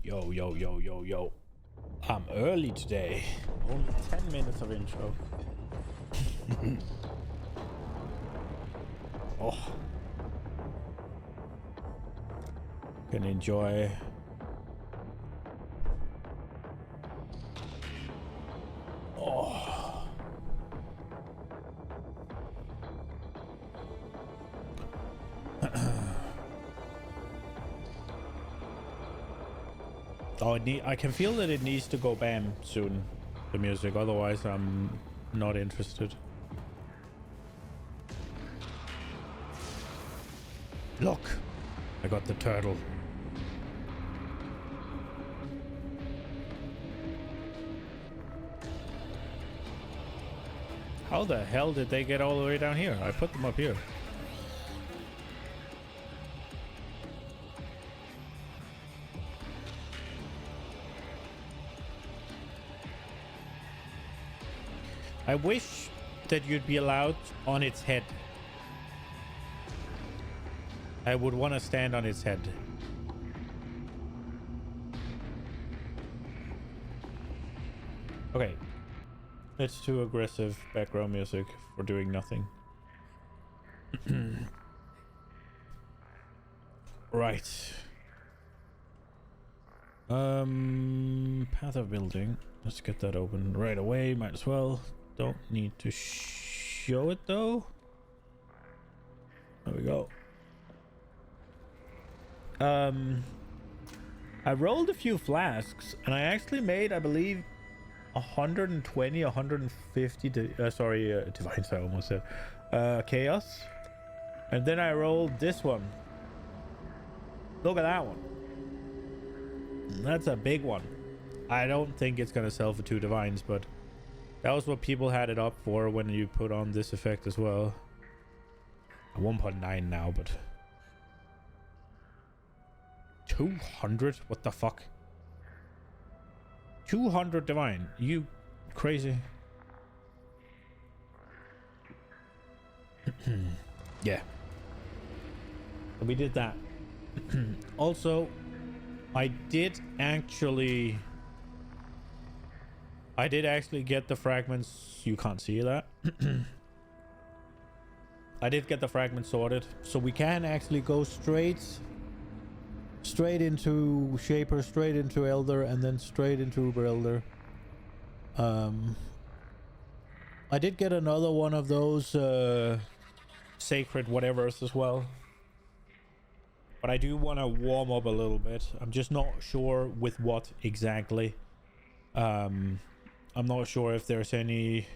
Yo, yo, yo, yo, yo. I'm early today. Only 10 minutes of intro. Oh. Can enjoy. Oh. Oh, I can feel that it needs to go bam soon, the music. Otherwise, I'm not interested. Look, I got the turtle. How the hell did they get all the way down here? I put them up here. I wish that you'd be allowed on its head. I would want to stand on its head. Okay. It's too aggressive background music for doing nothing. Right. Path of building. Let's get that open right away. Might as well. Don't need to show it though. There we go. I rolled a few flasks and I actually made, I believe, 120, 150 divine, I almost said chaos. And then I rolled this one. Look at that one. That's a big one. I don't think it's gonna sell for 2 divines, but that was what people had it up for when you put on this effect as well. 1.9 now, but 200? What the fuck? 200 divine? You crazy? Yeah. So we did that. Also, I did actually get the fragments. You can't see that. I did get the fragments sorted, so we can actually go straight into Shaper, straight into Elder, and then straight into Uber Elder. I did get another one of those sacred whatevers as well, but I do want to warm up a little bit. I'm just not sure with what exactly. I'm not sure if there's any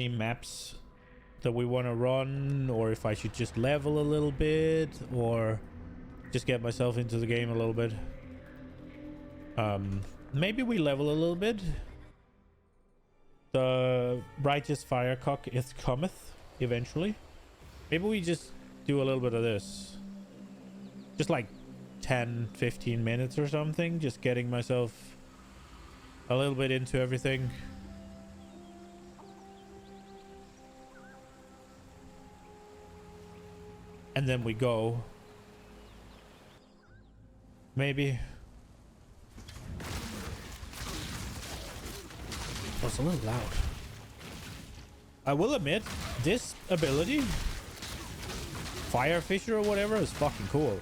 maps that we want to run, or if I should just level a little bit, or just get myself into the game a little bit. Maybe we level a little bit. The righteous firecock is cometh eventually. Maybe we just do a little bit of this, just like 10-15 minutes or something, just getting myself a little bit into everything. And then we go. Maybe. Oh, it's a little loud. I will admit, this ability, Fire Fisher or whatever, is fucking cool.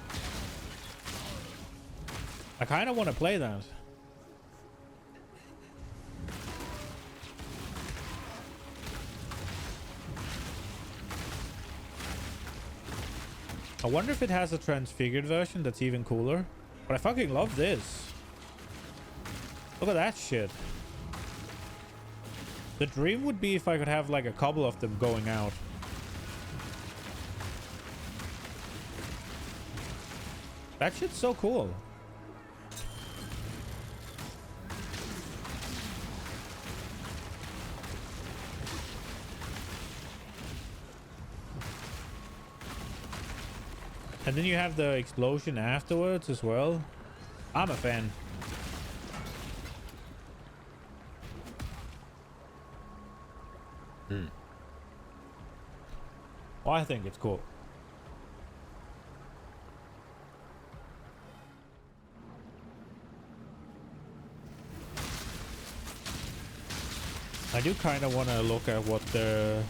I kind of want to play that. I wonder if it has a transfigured version that's even cooler. But I fucking love this. Look at that shit. The dream would be if I could have like a couple of them going out. That shit's so cool. And then you have the explosion afterwards as well. I'm a fan. Well, I think it's cool. I do kind of want to look at what the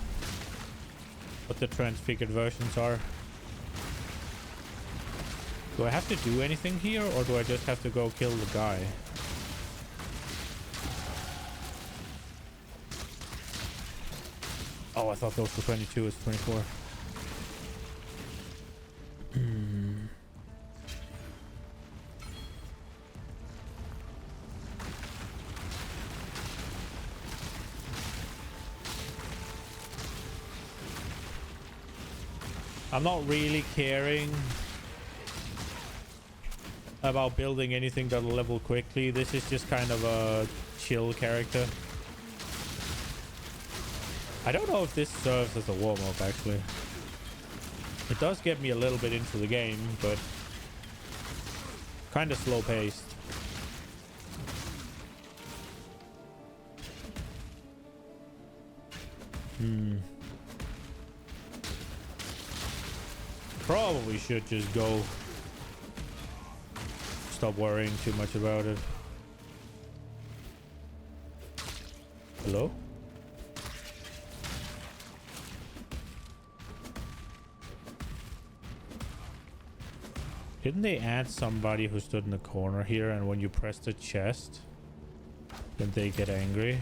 transfigured versions are. Do I have to do anything here, or do I just have to go kill the guy? Oh, I thought those were 22. It's 24. I'm not really caring about building anything that'll level quickly. This is just kind of a chill character. I don't know if this serves as a warm-up, actually. It does get me a little bit into the game, but kind of slow-paced. Probably should just go. Stop worrying too much about it. Hello? Didn't they add somebody who stood in the corner here, and when you press the chest, then they get angry?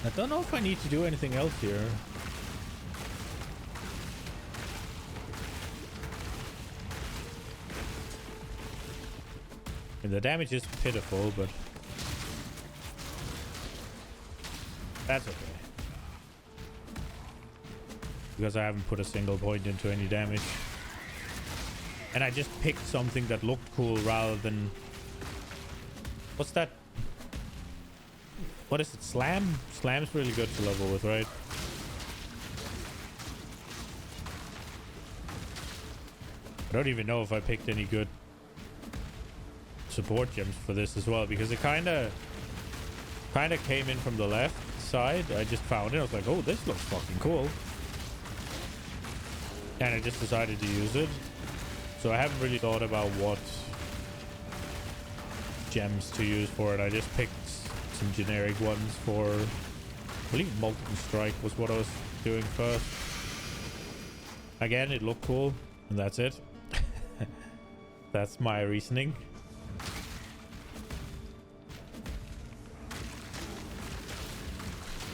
I don't know if I need to do anything else here. And the damage is pitiful, but that's okay. Because I haven't put a single point into any damage. And I just picked something that looked cool rather than... What's that? What is it? Slam? Slam's really good to level with, right? I don't even know if I picked any good support gems for this as well, because it kind of came in from the left side. I just found it. I was like, oh, this looks fucking cool. And I just decided to use it. So I haven't really thought about what gems to use for it. I just picked some generic ones for, I believe Molten Strike was what I was doing first. Again, it looked cool, and that's it. That's my reasoning.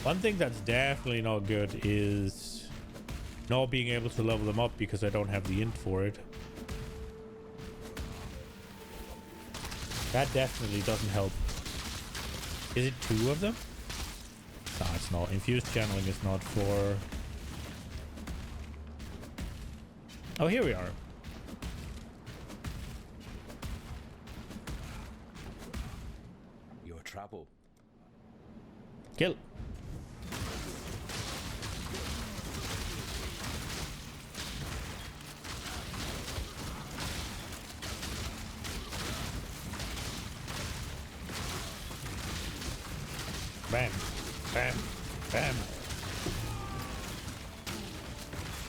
One thing that's definitely not good is not being able to level them up because I don't have the int for it. That definitely doesn't help. Is it 2 of them? No, it's not. Infused channeling is not for... Oh, here we are. Your trouble. Kill. Bam. Bam. Bam.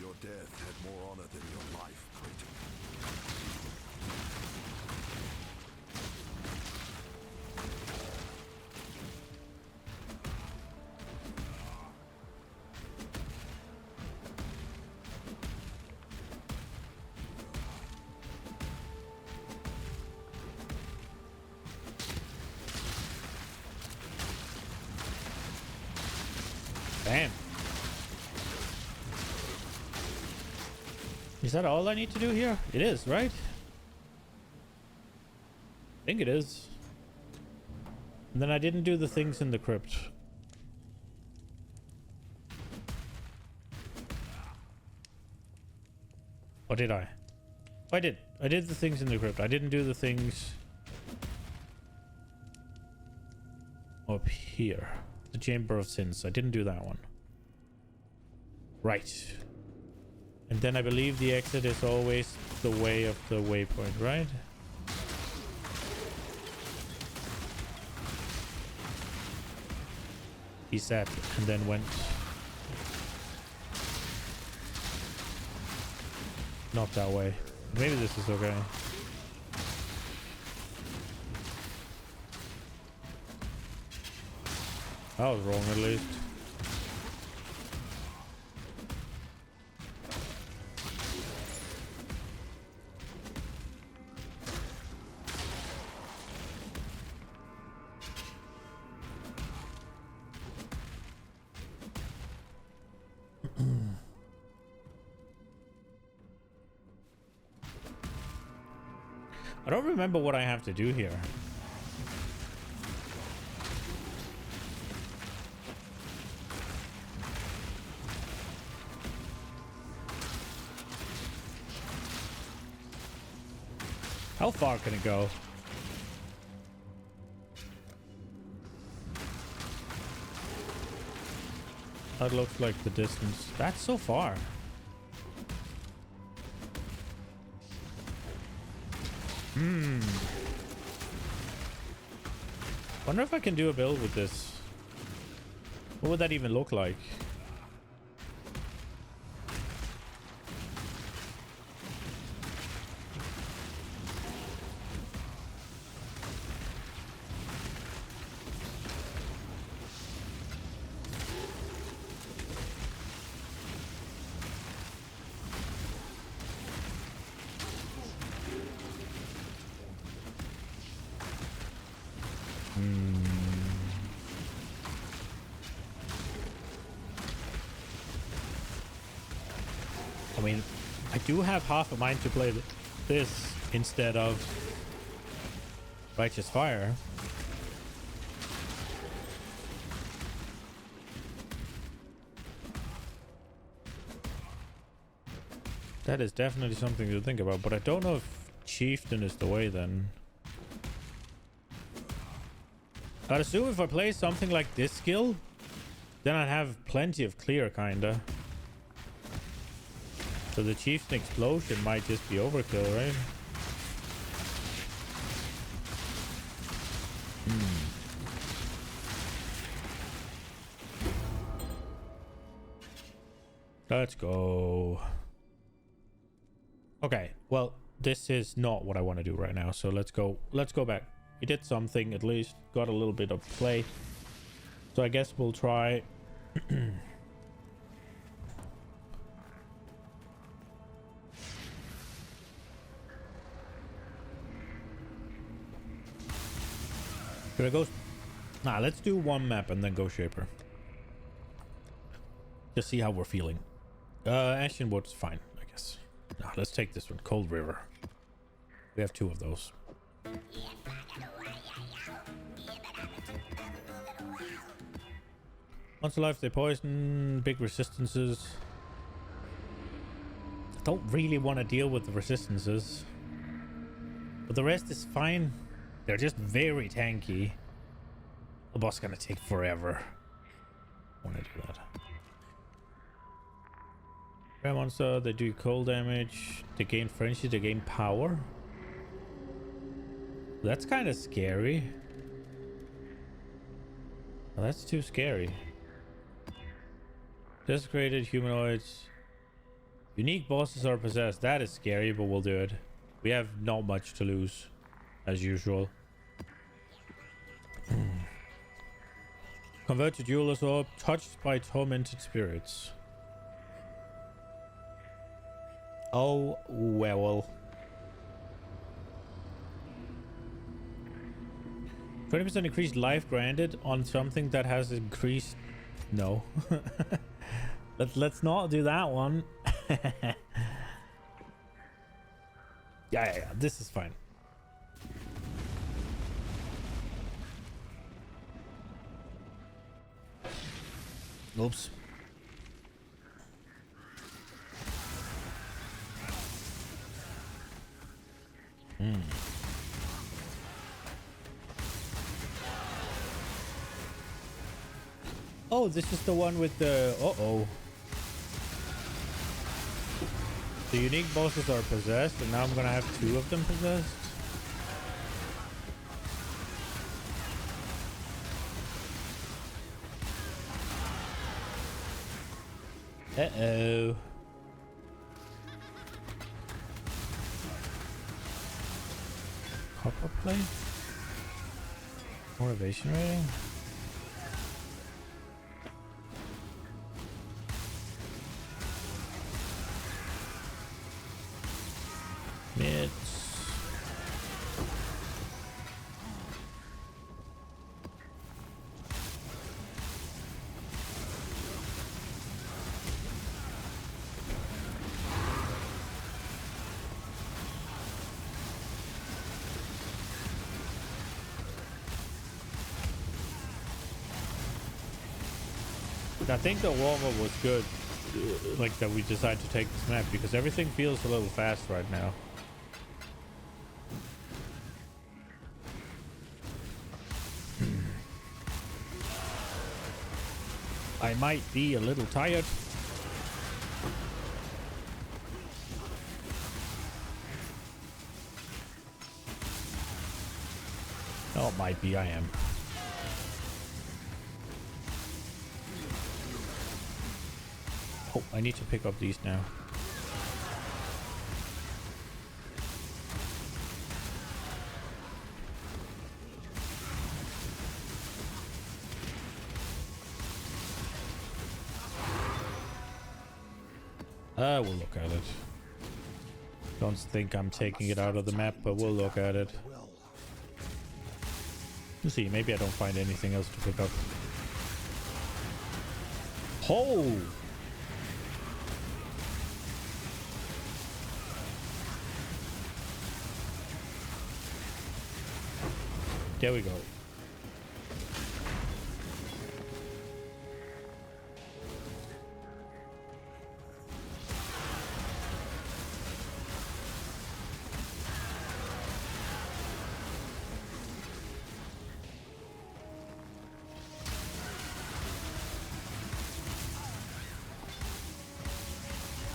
Your death had more honor than your life, Kratos. Bam. Is that all I need to do here? It is, right? I think it is. And then I didn't do the things in the crypt. Or did I? Oh, I did. I did the things in the crypt. I didn't do the things Up here. The Chamber of Sins. I didn't do that one. Right. And then I believe the exit is always the way of the waypoint, right? He sat and then went. Not that way. Maybe this is okay. I was wrong at least. I don't remember what I have to do here. How far can it go? That looks like the distance. That's so far. Wonder if I can do a build with this. What would that even look like? I mean, I do have half a mind to play this instead of Righteous Fire. That is definitely something to think about, but I don't know if Chieftain is the way then. I'd assume if I play something like this skill, then I'd have plenty of clear, kinda. So the Chieftain Explosion might just be overkill, right? Let's go. Okay, well, this is not what I want to do right now, so let's go back. We did something, at least got a little bit of play. So I guess we'll try Should I go? Nah, let's do one map and then go Shaper. Just see how we're feeling. Ashen Wood's fine, I guess. Nah, let's take this one. Cold River. We have 2 of those. Once alive, they poison. Big resistances. I don't really want to deal with the resistances. But the rest is fine. They're just very tanky. The boss is gonna take forever. I want to do that. Rare monster, they do cold damage. They gain frenzy, they gain power. That's kind of scary. Well, that's too scary. Desecrated humanoids. Unique bosses are possessed. That is scary, but we'll do it. We have not much to lose, as usual. Convert to Jeweler's Orb. Touched by tormented spirits. Oh, well. 20% increased life granted on something that has increased. No. Let's not do that one. Yeah. This is fine. Oops. Oh, this is the one with the... Uh-oh. The unique bosses are possessed, and now I'm gonna have 2 of them possessed. Uh-oh. Copper plate? More evasion rating? Mids. I think the warm-up was good, like that we decided to take this map, because everything feels a little fast right now. I might be a little tired. Oh, it might be, I am. Oh, I need to pick up these now. We'll look at it. Don't think I'm taking it out of the map, but we'll look at it. We'll see, maybe I don't find anything else to pick up. Oh! There we go.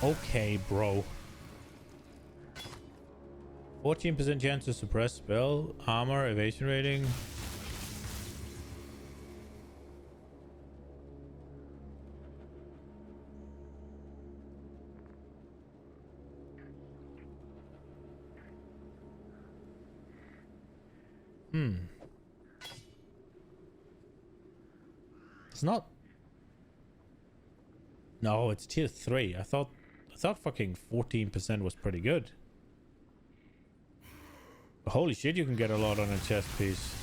Okay, bro. 14% chance to suppress spell, armor, evasion rating. It's not. No, it's tier 3. I thought fucking 14% was pretty good. Holy shit, you can get a lot on a chest piece.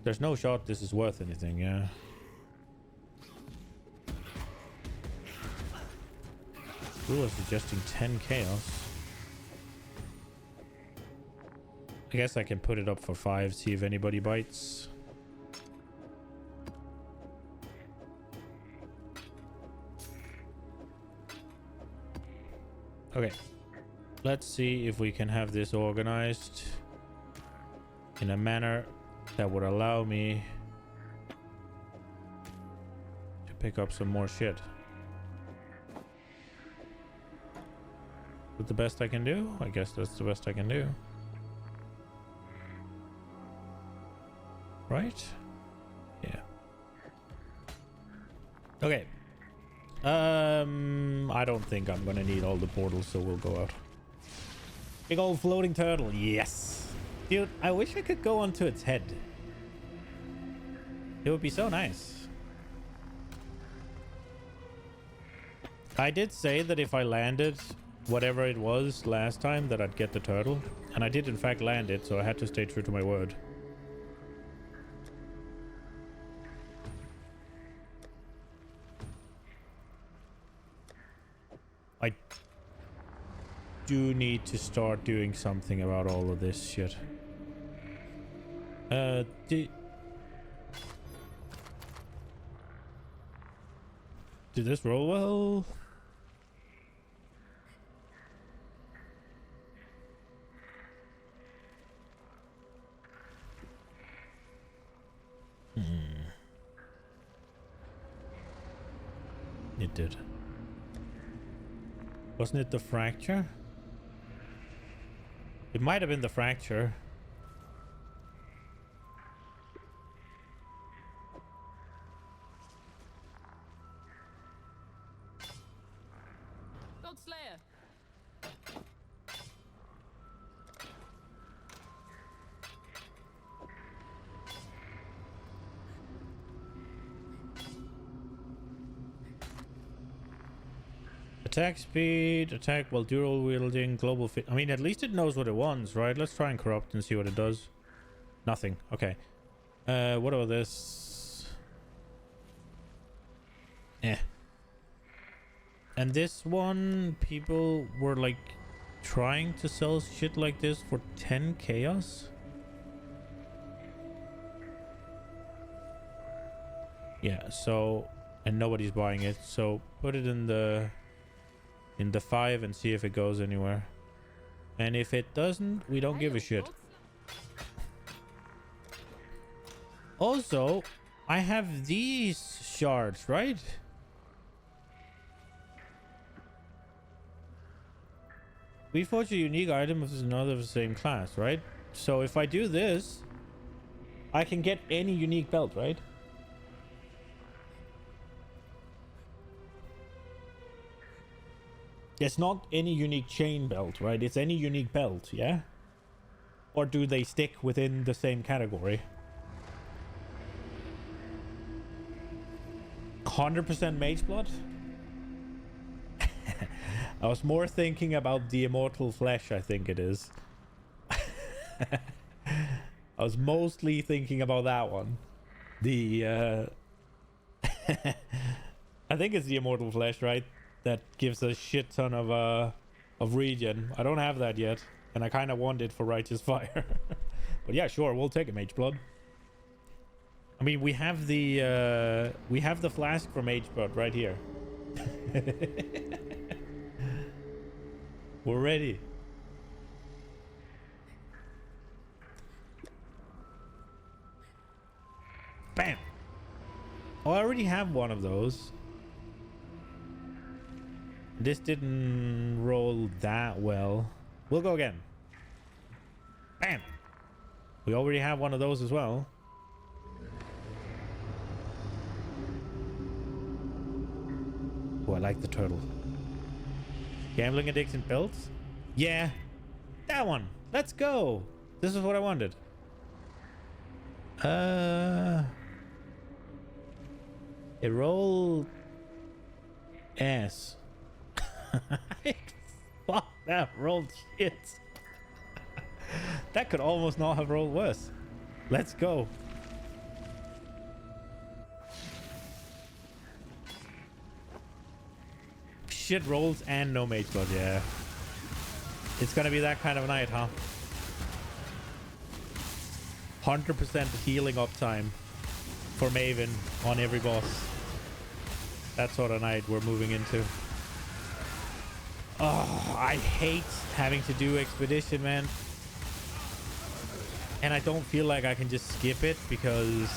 There's no shot this is worth anything, yeah. Who was suggesting 10 chaos? I guess I can put it up for 5, see if anybody bites. Okay, let's see if we can have this organized in a manner that would allow me to pick up some more shit. Is that the best I can do? I guess that's the best I can do. Right? Yeah. Okay. I don't think I'm gonna need all the portals, so we'll go out. Big old floating turtle, yes! Dude, I wish I could go onto its head. It would be so nice. I did say that if I landed whatever it was last time that I'd get the turtle, and I did in fact land it, so I had to stay true to my word. I do need to start doing something about all of this shit. Did this roll well? It did. Wasn't it the fracture? It might have been the fracture. God Slayer. Attack speed, attack while dual wielding, global fit. I mean, at least it knows what it wants, right? Let's try and corrupt and see what it does. Nothing. Okay. What about this? Eh. And this one, people were like trying to sell shit like this for 10 chaos. Yeah, so, and nobody's buying it. So put it in the 5 and see if it goes anywhere. And if it doesn't, we don't give a shit. Also, I have these shards, right? We forge a unique item of another of the same class, right? So if I do this, I can get any unique belt, right? It's not any unique chain belt, right? It's any unique belt, yeah? Or do they stick within the same category? 100% mage blood? I was more thinking about the immortal flesh, I think it is. I was mostly thinking about that one. The, I think it's the immortal flesh, right? That gives a shit ton of regen. I don't have that yet, and I kind of want it for Righteous Fire. But yeah, sure, we'll take a mage blood. I mean, we have the flask for mage blood right here. We're ready. Bam. Oh, I already have one of those. This didn't roll that well. We'll go again. Bam. We already have one of those as well. Oh, I like the turtle. Gambling addiction belts? Yeah. That one. Let's go. This is what I wanted. It rolled ass. Fuck, that rolled shit. That could almost not have rolled worse. Let's go. Shit rolls and no mage blood, yeah. It's gonna be that kind of night, huh? 100% healing uptime for Maven on every boss. That sort of night we're moving into. Oh, I hate having to do expedition, man. And I don't feel like I can just skip it because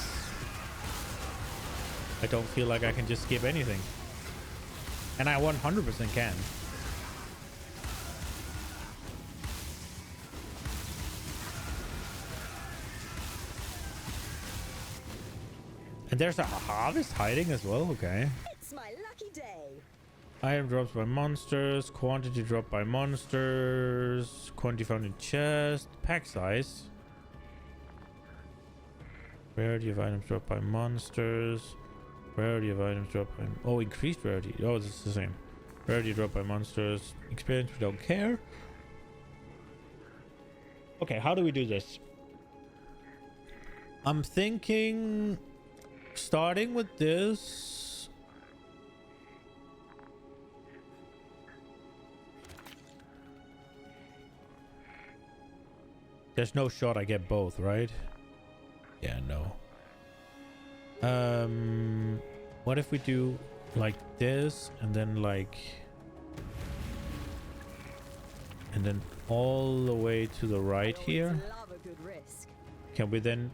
I don't feel like I can just skip anything. And I 100% can. And there's a harvest hiding as well, okay. It's my lucky day. Item drops by monsters, quantity dropped by monsters, quantity found in chest, pack size. Rarity of items dropped by monsters. Rarity of items dropped by... Oh, increased rarity. Oh, this is the same. Rarity dropped by monsters. Experience, we don't care. Okay, how do we do this? I'm thinking... starting with this... There's no shot I get both, right? Yeah, no. What if we do like this and then like... and then all the way to the right here? Can we then...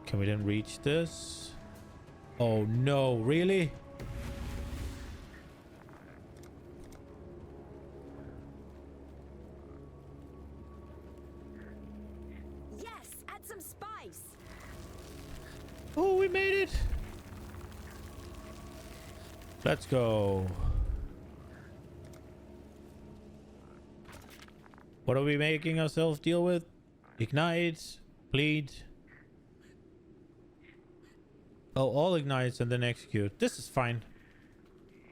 can we then reach this? Oh no, really? Yes, add some spice. Oh, we made it. Let's go. What are we making ourselves deal with? Ignite, bleed. Oh, all ignites and then execute. This is fine.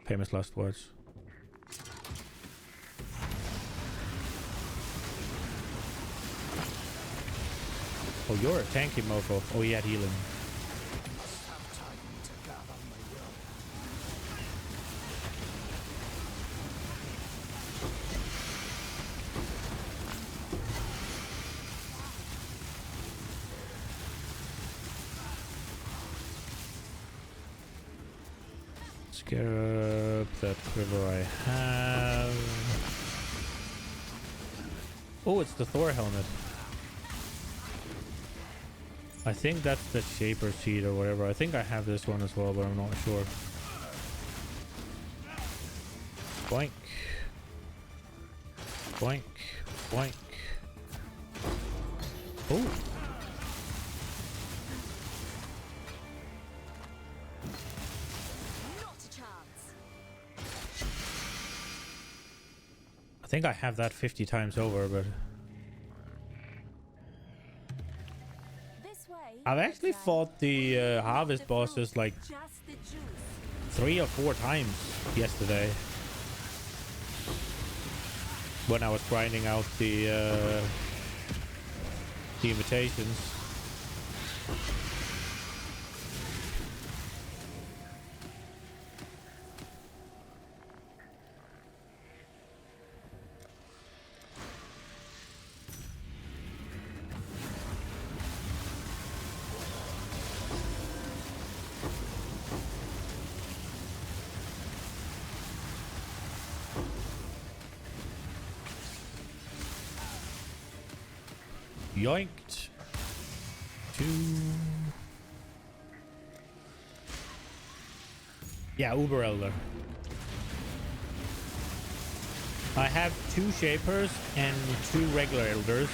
Famous last words. Oh, you're a tanky mofo. Oh, he had healing. Scarab, that quiver I have. Oh, it's the Thor helmet. I think that's the Shaper seed or whatever. I think I have this one as well, but I'm not sure. Boink. Boink. Boink. Oh. Not a chance. I think I have that 50 times over, but This way. I've actually Exile. fought the harvest The bosses fruit, like just the juice. 3 or 4 times yesterday. When I was grinding out the invitations. Yoinked. 2. Yeah, Uber Elder. I have 2 Shapers and 2 regular Elders.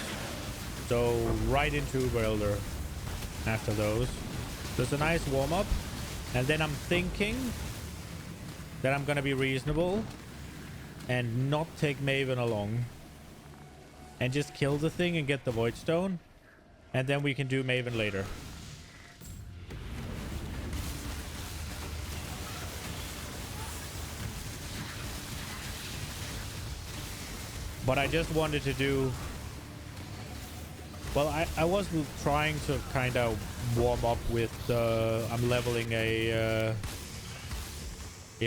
So right into Uber Elder after those. There's a nice warm-up. And then I'm thinking that I'm gonna be reasonable and not take Maven along. And just kill the thing and get the Void Stone. And then we can do Maven later. But I just wanted to do... Well, I was trying to kind of warm up with... I'm leveling a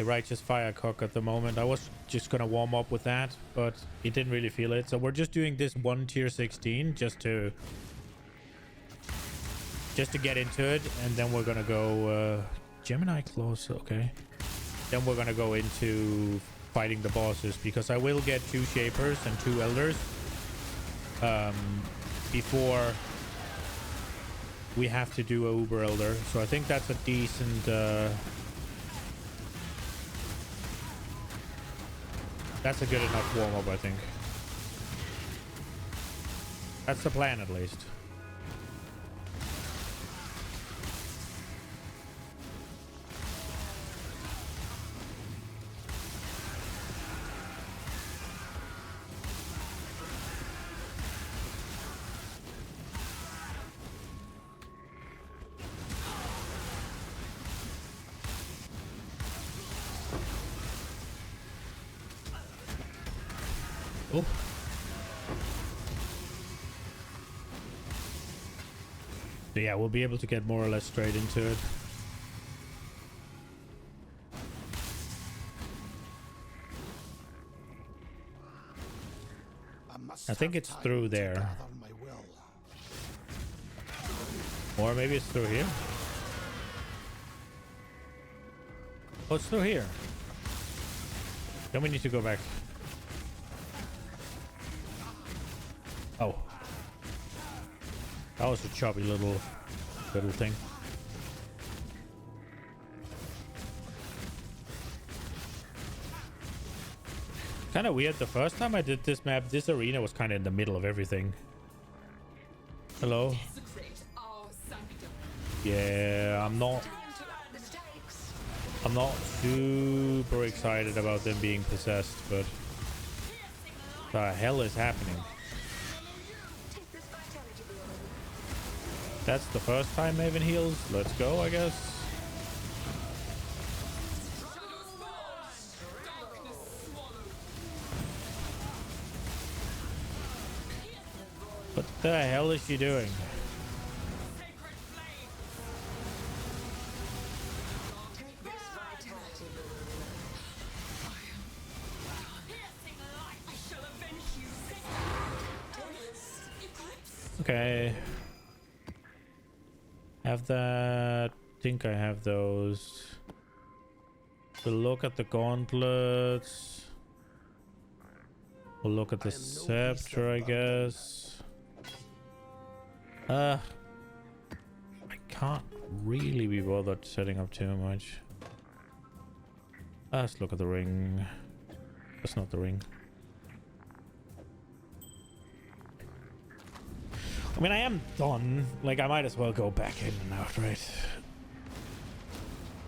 Righteous Firecock at the moment. I was just gonna warm up with that, but it didn't really feel it. So we're just doing this 1 tier 16 just to get into it, and then we're gonna go Gemini Claws. Okay, then we're gonna go into fighting the bosses, because I will get 2 Shapers and 2 Elders before we have to do a Uber Elder. So I think that's a decent that's a good enough warm-up, I think. That's the plan, at least. Oh. So yeah, we'll be able to get more or less straight into it. I think it's through there. Or maybe it's through here. Oh, it's through here. Then we need to go back. Oh. That was a choppy little thing. Kind of weird. The first time I did this map, this arena was kind of in the middle of everything. Hello. Yeah, I'm not super excited about them being possessed, but the hell is happening? That's the first time Maven heals. Let's go, I guess. What the hell is she doing? Okay. Have that. Think I have those. We'll look at the gauntlets. We'll look at the scepter, I guess. I can't really be bothered setting up too much. Let's look at the ring. That's not the ring. I mean, I am done. Like, I might as well go back in and out, right?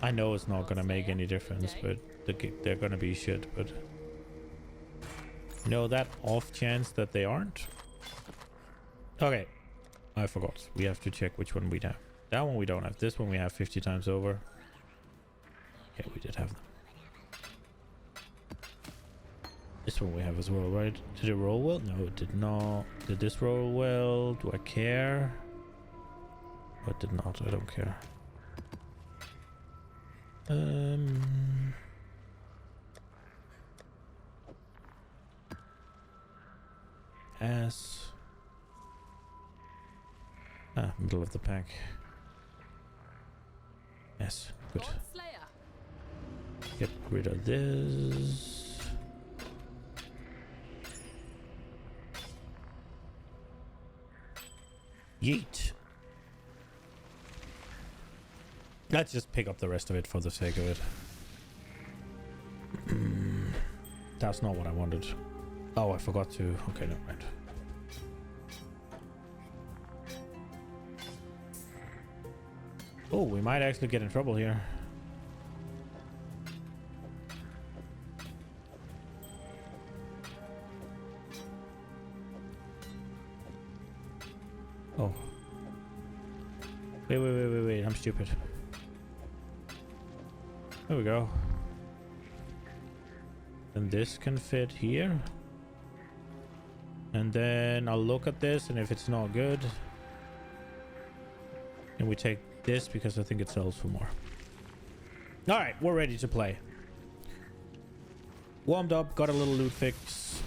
I know it's not gonna make any difference, but they're gonna be shit, but... You know, that off chance that they aren't? Okay. I forgot. We have to check which one we have. That one we don't have. This one we have 50 times over. Yeah, we did have them. This one we have as well, right? Did it roll well? No, it did not. Did this roll well? Do I care? Oh, it did not. I don't care. S. Middle of the pack. Yes, good. Get rid of this. Yeet. Let's just pick up the rest of it for the sake of it. That's not what I wanted. Oh, I forgot to. Okay, never mind. Oh, we might actually get in trouble here. Oh. Wait. I'm stupid. There we go. And this can fit here. And then I'll look at this, and if it's not good, and we take this because I think it sells for more. All right, we're ready to play. Warmed up, got a little loot fix.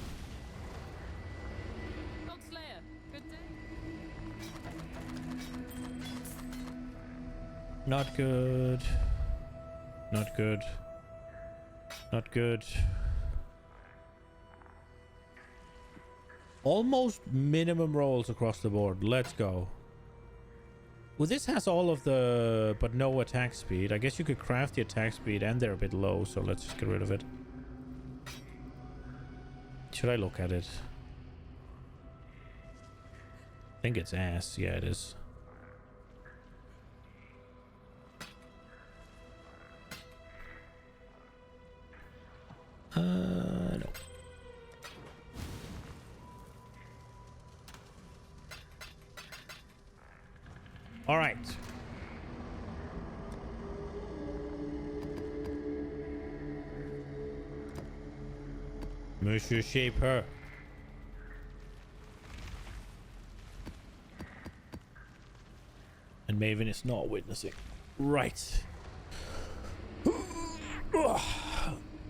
Not good. Not good. Not good. Almost minimum rolls across the board. Let's go. Well, this has all of the... but no attack speed. I guess you could craft the attack speed and they're a bit low, so let's just get rid of it. Should I look at it? I think it's ass. Yeah, it is. No. All right. Monsieur Shaper. And Maven is not witnessing. Right.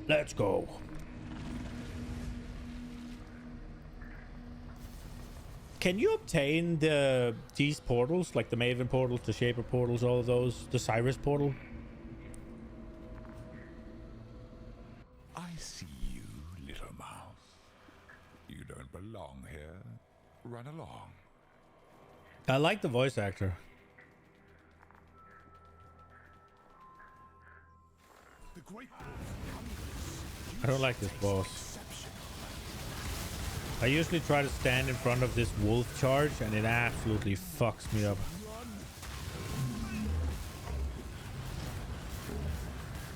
Let's go. Can you obtain these portals, like the Maven portals, the Shaper portals, all of those, the Cyrus portal? I see you, little mouse. You don't belong here. Run along. I like the voice actor. The great I don't like this boss. I usually try to stand in front of this wolf charge and it absolutely fucks me up.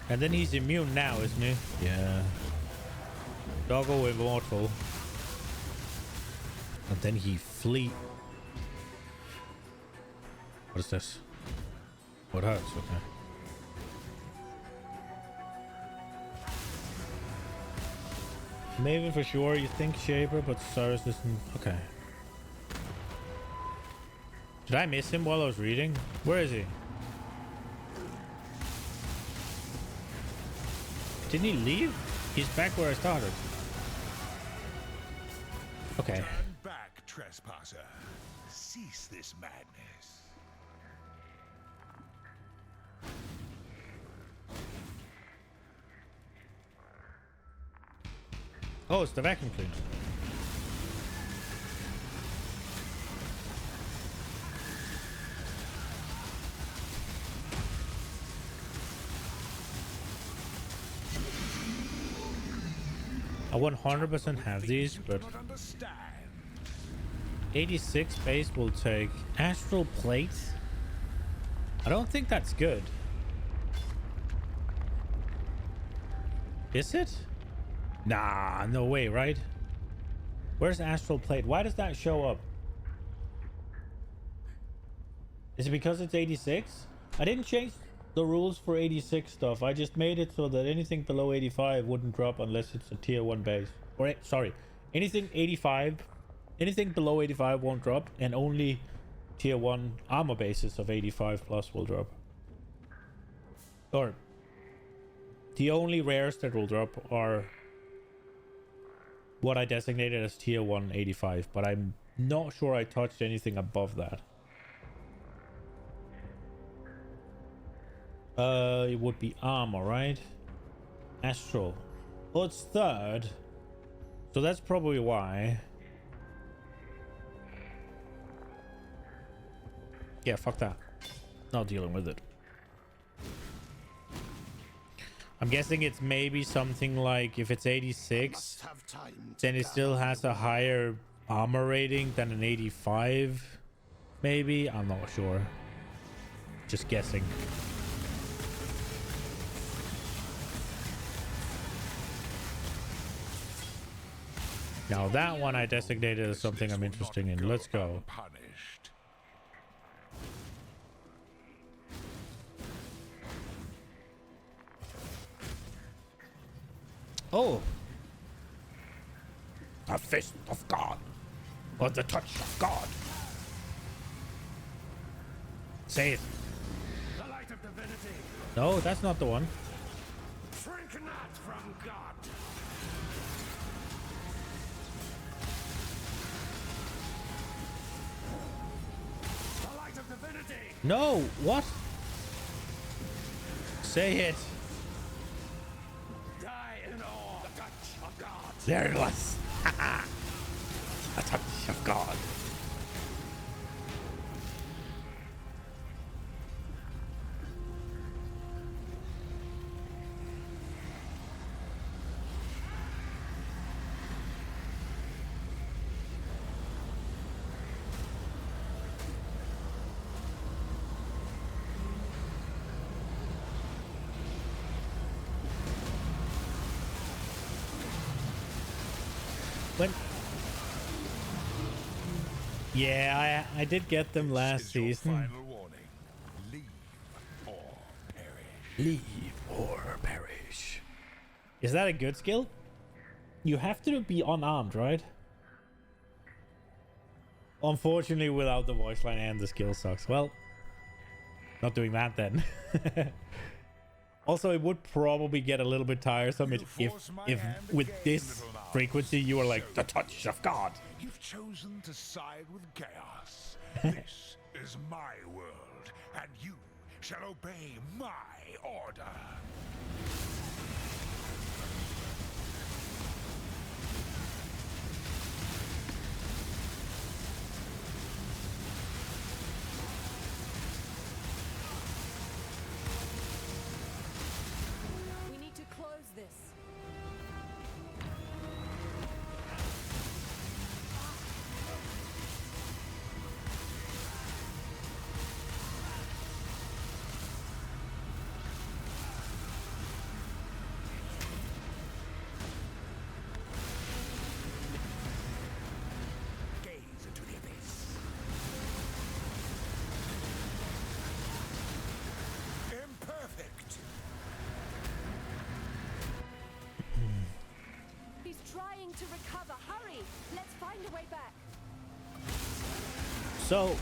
And then he's immune now, isn't he? Yeah. Doggo immortal. And then he flee. What is this? What hurts? Okay. Maven for sure, you think Shaper, but Cyrus isn't. Okay. Did I miss him while I was reading? Where is he? Didn't he leave? He's back where I started. Okay. Turn back, trespasser. Cease this madness. Oh, it's the vacuum cleaner. I 100% have these, but 86 base will take astral plate. I don't think that's good. Is it? Nah, no way, right? Where's astral plate? Why does that show up? Is it because it's 86? I didn't change the rules for 86 stuff. I just made it so that anything below 85 wouldn't drop unless it's a tier 1 base. Or sorry, anything 85, anything below 85 won't drop, and only tier 1 armor bases of 85 plus will drop. Or the only rares that will drop are what I designated as tier 1 85, but I'm not sure I touched anything above that. It would be armor, right? Astral. Well, it's third, so that's probably why. Yeah, fuck that. Not dealing with it. I'm guessing it's maybe something like if it's 86, then it still has a higher armor rating than an 85. Maybe? I'm not sure. Just guessing. Now that one I designated as something I'm interested in. Let's go. Oh, the fist of God, or the touch of God. Say it. The light of divinity. No, that's not the one. Shrink not from God. The light of divinity. No, what? Say it. There it was. A touch of God. When... Yeah, I did get them last season. Final warning. Leave or perish. Leave or perish. Is that a good skill? You have to be unarmed, right? Unfortunately, without the voice line and the skill sucks. Well, not doing that then. Also, it would probably get a little bit tiresome if with this frequency you were like the touch of God. You've chosen to side with chaos. This is my world, and you shall obey my order. We need to close this. cover. Hurry! Let's find a way back. So,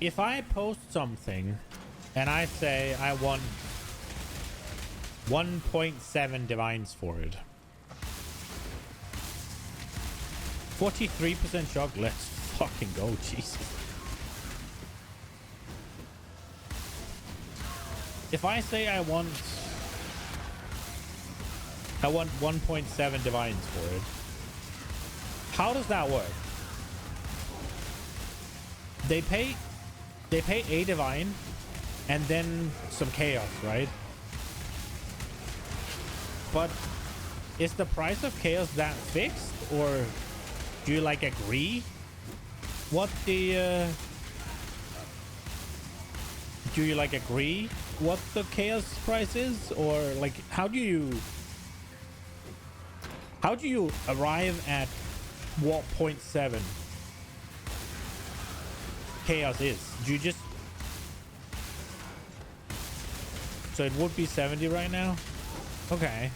if I post something and I say I want 1.7 divines for it, 43% shock, let's fucking go, Jesus. If I say I want 1.7 divines for it, how does that work? They pay a divine and then some chaos, right? But is the price of chaos that fixed, or do you like agree what the do you like agree what the chaos price is, or like how do you arrive at what 0.7 chaos is? Do you just, so it would be 70 right now? Okay.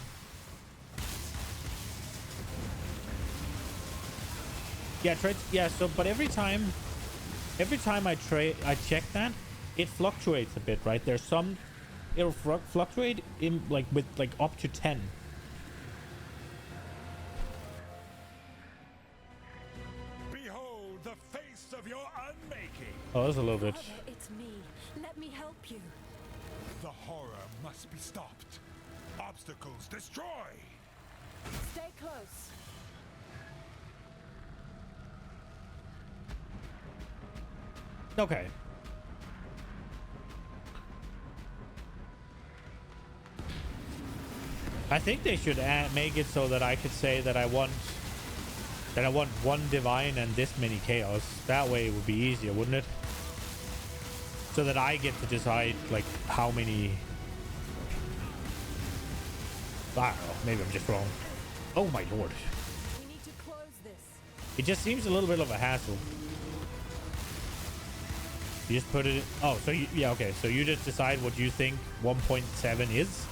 Yeah, trade. Yeah, so but every time I check that, it fluctuates a bit, right? There's some, it'll fluctuate in like with like up to 10. Behold the face of your unmaking. Oh, that's a little bit. Father, it's me. Let me help you. The horror must be stopped. Obstacles destroy. Stay close. Okay. I think they should make it so that I could say that I want one divine and this many chaos. That way it would be easier, wouldn't it? So that I get to decide like how many. I don't know. Maybe I'm just wrong. Oh my lord. We need to close this. It just seems a little bit of a hassle. You just put it in. Oh, so you, yeah, okay. So you just decide what you think 1.7 is,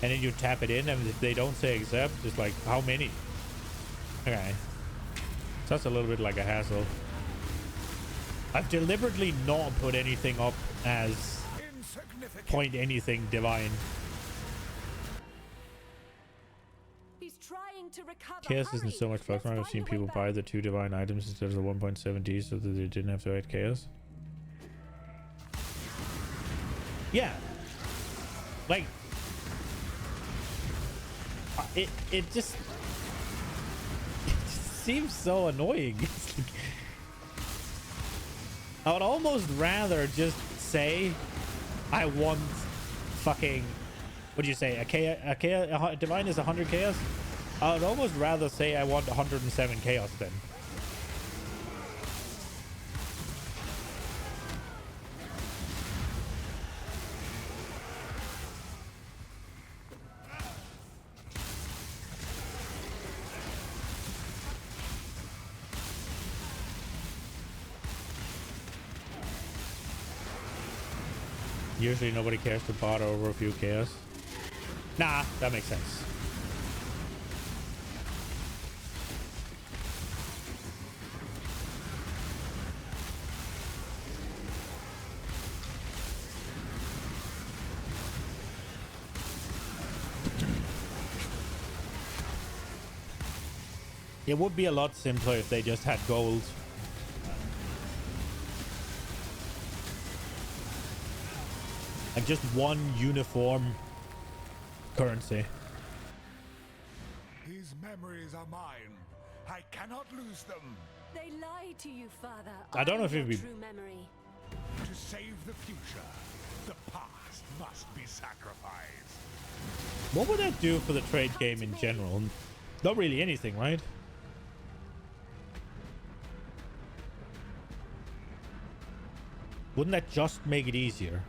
and then you tap it in, and if they don't say accept, it's like, how many? Okay. So that's a little bit like a hassle. I've deliberately not put anything up as point anything divine. He's trying to recover. Chaos isn't so much fun. I've seen people buy the 2 divine items instead of the 1.7D so that they didn't have to write chaos. Yeah, like it just seems so annoying. I would almost rather just say I want fucking, what do you say, a divine is 100 chaos. I would almost rather say I want 107 chaos then. Usually nobody cares to bot over a few chaos. Nah, that makes sense. It would be a lot simpler if they just had gold. Like just one uniform currency. These memories are mine. I cannot lose them. They lie to you, Father. I don't know if I'm it'd your be- true memory. To save the future, the past must be sacrificed. What would that do for the trade game in general? Not really anything, right? Wouldn't that just make it easier?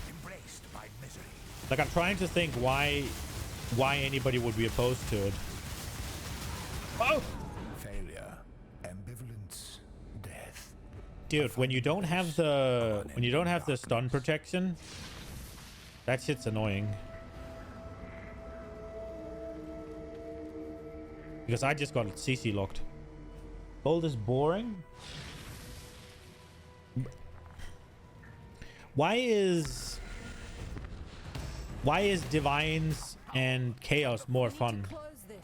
Embraced by misery. Like, I'm trying to think why anybody would be opposed to it. Oh! Failure, ambivalence, death. Dude, when you don't have the stun protection, that shit's annoying. Because I just got it CC locked. Gold is boring. Why is Divines and Chaos more We need to fun? close this.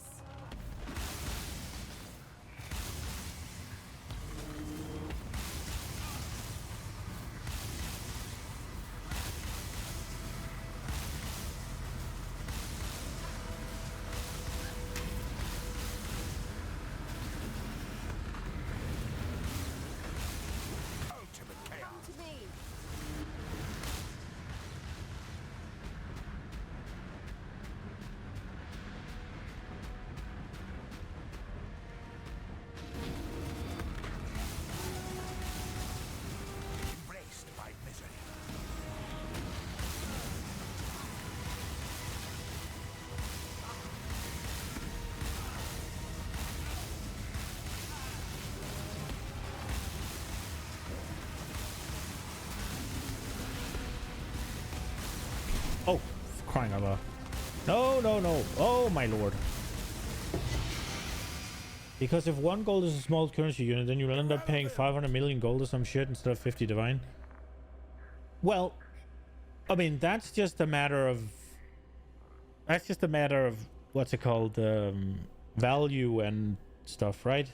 Ultimate Come chaos. to me. Embraced by misery. Oh, crying out loud. No, no, no. Oh, my lord. Because if 1 gold is a small currency unit, then you'll end up paying 500 million gold or some shit instead of 50 divine. Well, I mean, that's just a matter of... That's just a matter of, what's it called, value and stuff, right?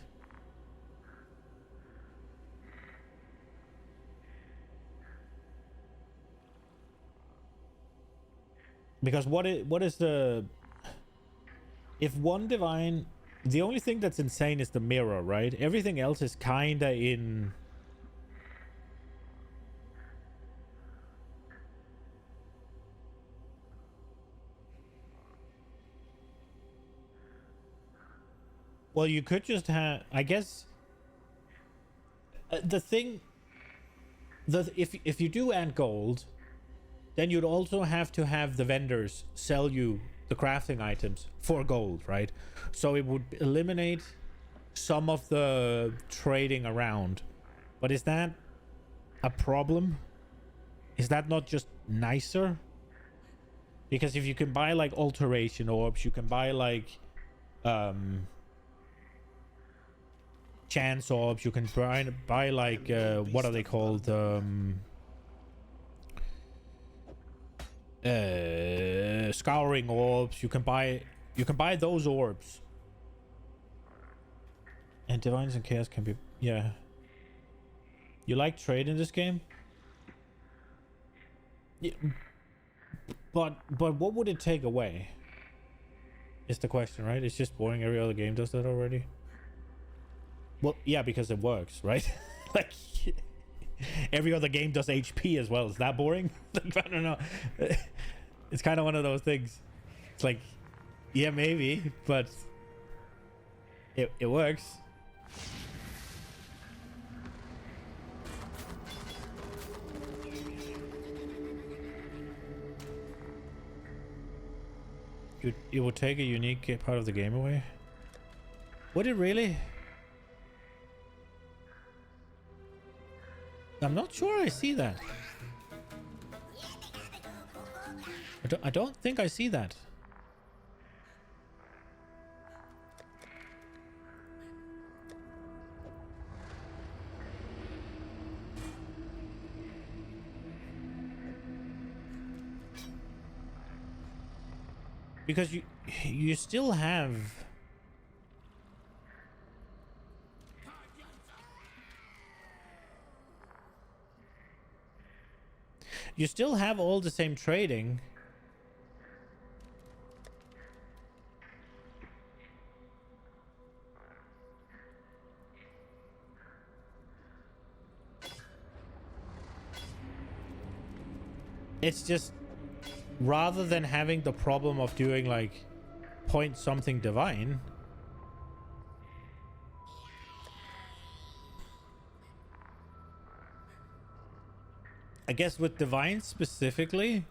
Because what is the... If 1 divine... The only thing that's insane is the mirror, right? Everything else is kinda in... Well, you could just have... I guess... the thing... If you do add gold, then you'd also have to have the vendors sell you the crafting items for gold, right? So it would eliminate some of the trading around. But is that a problem? Is that not just nicer? Because if you can buy like alteration orbs, you can buy like chance orbs, you can buy like what are they called? Scouring orbs. You can buy those orbs. And divines and chaos can be, yeah. You like trade in this game? Yeah. But what would it take away? Is the question, right? It's just boring. Every other game does that already. Well, yeah, because it works, right? Like every other game does HP as well. Is that boring? Like, I don't know. It's kind of one of those things. It's like, yeah, maybe, but it works. It would take a unique part of the game away. Would it really? I'm not sure I see that. I don't think I see that. Because you still have... You still have all the same trading. It's just, rather than having the problem of doing like point something divine, I guess with divine specifically,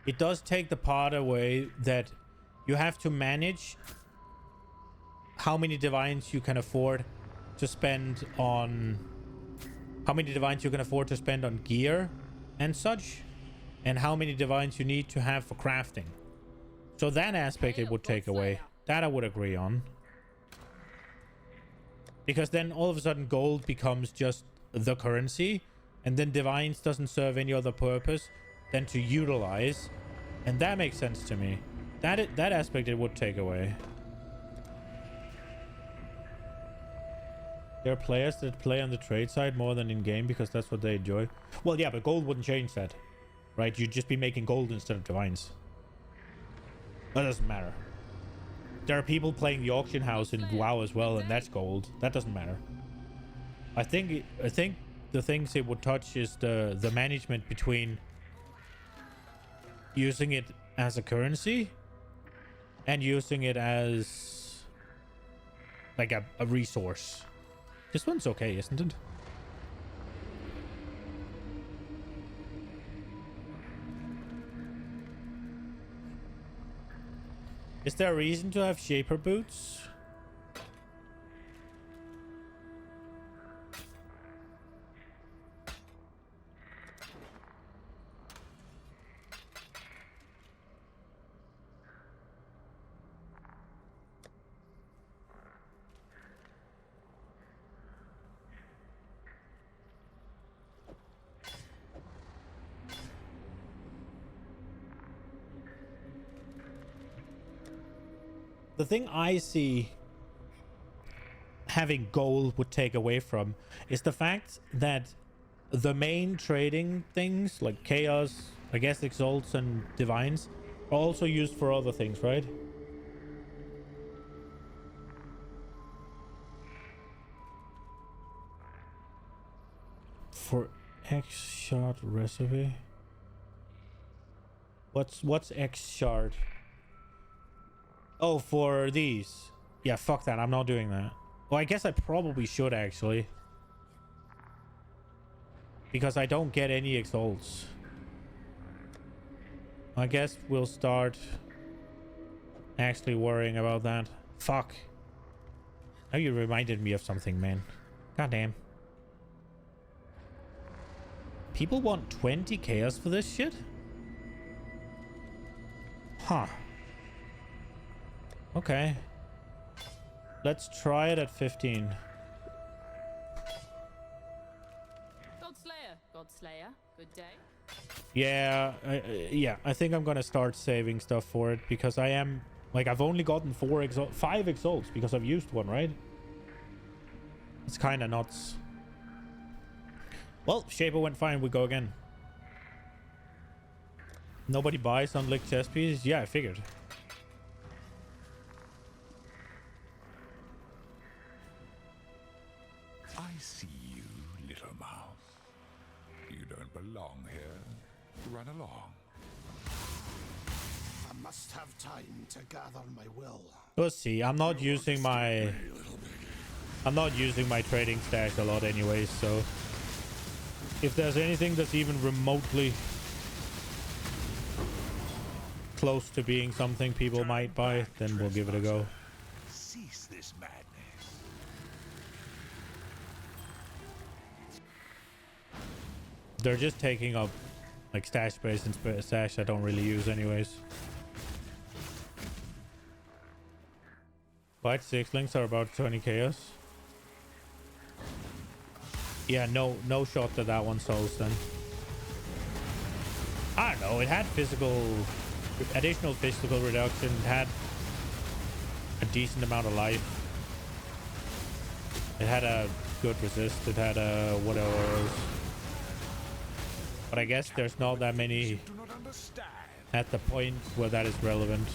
it does take the part away that you have to manage how many divines you can afford to spend on, how many divines you can afford to spend on gear and such, and how many divines you need to have for crafting. So that aspect it would take away. That I would agree on. Because then all of a sudden gold becomes just the currency, and then divines doesn't serve any other purpose than to utilize, and that makes sense to me. That aspect it would take away. There are players that play on the trade side more than in game because that's what they enjoy. Well, yeah, but gold wouldn't change that, right? You'd just be making gold instead of divines. That doesn't matter. There are people playing the auction house in WoW as well, and that's gold. That doesn't matter. I think the things it would touch is the management between using it as a currency and using it as like a resource. This one's okay, isn't it? Is there a reason to have shaper boots? The thing I see having gold would take away from is the fact that the main trading things like chaos, I guess exalts and divines are also used for other things, right? For X shard recipe. What's X shard? Oh, for these. Yeah, fuck that. I'm not doing that. Well, I guess I probably should, actually. Because I don't get any exalts. I guess we'll start actually worrying about that. Fuck. Now you reminded me of something, man. Goddamn. People want 20 chaos for this shit? Huh. Okay. Let's try it at 15. Godslayer, good day. Yeah, yeah. I think I'm gonna start saving stuff for it because I am like I've only gotten 5 exalts because I've used one, right? It's kind of nuts. Well, Shaper went fine. We go again. Nobody buys unlicked chess pieces. Yeah, I figured. I see you, little mouse. You don't belong here. Run along. I must have time to gather my will. Let's see. I'm not using my trading stash a lot anyways, so if there's anything that's even remotely close to being something people might buy, then we'll give it a go. Cease this madness. They're just taking up like stash space and stash I don't really use anyways. White 6-links are about 20 chaos. Yeah, no shot that one sells then. I don't know, it had additional physical reduction, it had a decent amount of life. It had a good resist, it had a whatever else. But I guess there's not that many at the point where that is relevant.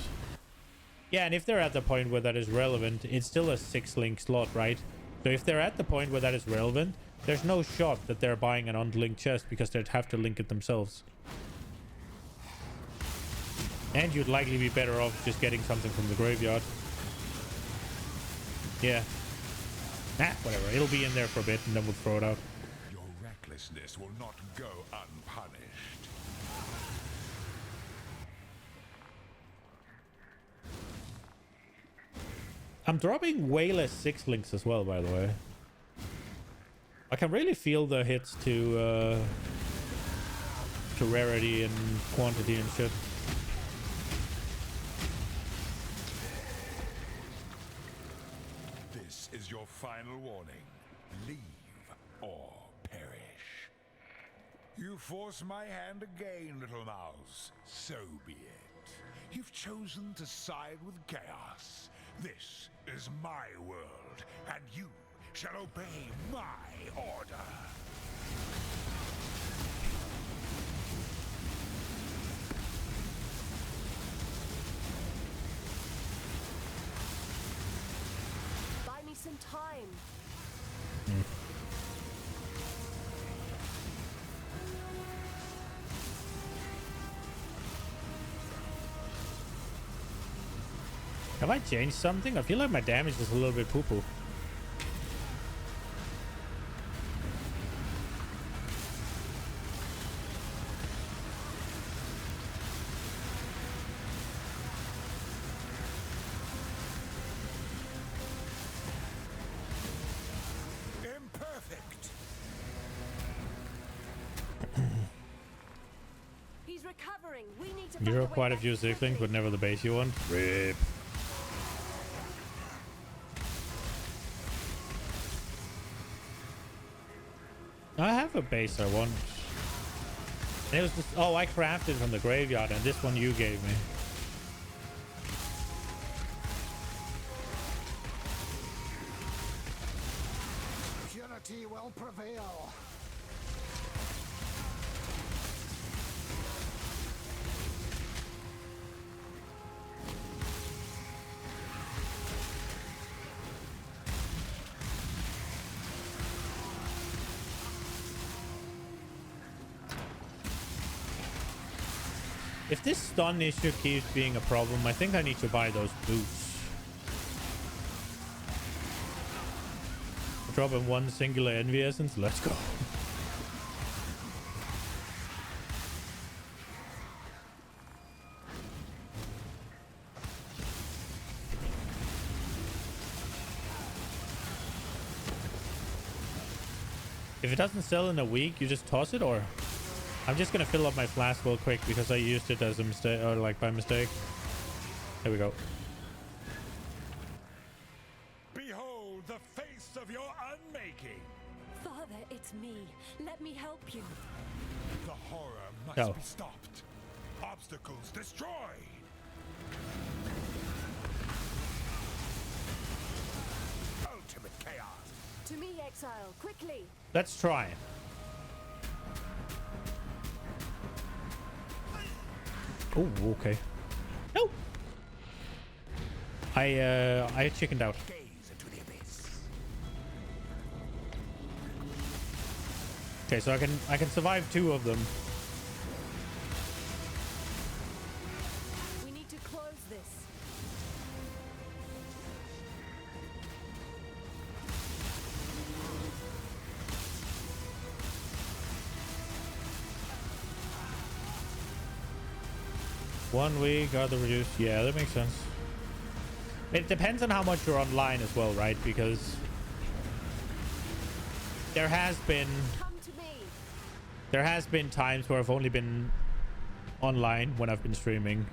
Yeah, and if they're at the point where that is relevant, it's still a 6-link slot, right? So if they're at the point where that is relevant, there's no shot that they're buying an unlinked chest because they'd have to link it themselves. And you'd likely be better off just getting something from the graveyard. Yeah. Nah, whatever. It'll be in there for a bit and then we'll throw it out. Your recklessness will not go unpunished. I'm dropping way less 6-links as well, by the way. I can really feel the hits to rarity and quantity and shit. This is your final warning. Leave or perish. You force my hand again, little mouse. So be it. You've chosen to side with chaos. This is my world, and you shall obey my order. Buy me some time. Have I changed something? I feel like my damage is a little bit poo-poo. Imperfect. He's recovering. We need to You find have way quite a back few sick things, quickly. but never the base you want. Rip. I have a base I want. And it was just, oh, I crafted from the graveyard, and this one you gave me. Purity will prevail. If this stun issue keeps being a problem, I think I need to buy those boots. Drop in one singular envy essence. Let's go. If it doesn't sell in a week, you just toss it, or I'm just gonna fill up my flask real quick because I used it as a mistake, or like by mistake. There we go. Behold the face of your unmaking. Father, it's me. Let me help you. The horror must No. be stopped. Obstacles destroyed. Ultimate chaos. To me, Exile, quickly. Let's try. Oh, okay. No. I chickened out. Gaze into the abyss. Okay, so I can survive 2 of them. We need to close this. One week, other reduced. Yeah, that makes sense. It depends on how much you're online as well, right? Because there has been Come to me. times where I've only been online when I've been streaming,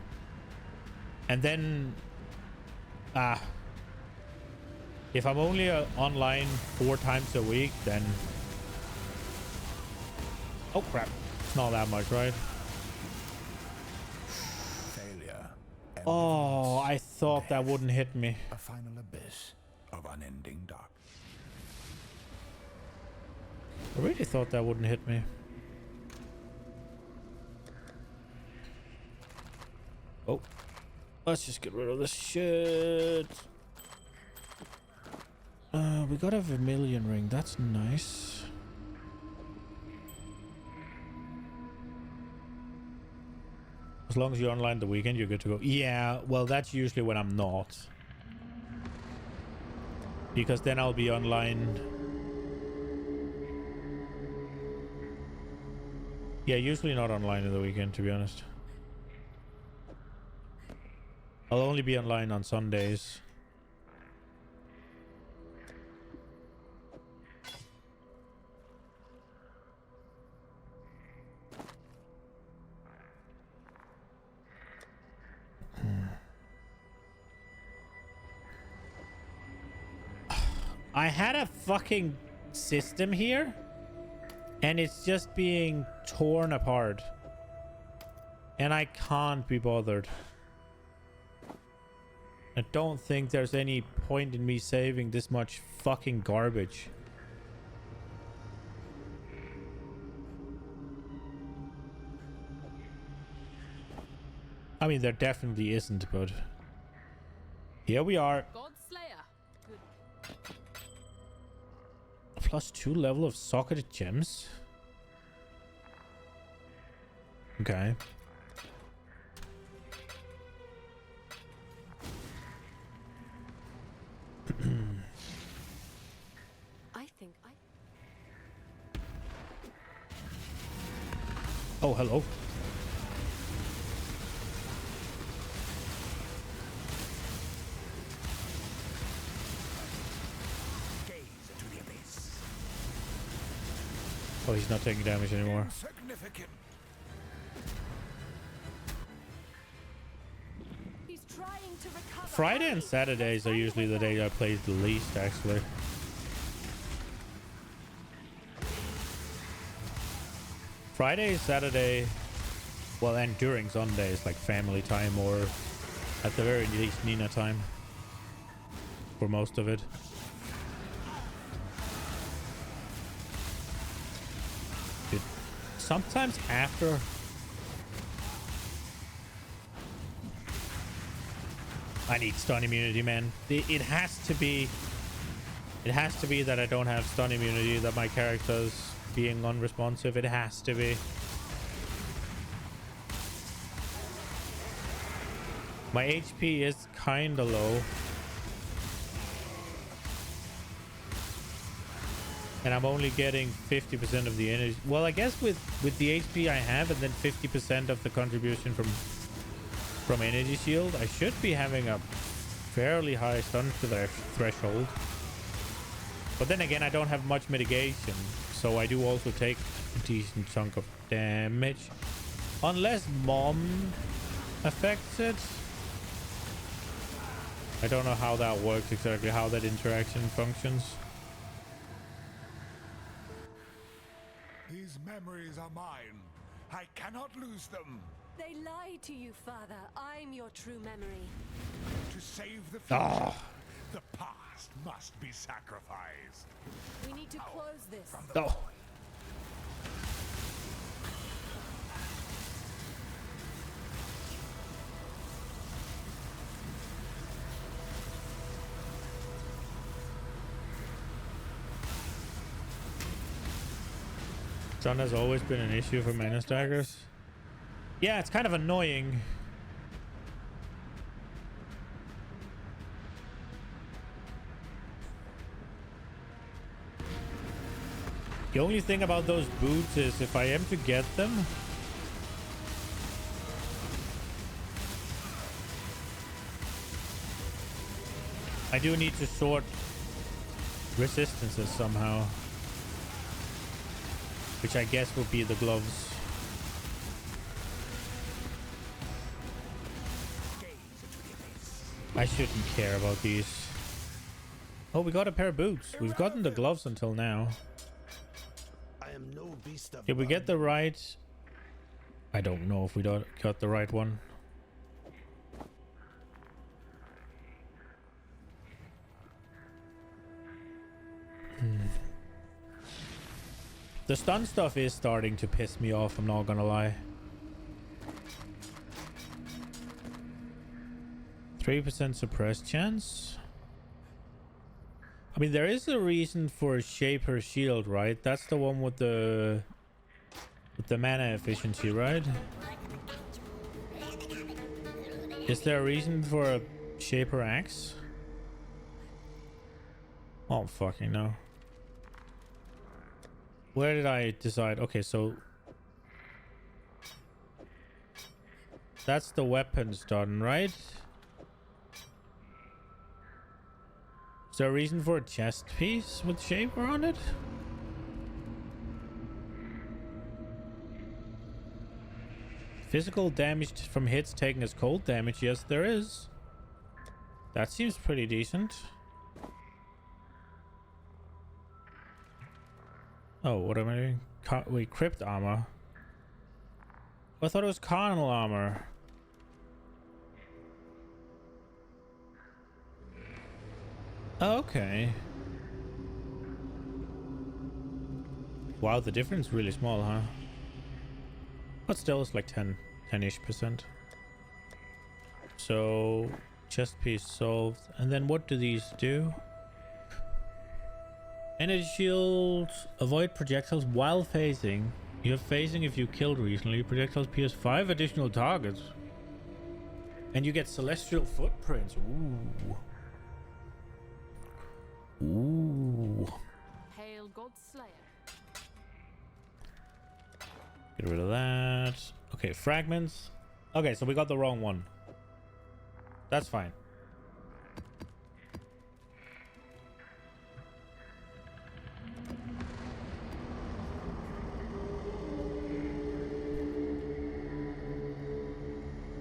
and then if I'm only online 4 times a week, then oh crap, it's not that much, right? Failure. Oh, I thought that wouldn't hit me. A final abyss of unending dark. I really thought that wouldn't hit me. Oh, let's just get rid of this shit. We got a Vermilion ring. That's nice. As long as you're online the weekend, you're good to go. Yeah, well, that's usually when I'm not. Because then I'll be online. Yeah, usually not online in the weekend, to be honest. I'll only be online on Sundays. I had a fucking system here, and it's just being torn apart. And I can't be bothered. I don't think there's any point in me saving this much fucking garbage. I mean, there definitely isn't, but here we are. Godslayer. Good. +2 level of socketed gems. Okay. I think I. Oh, hello. Gaze into the abyss. Oh, he's not taking damage anymore. Insignificant. He's trying to recover. Friday and Saturdays are usually the days I play the least, actually. Friday, Saturday, well, and during Sundays, like family time, or at the very least Nina time. For most of it. Dude, sometimes after... I need stun immunity, man. It has to be... It has to be that I don't have stun immunity, that my character's being unresponsive. It has to be. My HP is kinda low. And I'm only getting 50% of the energy. Well, I guess with the HP I have and then 50% of the contribution from energy shield, I should be having a fairly high stun threshold. But then again, I don't have much mitigation, so I do also take a decent chunk of damage. Unless Mom affects it. I don't know how that works exactly, how that interaction functions. These memories are mine. I cannot lose them. They lie to you, Father. I'm your true memory. To save the future, the past must be sacrificed. We need to close this. Oh. Stun has always been an issue for mana staggers. Yeah, it's kind of annoying. The only thing about those boots is if I am to get them, I do need to sort resistances somehow. Which I guess will be the gloves. I shouldn't care about these. Oh, we got a pair of boots. We've gotten the gloves until now. I am no beast of Did we get the right... I don't know if we got the right one. The stun stuff is starting to piss me off, I'm not gonna lie. 3% suppress chance. I mean, there is a reason for Shaper Shield, right? That's the one with the mana efficiency, right? Is there a reason for a Shaper Axe? Oh, fucking no. Where did I decide? Okay, so that's the weapons done, right? Is there a reason for a chest piece with Shaper on it? Physical damage from hits taken as cold damage. Yes, there is. That seems pretty decent. Oh, what am I doing? Wait, crypt armor. I thought it was carnal armor. Okay. Wow, the difference is really small, huh? But still, it's like 10-ish%. So, chest piece solved. And then what do these do? Energy shield. Avoid projectiles while phasing. You have phasing if you killed recently. Projectiles pierce 5 additional targets. And you get celestial footprints. Ooh. Ooh. Hail God Slayer. Get rid of that. Okay, fragments. Okay, so we got the wrong one. That's fine.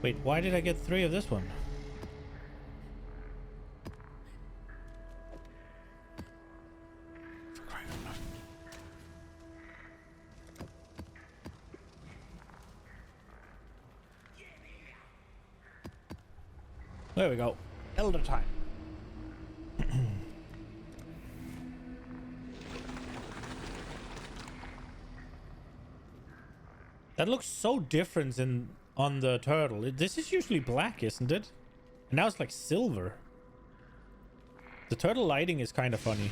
Wait, why did I get 3 of this one? There we go. Elder time. That looks so different on the turtle. This is usually black, isn't it? And now it's like silver. The turtle lighting is kind of funny.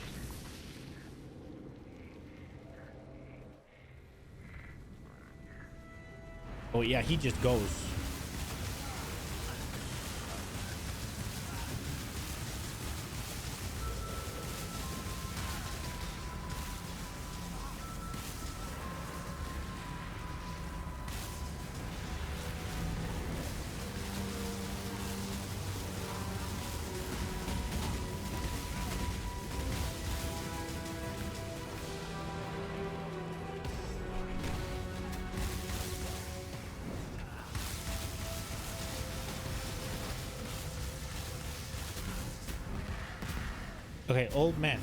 Oh yeah, he just goes. Okay, old man.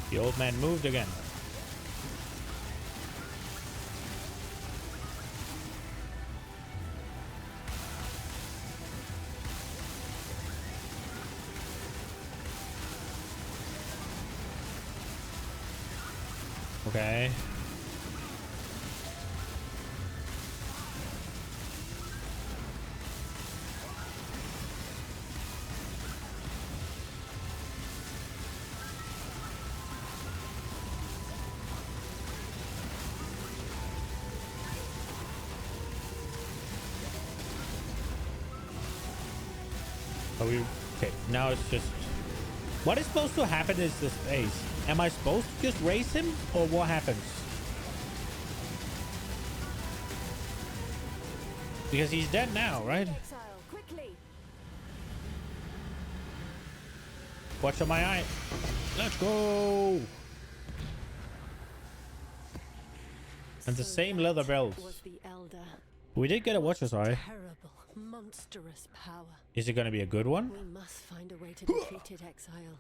The old man moved again. Okay. Are we okay? Now it's just what is supposed to happen is this phase. Am I supposed to just race him or what happens? Because he's dead now, right? Exile, quickly. Watch on my eye. Let's go. And the So same that leather belt. was the elder. We did get a watcher's eye. Terrible, monstrous power. Is it going to be a good one? We must find a way to defeat it, Exile.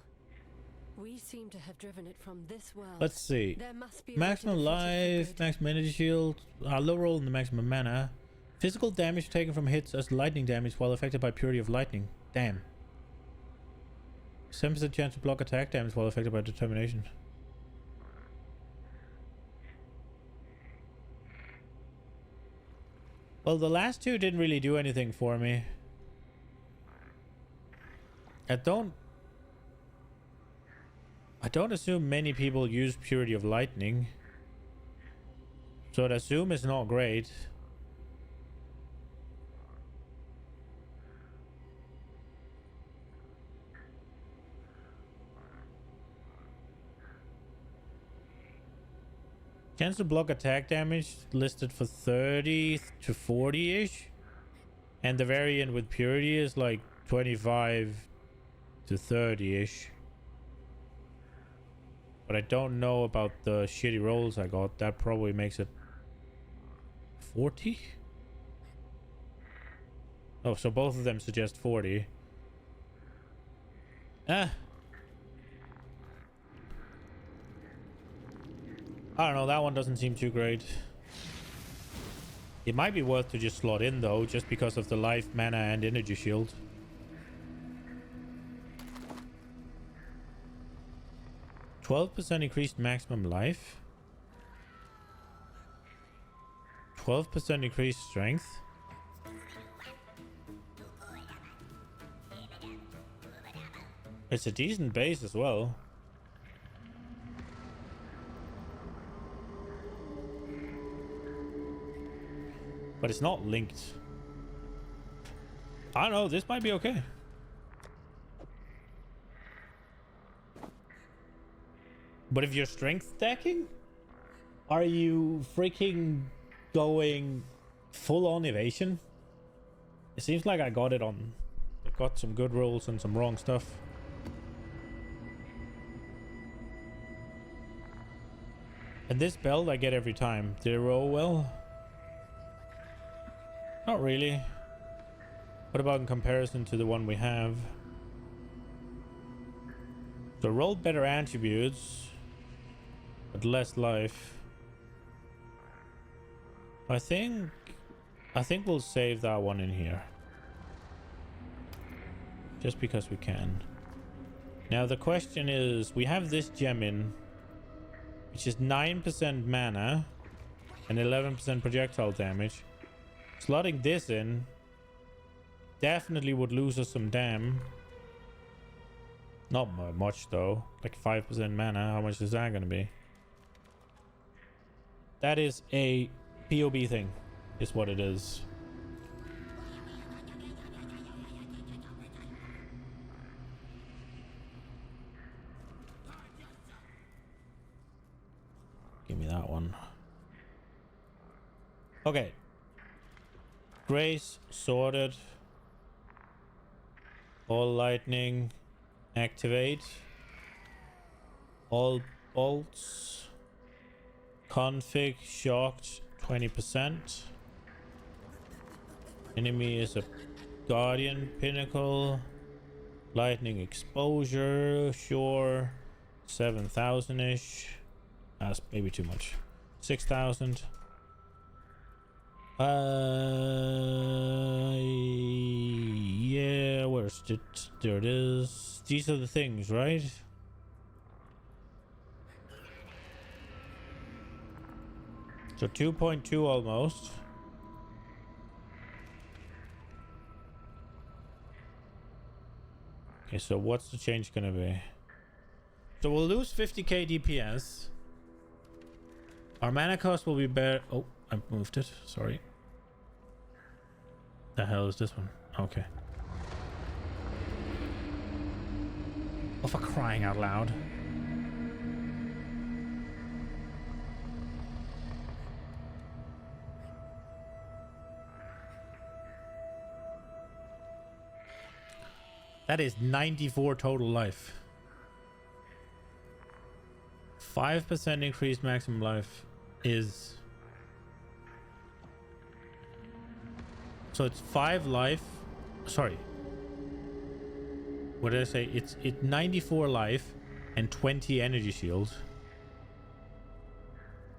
We seem to have driven it from this world. Let's see. There must be a way to Maximum defeat it for life, good. maximum energy shield, low roll in the maximum mana. Physical damage taken from hits as lightning damage while affected by purity of lightning. Damn. 7% chance to block attack damage while affected by determination. Well, the last two didn't really do anything for me. I don't assume many people use Purity of Lightning. So I'd assume it's not great. Chance to block attack damage listed for 30 to 40-ish. And the variant with purity is like 25 to 30-ish. But I don't know about the shitty rolls I got. That probably makes it 40? Oh, so both of them suggest 40. I don't know, that one doesn't seem too great. It might be worth to just slot in though, just because of the life, mana, and energy shield. %12 increased maximum life. 12% increased strength. It's a decent base as well. But it's not linked. I don't know, this might be okay. But if you're strength stacking, are you freaking going full on evasion? It seems like I got it on. I got some good rolls and some wrong stuff. And this belt I get every time. Did it roll well? Not really. What about in comparison to the one we have? So rolled better attributes, but less life. I think we'll save that one in here. Just because we can. Now the question is, we have this gem in, which is 9% mana and 11% projectile damage. Slotting this in definitely would lose us some dam. Not much though, like 5% mana. How much is that gonna be? That is a POB thing, is what it is. Give me that one. Okay. Grace sorted. All lightning. Activate. All bolts. Config shocked 20%. Enemy is a guardian pinnacle. Lightning exposure. Sure. 7,000-ish. That's maybe too much. 6,000. Yeah, where's it? There it is. These are the things, right? So 2.2 almost. Okay, so what's the change gonna be? So we'll lose 50k DPS. Our mana cost will be better. Oh, I moved it. Sorry. The hell is this one? Okay. Oh, for crying out loud. That is 94 total life. 5% increased maximum life is... So it's 5 life. Sorry. What did I say? It's 94 life and 20 energy shield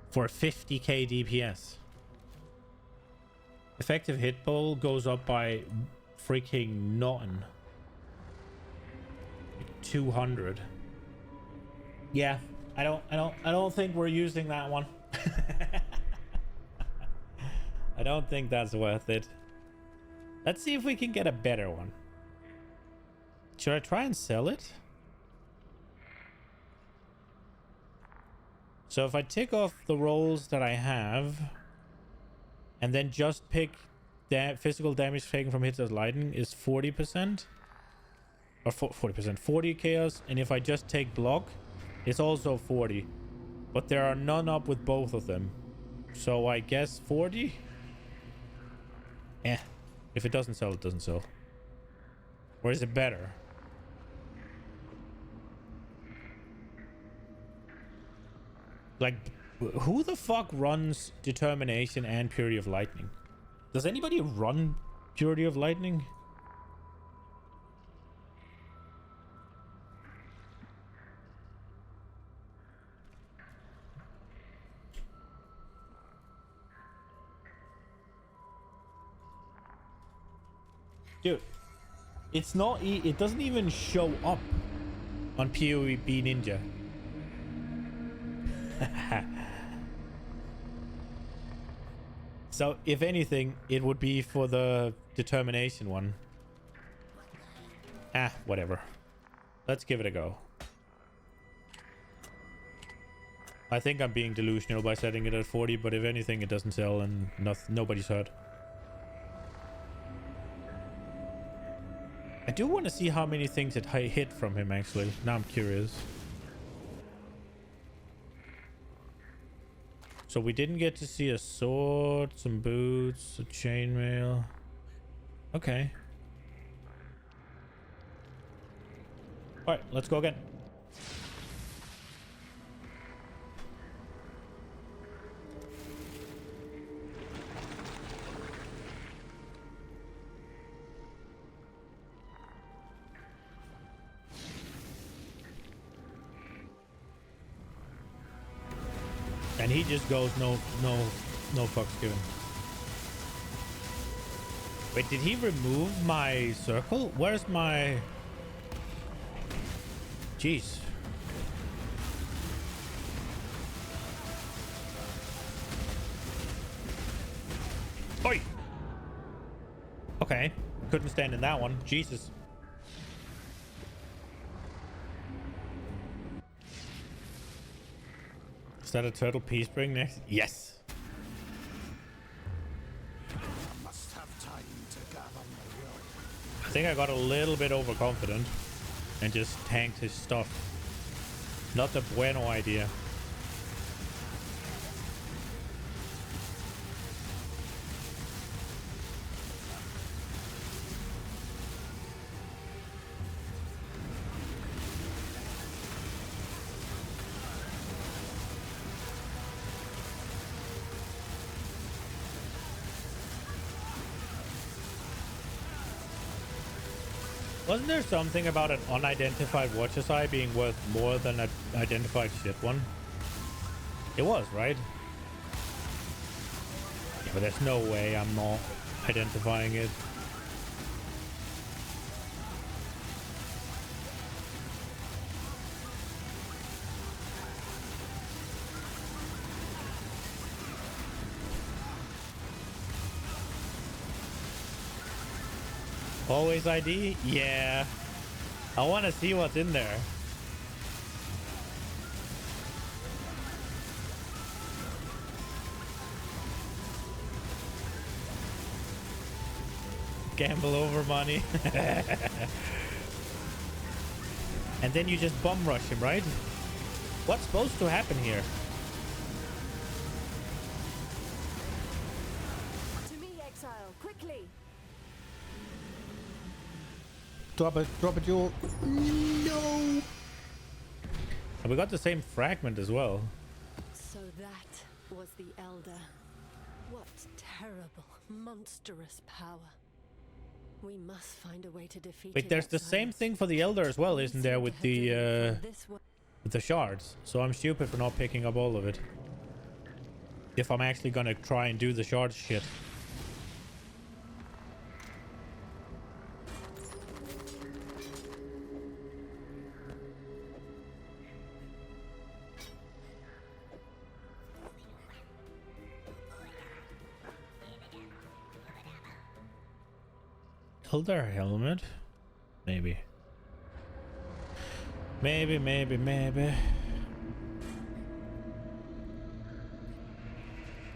for 50k DPS. Effective hit pool goes up by freaking nothing. Like 200. Yeah, I don't think we're using that one. I don't think that's worth it. Let's see if we can get a better one. Should I try and sell it? So if I tick off the rolls that I have and then just pick physical damage taken from hits as lightning is 40%. Or 40%. 40 chaos. And if I just take block, it's also 40. But there are none up with both of them. So I guess 40? Eh. If it doesn't sell, it doesn't sell. Or is it better? Like, who the fuck runs Determination and Purity of Lightning? Does anybody run Purity of Lightning? Dude, it's not. It doesn't even show up on PoE Ninja. So, if anything, it would be for the Determination one. Ah, whatever. Let's give it a go. I think I'm being delusional by setting it at 40, but if anything, it doesn't sell and nobody's hurt. I do want to see how many things it hit from him, actually. Now I'm curious. So we didn't get to see a sword, some boots, a chainmail. Okay. Alright, let's go again. And he just goes no fucks given. Wait, did he remove my circle? Where's my... Jeez. Oi! Okay, couldn't stand in that one. Jesus. Is that a turtle peace bring next? Yes. I must have time to gather my will. I think I got a little bit overconfident and just tanked his stuff. Not the bueno idea. Wasn't there something about an unidentified watcher's eye being worth more than an identified shit one? It was, right? Yeah, but there's no way I'm not identifying it. Always ID? Yeah. I want to see what's in there. Gamble over money. And then you just bum rush him, right? What's supposed to happen here? To me, Exile, quickly! Drop a jewel. No. And we got the same fragment as well. So that was the Elder. What terrible, monstrous power. We must find a way to defeat it. Wait, there's the same thing for the Elder as well, isn't there, with the shards? So I'm stupid for not picking up all of it. If I'm actually gonna try and do the shard shit. Elder helmet? Maybe. Maybe.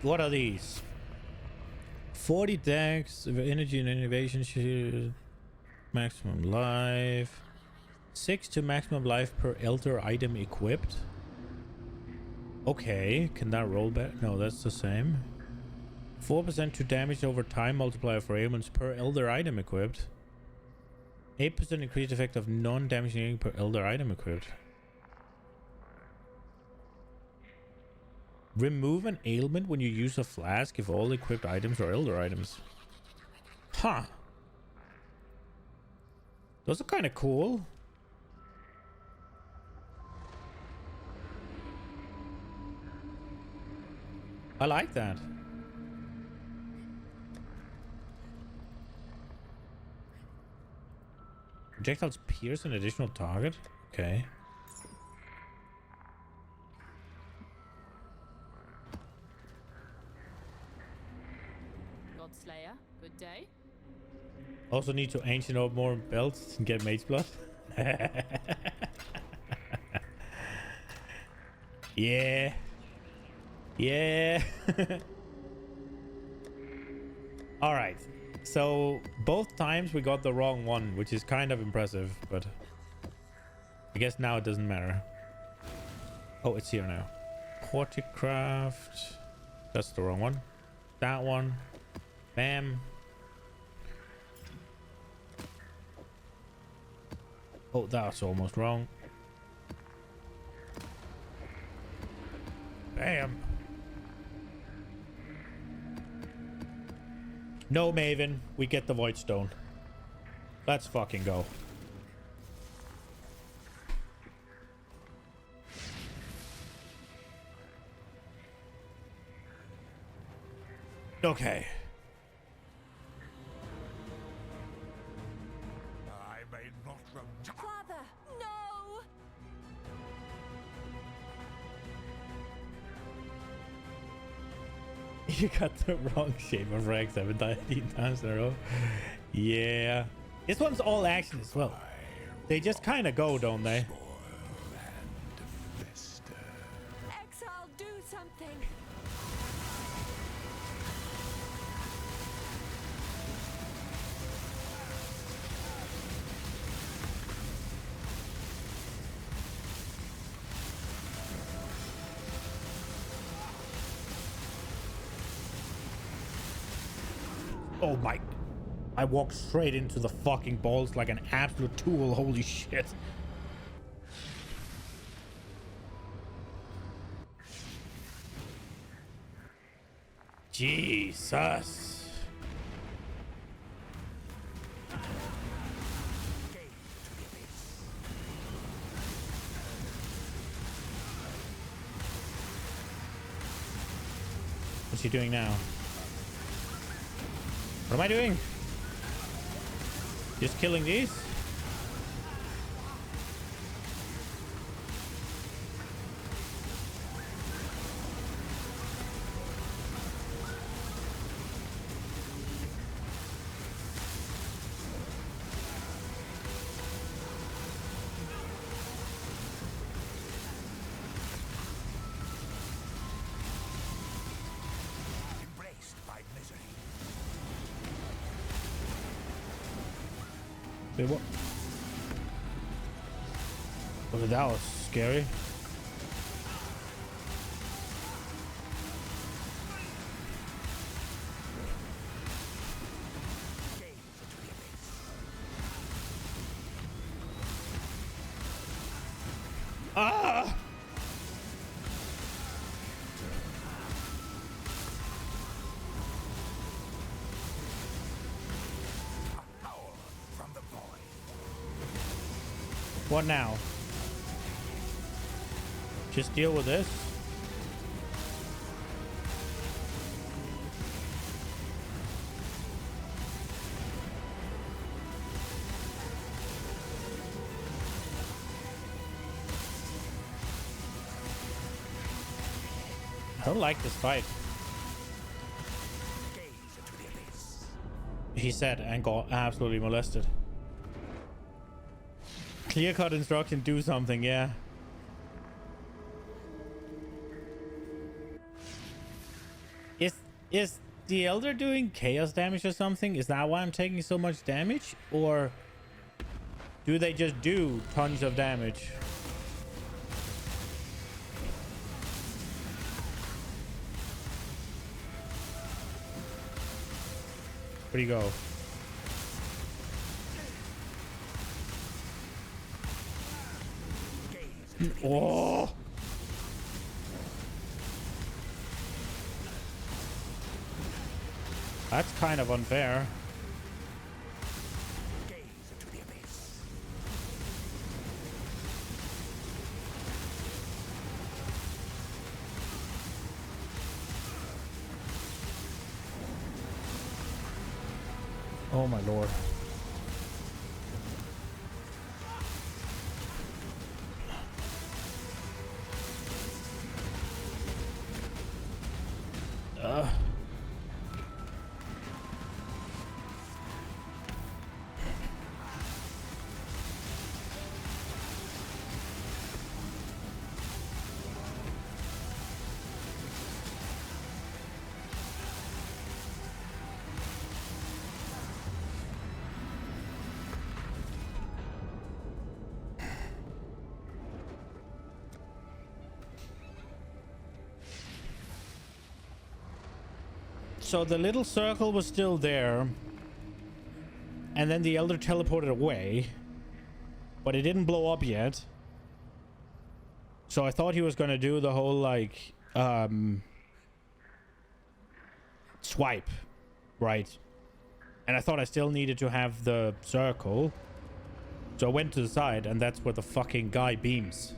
What are these? 40 decks of energy and innovation shield. Maximum life. 6 to maximum life per elder item equipped. Okay, can that roll back? No, that's the same. 4% to damage over time multiplier for ailments per elder item equipped. 8% increased effect of non-damaging per elder item equipped. Remove an ailment when you use a flask if all equipped items are elder items. Huh. Those are kind of cool. I like that. Projectiles pierce an additional target? Okay. Godslayer, good day. Also need to ancient up more belts and get mage's blood. Yeah. Yeah. All right. So both times we got the wrong one, which is kind of impressive, but I guess now it doesn't matter. Oh, it's here now. Horticraft. That's the wrong one. That one. Bam. Oh, that's almost wrong. Bam. No, Maven. We get the Void Stone. Let's fucking go. Okay. I may not Father, no! You got the wrong shape of Rex 18 times in a row. Yeah. This one's all action as well. They just kind of go, don't they? Exile, do something! Oh my. I walked straight into the fucking balls like an absolute tool. Holy shit. Jesus. What's he doing now? What am I doing? Just killing these? embraced by misery. Wait, what? Oh, that was scary. Ah! Howl from the void. What now? Just deal with this? I don't like this fight. Gaze into the abyss. He said and got absolutely molested. Clear cut instruction, do something, yeah. Is the Elder doing chaos damage or something? Is that why I'm taking so much damage? Or do they just do tons of damage? Where'd he go? Oh! That's kind of unfair. Oh my lord. So the little circle was still there, and then the elder teleported away, but it didn't blow up yet. So I thought he was gonna do the whole like swipe, right? And I thought I still needed to have the circle, so I went to the side, and that's where the fucking guy beams.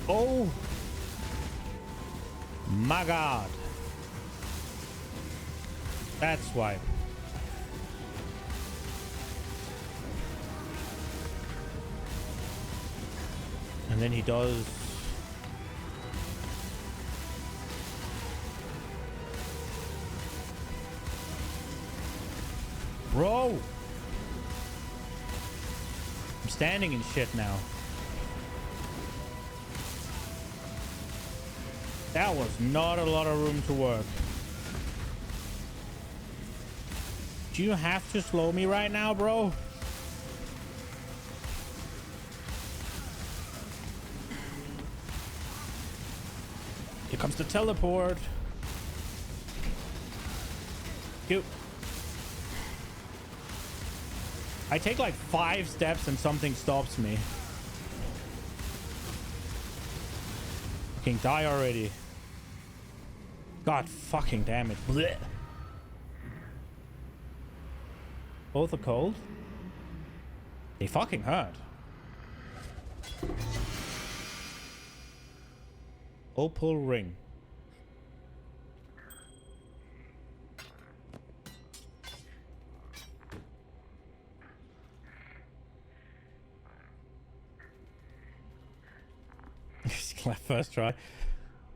Oh my god. That's why. And then he does. Bro! I'm standing in shit now. That was not a lot of room to work. Do you have to slow me right now, bro? Here comes the teleport. Cute. I take like 5 steps and something stops me. Fucking die already. God fucking damn it. Blech. Both are cold. They fucking hurt. Opal ring. First try.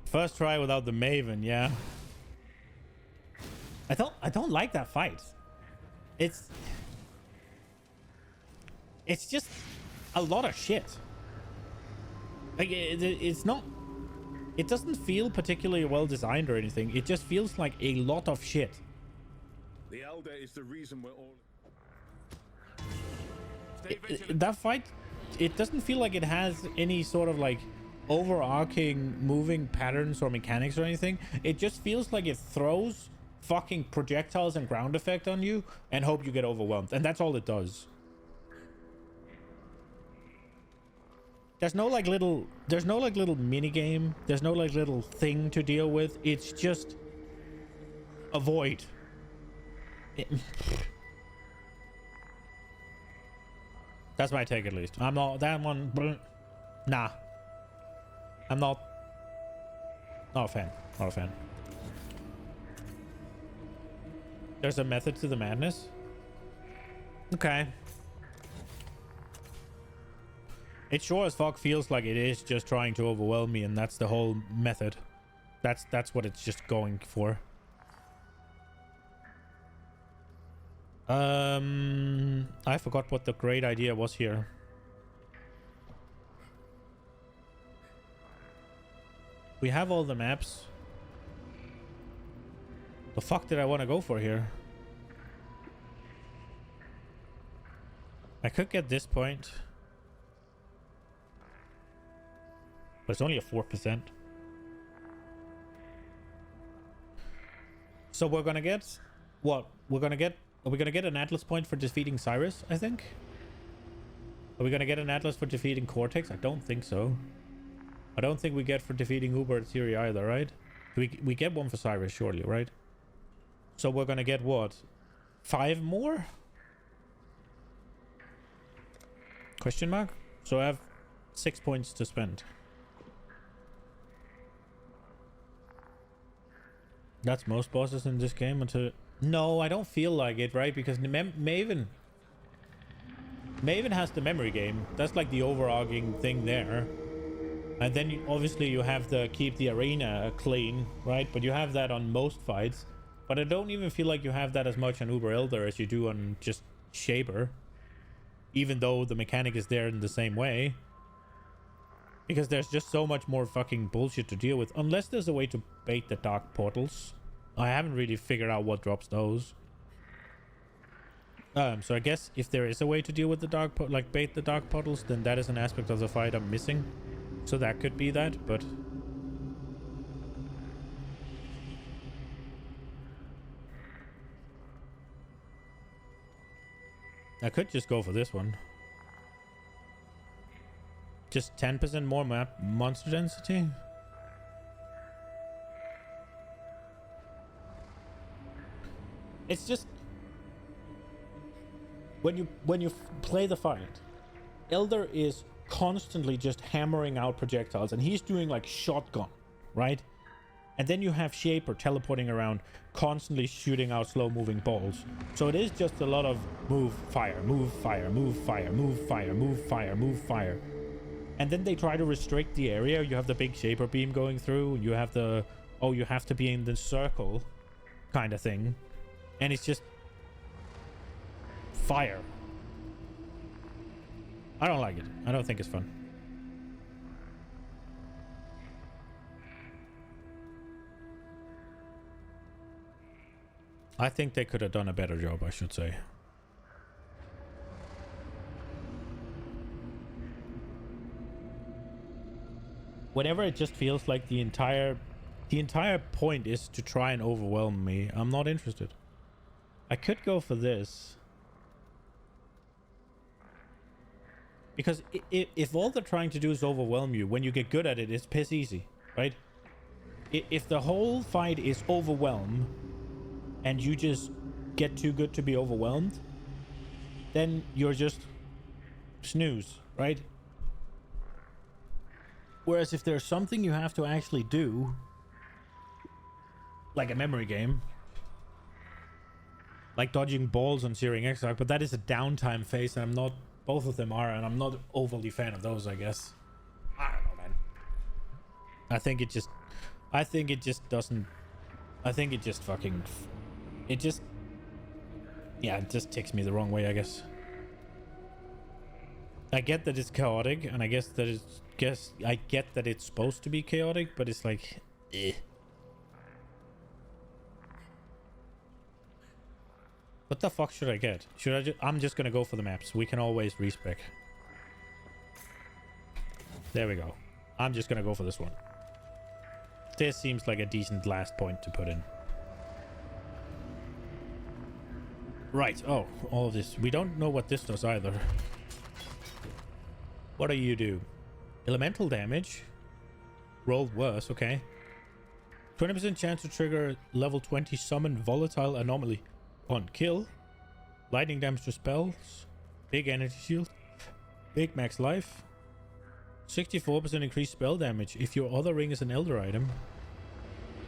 First try without the Maven, yeah. I don't like that fight. It's just a lot of shit. Like it's not. It doesn't feel particularly well designed or anything. It just feels like a lot of shit. The Elder is the reason we're all. That fight, it doesn't feel like it has any sort of like overarching moving patterns or mechanics or anything. It just feels like it throws fucking projectiles and ground effect on you and hope you get overwhelmed, and that's all it does. There's no like little mini game. There's no like little thing to deal with. It's just avoid. That's my take, at least. I'm not that one. Nah, I'm not a fan. Not a fan. There's a method to the madness. Okay. It sure as fuck feels like it is just trying to overwhelm me, and that's the whole method. That's what it's just going for. I forgot what the great idea was here. We have all the maps. The fuck did I want to go for here? I could get this point. But it's only a 4%. So we're gonna get... What? We're gonna get... Are we gonna get an Atlas point for defeating Cyrus, I think? Are we gonna get an Atlas for defeating Cortex? I don't think so. I don't think we get for defeating Uber in theory either, right? We get one for Cyrus, surely, right? So we're gonna get what? 5 more? Question mark? So I have 6 points to spend. That's most bosses in this game until... No, I don't feel like it, right? Because Maven has the memory game. That's like the overarching thing there. And then obviously you have the keep the arena clean, right? But you have that on most fights. But I don't even feel like you have that as much on Uber Elder as you do on just Shaper. Even though the mechanic is there in the same way. Because there's just so much more fucking bullshit to deal with. Unless there's a way to bait the dark portals. I haven't really figured out what drops those. So I guess if there is a way to deal with the dark like bait the dark portals, then that is an aspect of the fight I'm missing. So that could be that, but... I could just go for this one. Just 10% more map monster density. It's just when you play the fight, Elder is constantly just hammering out projectiles, and he's doing like shotgun, right? And then you have Shaper teleporting around, constantly shooting out slow-moving balls. So it is just a lot of move, fire, move, fire, move, fire, move, fire, move, fire, move, fire. And then they try to restrict the area. You have the big Shaper beam going through. You have the, oh, you have to be in the circle kind of thing. And it's just fire. I don't like it. I don't think it's fun. I think they could have done a better job, I should say. Whenever it just feels like the entire point is to try and overwhelm me, I'm not interested. I could go for this. Because if all they're trying to do is overwhelm you, when you get good at it, it's piss easy, right? If the whole fight is overwhelm, and you just get too good to be overwhelmed, then you're just snooze, right? Whereas if there's something you have to actually do, like a memory game, like dodging balls on Searing Exile, but that is a downtime phase, and I'm not... Both of them are, and I'm not overly fan of those, I guess. I don't know, man. I think it just doesn't... I think it just fucking... It just... Yeah, it just takes me the wrong way, I guess. I get that it's chaotic, and I guess that it's... I get that it's supposed to be chaotic, but it's like... Eh. What the fuck should I get? Should I just... I'm just gonna go for the maps. We can always respec. There we go. I'm just gonna go for this one. This seems like a decent last point to put in. Right. Oh, all of this. We don't know what this does either. What do you do? Elemental damage. Rolled worse. Okay. 20% chance to trigger level 20 summon volatile anomaly. On kill. Lightning damage to spells. Big energy shield. Big max life. 64% increased spell damage if your other ring is an elder item.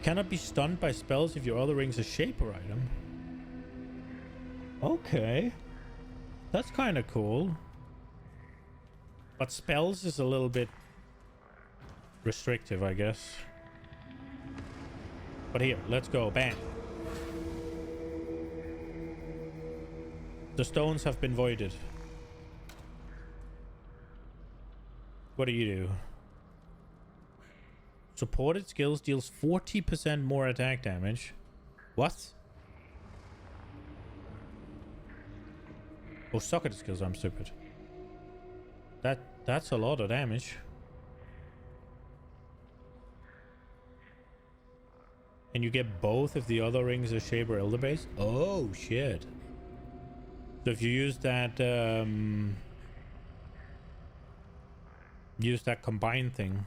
Cannot be stunned by spells if your other ring is a shaper item. Okay. That's kind of cool. But spells is a little bit restrictive, I guess. But here, let's go. Bam. The stones have been voided. What do you do? Supported skills deals 40% more attack damage. What? Oh, socket skills, I'm stupid. That's a lot of damage. And you get both if the other rings are shape or elder base? Oh shit. So if you use that combined thing.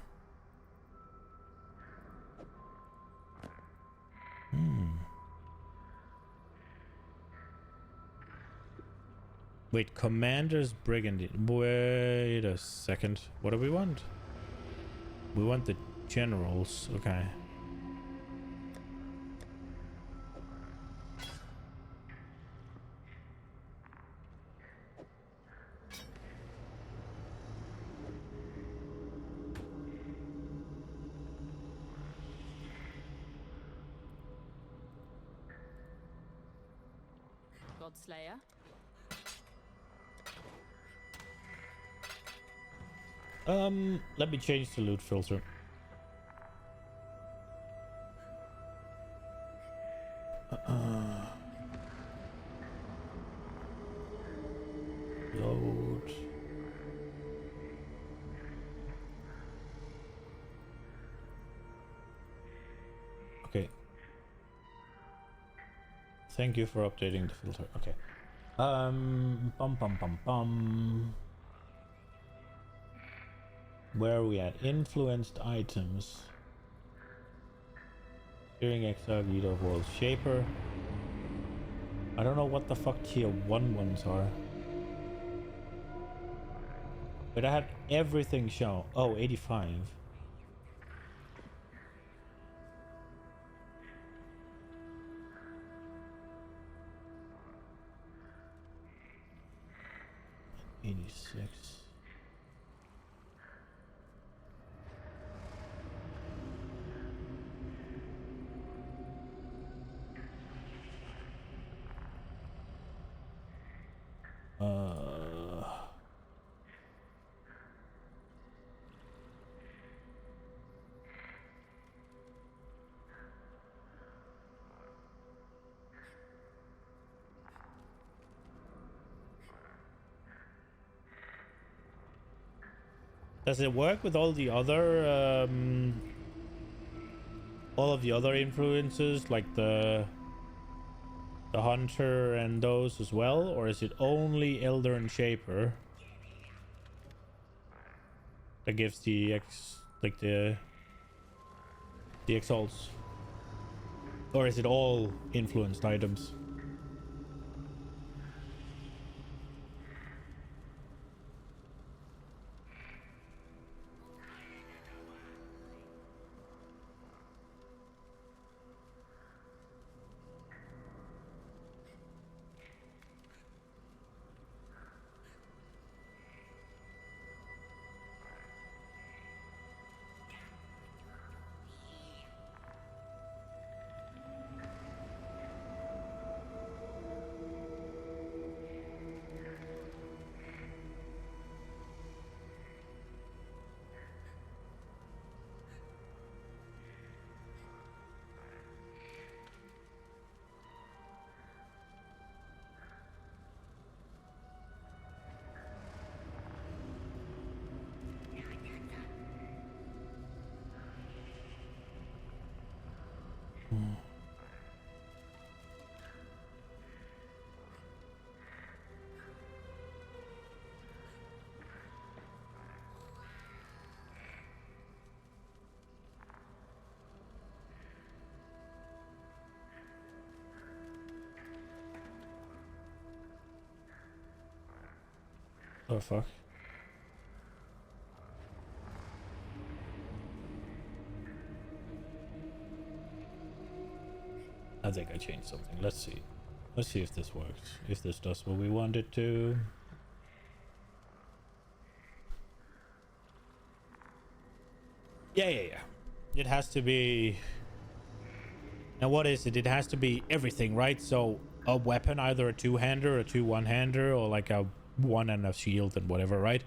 Wait, Commander's Brigand. Wait a second. What do we want? We want the generals. Okay. Godslayer. Let me change the loot filter. Load. Okay. Thank you for updating the filter. Okay. Bum bum bum bum. Where are we at? Influenced items. During Exile, Leader of World Shaper. I don't know what the fuck tier 1 ones are. But I had everything shown. Oh, 85. Does it work with all of the other influences, like the Hunter and those as well, or is it only Elder and Shaper that gives the the exalts, or is it all influenced items? Oh fuck. I think I changed something. Let's see. Let's see if this works. If this does what we want it to. Yeah. It has to be... Now what is it? It has to be everything, right? So a weapon, either a two-hander, a two one-hander, or like a one and a shield and whatever, right?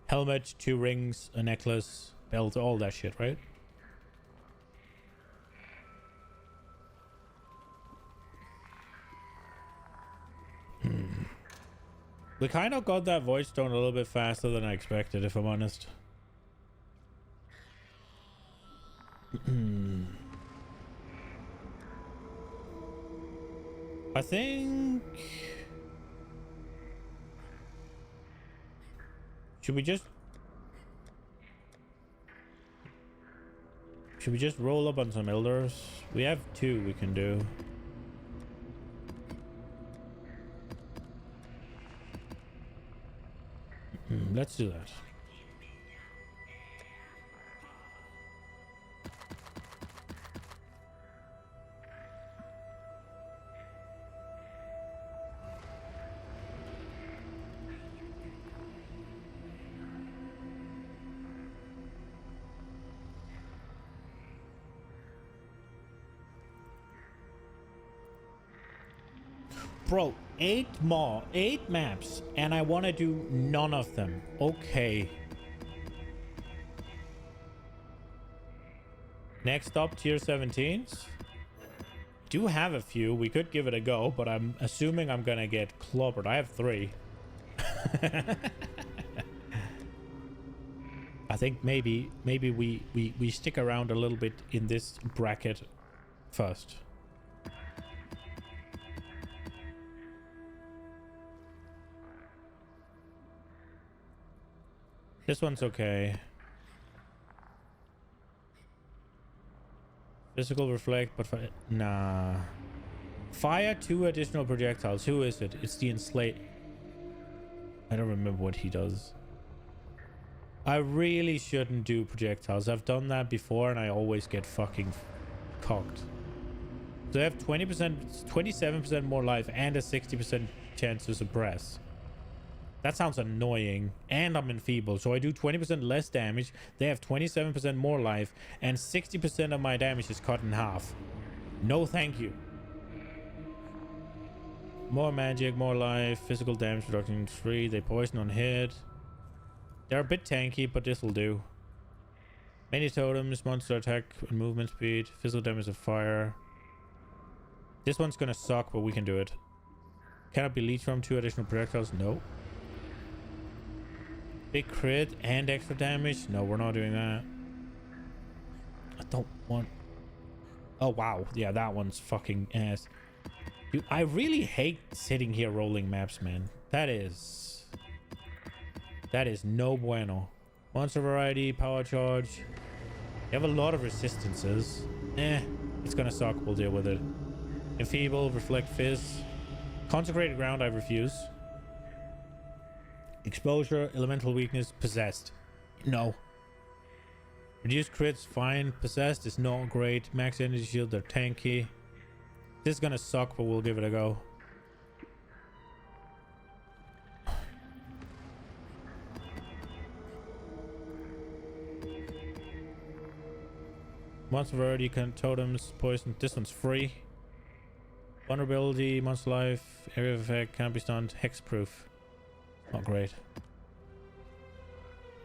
Helmet, 2 rings, a necklace, belt, all that shit, right? We kind of got that void stone a little bit faster than I expected, if I'm honest. I think... Should we just roll up on some elders? We have 2 we can do. Let's do that. Bro, 8 maps, and I want to do none of them. Okay. Next up, tier 17s. Do have a few. We could give it a go, but I'm assuming I'm gonna get clobbered. I have 3. I think maybe we stick around a little bit in this bracket first. This one's okay. Physical reflect, but nah. Fire 2 additional projectiles. Who is it? It's the enslaved. I don't remember what he does. I really shouldn't do projectiles. I've done that before and I always get fucking cocked. So I have 20%, 27% more life and a 60% chance to suppress. That sounds annoying, and I'm enfeebled, so I do 20% less damage. They have 27% more life, and 60% of my damage is cut in half. No thank you. More magic, more life, physical damage reduction 3. They poison on hit. They're a bit tanky, but this will do. Many totems, monster attack and movement speed, physical damage of fire. This one's gonna suck, but we can do it. Cannot be leached from 2 additional projectiles. No. Big crit and extra damage. No, we're not doing that. I don't want... Oh, wow. Yeah, that one's fucking ass. Dude, I really hate sitting here rolling maps, man. That is no bueno. Monster variety, power charge. You have a lot of resistances. It's gonna suck. We'll deal with it. Enfeeble, reflect fizz. Consecrated ground, I refuse. Exposure, elemental weakness, possessed. No. Reduced crits, fine. Possessed is not great. Max energy shield, they're tanky. This is gonna suck, but we'll give it a go. Monster variety, totems, poison. This one's free. Vulnerability, monster life, area of effect, can't be stunned, hexproof. Not great.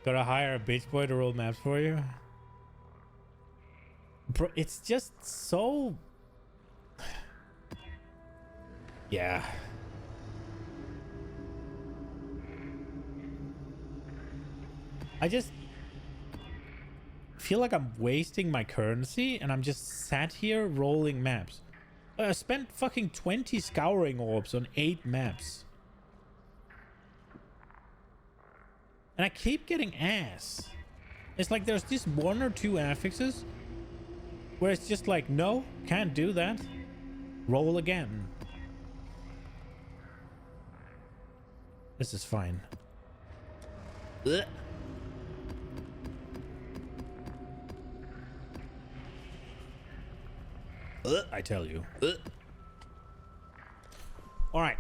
Gotta hire a bitch boy to roll maps for you? Bro, it's just so... Yeah. I just feel like I'm wasting my currency and I'm just sat here rolling maps. I spent fucking 20 scouring orbs on 8 maps. And I keep getting ass. It's like there's just 1 or 2 affixes where it's just like, no, can't do that. Roll again. This is fine. Ugh. I tell you. All right.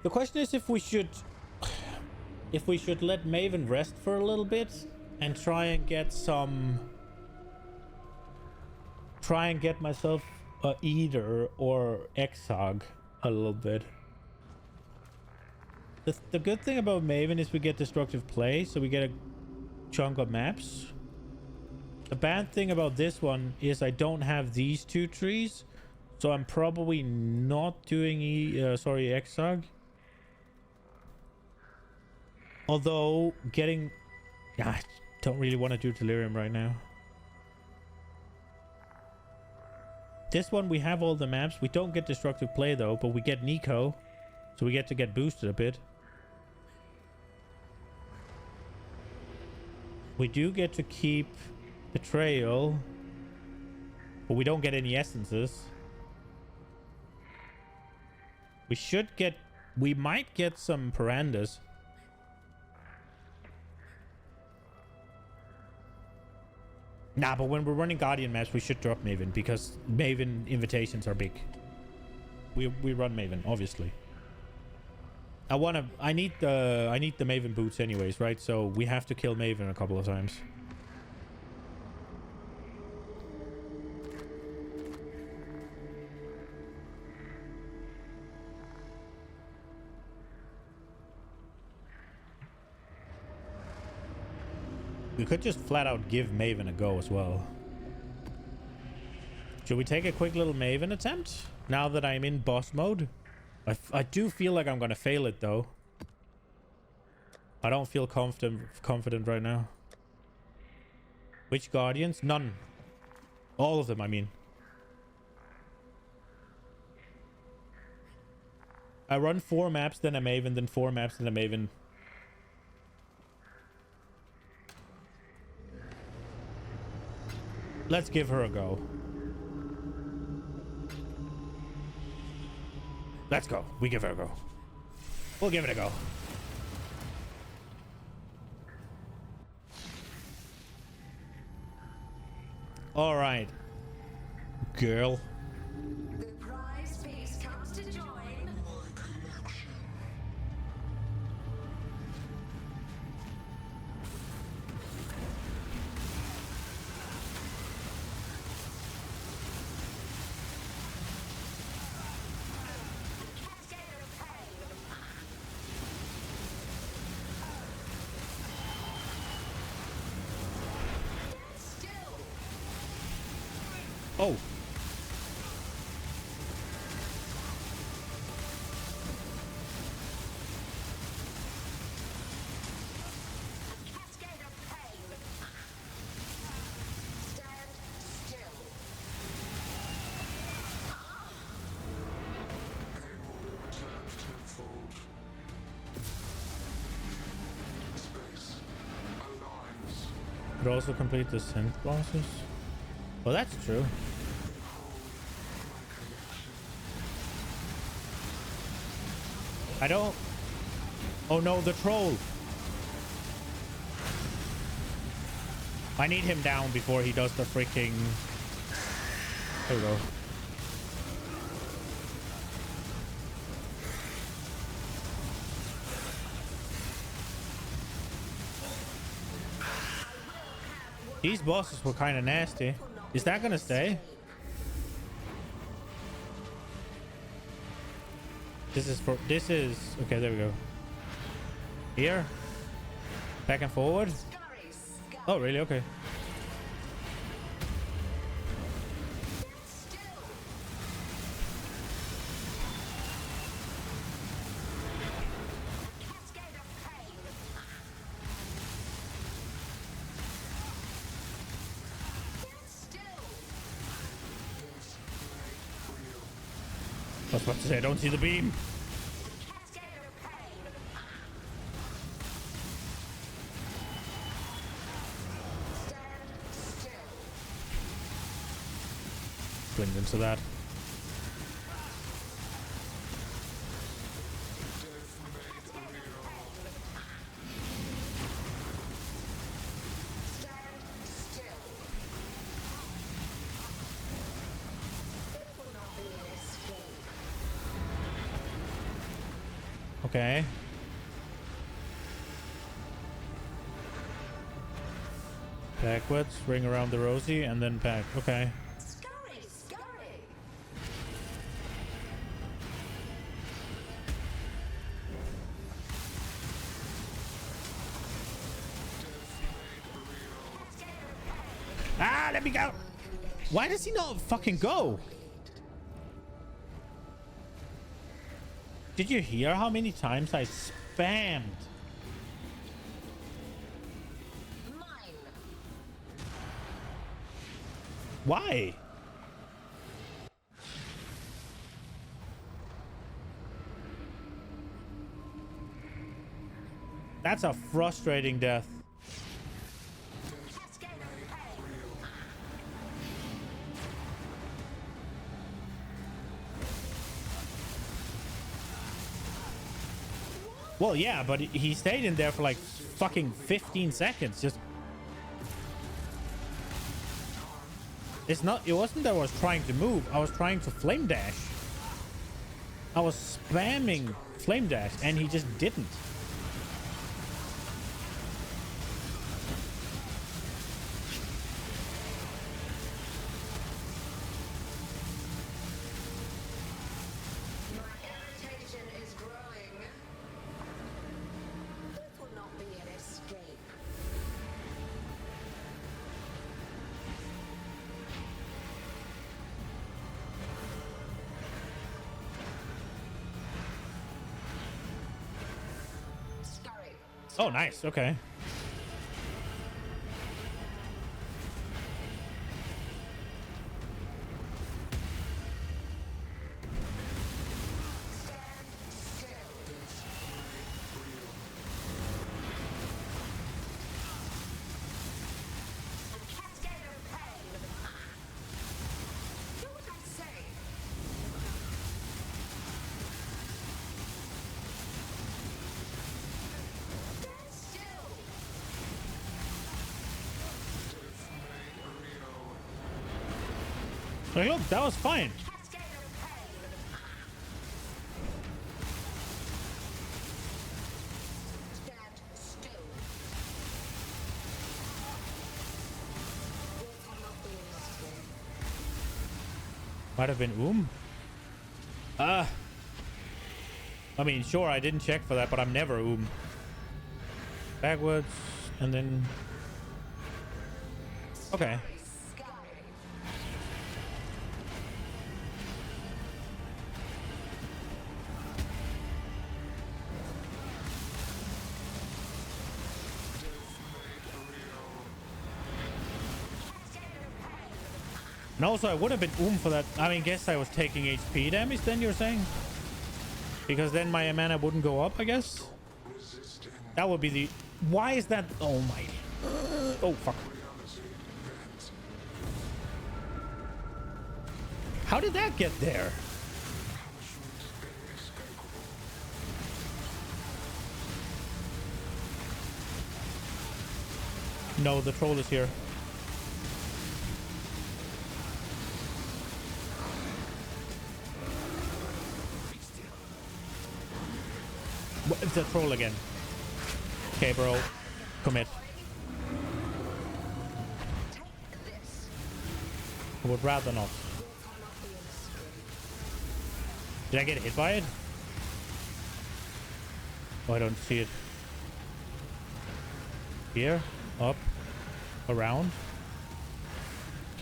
The question is if we should let Maven rest for a little bit and try and get myself a Eater or Exog a little bit. The good thing about Maven is we get destructive play, so we get a chunk of maps. The bad thing about this one is I don't have these 2 trees, So I'm probably not doing Exile. Although getting... Yeah, I don't really want to do Delirium right now. This one we have all the maps. We don't get Destructive Play though, but we get Nico. So we get to get boosted a bit. We do get to keep Betrayal. But we don't get any essences. We should get... We might get some Pirandas. Nah, but when we're running Guardian maps, we should drop Maven. Because Maven invitations are big. We run Maven, obviously. I need the Maven boots anyways, right? So we have to kill Maven a couple of times. We could just flat out give Maven a go as well. Should we take a quick little Maven attempt? Now that I'm in boss mode? I do feel like I'm gonna fail it though. I don't feel confident right now. Which Guardians? None. All of them, I mean. I run 4 maps, then a Maven, then 4 maps, then a Maven. Let's give her a go. Let's go. We give her a go. We'll give it a go. All right, girl. The prize piece comes to join. Oh. Cascade of pain. Stand still. Could also complete the synth bosses. Well, that's true. I don't... Oh no, the troll! I need him down before he does the freaking... There we go. These bosses were kind of nasty. Is that gonna stay? This is okay, there we go. Here. Back and forward. Oh really? Okay. I was about to say, I don't see the beam. Blend into that. Okay. Backwards, ring around the Rosie, and then back. Okay. Scurry, scurry. Ah, let me go. Why does he not fucking go? Did you hear how many times I spammed? Mine. Why? That's a frustrating death. Cascade of pain. Well, yeah, but he stayed in there for like fucking 15 seconds. Just. It's not. It wasn't that I was trying to move. I was trying to flame dash. I was spamming flame dash, and he just didn't. My irritation is growing. This will not be an escape. Scurry. Oh, nice. Okay. Stand still. Cascade of pain. Do what I say. Stand still. Hey, look, that was fine. Cascade of pain. Stand still. This will not be an escape. Might have been I mean, sure, I didn't check for that, but I'm never backwards, and then okay. Scurry. And also, I would have been for that. I mean, guess I was taking HP damage. Then you're saying, because then my mana wouldn't go up. I guess that would be the. Why is that? Oh my. Oh fuck. How did that get there? No, the troll is here. What, it's a troll again. Okay, bro. Commit. Take this. I would rather not. This will not be an escape. Did I get hit by it? Oh, I don't see it. Here, up, around.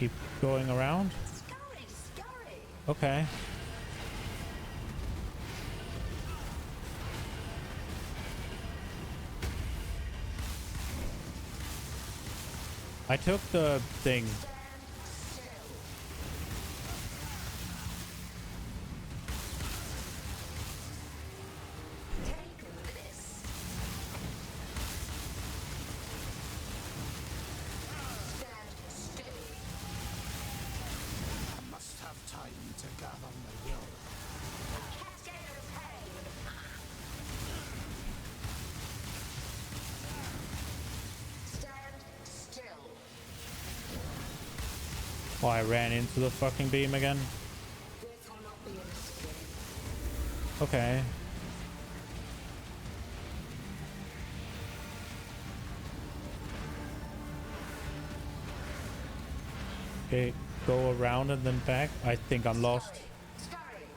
Keep going around. Scurry, scurry. Okay. I took the thing. Stand still. Take this. Stand still. I must have time to gather my will. Cascade of pain. Stand still. Oh, I ran into the fucking beam again. This will not be an escape. Okay. Okay, go around and then back. I think I'm lost. Scurry.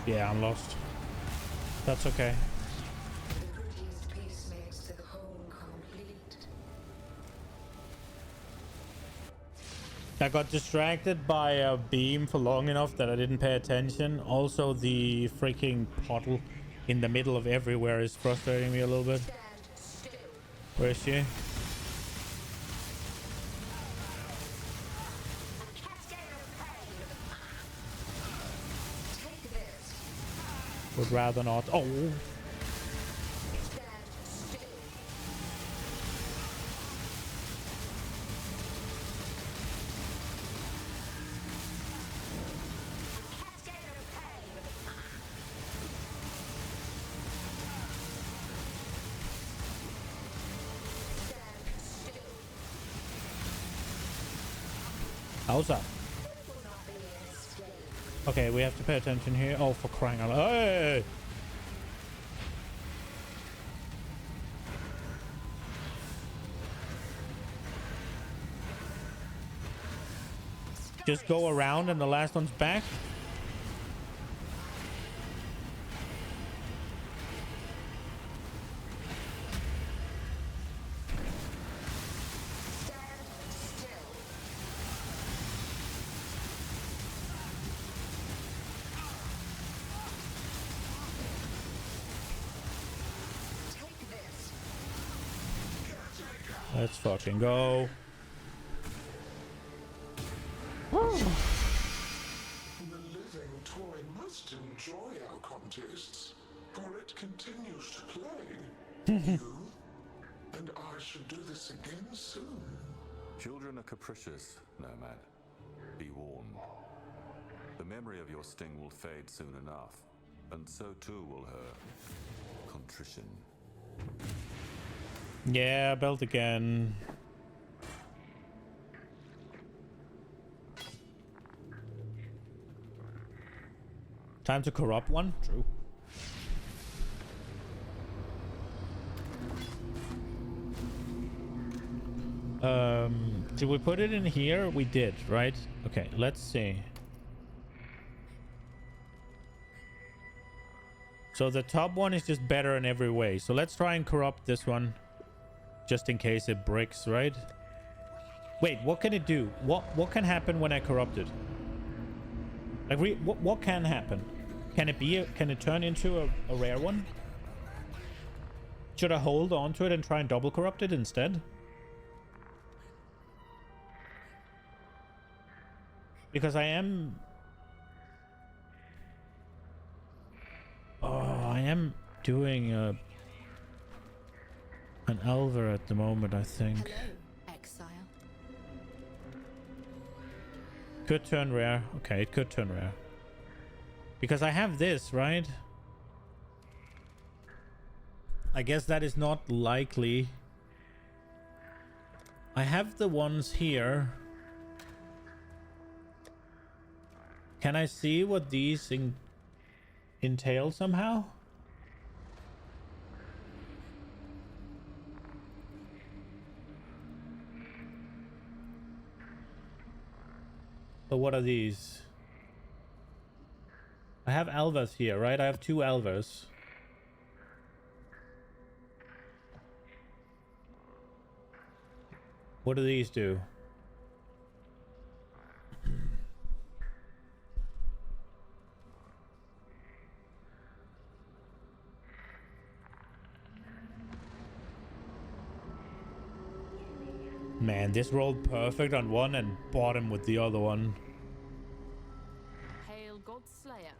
Yeah, I'm lost. That's okay. The prettiest piece makes the whole complete. I got distracted by a beam for long enough that I didn't pay attention. Also, the freaking puddle in the middle of everywhere is frustrating me a little bit. Stand still. Where is she? A cascade of pain. Take this. Would rather not. Oh! Stand still. A cascade of pain. Stand still. How's that? This will not be an escape. Okay, we have to pay attention here. Oh, for crying out loud. Hey! Just go around and the last one's back. Stand still. Take this. Let's fucking go. The living toy must enjoy our contests, for it continues to play. You and I should do this again soon. Children are capricious, Nomad. Be warned. The memory of your sting will fade soon enough, and so too will her contrition. Yeah, belt again. Time to corrupt one? True. Did we put it in here? We did, right? Okay, let's see. So the top one is just better in every way. So let's try and corrupt this one. Just in case it breaks, right? Wait, what can it do? What can happen when I corrupt it? Like, what can happen? Can it turn into a rare one? Should I hold on to it and try and double corrupt it instead? Because I am... Oh, I am doing an Elver at the moment, I think. Hello, Exile. Could turn rare. Okay, it could turn rare. Because I have this, right? I guess that is not likely. I have the ones here. Can I see what these entail somehow? So what are these? I have Elvers here, right? I have 2 Elvers. What do these do? Man, this rolled perfect on one and bottom with the other one. Hail God Slayer.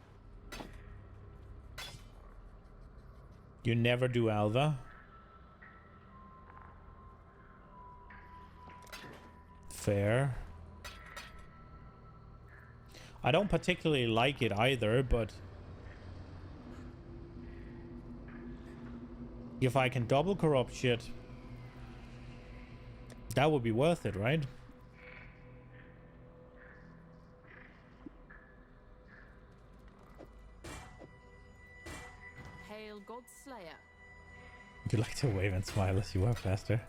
You never do Alva. Fair. I don't particularly like it either, but if I can double corrupt shit, that would be worth it, right? Hail God Slayer. You like to wave and smile as you walk faster.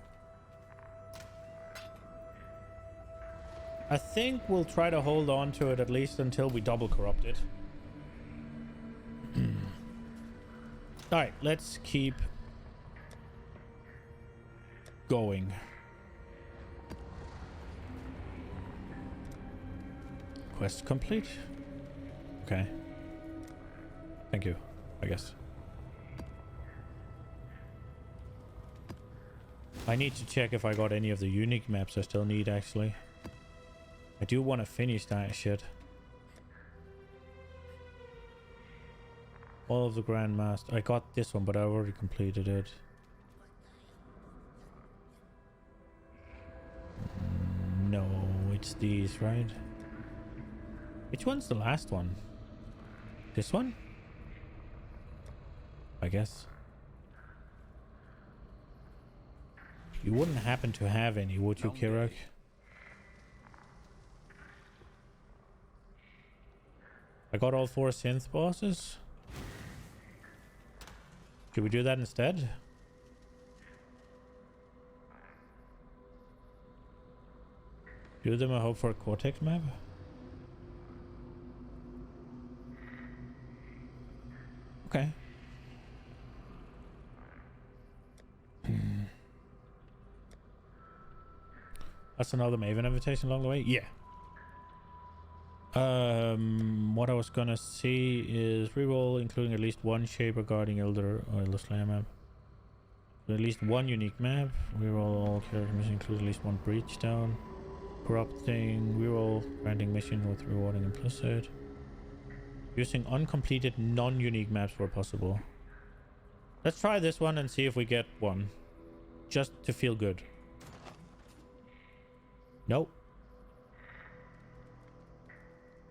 I think we'll try to hold on to it at least until we double corrupt it. Alright, let's keep going. Quest complete. Okay. Thank you, I guess. I need to check if I got any of the unique maps I still need, actually. I do want to finish that shit. All of the Grandmaster. I got this one, but I already completed it. No, it's these, right? Which one's the last one? This one? I guess. You wouldn't happen to have any, would you, Kirak? I got all 4 synth bosses. Should we do that instead? Do them a hope for a Cortex map? Okay. That's another Maven invitation along the way? Yeah. What I was gonna see is reroll, including at least one shape regarding Elder or Elder Slayer map. At least one unique map. Reroll all character missions, include at least one breach down. Corrupting, reroll, granting mission with rewarding implicit. Using uncompleted non-unique maps where possible. Let's try this one and see if we get one. Just to feel good. Nope.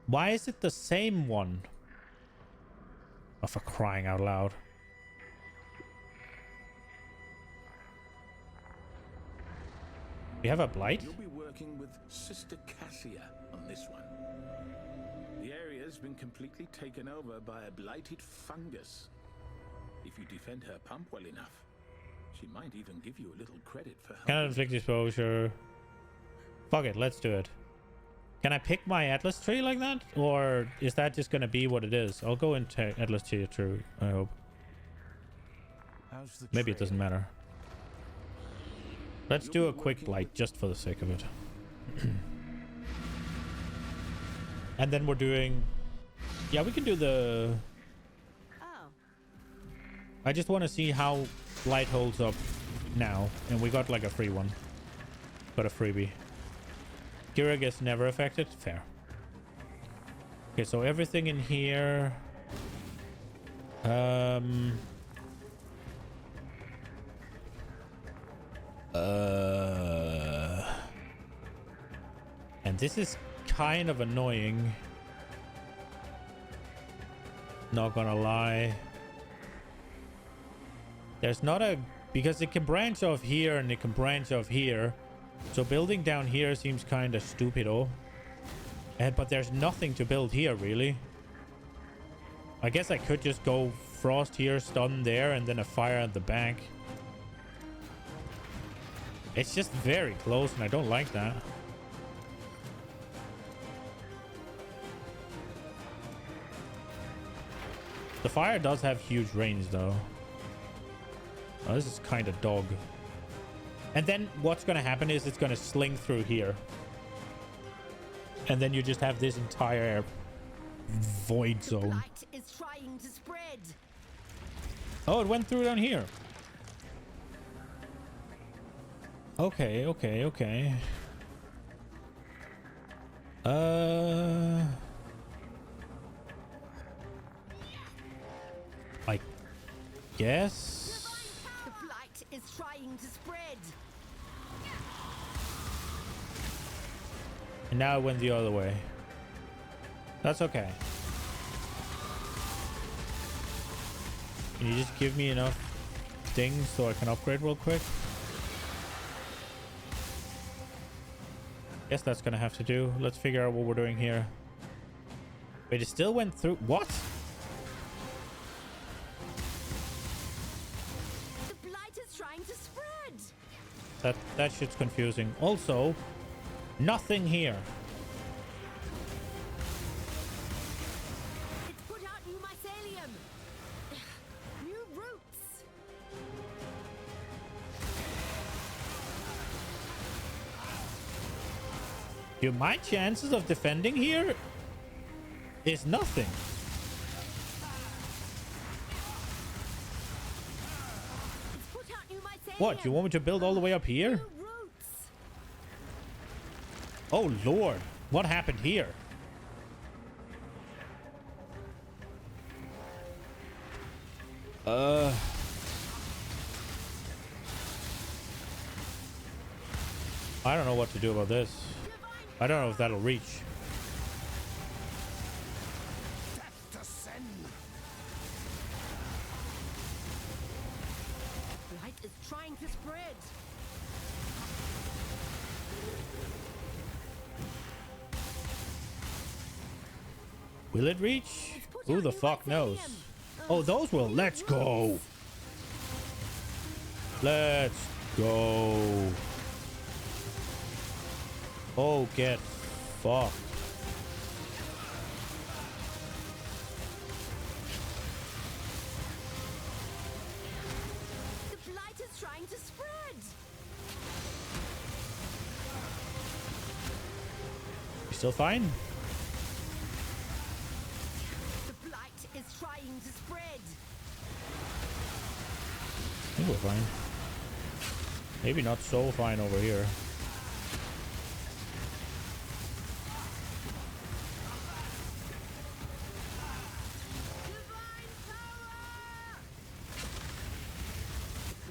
Why is it the same one? Oh, for crying out loud. We have a blight? You'll be working with Sister Cassia on this one. The area's been completely taken over by a blighted fungus. If you defend her pump well enough, she might even give you a little credit for helping. Cannot inflict exposure. Fuck it, let's do it. Can I pick my Atlas tree like that? Or is that just gonna be what it is? I'll go into Atlas tree, I hope. Maybe it doesn't matter. Let's do a quick blight just for the sake of it. And then we're doing... Yeah, we can do the... Oh. I just want to see how blight holds up now. And we got like a free one. Got a freebie. Kira gets never affected. Fair. Okay, so everything in here... And this is kind of annoying. Not gonna lie. There's not a... Because it can branch off here and it can branch off here. So building down here seems kind of stupid, oh. But there's nothing to build here, really. I guess I could just go frost here, stun there, and then a fire at the back. It's just very close, and I don't like that. The fire does have huge range, though. Oh, this is kind of dog. And then what's going to happen is it's going to sling through here. And then you just have this entire void zone. Light is trying to spread. Oh, it went through down here. Okay, okay, okay. I guess. The blight is trying to spread. And now it went the other way. That's okay. Can you just give me enough things so I can upgrade real quick? Guess that's gonna have to do. Let's figure out what we're doing here. Wait, it still went through. What? The blight is trying to spread. That shit's confusing. Also, nothing here. It's put out new mycelium. New roots. Dude, my chances of defending here is nothing. It's put out new mycelium. What, you want me to build all the way up here? New roots. Oh lord, what happened here? I don't know what to do about this. I don't know if that'll reach. Light is trying to spread. Will it reach? Who the fuck knows? Oh, those will. Let's go. Let's go. Oh, get fucked. The blight is trying to spread. You still fine? The blight is trying to spread. I think we're fine. Maybe not so fine over here.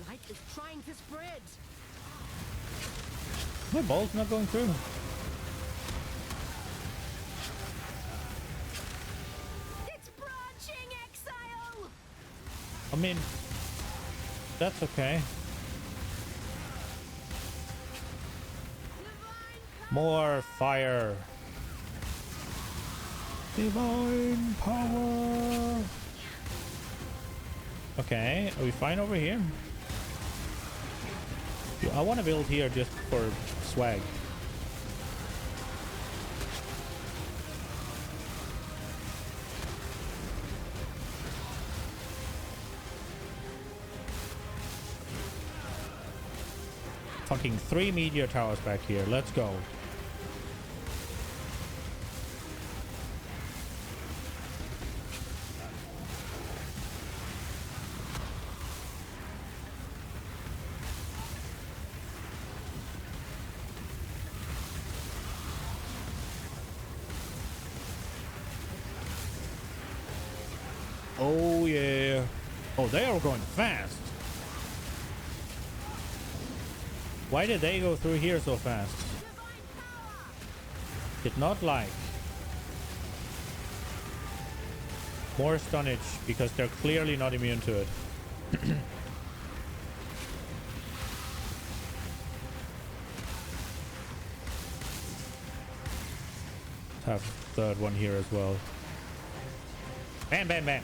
Light is trying to spread. My ball's not going through. It's branching, Exile. I mean, that's okay. More fire. Divine power. Okay, are we fine over here? I want to build here just for swag. Fucking 3 meteor towers back here. Let's go. Oh yeah. Oh, they are going fast. Why did they go through here so fast? Did not like. More stunnage because they're clearly not immune to it. Have third one here as well. Bam, bam, bam.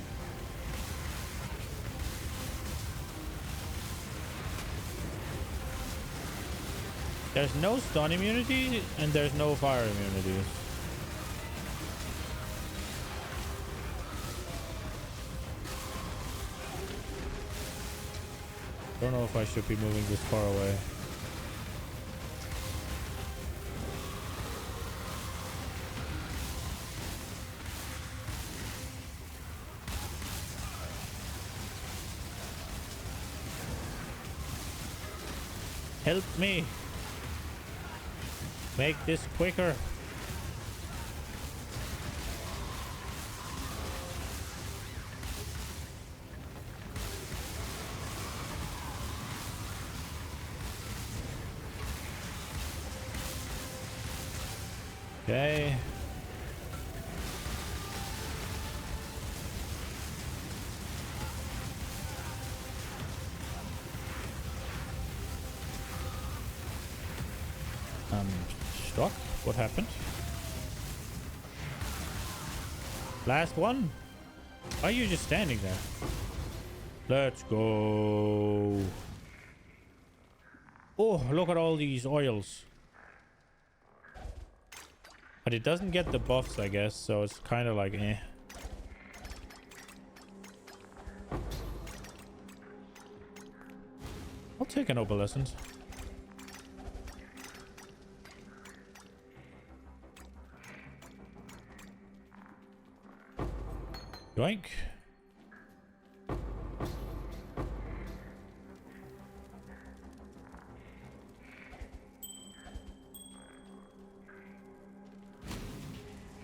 There's no stun immunity and there's no fire immunities. Don't know if I should be moving this far away. Help me. Make this quicker. Okay. Stuck. What happened? Last one? Why are you just standing there? Let's go. Oh, look at all these oils. But it doesn't get the buffs, I guess, so it's kind of like eh. I'll take an opalescent. Yoink.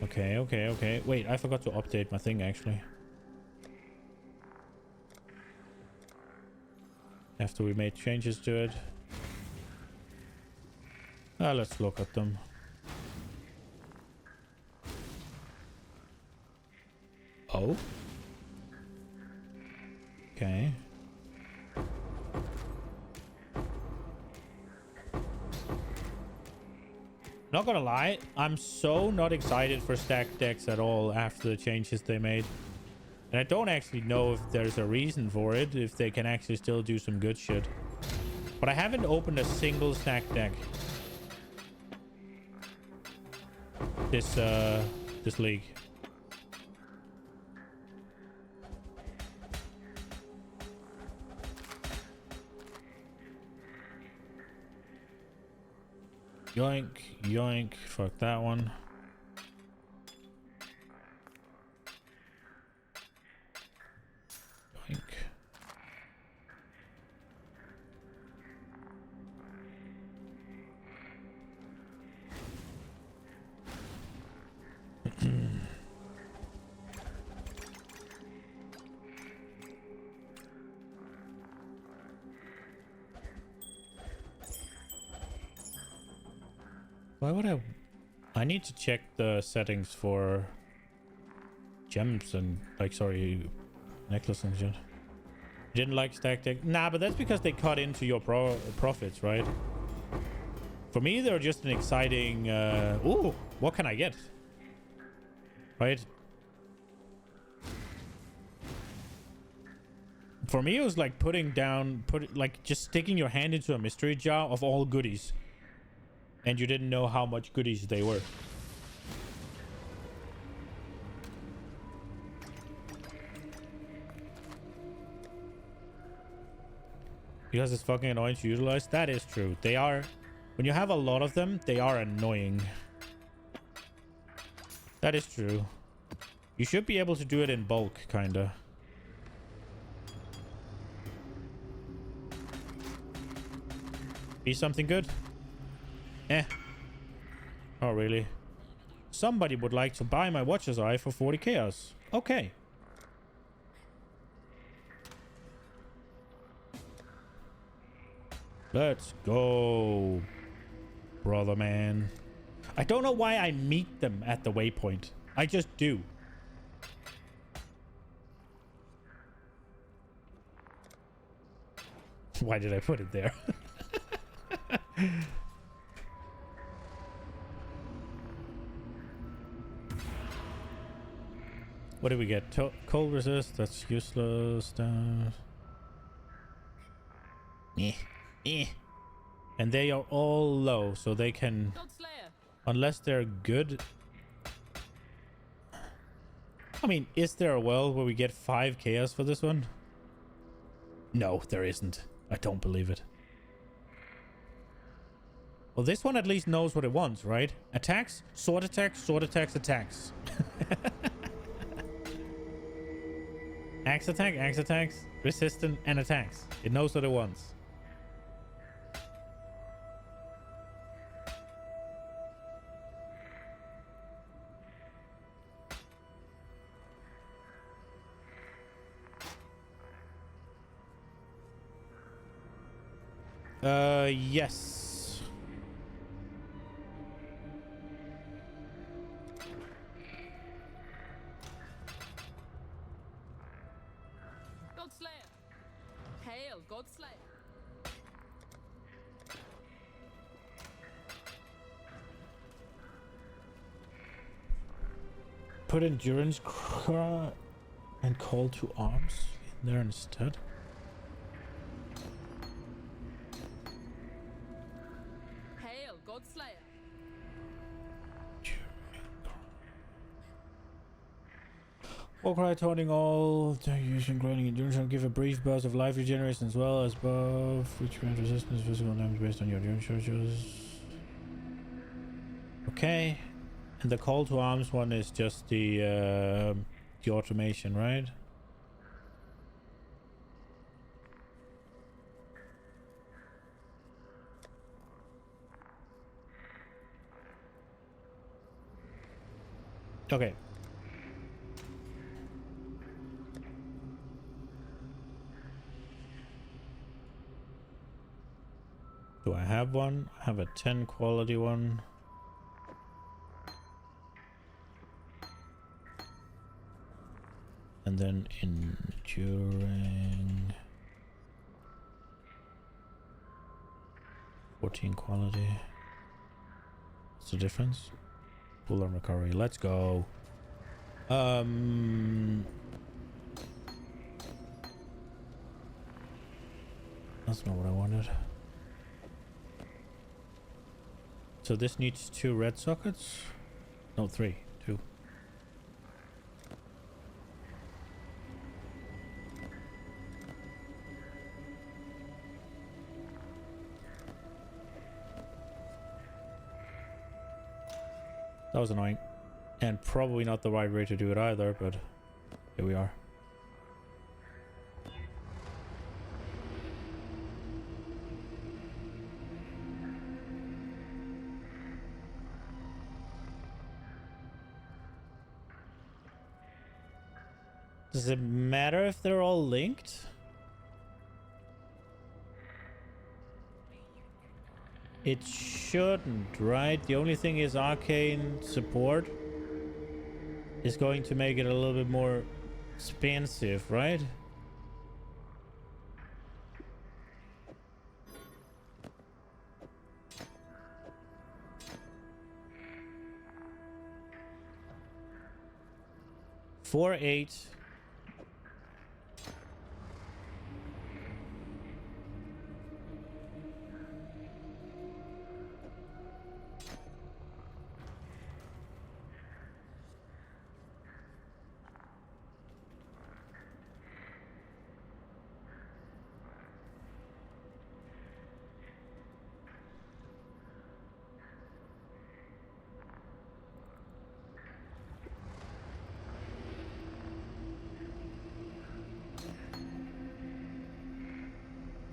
Okay, okay, okay. Wait, I forgot to update my thing actually. After we made changes to it. Let's look at them. Oh. Okay. Not gonna lie, I'm so not excited for stacked decks at all after the changes they made. And I don't actually know if there's a reason for it, if they can actually still do some good shit. But I haven't opened a single stacked deck this league. Yoink, yoink, fuck that one. Yoink. Why would I need to check the settings for gems and sorry, necklace and shit. Didn't like stack deck. Nah, but that's because they cut into your profits, right? For me, they're just an exciting ooh, what can I get? Right? For me, it was like just sticking your hand into a mystery jar of all goodies. And you didn't know how much goodies they were. Because it's fucking annoying to utilize. That is true. They are... When you have a lot of them, they are annoying. That is true. You should be able to do it in bulk, kinda. Be something good? Eh. Oh, really? Somebody would like to buy my Watcher's Eye for 40 chaos. Okay. Let's go, brother man. I don't know why I meet them at the waypoint. I just do. Why did I put it there? What do we get? Cold resist. That's useless. And they are all low, so they can... Unless they're good... I mean, is there a world where we get 5 chaos for this one? No, there isn't. I don't believe it. Well, this one at least knows what it wants, right? Attacks, sword attacks, attacks. Axe attacks, resistant, and attacks. It knows what it wants. Yes. Godslayer. Hail, Godslayer. Put endurance and call to arms in there instead. Hail, Godslayer. Warcry taunting all using grinding endurance and give a brief burst of life regeneration as well as buff which grant resistance physical damage based on your endurance charges. Okay. And the call to arms one is just the the automation, right? Okay. Do I have one? I have a 10 quality one. And then enduring 14 quality. What's the difference? Full armor recovery. Let's go. That's not what I wanted. So this needs 2 red sockets? No, 3. 2. That was annoying. And probably not the right way to do it either, but here we are. Does it matter if they're all linked? It shouldn't, right? The only thing is arcane support is going to make it a little bit more expensive, right? $4.8.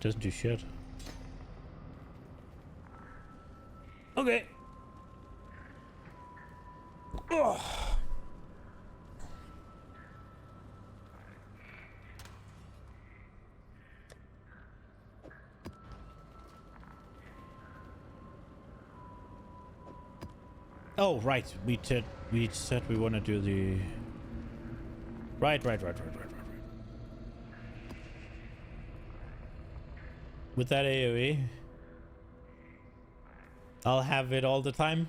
Doesn't do shit. Okay. Ugh. Oh, right. We said we want to do the right. With that AoE, I'll have it all the time.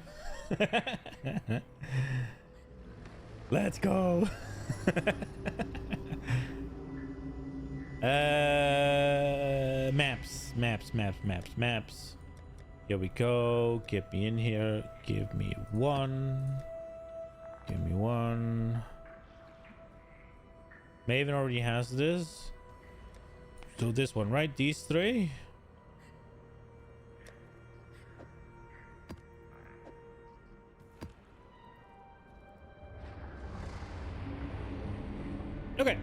Let's go. Maps. Here we go. Get me in here. Give me one. Maven already has this. So this one, right? These 3. Okay.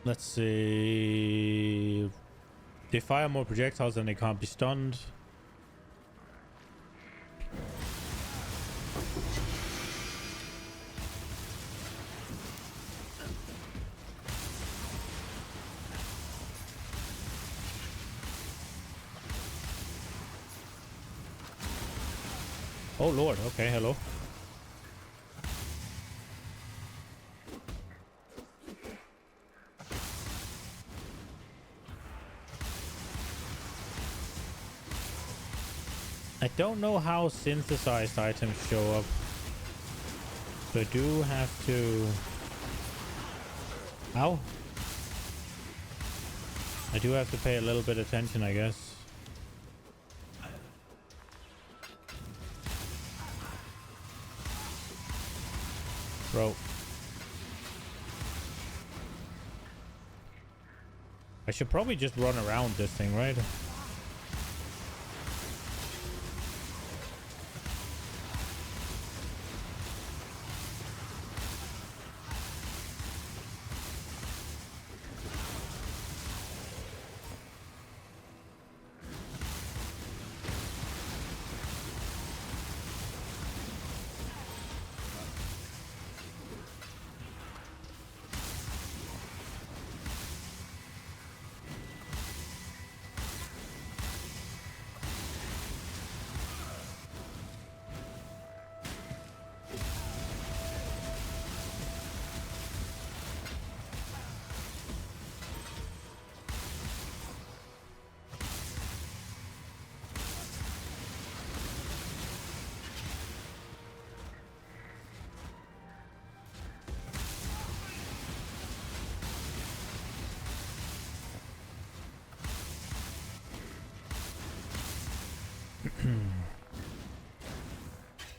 Let's see. They fire more projectiles and they can't be stunned. Oh lord, okay, hello. I don't know how synthesized items show up. So I do have to... Ow. I do have to pay a little bit of attention, I guess. Bro. I should probably just run around this thing, right?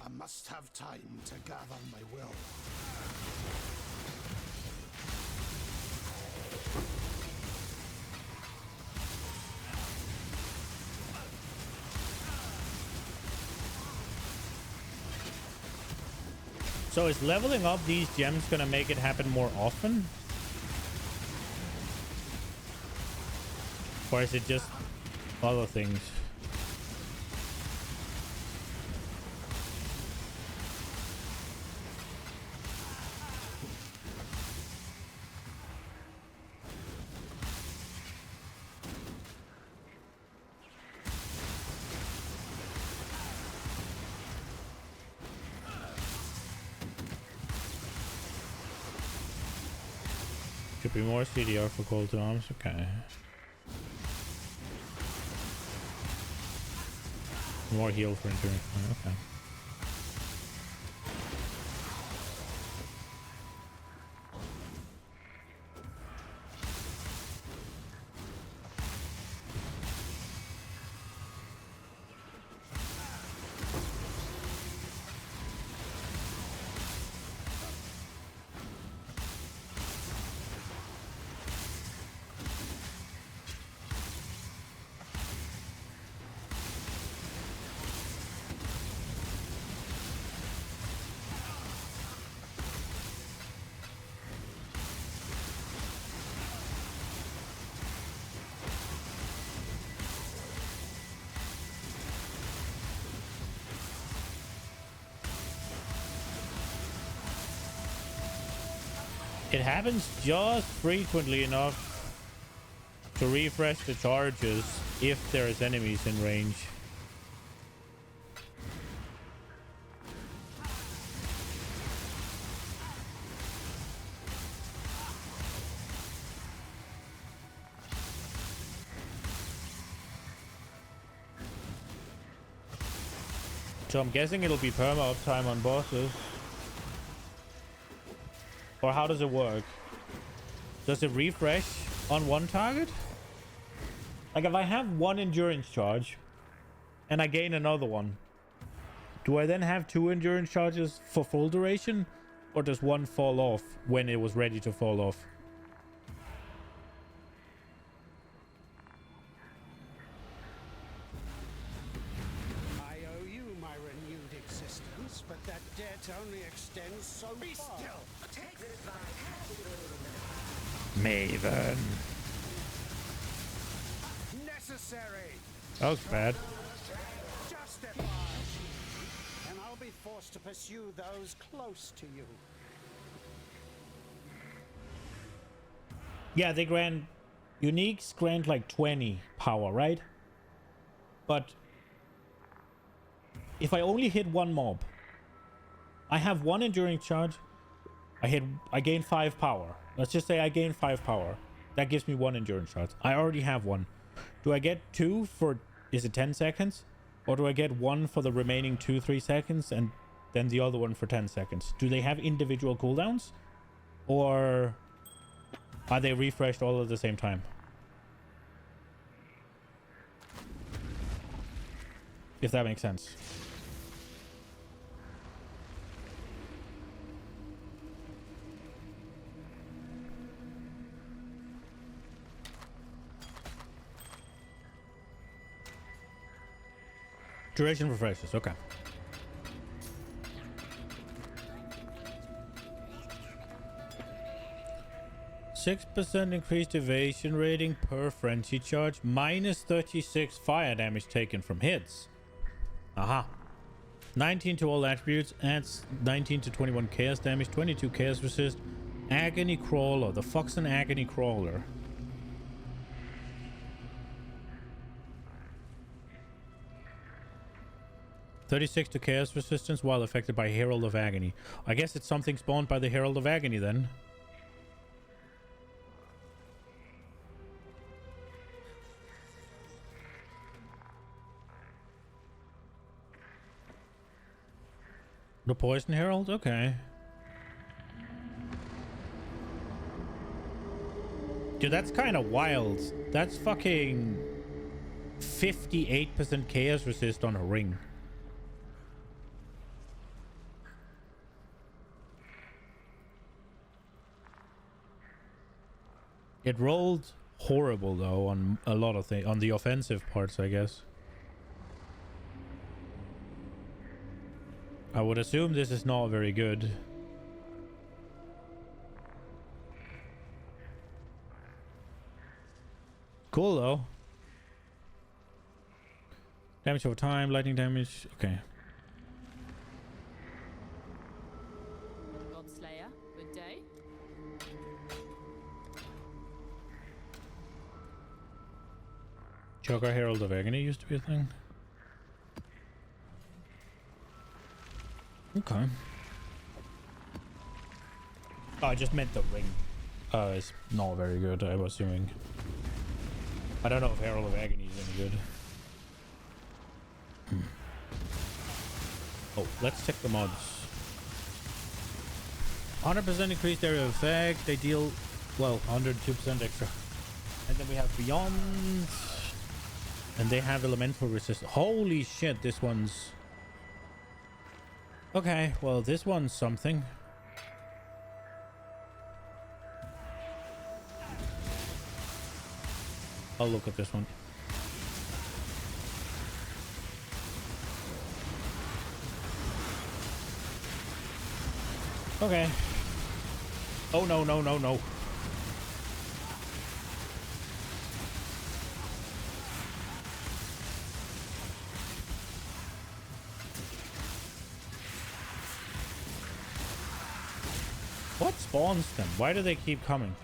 I must have time to gather my will. So is leveling up these gems gonna make it happen more often? Or is it just other things? Should be more CDR for cold arms, okay. More heal for endurance, okay. It happens just frequently enough to refresh the charges if there's enemies in range. So I'm guessing it'll be perma uptime on bosses. Or how does it work? Does it refresh on one target? Like if I have one endurance charge and I gain another one, do I then have two endurance charges for full duration? Or does one fall off when it was ready to fall off? I owe you my renewed existence, but that debt only extends so far. Be still! Take this Maven. necessary! That was bad. Justify! And I'll be forced to pursue those close to you. Yeah, they grant uniques grant like 20 power, right? But if I only hit one mob, I have one endurance charge. I gain 5 power. Let's just say I gain 5 power. That gives me 1 endurance charge. I already have 1. Do I get 2 for, is it 10 seconds? Or do I get 1 for the remaining 2-3 seconds and then the other one for 10 seconds? Do they have individual cooldowns? Or are they refreshed all at the same time? If that makes sense. Duration refreshes, okay. %6 increased evasion rating per frenzy charge, minus 36 fire damage taken from hits. Aha. 19 to all attributes, adds 19 to 21 chaos damage, 22 chaos resist. Agony crawler. The fuck's an agony crawler? $36 to chaos resistance while affected by Herald of Agony. I guess it's something spawned by the Herald of Agony then. The Poison Herald? Okay. Dude, that's kind of wild. That's fucking 58% chaos resist on a ring. It rolled horrible though on a lot of things, on the offensive parts, I guess. I would assume this is not very good. Cool though. Damage over time, lightning damage. Okay. Godslayer, good day. Choker Herald of Agony used to be a thing. Okay. Oh, I just meant the ring. It's not very good, I'm assuming. I don't know if Herald of Agony is any good. Oh, let's check the mods. 100% increased area of effect. They deal, well, 102% extra. And then we have Beyond. And they have elemental resistance. Holy shit, this one's... Okay, well, this one's something. I'll look at this one. Okay. Oh, no, no, no, no. What spawns them? Why do they keep coming?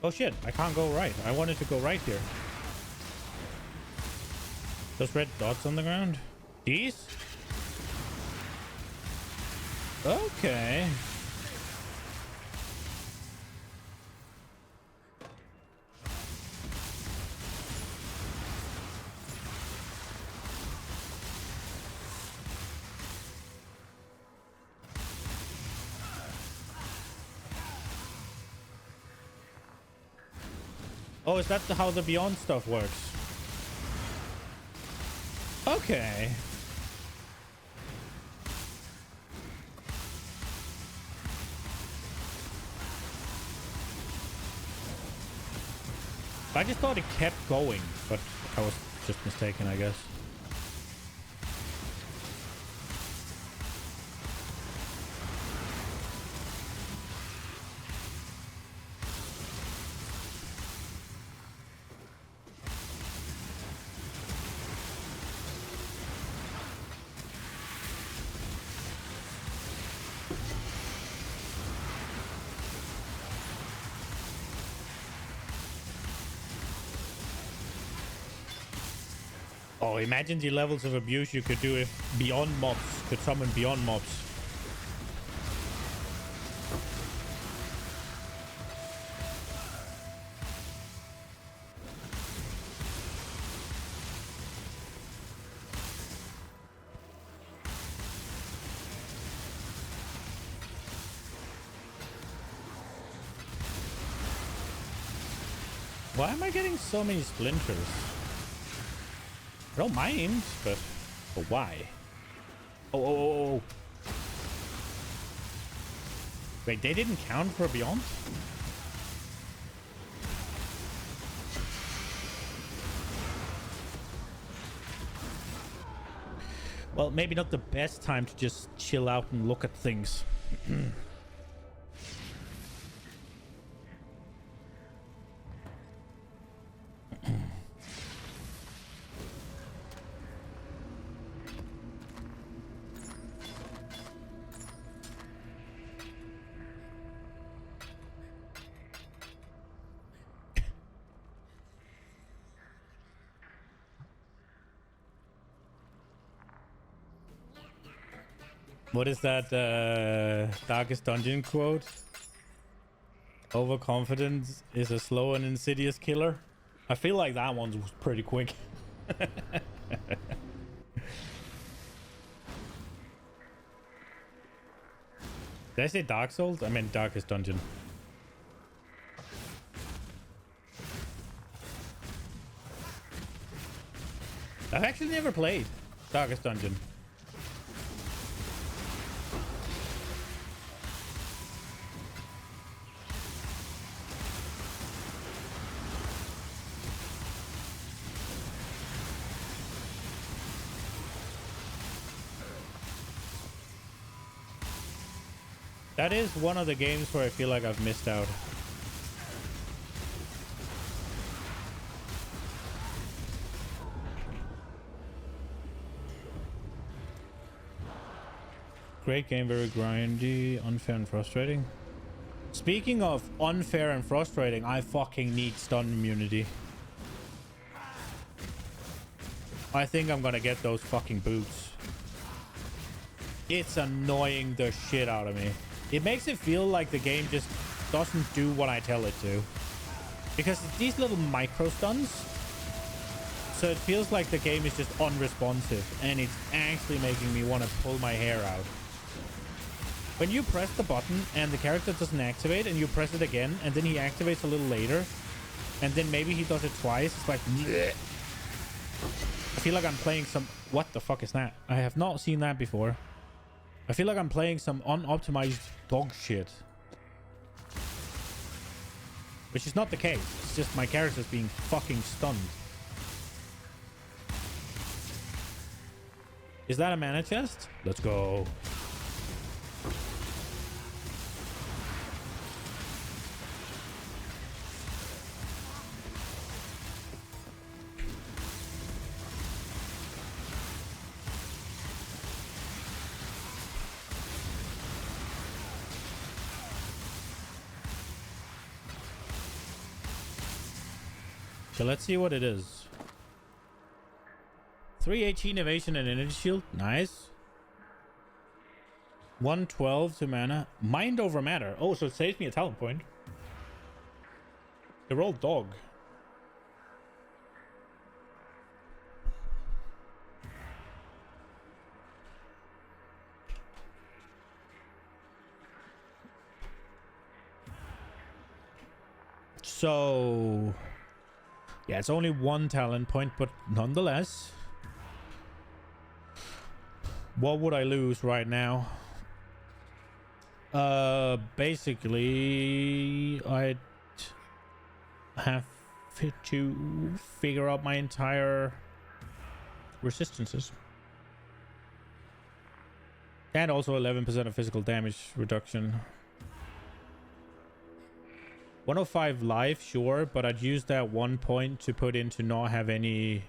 Oh shit, I can't go right. I wanted to go right here. Those red dots on the ground? These? Okay. Oh, is that how the Beyond stuff works? Okay. I just thought it kept going, but I was just mistaken, I guess. Oh, imagine the levels of abuse you could do if Beyond mobs could summon Beyond mobs. Why am I getting so many splinters? I don't mind, but why? Oh. Wait, they didn't count for Beyond? Well, maybe not the best time to just chill out and look at things. What is that Darkest Dungeon quote? Overconfidence is a slow and insidious killer. I feel like that one was pretty quick. Did I say Dark Souls? I meant Darkest Dungeon. I've actually never played Darkest Dungeon. That is one of the games where I feel like I've missed out. Great game, very grindy, unfair and frustrating. Speaking of unfair and frustrating, I fucking need stun immunity. I think I'm gonna get those fucking boots. It's annoying the shit out of me. It makes it feel like the game just doesn't do what I tell it to. Because it's these little micro stuns. So it feels like the game is just unresponsive. And it's actually making me want to pull my hair out. When you press the button and the character doesn't activate and you press it again and then he activates a little later. And then maybe he does it twice. It's like... bleh. I feel like I'm playing some... What the fuck is that? I have not seen that before. I feel like I'm playing some unoptimized dog shit. Which is not the case. It's just my character's being fucking stunned. Is that a mana chest? Let's go. So let's see what it is. 318 evasion and energy shield. Nice. 112 to mana. Mind over matter. Oh, so it saves me a talent point. They rolled dog. So... yeah, it's only one talent point, but nonetheless. What would I lose right now? Basically, I'd have to figure out my entire resistances. And also 11% of physical damage reduction. 105 life, sure, but I'd use that 1 point to put in to not have any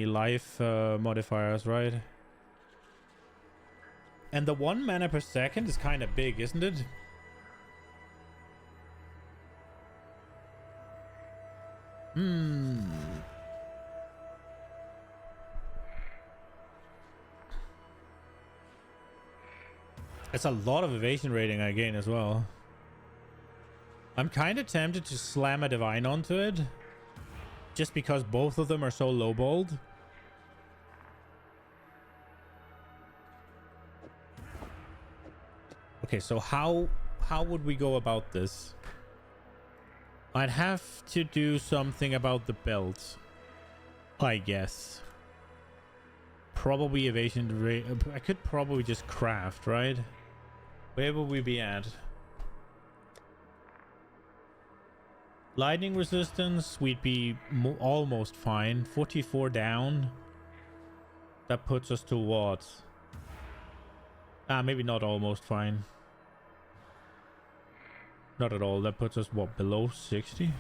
life modifiers, right? And the 1 mana per second is kind of big, isn't it? It's a lot of evasion rating I gain as well. I'm kind of tempted to slam a divine onto it. Just because both of them are so lowballed. Okay, so how would we go about this? I'd have to do something about the belt. I guess. Probably evasion rate. I could probably just craft, right? Where would we be at? Lightning resistance, we'd be almost fine. 44 down. That puts us to what? Maybe not almost fine. Not at all. That puts us, what, below 60?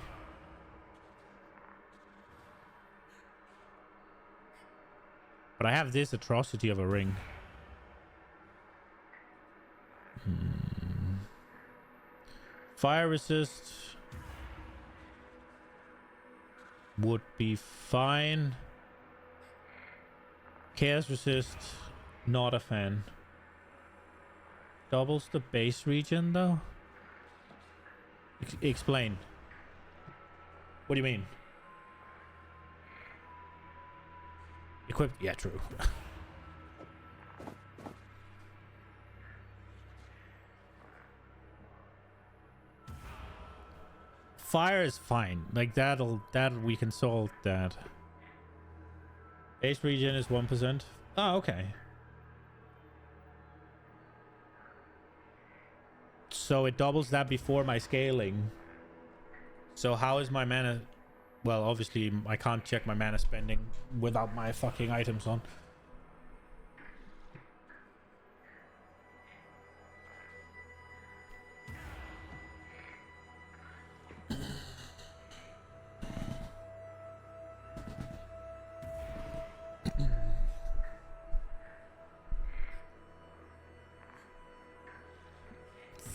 But I have this atrocity of a ring. Fire resist would be fine. Chaos resist, not a fan. Doubles the base region though? Explain. What do you mean? Equipped? Yeah, true. Fire is fine. Like that we can solve that. Base region is 1%. Oh, okay. So it doubles that before my scaling. So how is my mana? Well, obviously I can't check my mana spending without my fucking items on.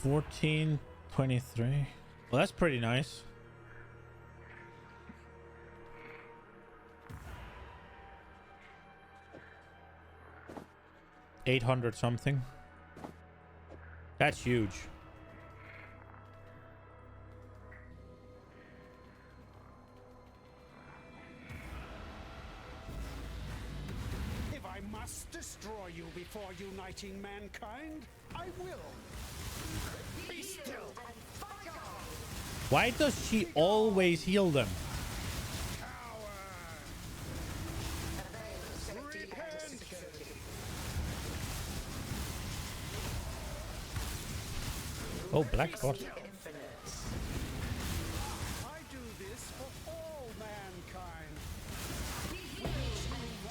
$14.23. Well, that's pretty nice. $800 something. That's huge. If I must destroy you before uniting mankind, I will. Be still and fight on! Why does she always heal them? Oh, black bot. I do this for all mankind.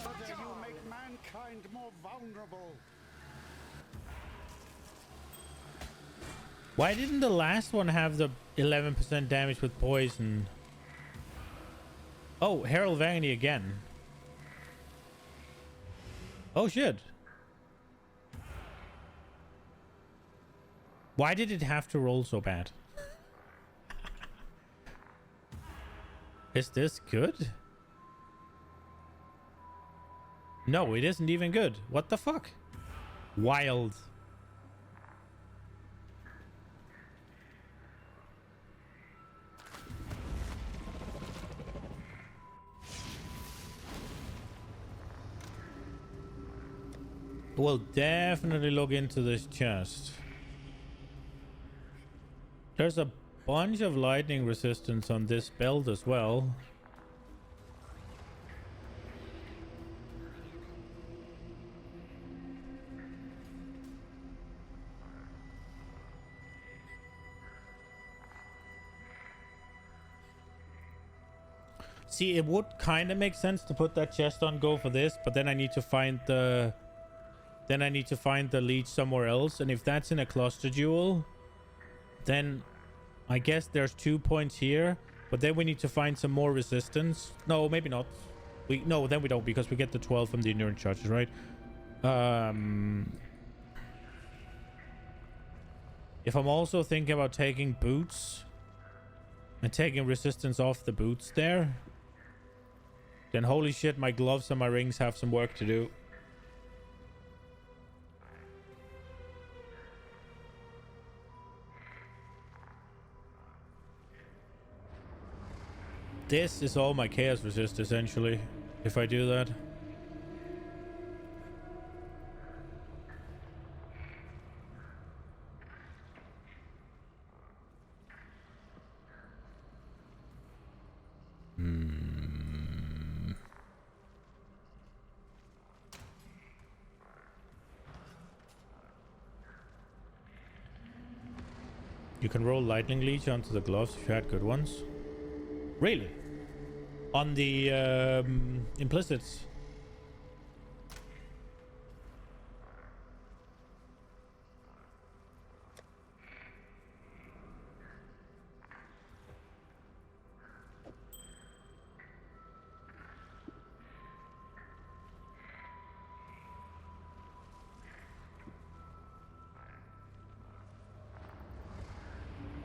Further, you make mankind more vulnerable. Why didn't the last one have the 11% damage with poison? Oh, Herald Agony again. Oh shit. Why did it have to roll so bad? Is this good? No, it isn't even good. What the fuck? Wild. We'll definitely look into this chest. There's a bunch of lightning resistance on this build as well. See, it would kind of make sense to put that chest on go for this, but then I need to find the... Then I need to find the leech somewhere else, and if that's in a cluster jewel, then I guess there's 2 points here, but then we need to find some more resistance. No, maybe not. No, then we don't, because we get the 12 from the endurance charges, right? If I'm also thinking about taking boots and taking resistance off the boots there, then holy shit, my gloves and my rings have some work to do. This is all my chaos resist, essentially, if I do that. You can roll lightning leech onto the gloves if you had good ones. Really? On the implicits?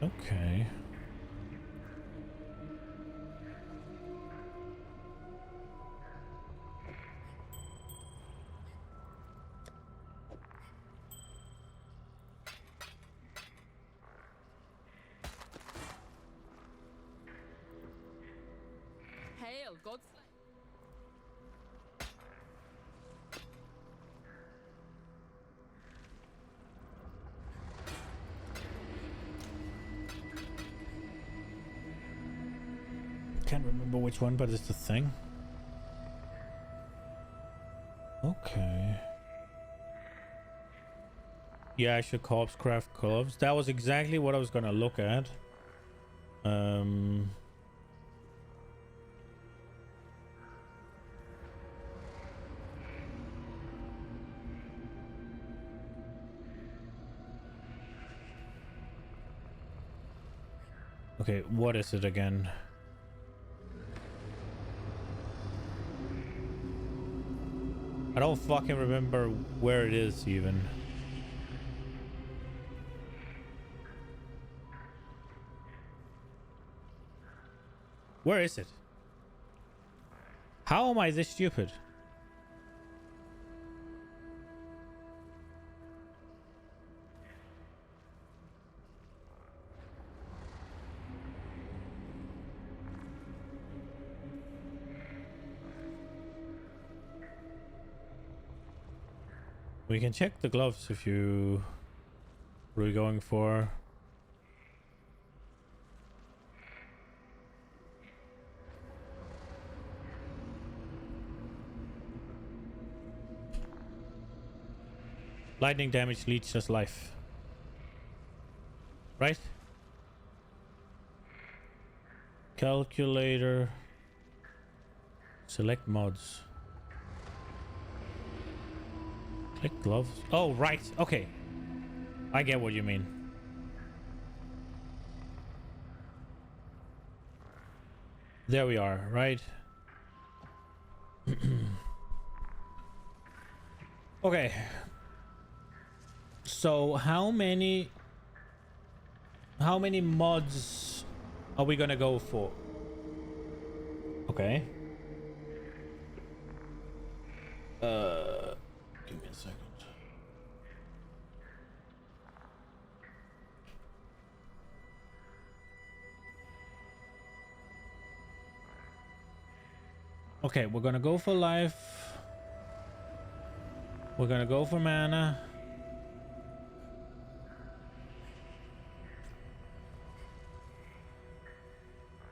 Okay. Hail, Godslayer. Can't remember which one, but it's the thing. Okay. Yeah, I should corpse craft gloves. That was exactly what I was gonna look at. Okay, what is it again? I don't fucking remember where it is even. Where is it? How am I this stupid? We can check the gloves if you... What are we going for? Lightning damage leeches life. Right? Calculator. Select mods. Click gloves. Oh, right. Okay. I get what you mean. There we are, right? Okay. So how many mods are we gonna go for? Okay. Give me a second. Okay, we're gonna go for life. We're gonna go for mana.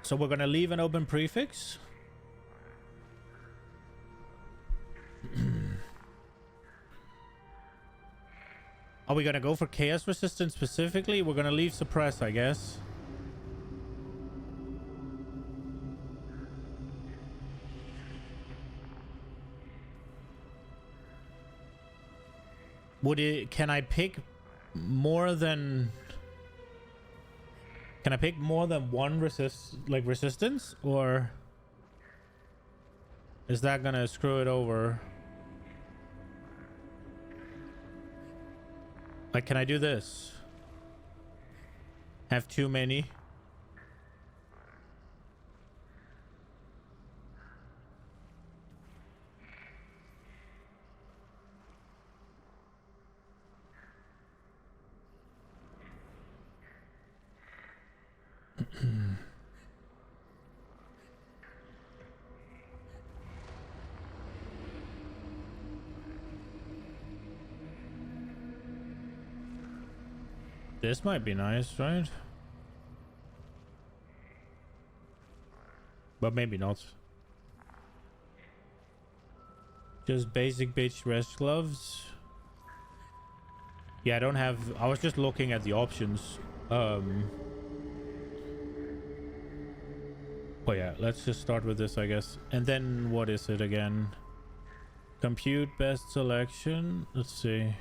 So we're gonna leave an open prefix. Are we gonna go for chaos resistance specifically? We're gonna leave suppress, I guess. Would it... Can I pick more than... Can I pick more than one resistance? Or... Is that gonna screw it over? Like, can I do this? Have too many? This might be nice, right? But maybe not. Just basic bitch rest gloves. Yeah, I don't have... I was just looking at the options. Oh yeah, let's just start with this, I guess. And then what is it again? Compute best selection. Let's see.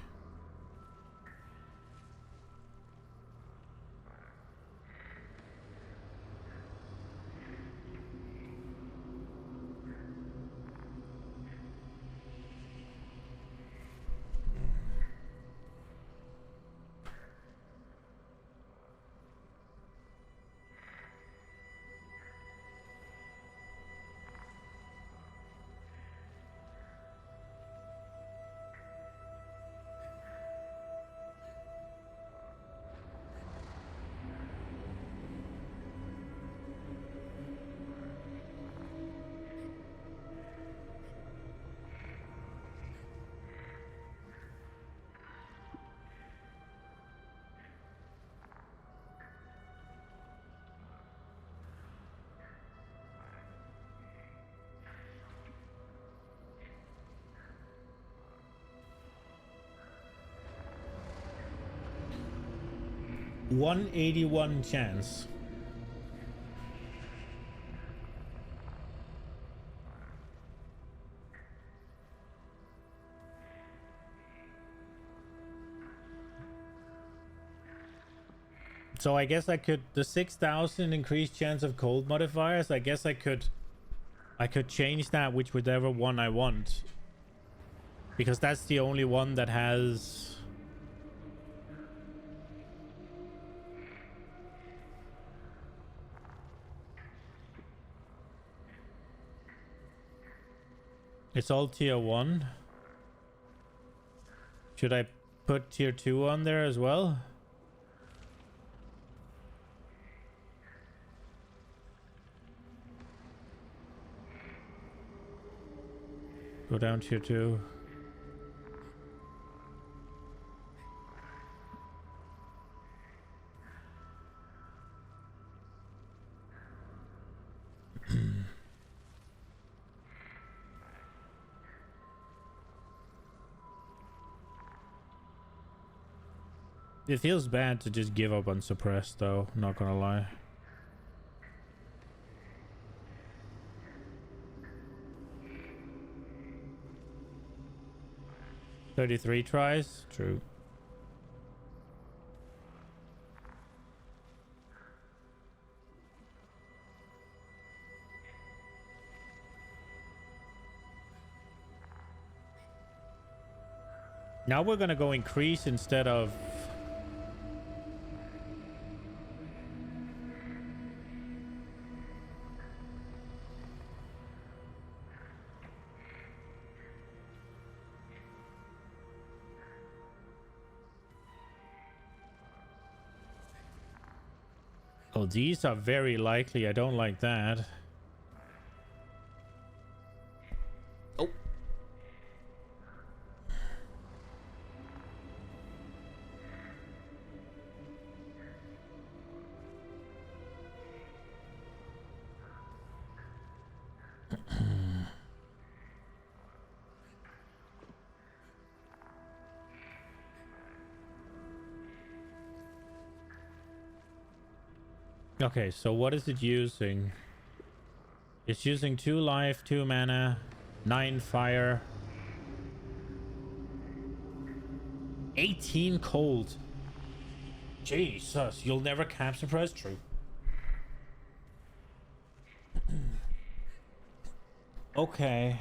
$181 chance. So I guess I could, the 6,000 increased chance of cold modifiers, I guess I could change that with whichever one I want. Because that's the only one that has... It's all tier 1. Should I put tier 2 on there as well? Go down tier 2. It feels bad to just give up on suppressed though, not gonna lie. $33 tries? True. Now we're gonna go increase instead of... Oh, these are very likely. I don't like that. Oh. Okay, so what is it using? It's using 2 life, 2 mana, 9 fire, 18 cold. Jesus, you'll never cap suppress? True. Okay.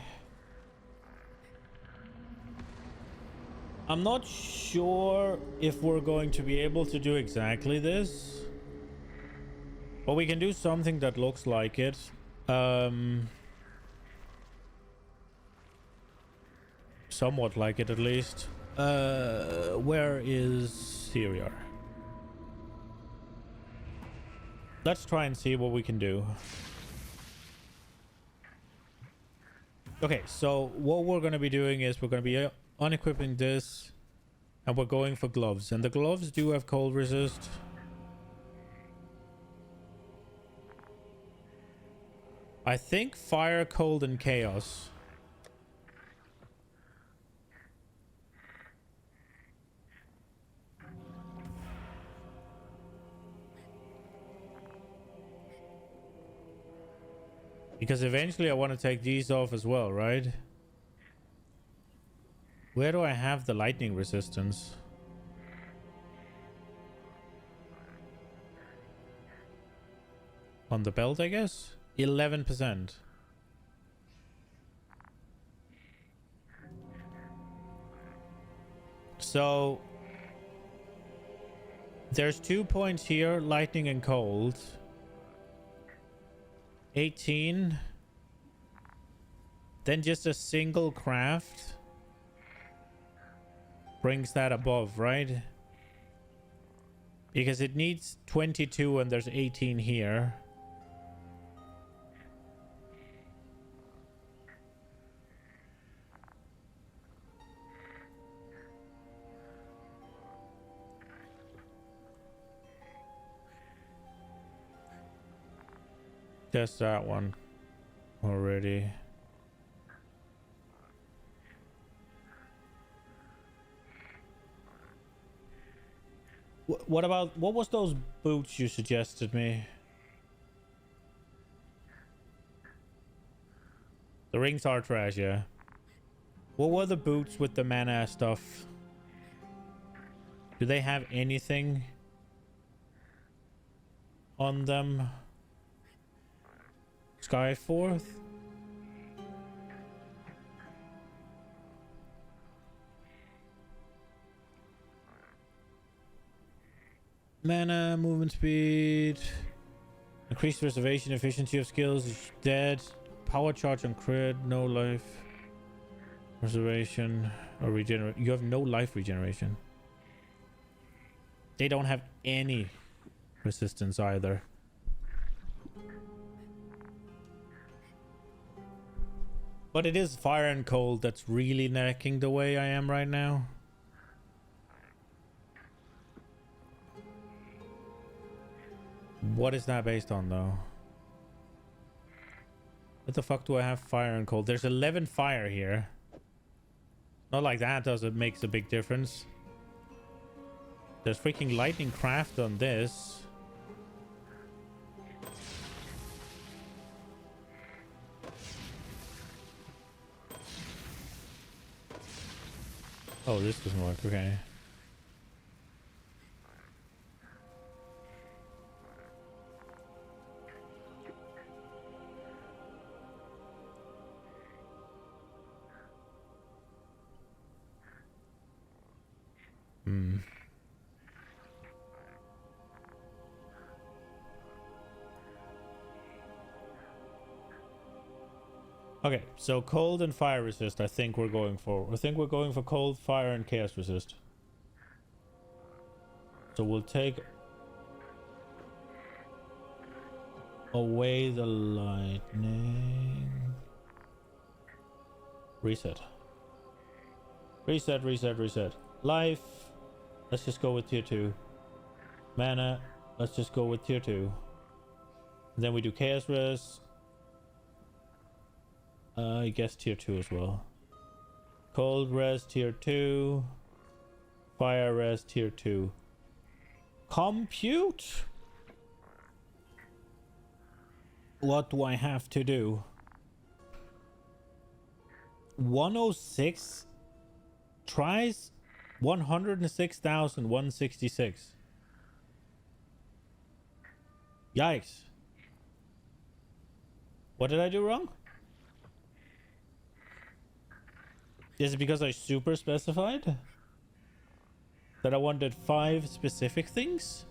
I'm not sure if we're going to be able to do exactly this. But we can do something that looks like it. Somewhat like it, at least. Where is... Here we are. Let's try and see what we can do. Okay, so what we're going to be doing is we're going to be unequipping this. And we're going for gloves. And the gloves do have cold resist. I think fire, cold, and chaos. Because eventually I want to take these off as well, right? Where do I have the lightning resistance? On the belt, I guess? 11%. So there's 2 points here, lightning and cold. 18. Then just a single craft brings that above, right? Because it needs 22 and there's 18 here. Just that one already. What about, what was those boots you suggested me? The rings are trash, yeah. What were the boots with the mana stuff? Do they have anything on them? Skyforth? Mana, movement speed, increased reservation, efficiency of skills, dead, power charge on crit, no life reservation or regenerate. You have no life regeneration. They don't have any resistance either. But it is fire and cold that's really necking the way I am right now. What is that based on, though? What the fuck do I have fire and cold? There's 11 fire here. Not like that does it makes a big difference. There's freaking lightning craft on this. Oh, this doesn't work. Okay. Okay, so cold and fire resist, I think we're going for. I think we're going for cold, fire, and chaos resist. So we'll take away the lightning. Reset. Reset, reset, reset. Life. Let's just go with tier 2. Mana. Let's just go with tier 2. And then we do chaos res. I guess tier 2 as well. Cold res tier 2. Fire res tier 2. Compute. What do I have to do? 106 tries 106,166. Yikes. What did I do wrong? Is it because I super specified that I wanted 5 specific things?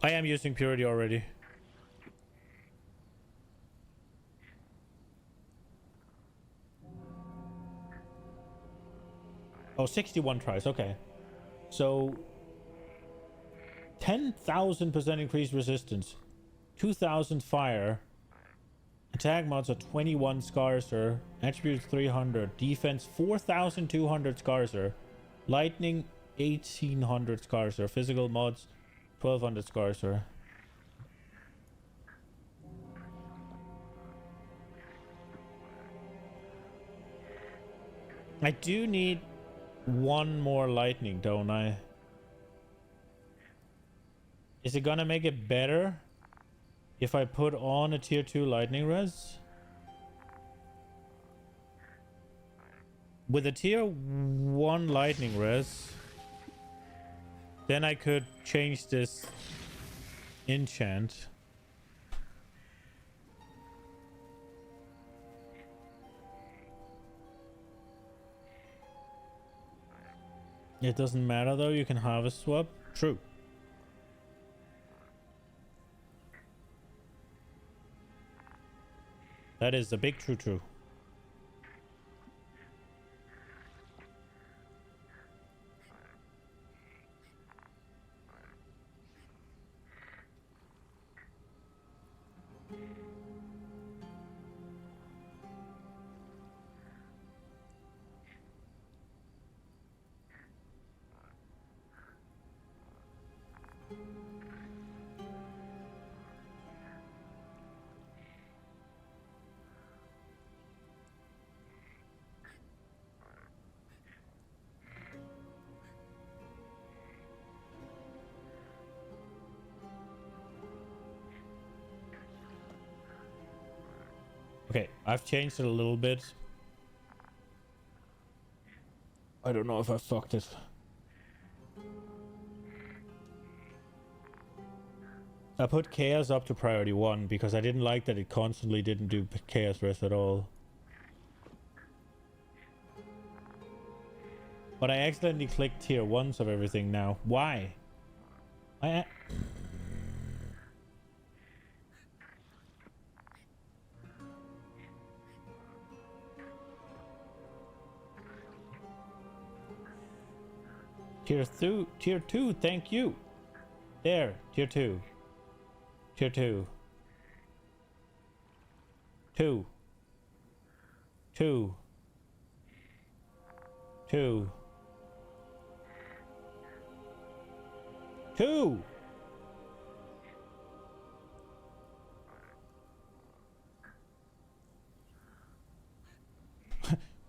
I am using purity already. Oh, 61 tries. Okay. So 10,000% increased resistance, 2,000 fire. Attack mods are 21 Scarcer, attributes 300, defense 4,200 Scarcer, lightning 1,800 Scarcer, physical mods 1,200 Scarcer. I do need one more lightning, don't I? Is it gonna make it better if I put on a tier 2 lightning res? With a tier 1 lightning res, then I could change this enchant. It doesn't matter though, you can harvest swap. True. That is a big true. Okay, I've changed it a little bit. I don't know if I fucked it. I put chaos up to priority 1 because I didn't like that it constantly didn't do chaos rest at all. But I accidentally clicked tier 1s of everything now. Why? Tier 2, thank you. There, tier 2. Tier 2. 2. 2. 2. 2.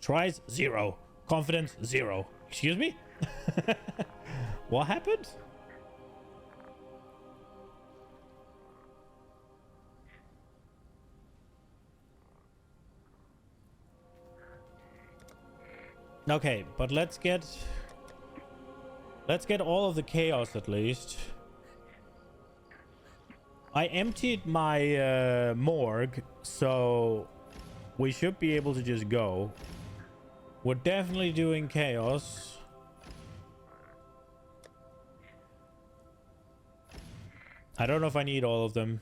Tries 0. Confidence 0. Excuse me? What happened? Okay, but let's get all of the chaos at least. I emptied my morgue, so we should be able to just go. We're definitely doing chaos. I don't know if I need all of them.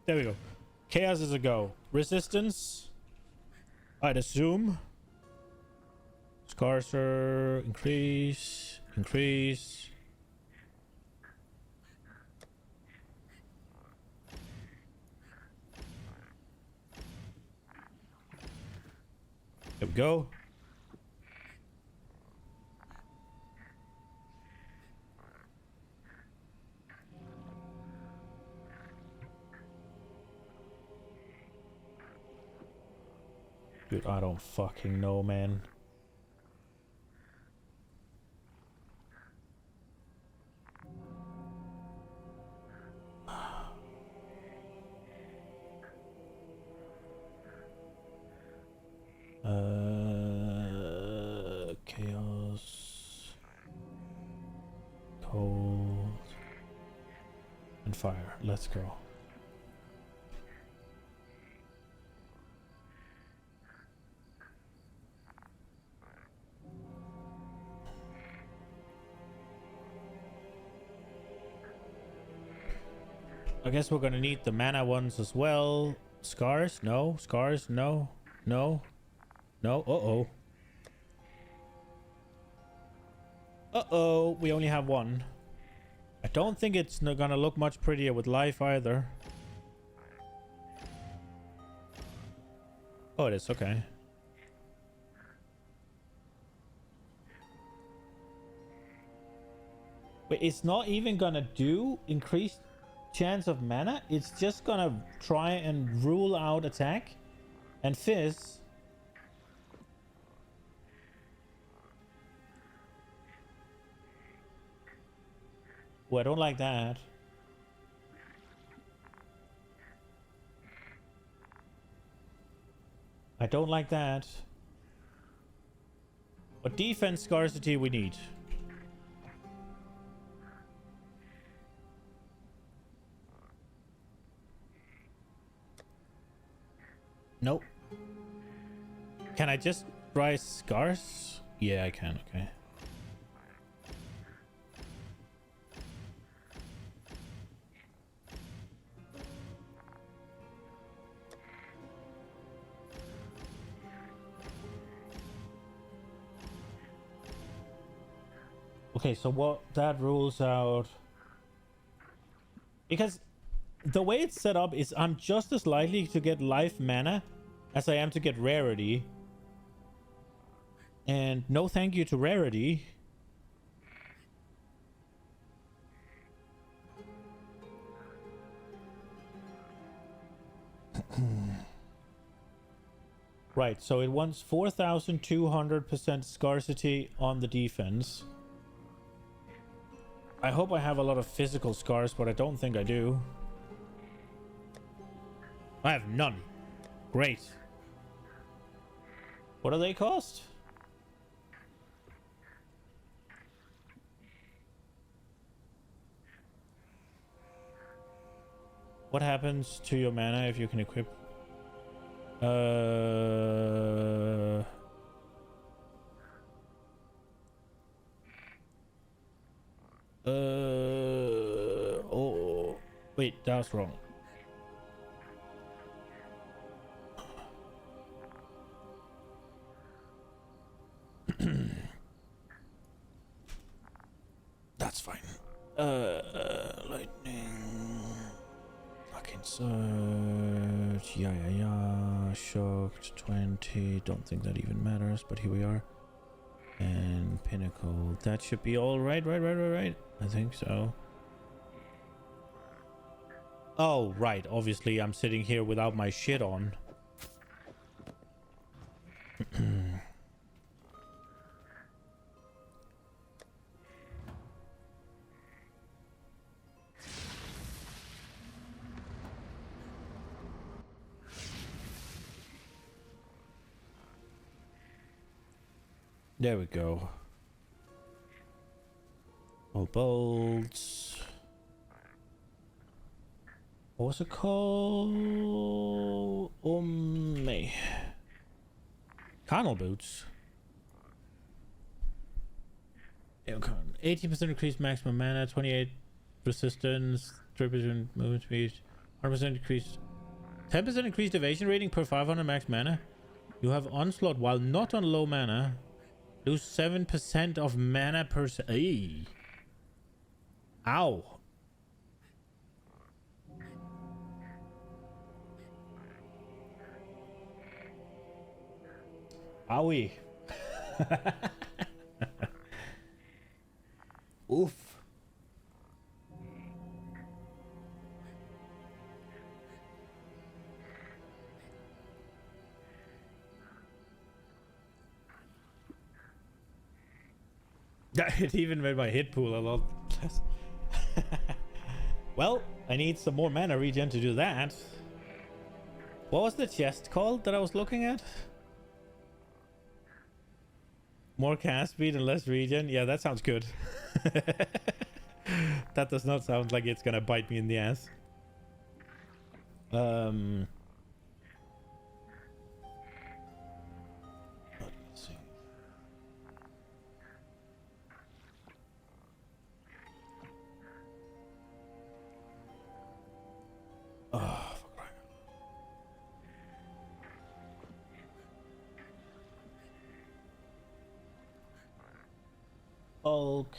There we go. Chaos is a go. Resistance, I'd assume. Scarcer, increase, increase. There we go. Dude, I don't fucking know, man. Chaos, cold, and fire. Let's go. I guess we're gonna need the mana ones as well. Scars? No. Scars? No. No. No. Uh-oh. Uh-oh. We only have one. I don't think it's not gonna look much prettier with life either. Oh, it is. Okay. Wait, it's not even gonna do increased chance of mana. It's just gonna try and rule out attack and fizz. Oh, I don't like that. I don't like that. But defense scarcity we need. Nope. Can I just try scarce? Yeah, I can. Okay. Okay, so what that rules out, because the way it's set up is I'm just as likely to get life mana as I am to get rarity. And no thank you to rarity. Right, so it wants 4,200% scarcity on the defense. I hope I have a lot of physical scars, but I don't think I do. I have none. Great. What do they cost? What happens to your mana if you can equip? Oh, wait, that was wrong. That's fine. Lightning. Fucking surge. Yeah. Shocked 20. Don't think that even matters, but here we are. And pinnacle. That should be all right. Right. I think so. Oh, right. Obviously, I'm sitting here without my shit on. There we go. All bolts. What was it called? Carnal boots. 80% increased maximum mana, 28 resistance, 3% movement speed, 100% increased, 10% increased evasion rating per 500 max mana. You have onslaught while not on low mana. Lose 7% of mana per se. Ay. Ow. Owie. Oof. It even made my hit pool a lot less. Well, I need some more mana regen to do that. What was the chest called that I was looking at? More cast speed and less regen? Yeah, that sounds good. That does not sound like it's gonna bite me in the ass. Let's see. Oh, for crying out loud. Bulk.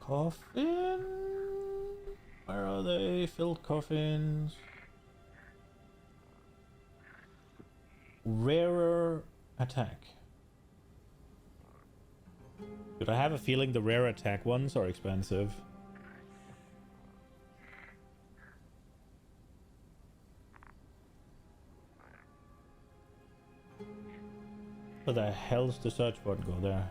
Coffin? Where are they? Filled coffins. Rarer attack. Dude, I have a feeling the rare attack ones are expensive. Where the hell's the search button go there?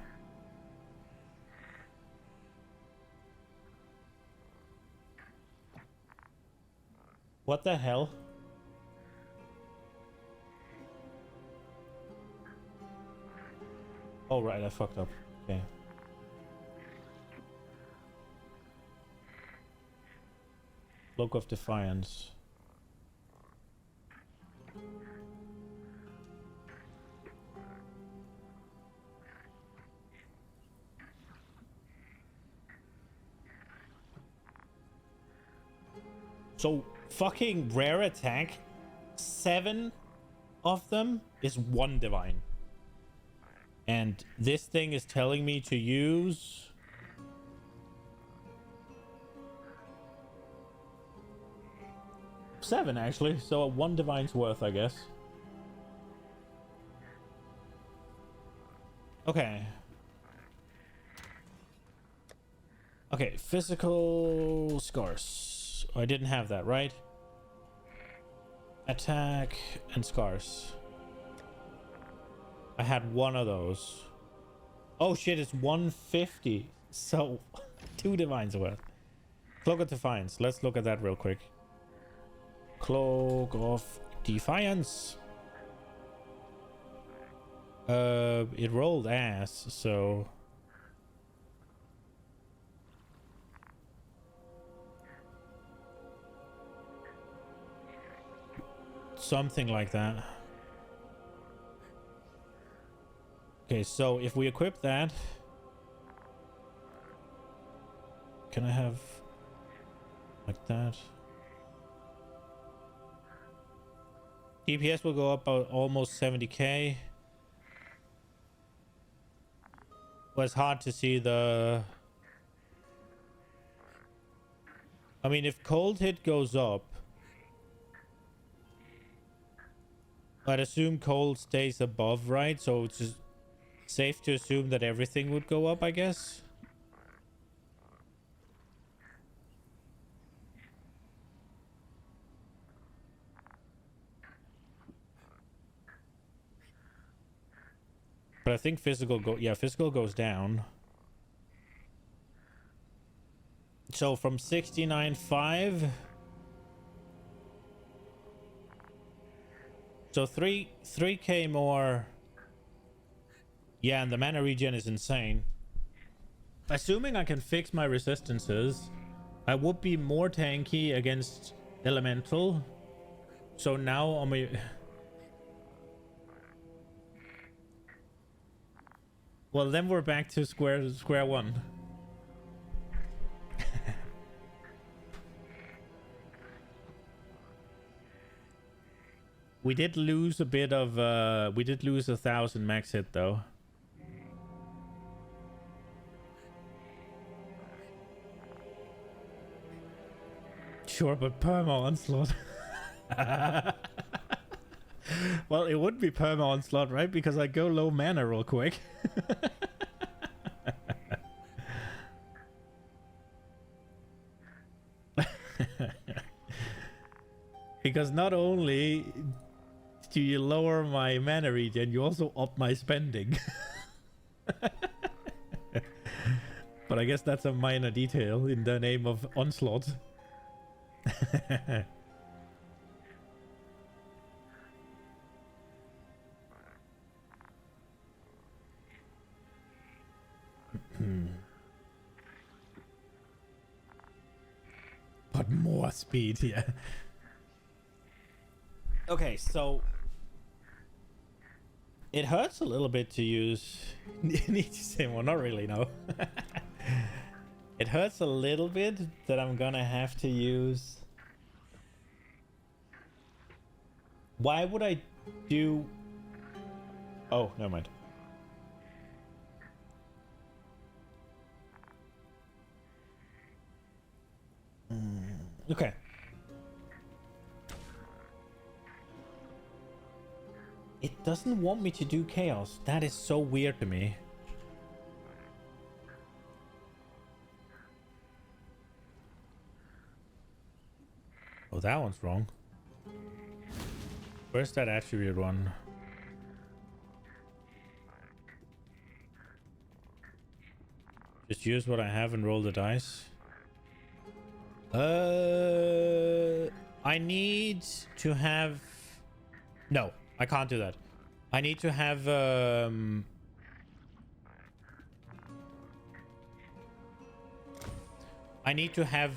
What the hell? Oh, right, I fucked up. Okay. Cloak of Defiance. So, fucking rare attack, 7 of them is 1 divine. And this thing is telling me to use... seven, actually. So 1 divine's worth, I guess. Okay. Okay, physical scars. I didn't have that, right? Attack and scars. I had 1 of those. Oh shit, it's 150. So 2 divines worth. Cloak of Defiance. Let's look at that real quick. Cloak of Defiance. It rolled ass, so... something like that. Okay, so if we equip that... can I have... like that? DPS will go up by almost 70k. Well, it's hard to see the... I mean, if cold hit goes up, I'd assume cold stays above, right? So it's just safe to assume that everything would go up, I guess. But I think physical physical goes down. So from 69.5, so 3k more. Yeah, and the mana regen is insane. Assuming I can fix my resistances, I would be more tanky against elemental. So now on my... well, then we're back to square one. We did lose a bit of we did lose 1,000 max hit though. Sure, but perma onslaught. Well, it would be perma onslaught, right? Because I go low mana real quick. Because not only do you lower my mana regen, you also up my spending. But I guess that's a minor detail in the name of onslaught. But more speed, yeah. Okay, so it hurts a little bit to use. Need to say more, not really, no. It hurts a little bit that I'm gonna have to use. Why would I do... oh, never mind. Okay. It doesn't want me to do chaos. That is so weird to me. Oh, that one's wrong. Where's that attribute one? Just use what I have and roll the dice. I need to have... No, I can't do that. I need to have... I need to have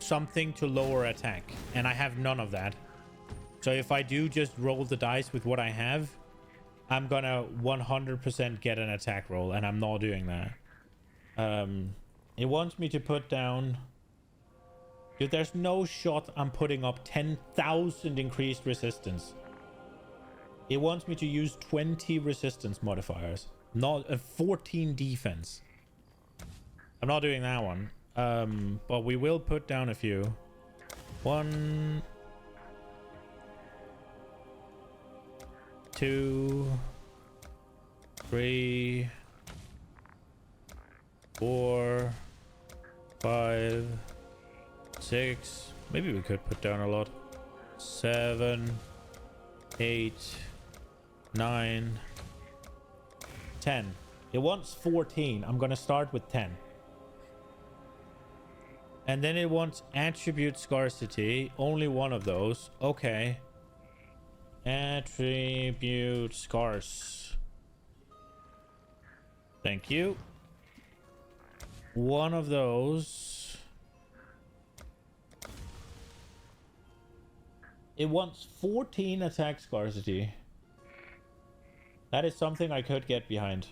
something to lower attack, and I have none of that. So if I do just roll the dice with what I have, I'm gonna 100% get an attack roll, and I'm not doing that. It wants me to put down... Dude, there's no shot I'm putting up 10,000 increased resistance. It wants me to use 20 resistance modifiers, not 14 defense. I'm not doing that one. But we will put down a few. 1, 2, 3, 4, 5, 6. Maybe we could put down a lot. 7, 8, 9, 10. It wants 14. I'm gonna start with 10. And then it wants attribute scarcity. Only one of those. Okay. Attribute scarce. Thank you. One of those. It wants 14 attack scarcity. That is something I could get behind.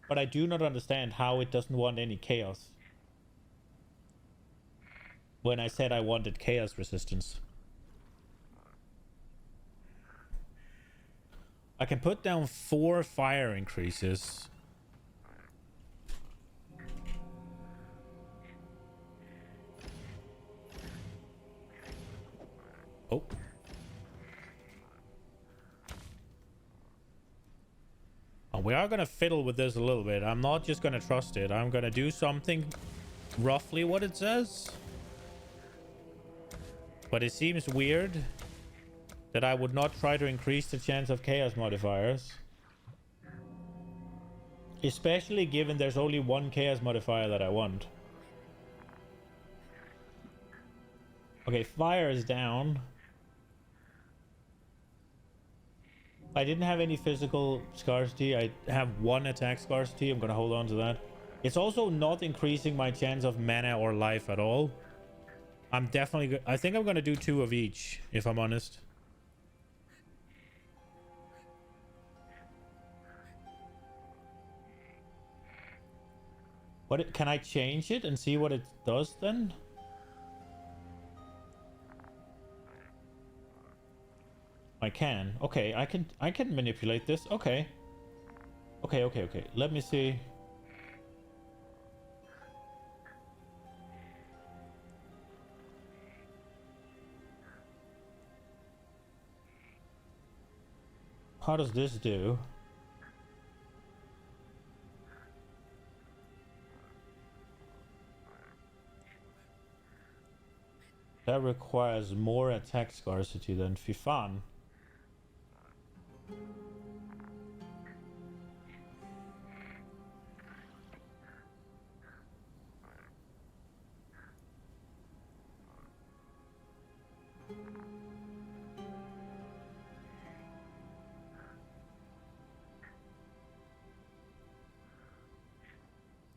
But I do not understand how it doesn't want any chaos. When I said I wanted chaos resistance. I can put down 4 fire increases. Oh. We are gonna fiddle with this a little bit. I'm not just gonna trust it. I'm gonna do something roughly what it says. But it seems weird that I would not try to increase the chance of chaos modifiers. Especially given there's only one chaos modifier that I want. Okay, fire is down. I didn't have any physical scarcity. I have 1 attack scarcity. I'm gonna hold on to that. It's also not increasing my chance of mana or life at all. I'm definitely... I think I'm gonna do 2 of each, if I'm honest. Can I change it and see what it does then? I can. Okay, I can manipulate this. Okay. Okay. Let me see. How does this do? That requires more attack scarcity than Fifan.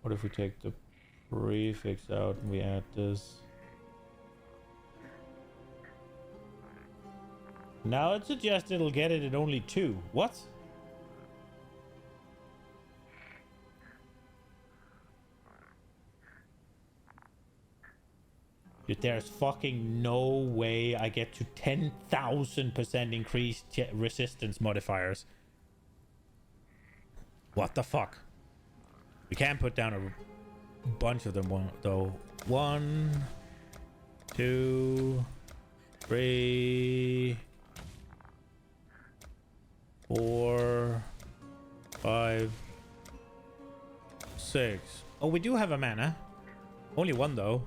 What if we take the prefix out and we add this? Now it suggests it'll get it at only 2. What? Dude, there's fucking no way I get to 10,000% increased resistance modifiers. What the fuck? We can put down a bunch of them though. 1, 2, 3, 4, 5, 6. Oh, we do have a mana. Only 1 though.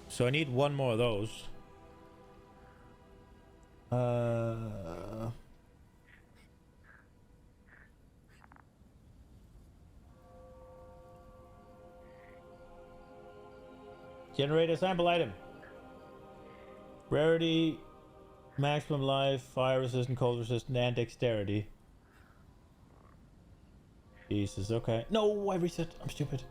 So I need 1 more of those. Generate a sample item. Rarity, maximum life, fire resistant, cold resistant, and dexterity. Jesus, okay. No, I reset. I'm stupid.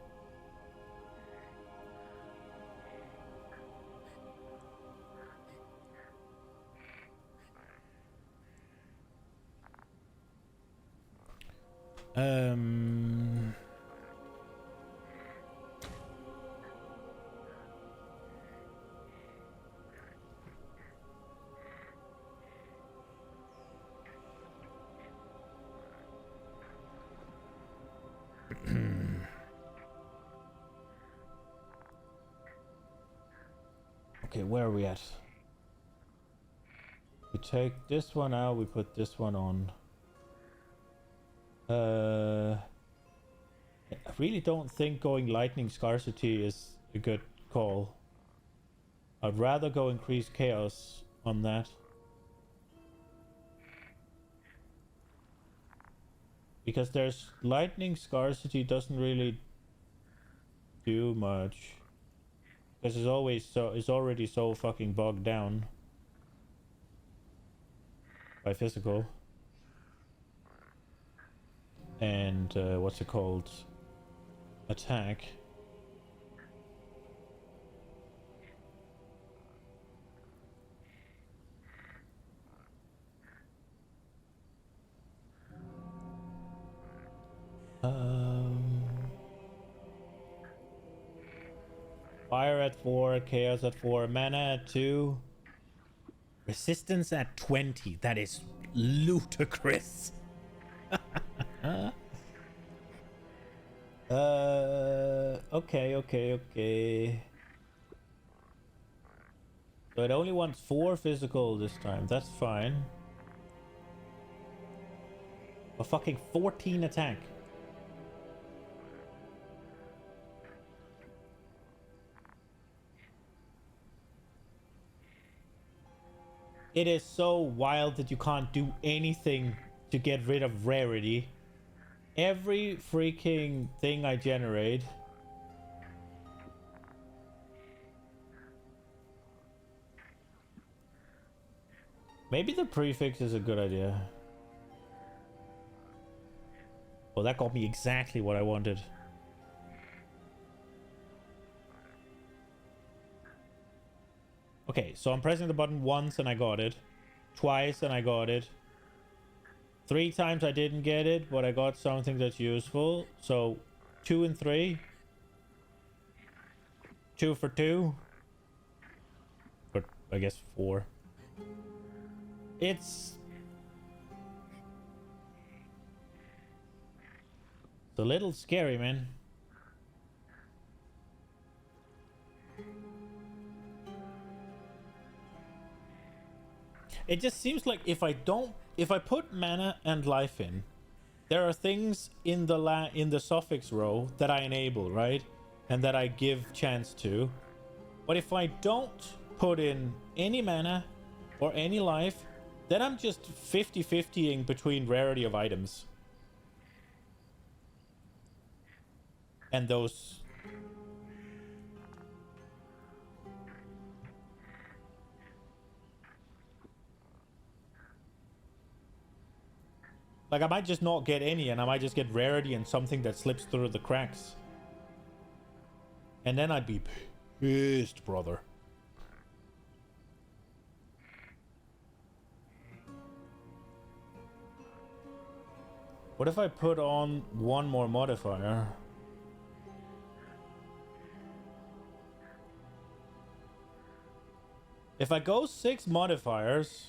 Okay, where are we at? We take this one out, we put this one on. I really don't think going lightning scarcity is a good call. I'd rather go increase chaos on that. Because there's lightning scarcity doesn't really do much. Because it's already so fucking bogged down by physical. And what's it called? Attack. Fire at 4, chaos at 4, mana at 2, resistance at 20. That is ludicrous. Okay. So it only wants 4 physical this time. That's fine. A fucking 14 attack. It is so wild that you can't do anything to get rid of rarity. Every freaking thing I generate maybe the prefix is a good idea. Well, that got me exactly what I wanted. Okay, so I'm pressing the button once and I got it. Twice and I got it. 3 times I didn't get it, but I got something that's useful. So 2 and 3. 2 for 2. But I guess 4. It's a little scary, man. It just seems like if I put mana and life in, there are things in the suffix row that I enable, right? And that I give chance to. But if I don't put in any mana or any life, then I'm just 50-50ing between rarity of items. And those... Like, I might just not get any, and I might just get rarity and something that slips through the cracks. And then I'd be pissed, brother. What if I put on 1 more modifier? If I go 6 modifiers...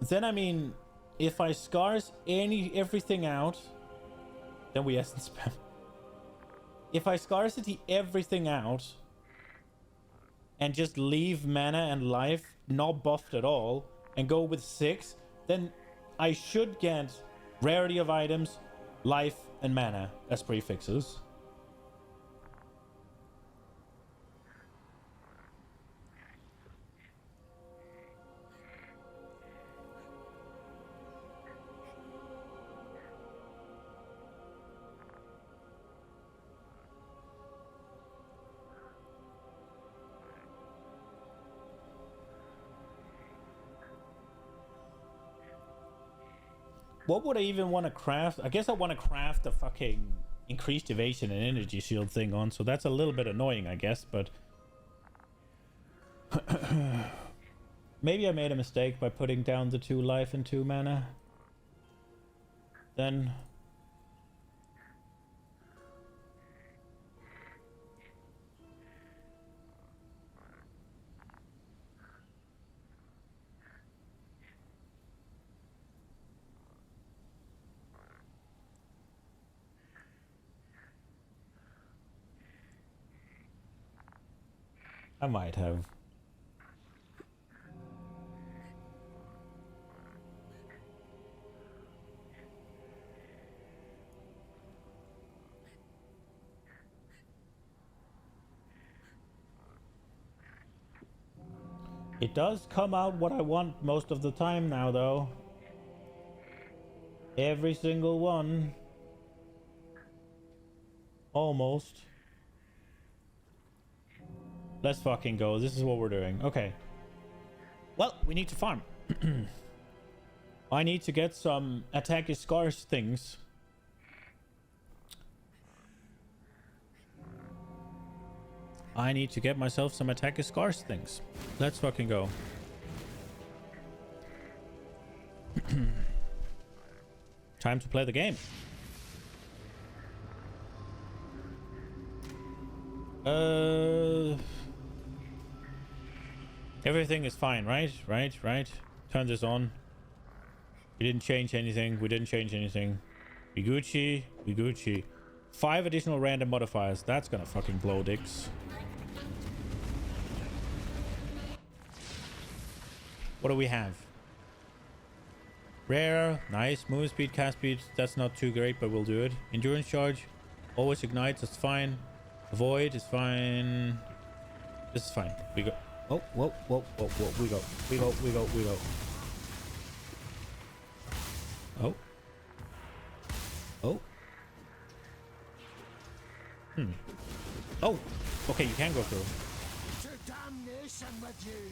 Then, I mean, if I scars everything out, then we essence spam. If I scarcity everything out and just leave mana and life not buffed at all and go with 6, then I should get rarity of items, life, and mana as prefixes. What would I even want to craft? I guess I want to craft the fucking increased evasion and energy shield thing on, so that's a little bit annoying, I guess, but maybe I made a mistake by putting down the 2 life and 2 mana. Then I might have. It does come out what I want most of the time now, though. Every single one. Almost. Let's fucking go. This is what we're doing. Okay. Well, we need to farm. I need to get some attack is scarce things. I need to get myself some attack is scarce things. Let's fucking go. Time to play the game. Everything is fine, right? Right. Turn this on. We didn't change anything. We Gucci. 5 additional random modifiers. That's gonna fucking blow dicks. What do we have? Rare, nice. Move speed, cast speed. That's not too great, but we'll do it. Endurance charge. Always ignites. That's fine. Void is fine. This is fine. We go. Oh, whoa. We go. Oh. Oh. Okay, you can go through. To damnation with you.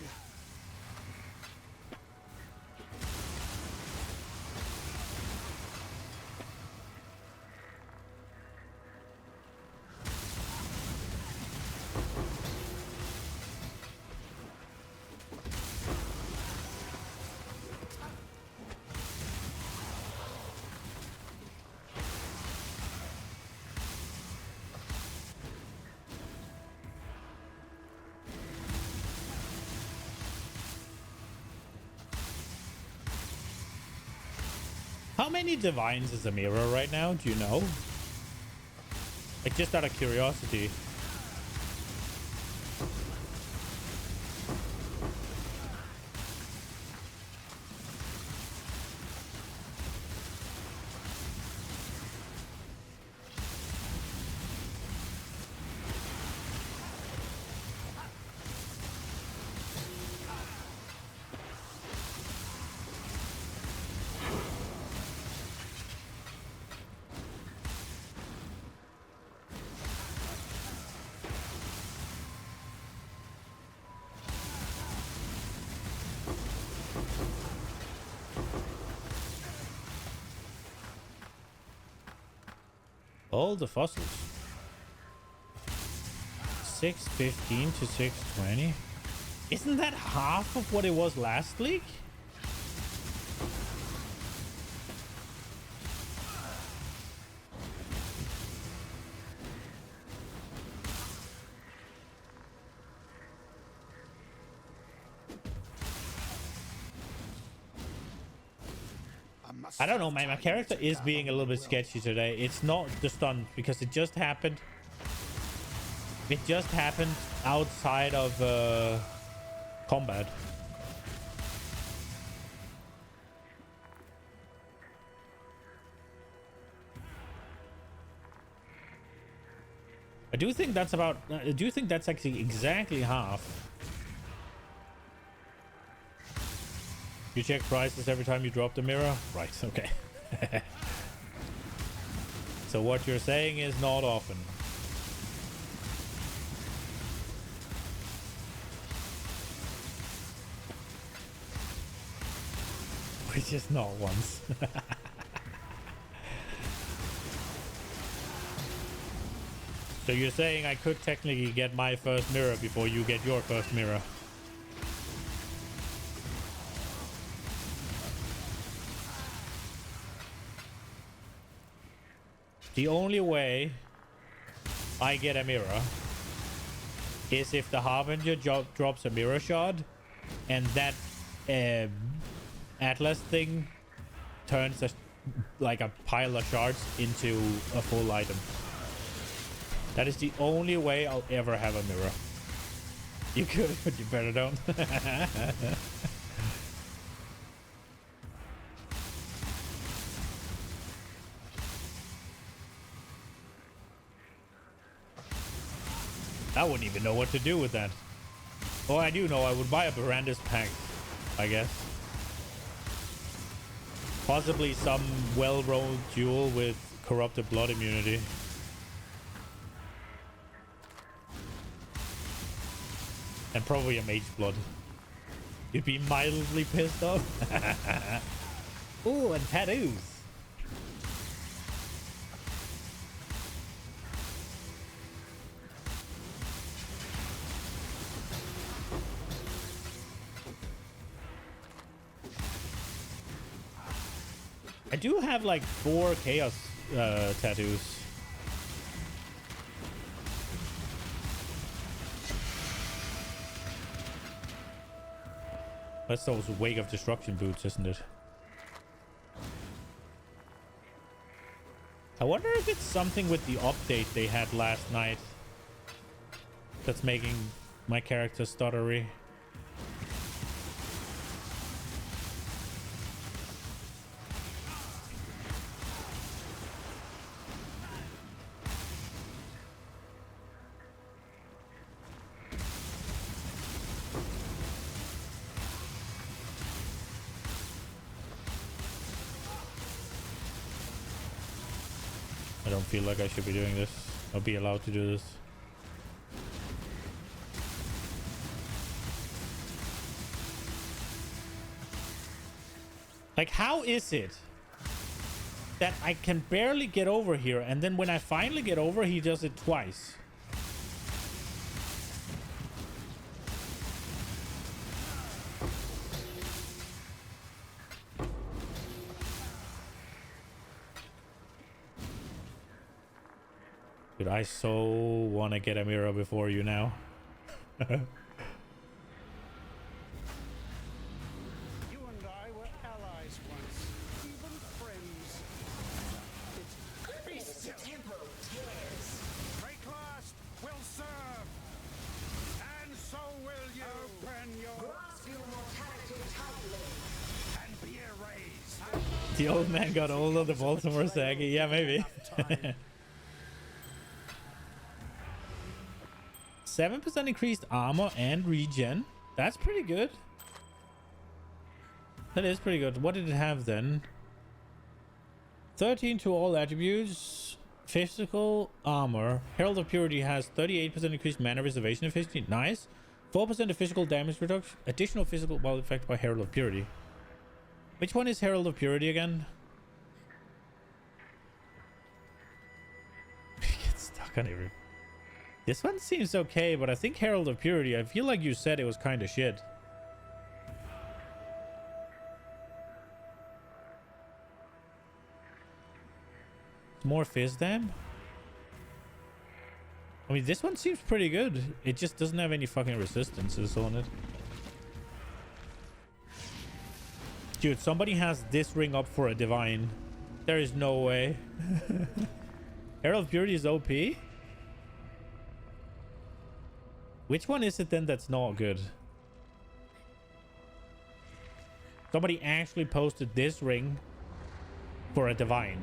How many divines is a mirror right now? Do you know? Like, just out of curiosity. All the fossils. 615 to 620. Isn't that half of what it was last league? I don't know, man. My character is being a little bit sketchy today. It's not the stun because it just happened. It just happened outside of combat. I do think that's about. I do think that's actually exactly half. You check prices every time you drop the mirror? Right, okay. So what you're saying is not often. Which is not once. So you're saying I could technically get my first mirror before you get your first mirror? The only way I get a mirror is if the Harbinger drops a mirror shard and that Atlas thing turns like a pile of shards into a full item. That is the only way I'll ever have a mirror. You could, but you better don't. I wouldn't even know what to do with that. Oh, I do know. I would buy a Barandis pack, I guess. Possibly some well-rolled jewel with corrupted blood immunity. And probably a mage blood. You'd be mildly pissed off. Ooh, and tattoos. I do have like 4 chaos tattoos. That's those Wake of Destruction boots, isn't it? I wonder if it's something with the update they had last night that's making my character stuttery. I don't feel like I should be doing this. I'll be allowed to do this. Like, how is it that I can barely get over here, and then when I finally get over, he does it twice? Dude, I so want to get a mirror before you now. You and I were allies once, even friends. It's The tempo tears. break last will serve, and so will you. Open your Grasp your mortality tightly. and be erased. The old man got old of the Baltimore saga. Yeah, maybe. 7% increased armor and regen. That's pretty good. That is pretty good. What did it have then? 13 to all attributes. Physical armor. Herald of Purity has 38% increased mana reservation efficiency. Nice. 4% of physical damage reduction. Additional physical while affected by Herald of Purity. Which one is Herald of Purity again? Get stuck on every. This one seems okay, but I think Herald of Purity, I feel like you said it was kind of shit. More fizz dam? I mean, this one seems pretty good. It just doesn't have any fucking resistances on it. Dude, somebody has this ring up for a divine. There is no way. Herald of Purity is OP? Which one is it then that's not good? Somebody actually posted this ring for a divine.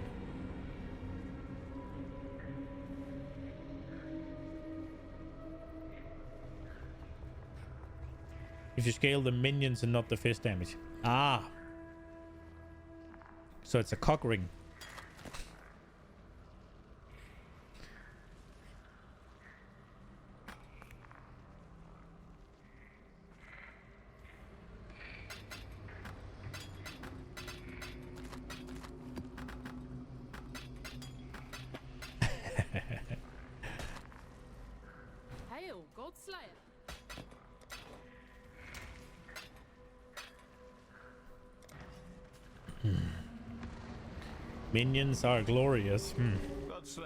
If you scale the minions and not the fist damage. Ah. So it's a cock ring. Slayer. Minions are glorious. Godslayer.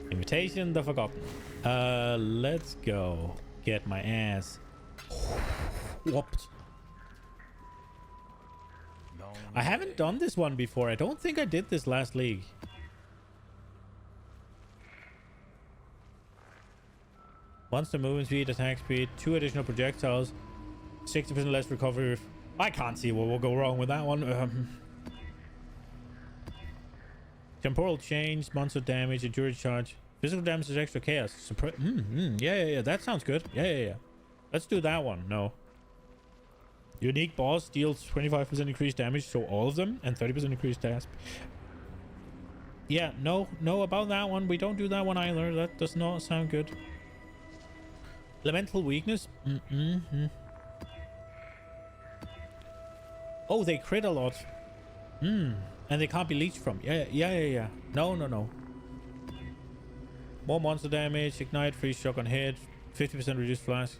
Invitation the Forgotten. Let's go. Get my ass whooped. I haven't done this one before. I don't think I did this last league. Monster movement speed, attack speed, 2 additional projectiles, 60% less recovery. I can't see what will go wrong with that one. Temporal change, monster damage, endurance charge, physical damage is extra chaos. Yeah. That sounds good. Yeah. Let's do that one. No. Unique boss deals 25% increased damage, so all of them, and 30% increased task. Yeah, no about that one. We don't do that one either. That does not sound good. Elemental weakness. Oh, they crit a lot. And they can't be leached from. Yeah. No. More monster damage, ignite, freeze, shock on hit, 50% reduced flash.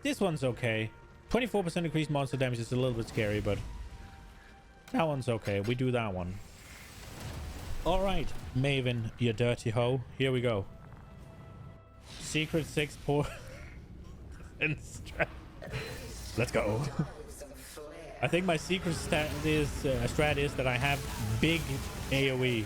This one's okay. 24% increased monster damage is a little bit scary, but that one's okay. We do that one. All right, Maven, you dirty hoe. Here we go. Secret 6 poor. Let's go. I think my secret strat is that I have big AoE.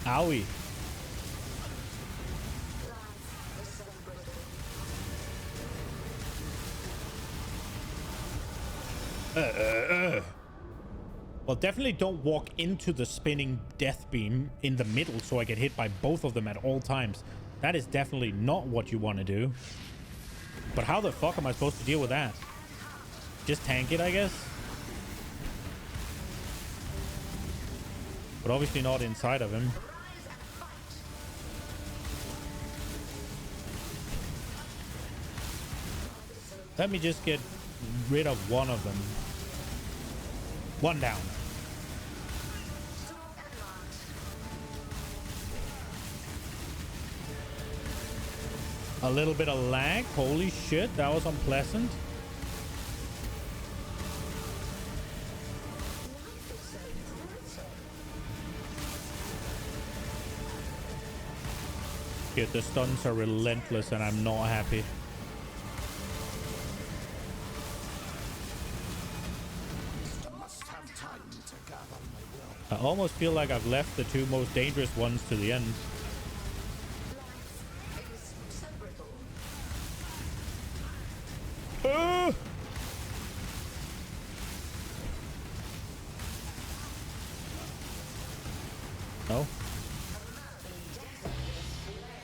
Owie. Well, definitely don't walk into the spinning death beam in the middle so I get hit by both of them at all times. That is definitely not what you want to do. But how the fuck am I supposed to deal with that? Just tank it, I guess? But obviously not inside of him. Let me just get rid of one of them. One down. A little bit of lag. Holy shit, that was unpleasant. Shit, the stuns are relentless and I'm not happy. I almost feel like I've left the 2 most dangerous ones to the end. No.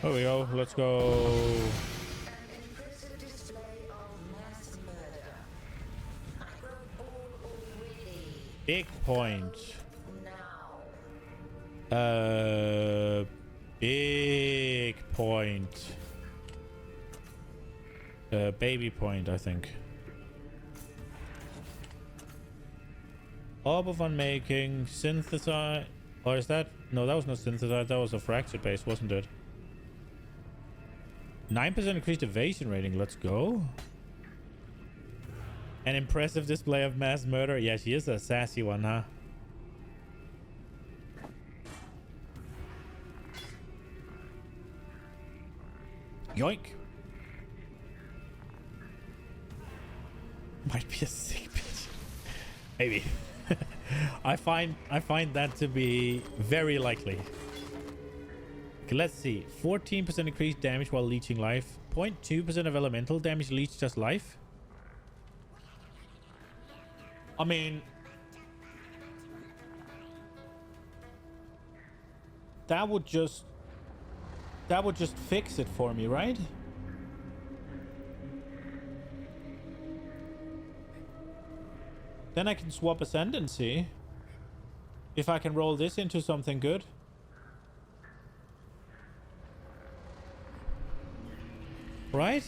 There we go. Let's go. Big point. Big point. Baby point, I think. Orb of Unmaking, synthesize. Or is that? No, that was not synthesize. That was a fractured base, wasn't it? 9% increased evasion rating. Let's go. An impressive display of mass murder. Yeah, she is a sassy one, huh? Yoink. Might be a sick bitch. Maybe. I find that to be very likely. Okay, let's see. 14% increased damage while leeching life. 0.2% of elemental damage leech just life. I mean, that would just fix it for me, right? Then I can swap Ascendancy. If I can roll this into something good. Right?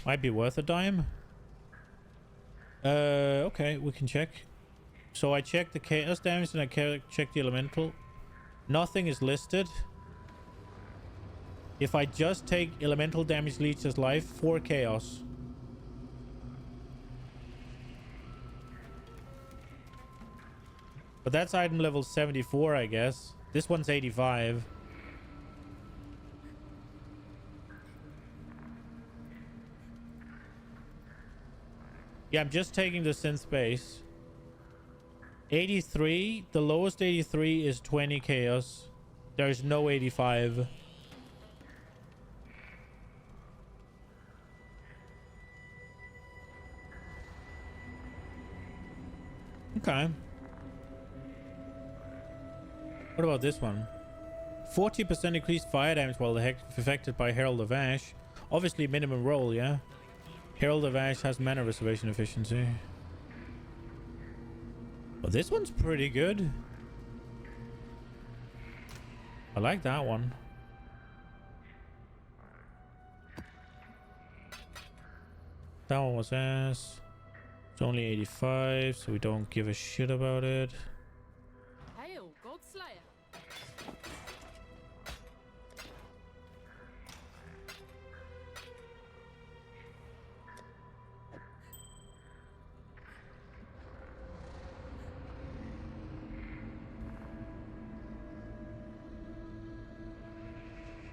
Might be worth a dime. Okay, we can check. So I checked the chaos damage and I checked the elemental. Nothing is listed. If I just take elemental damage leeches life, 4 chaos. But that's item level 74, I guess. This one's 85. Yeah, I'm just taking the synth base. 83. The lowest 83 is 20 chaos. There's no 85. Okay. What about this one? 40% increased fire damage while the heck affected by Herald of Ash. Obviously minimum roll, yeah? Herald of Ash has mana reservation efficiency. Well, this one's pretty good. I like that one. That one was ass. It's only 85, so we don't give a shit about it. Hail, Godslayer.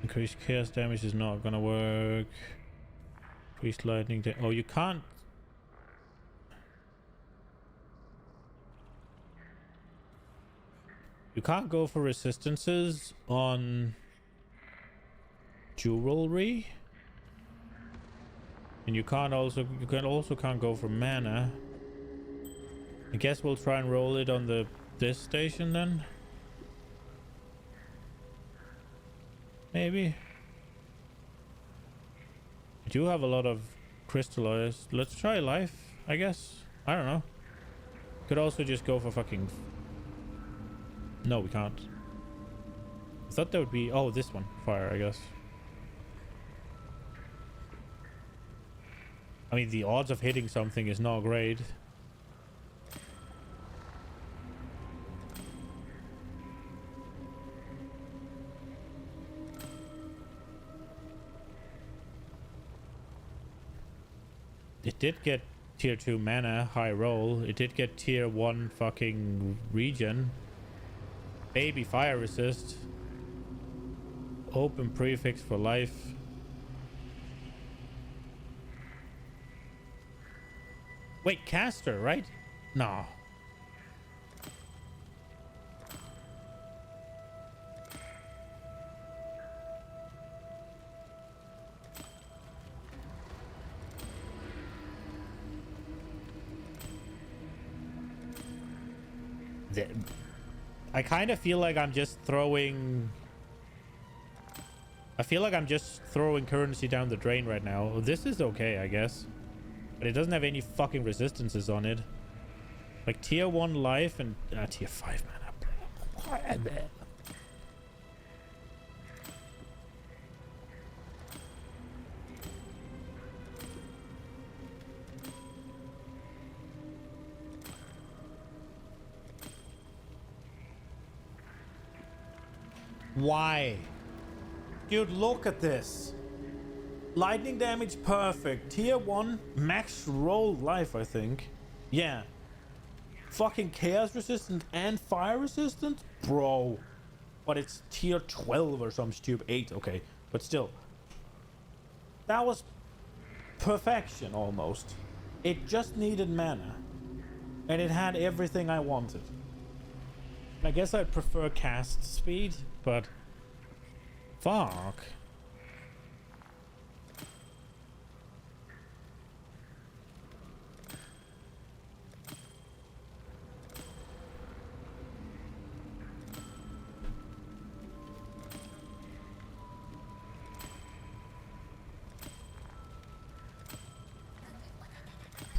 Increased chaos damage is not gonna work. Increased lightning damage. Oh, you can't. You can't go for resistances on jewelry. And you can't go for mana. I guess we'll try and roll it on this station then. Maybe. I do have a lot of crystallized. Let's try life, I guess. I don't know. Could also just go for fucking... No, we can't. I thought that would be... Oh, this one. Fire, I guess. I mean, the odds of hitting something is not great. It did get tier 2 mana, high roll. It did get tier 1 fucking regen. Baby fire resist. Open prefix for life. Wait, caster, right? No. I kind of feel like I'm just throwing... I feel like I'm just throwing currency down the drain right now. This is okay, I guess. But it doesn't have any fucking resistances on it. Like tier 1 life and tier 5 mana. Why? Dude, look at this. Lightning damage perfect. Tier 1 max roll life, I think. Yeah. Fucking chaos resistant and fire resistant? Bro. But it's tier 12 or some stupid 8. Okay. But still. That was perfection almost. It just needed mana. And it had everything I wanted. I guess I'd prefer cast speed, but fuck.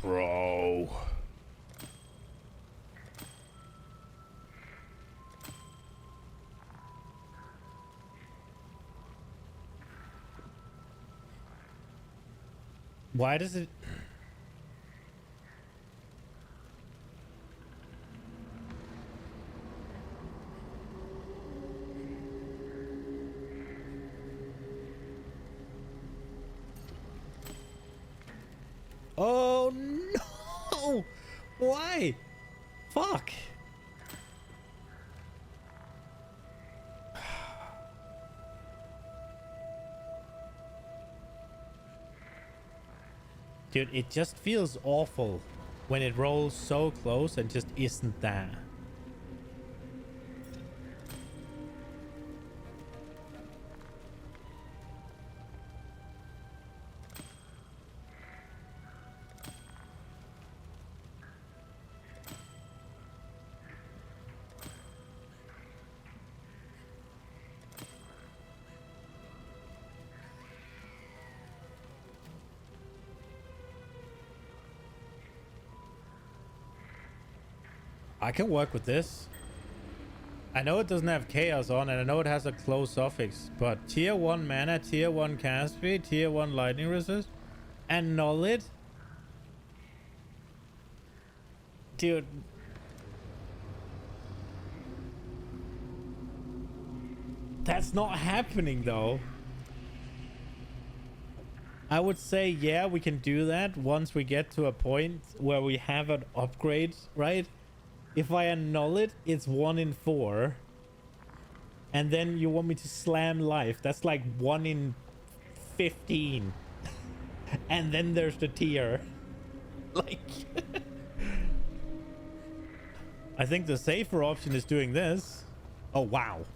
Bro. Why does it... Oh no! Why? Fuck! Dude, it just feels awful when it rolls so close and just isn't there. I can work with this. I know it doesn't have chaos on, and I know it has a close suffix, but tier 1 mana, tier 1 cast speed, tier 1 lightning resist, and null it? Dude. That's not happening though. I would say, yeah, we can do that once we get to a point where we have an upgrade, right? If I annul it, it's 1 in 4. And then you want me to slam life. That's like 1 in 15. And then there's the tier. Like... I think the safer option is doing this. Oh, wow.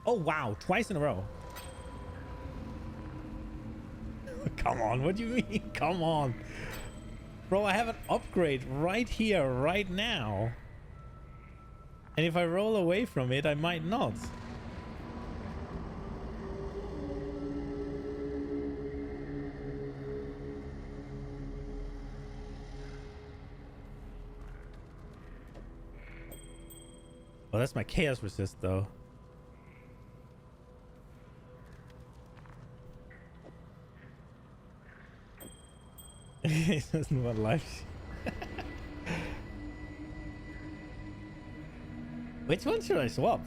Oh, wow. Twice in a row. Come on. What do you mean? Come on. Bro, I have an upgrade right here, right now. And if I roll away from it, I might not. Oh, that's my chaos resist, though. He doesn't want life. Which one should I swap?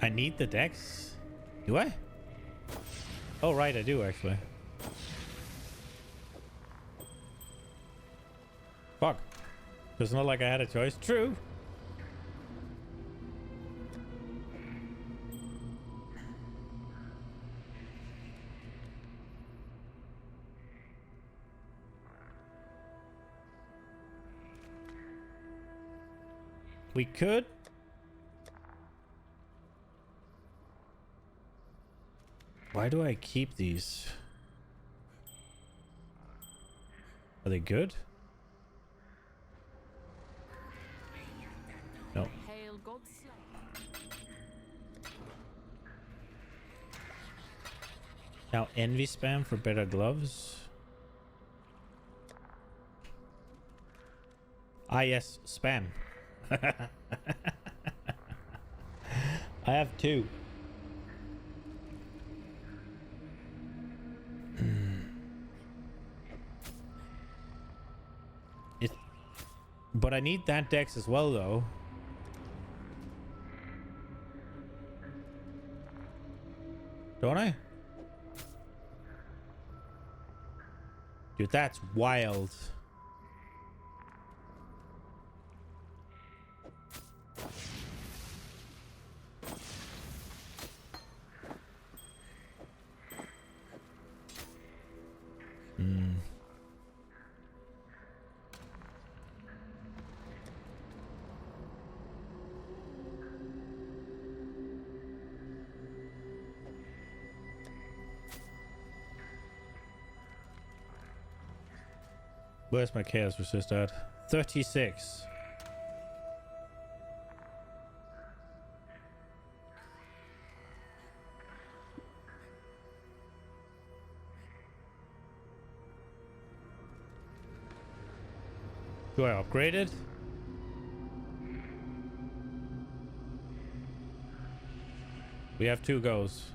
I need the dex. Do I? Oh, right, I do actually. Fuck. It's not like I had a choice. True. We could. Why do I keep these? Are they good? No. Hail God's Now envy spam for better gloves. Ah yes, spam. I have 2. But I need that dex as well, though. Don't I? Dude, that's wild. Where's my chaos resist at? 36. Do I upgrade it? We have 2 goes.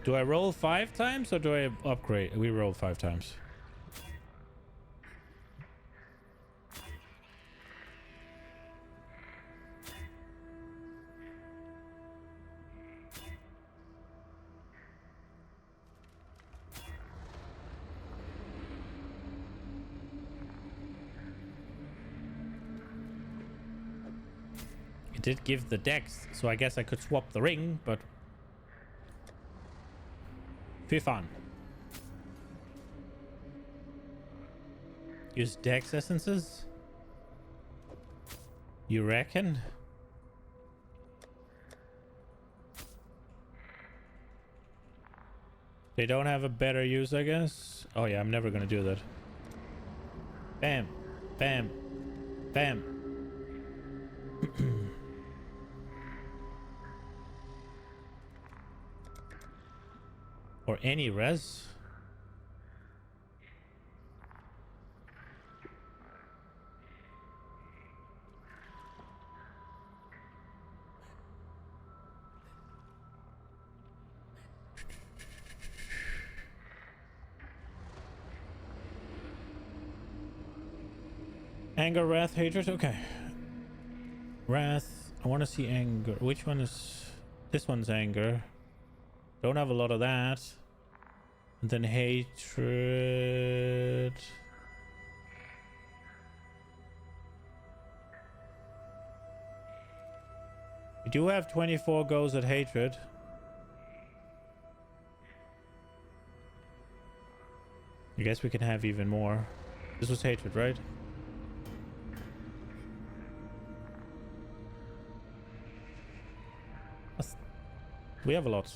Do I roll 5 times or do I upgrade? We roll 5 times. It did give the dex, so I guess I could swap the ring, but be fun. Use dex essences? You reckon? They don't have a better use, I guess. Oh yeah, I'm never gonna do that. Bam, bam, bam. Or any res. Anger, wrath, hatred. Okay. Wrath. I want to see anger. Which one is... This one's anger. Don't have a lot of that. And then hatred. We do have 24 goes at hatred. I guess we can have even more. This was hatred, right? We have a lot.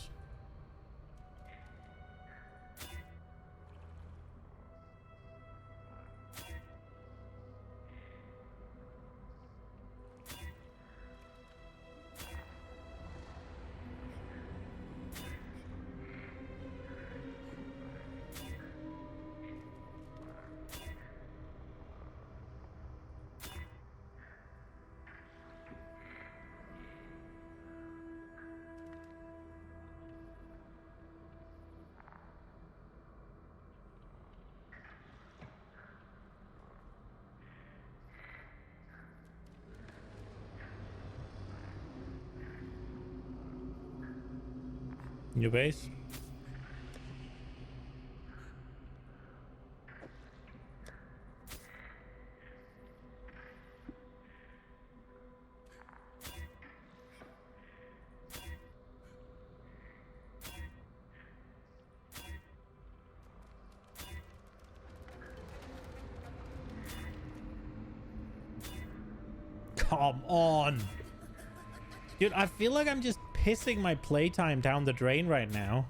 New base. Come on. Dude, I feel like I'm just pissing my playtime down the drain right now.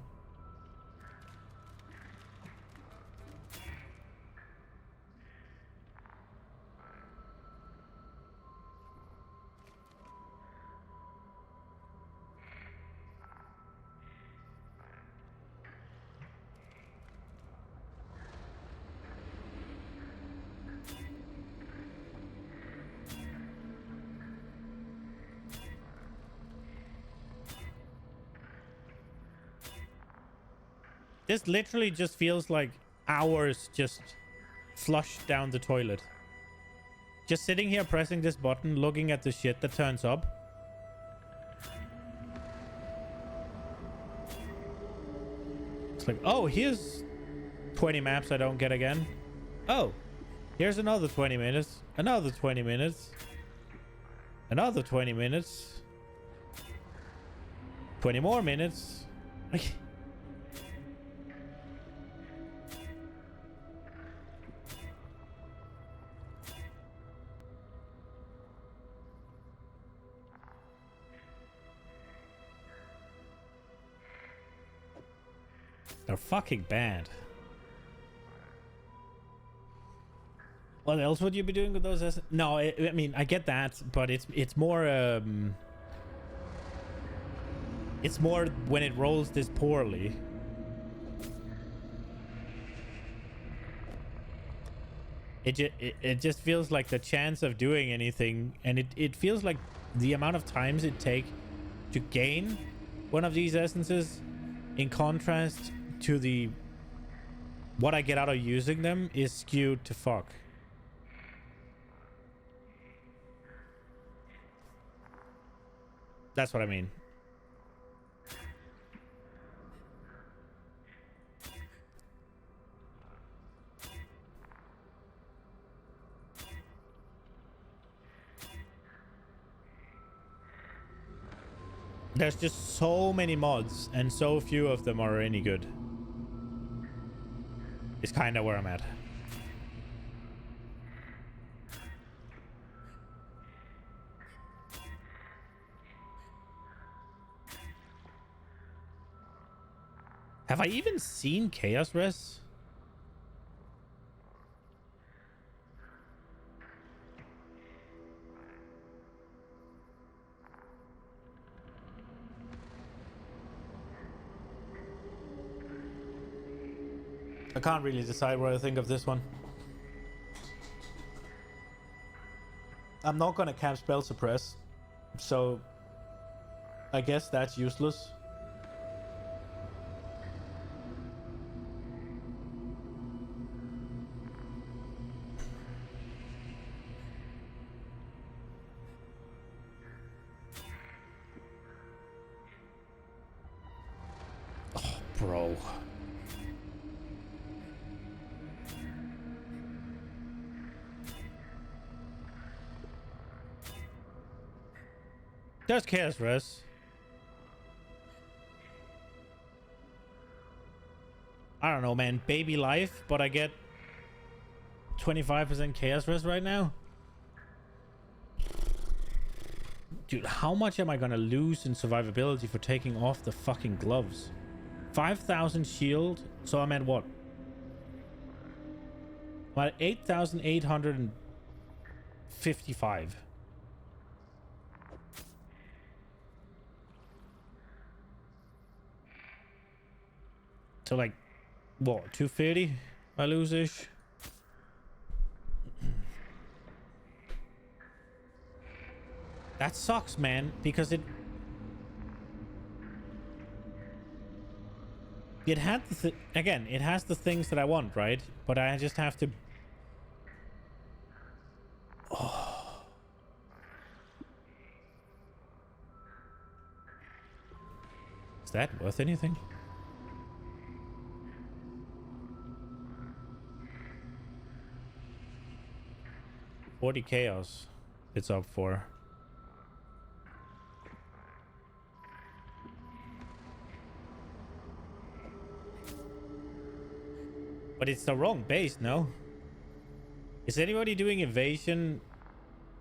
This literally just feels like hours just flushed down the toilet. Just sitting here pressing this button, looking at the shit that turns up. It's like, oh, here's 20 maps I don't get again. Oh, here's another 20 minutes. Another 20 minutes. Another 20 minutes. 20 more minutes. They're fucking bad. What else would you be doing with those? No, I mean I get that, but it's more when it rolls this poorly. It just feels like the chance of doing anything, and it feels like the amount of times it take to gain one of these essences in contrast to the what I get out of using them is skewed to fuck. That's what I mean. There's just so many mods and so few of them are any good. It's kind of where I'm at. Have I even seen Chaos Res? I can't really decide what I think of this one. I'm not gonna cast spell suppress, so I guess that's useless. Oh, bro. Just Chaos Res. I don't know, man. Baby life, but I get 25% Chaos Res right now. Dude, how much am I gonna lose in survivability for taking off the fucking gloves? 5,000 shield, so I'm at what? I'm at 8,855. So like, what, 250 I lose-ish? That sucks, man, because it had the again, it has the things that I want, right? But I just have to... Oh. Is that worth anything? $40 chaos it's up for. But it's the wrong base, no? Is anybody doing evasion?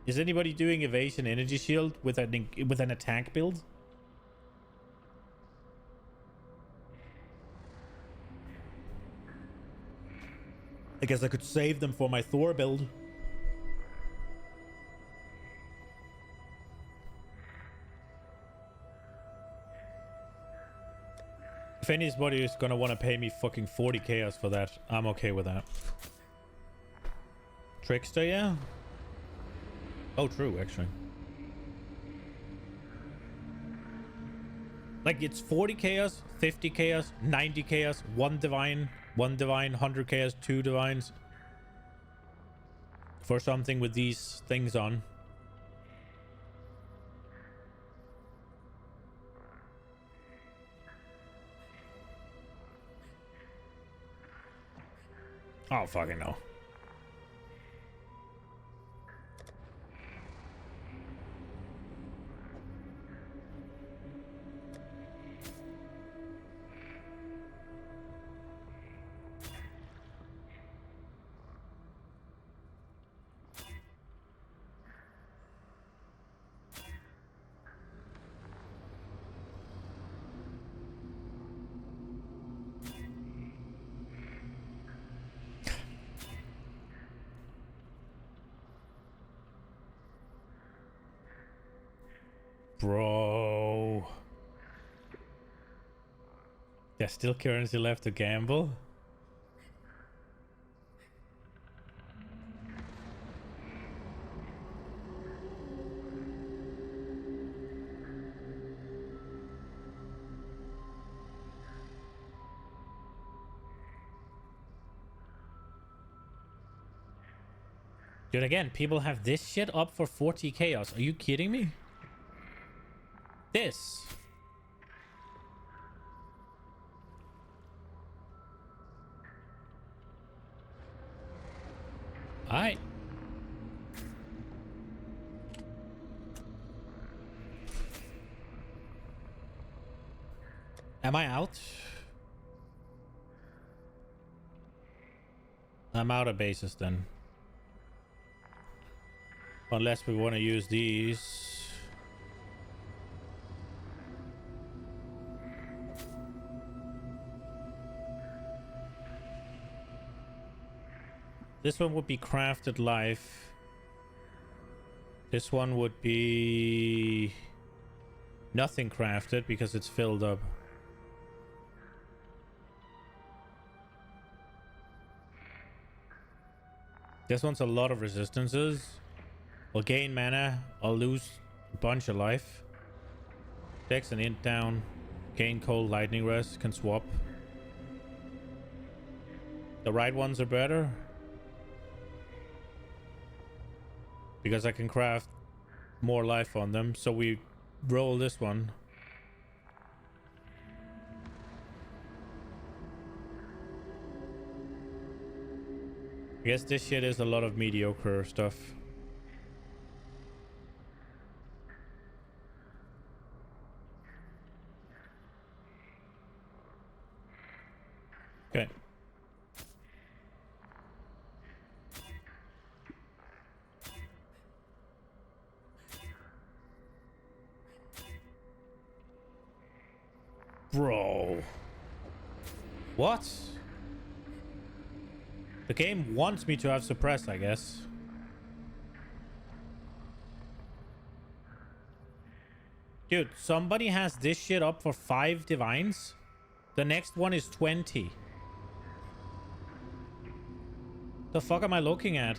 Is anybody doing evasion energy shield with an attack build? I guess I could save them for my Thor build. If anybody is gonna want to pay me fucking 40 chaos for that, I'm okay with that. Trickster, yeah? Oh, true, actually. Like, it's 40 chaos, 50 chaos, 90 chaos, 1 divine, 100 chaos, 2 divines. For something with these things on. Oh, fucking no. Bro. There's still currency left to gamble? Dude, again, people have this shit up for 40 chaos. Are you kidding me? This. Alright. Am I out? I'm out of bases then. Unless we want to use these. This one would be crafted life. This one would be nothing crafted because it's filled up. This one's a lot of resistances. I'll gain mana. I'll lose a bunch of life. Dex and int down. Gain cold lightning rest. Can swap. The right ones are better. Because I can craft more life on them. So we roll this one. I guess this shit is a lot of mediocre stuff. Okay. Bro. What? The game wants me to have suppressed, I guess. Dude, somebody has this shit up for 5 divines. The next one is 20. The fuck am I looking at?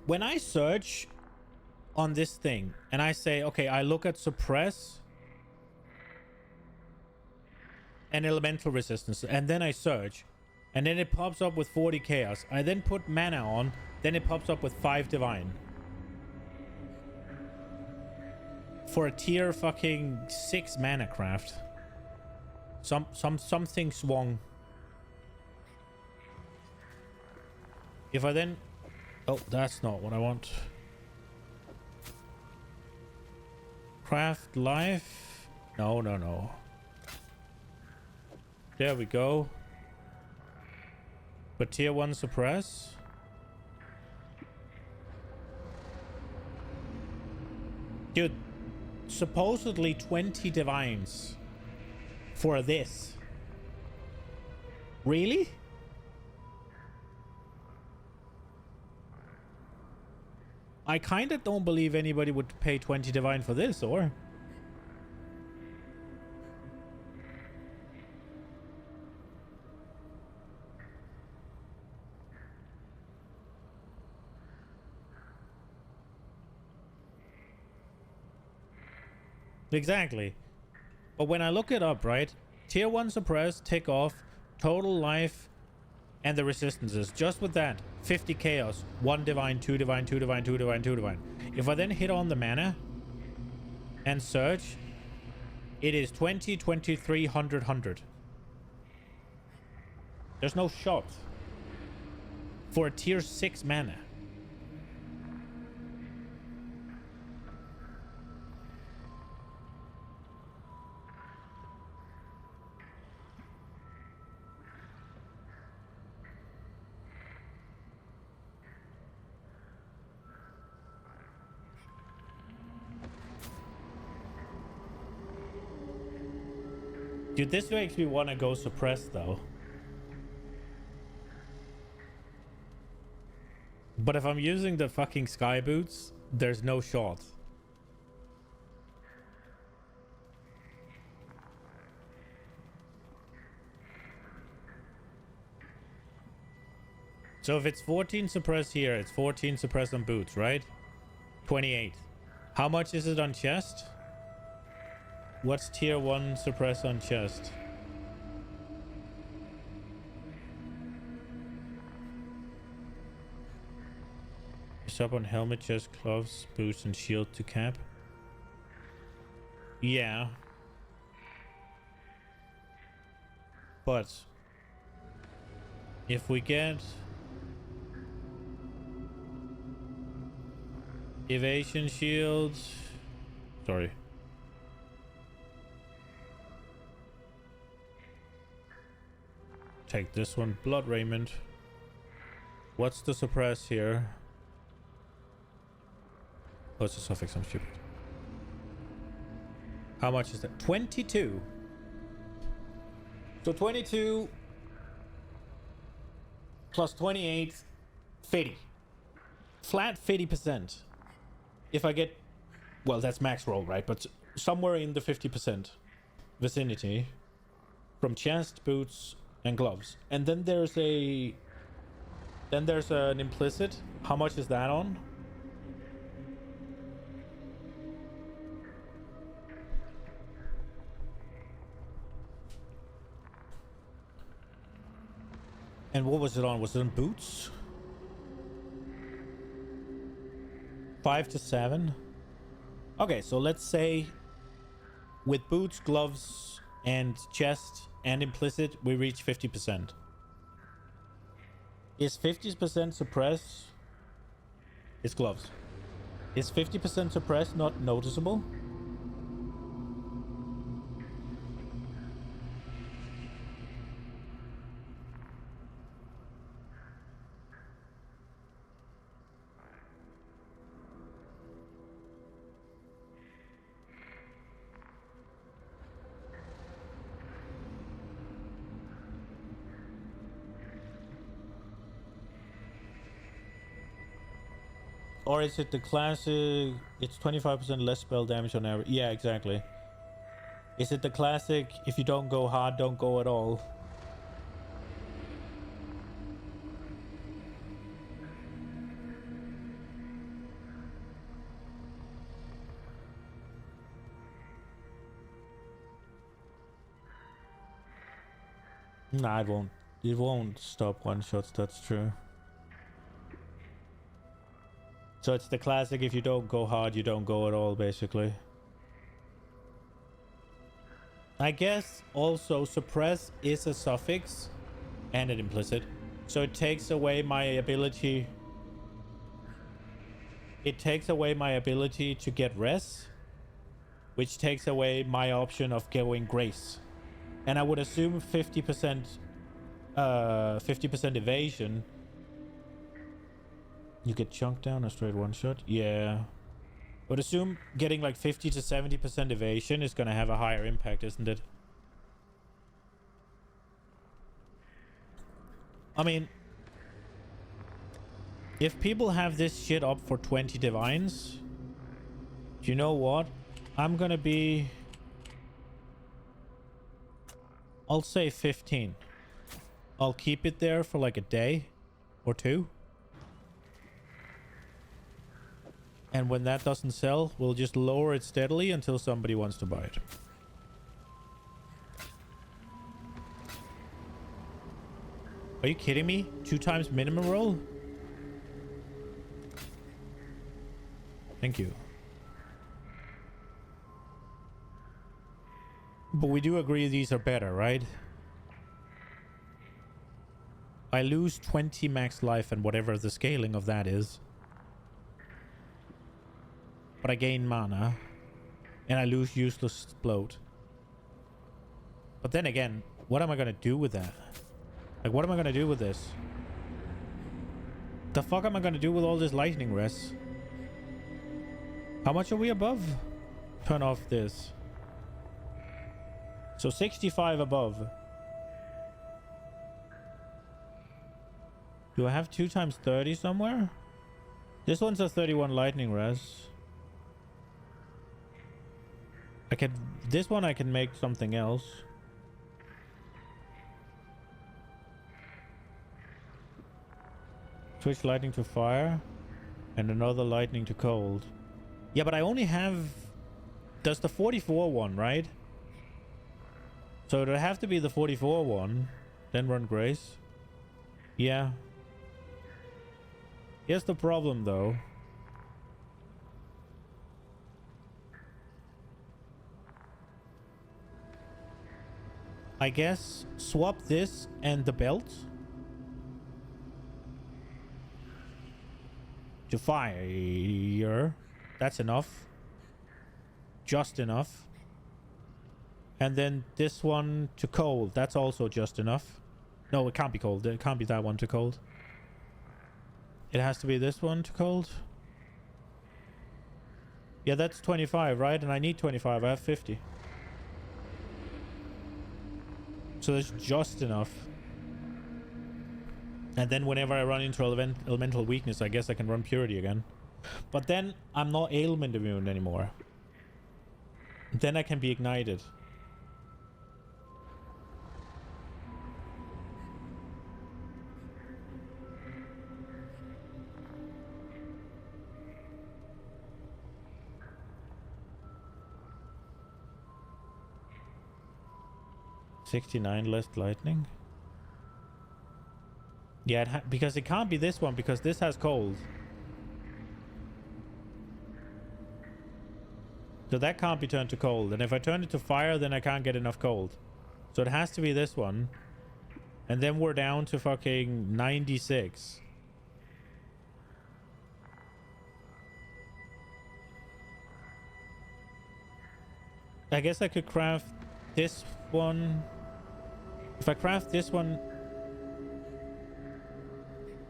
When I search on this thing and I say, okay, I look at suppress and elemental resistance, and then I search, and then it pops up with 40 chaos. I then put mana on, then it pops up with 5 divine. For a tier fucking 6 mana craft. Something swung. If I then... Oh, that's not what I want. Craft life. No. There we go. But tier 1 suppress. Dude, supposedly 20 divines for this. Really? I kind of don't believe anybody would pay 20 divine for this, or? Exactly. But when I look it up, right? Tier 1 suppress, tick off, total life, and the resistances. Just with that, 50 chaos, 1 divine, 2 divine, 2 divine, 2 divine, 2 divine. If I then hit on the mana and search, it is 20, 23, 100, 100. There's no shot for a tier 6 mana. Dude, this makes me want to go suppressed though. But if I'm using the fucking sky boots, there's no shot. So if it's 14 suppress here, it's 14 suppress on boots, right? 28. How much is it on chest? What's tier 1 suppress on chest? It's up on helmet, chest, gloves, boots, and shield to cap. Yeah. But if we get evasion shields, sorry. Take this one, blood raiment. What's the suppress here? Oh, it's a suffix, I'm stupid. How much is that? 22. So 22 plus 28, 50. Flat 50%. If I get, well, that's max roll, right? But somewhere in the 50% vicinity from chest, boots, and gloves. And then there's an implicit. How much is that on? And what was it on? Was it on boots? 5 to 7. Okay, so let's say with boots, gloves, and chest and implicit, we reach 50%. Is 50% suppress? It's gloves. Is 50% suppress not noticeable? Or is it the classic? It's 25% less spell damage on average. Yeah, exactly. Is it the classic? If you don't go hard, don't go at all. Nah, it won't. It won't stop one shots. That's true. So it's the classic, if you don't go hard, you don't go at all, basically. I guess also suppress is a suffix and an implicit. So it takes away my ability. It takes away my ability to get res, which takes away my option of going grace. And I would assume 50% evasion. You get chunked down a straight one shot? Yeah. But assume getting like 50 to 70% evasion is going to have a higher impact, isn't it? I mean, if people have this shit up for 20 divines, you know what? I'm going to be... I'll say 15. I'll keep it there for like a day or two. And when that doesn't sell, we'll just lower it steadily until somebody wants to buy it. Are you kidding me? 2 times minimum roll? Thank you. But we do agree these are better, right? I lose 20 max life and whatever the scaling of that is. But I gain mana. And I lose useless bloat. But then again, what am I going to do with that? Like, what am I going to do with this? The fuck am I going to do with all this lightning res? How much are we above? Turn off this. So 65 above. Do I have 2 times 30 somewhere? This one's a 31 lightning res. I can... This one I can make something else. Switch lightning to fire. And another lightning to cold. Yeah, but I only have... Does the 44 one, right? So it'll have to be the 44 one. Then run Grace. Yeah. Here's the problem, though. I guess swap this and the belt to fire. That's enough. Just enough. And then this one to cold. That's also just enough. No, it can't be cold. It can't be that one to cold. It has to be this one to cold. Yeah, that's 25, right? And I need 25. I have 50. So that's just enough. And then whenever I run into elemental weakness, I guess I can run purity again. But then I'm not ailment immune anymore. Then I can be ignited. $69 less lightning. Yeah, because it can't be this one because this has cold. So that can't be turned to cold. And if I turn it to fire, then I can't get enough cold. So it has to be this one. And then we're down to fucking 96. I guess I could craft this one. If I craft this one...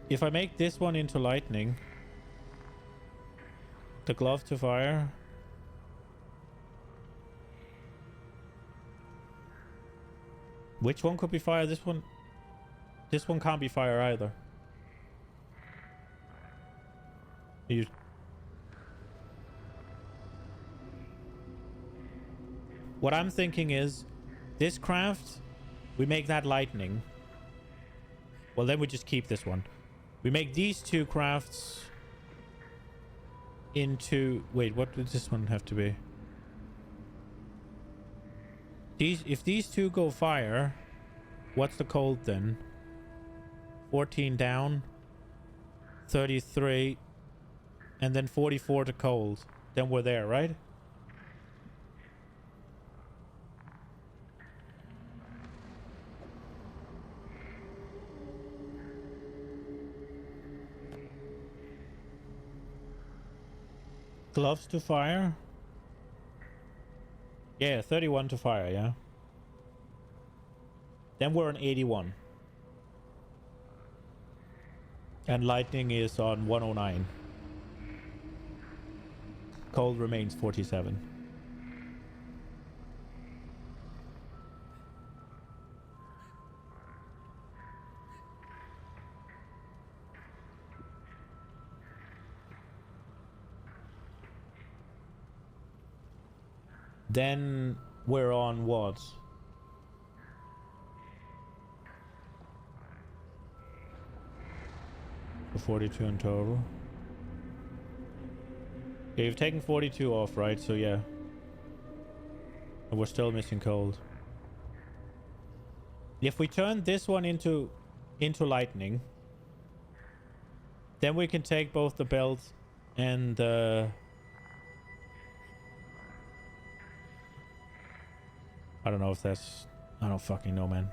If I make this one into lightning... The glove to fire... Which one could be fire? This one... This one can't be fire either. You... What I'm thinking is... This craft... We make that lightning. Well, then we just keep this one. We make these 2 crafts... Into... Wait, what does this one have to be? If these 2 go fire, what's the cold then? 14 down, 33, and then 44 to cold. Then we're there, right? Gloves to fire? Yeah, 31 to fire, yeah. Then we're on 81. And lightning is on 109. Cold remains 47. Then we're on what? For 42 in total. Okay, you've taken 42 off, right? So yeah. And we're still missing cold. If we turn this one into lightning, then we can take both the belt and I don't know if that's... I don't fucking know, man.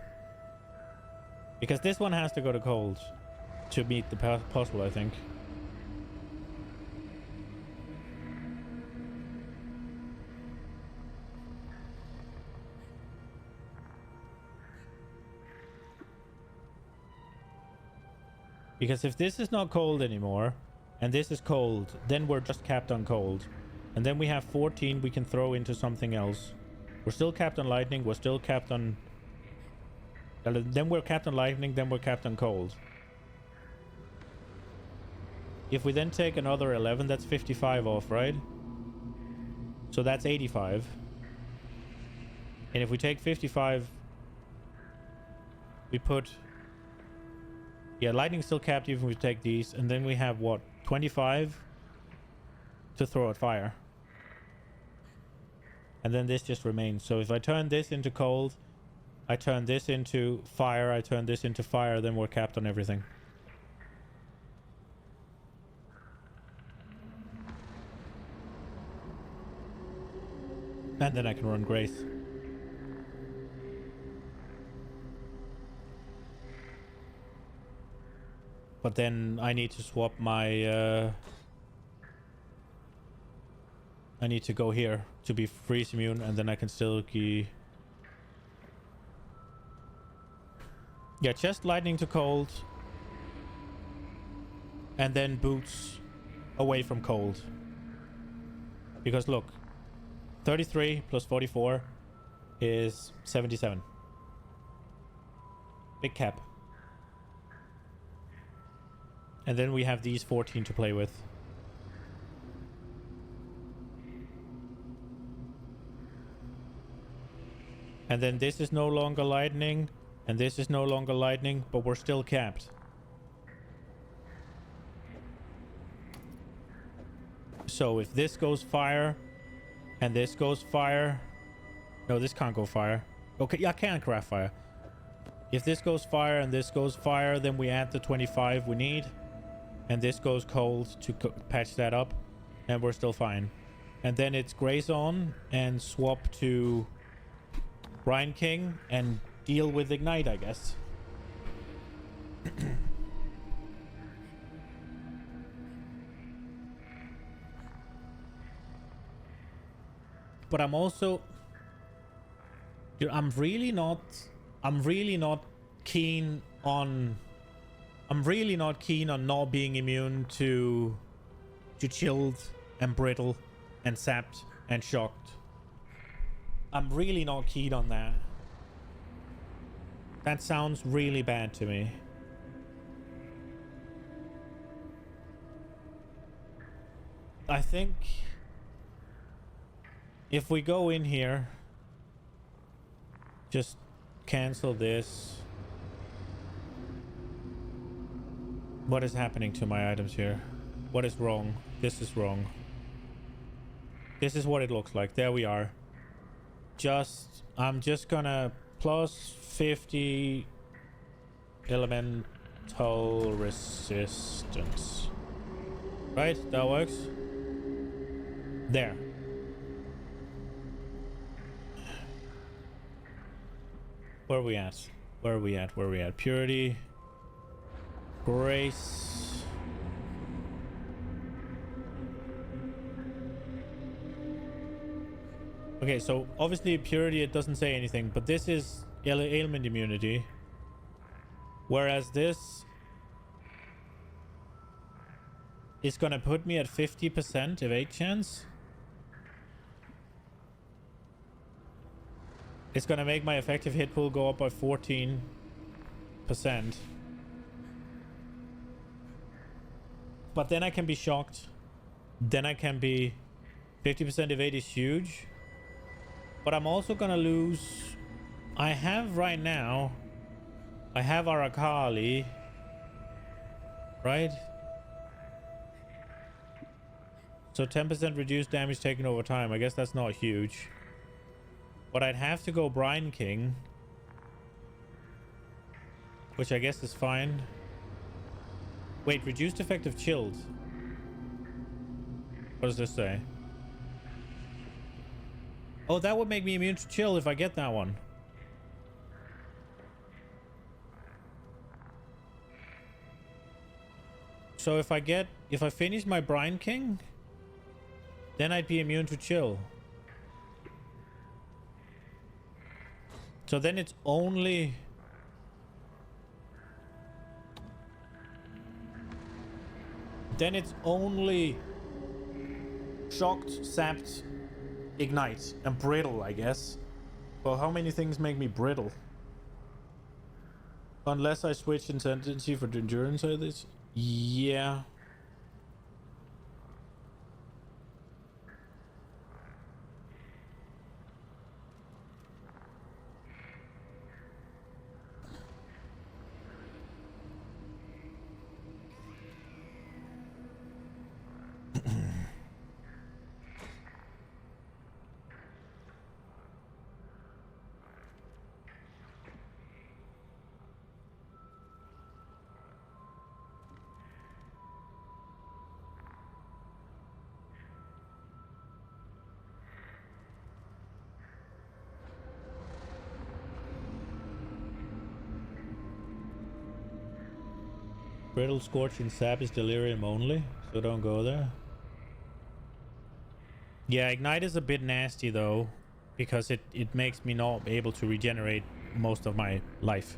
Because this one has to go to cold to meet the puzzle, I think. Because if this is not cold anymore, and this is cold, then we're just capped on cold. And then we have 14 we can throw into something else. We're still capped on lightning. We're still capped on... Then we're capped on lightning. Then we're capped on cold. If we then take another 11, that's 55 off, right? So that's 85. And if we take 55, we put... Yeah, lightning's still capped even if we take these. And then we have, what, 25 to throw at fire. And then this just remains. So if I turn this into cold, I turn this into fire, I turn this into fire, then we're capped on everything. And then I can run Grace. But then I need to swap my... I need to go here to be freeze immune, and then I can still key... Yeah, just lightning to cold. And then boots away from cold. Because look, 33 plus 44 is 77. Big cap. And then we have these 14 to play with. And then this is no longer lightning. And this is no longer lightning, but we're still capped. So if this goes fire, and this goes fire... No, this can't go fire. Okay, yeah, I can craft fire. If this goes fire and this goes fire, then we add the 25 we need. And this goes cold to patch that up. And we're still fine. And then it's Grace on and swap to Brine King and deal with Ignite, I guess. But I'm also... Dude, I'm really not keen on... I'm really not keen on not being immune to chilled and brittle and sapped and shocked. I'm really not keen on that. That sounds really bad to me. I think if we go in here, just cancel this. What is happening to my items here? What is wrong? This is wrong. This is what it looks like. There we are. I'm just gonna plus 50 elemental resistance. Right? That works. There. Where are we at? Where are we at? Where are we at? Purity. Grace. Okay, so obviously purity, it doesn't say anything, but this is ailment immunity. Whereas this is gonna put me at 50% evade chance. It's gonna make my effective hit pool go up by 14%. But then I can be shocked. Then I can be... 50% evade is huge. But I'm also gonna lose... I have right now... I have Arakali. Right? So 10% reduced damage taken over time. I guess that's not huge. But I'd have to go Brine King. Which I guess is fine. Wait, reduced effective chilled. What does this say? Oh, that would make me immune to chill if I get that one. So if I finish my Brine King, then I'd be immune to chill. So then it's only... Then it's only shocked, sapped, ignite, and brittle, I guess. Well, how many things make me brittle? Unless I switch intensity for the endurance of this? Yeah. Brittle, scorching sap is delirium only, so don't go there. Yeah, ignite is a bit nasty though, because it makes me not able to regenerate most of my life.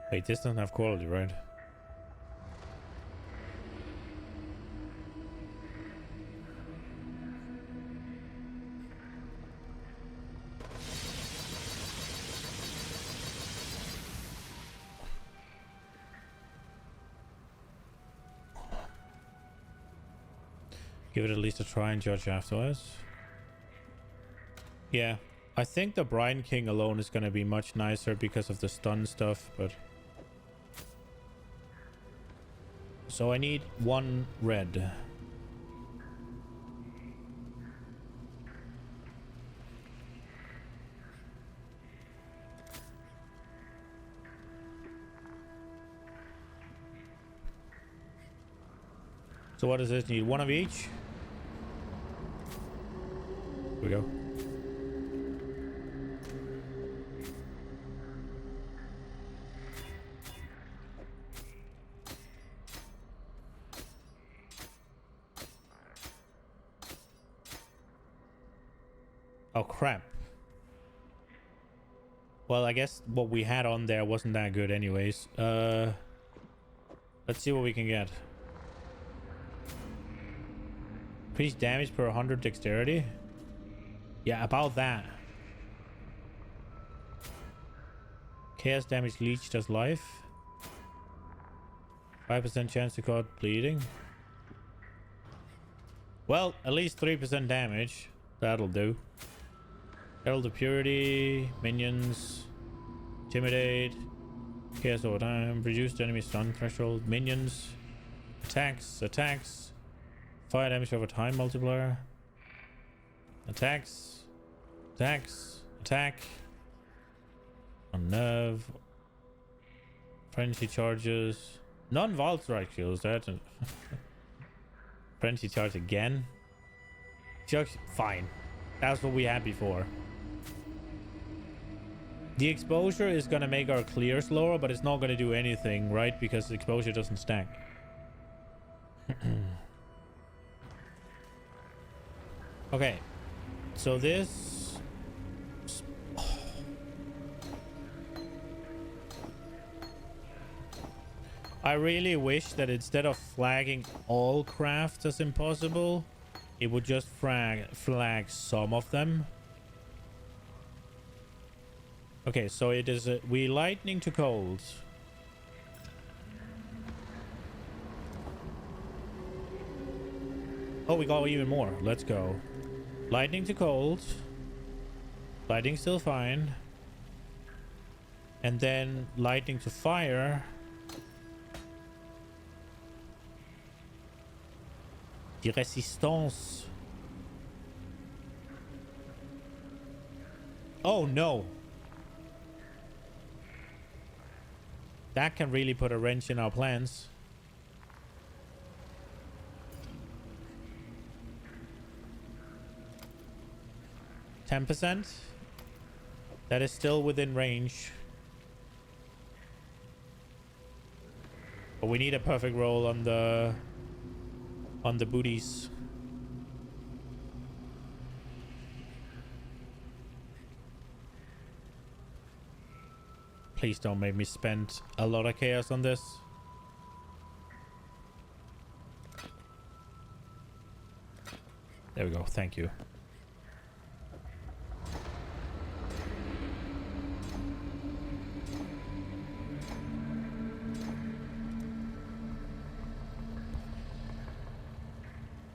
Wait, this doesn't have quality, right? Give it at least a try and judge afterwards. Yeah, I think the Brine King alone is going to be much nicer because of the stun stuff, but... So I need 1 red. So what does this need? 1 of each? Here we go. Oh crap. Well, I guess what we had on there wasn't that good anyways. Let's see what we can get. Increase damage per 100 dexterity. Yeah, about that. Chaos damage leech does life. 5% chance to cause bleeding. Well, at least 3% damage. That'll do. Herald of Purity, minions, intimidate, chaos over time, reduced enemy stun threshold, minions, attacks, fire damage over time multiplier, attack, unnerve, frenzy charges, non-vault strike kills that, frenzy charge again, fine, that's what we had before. The exposure is going to make our clear slower, but it's not going to do anything, right? Because the exposure doesn't stack. Okay. So this... I really wish that instead of flagging all crafts as impossible, it would just flag some of them. Okay, so it is we lightning to cold. Oh, we got even more. Let's go. Lightning to cold. Lightning still fine. And then lightning to fire. The resistance. Oh no. That can really put a wrench in our plans. %. That is still within range. But we need a perfect roll on the booties. Please don't make me spend a lot of chaos on this. There we go. Thank you.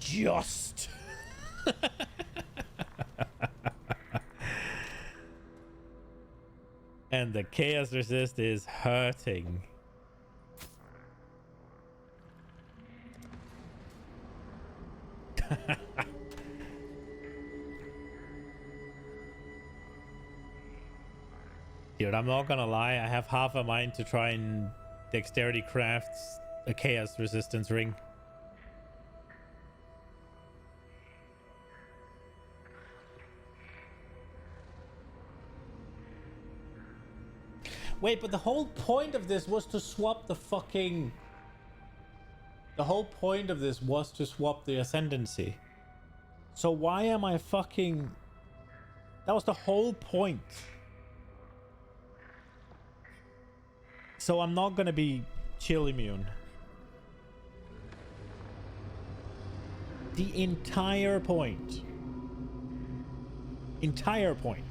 Just. And the chaos resist is hurting. Dude, I'm not gonna lie, I have half a mind to try and dexterity craft a chaos resistance ring. Wait, but the whole point of this was to swap the fucking... The whole point of this was to swap the ascendancy. So why am I fucking... That was the whole point. So I'm not gonna be chill immune. The entire point. Entire point.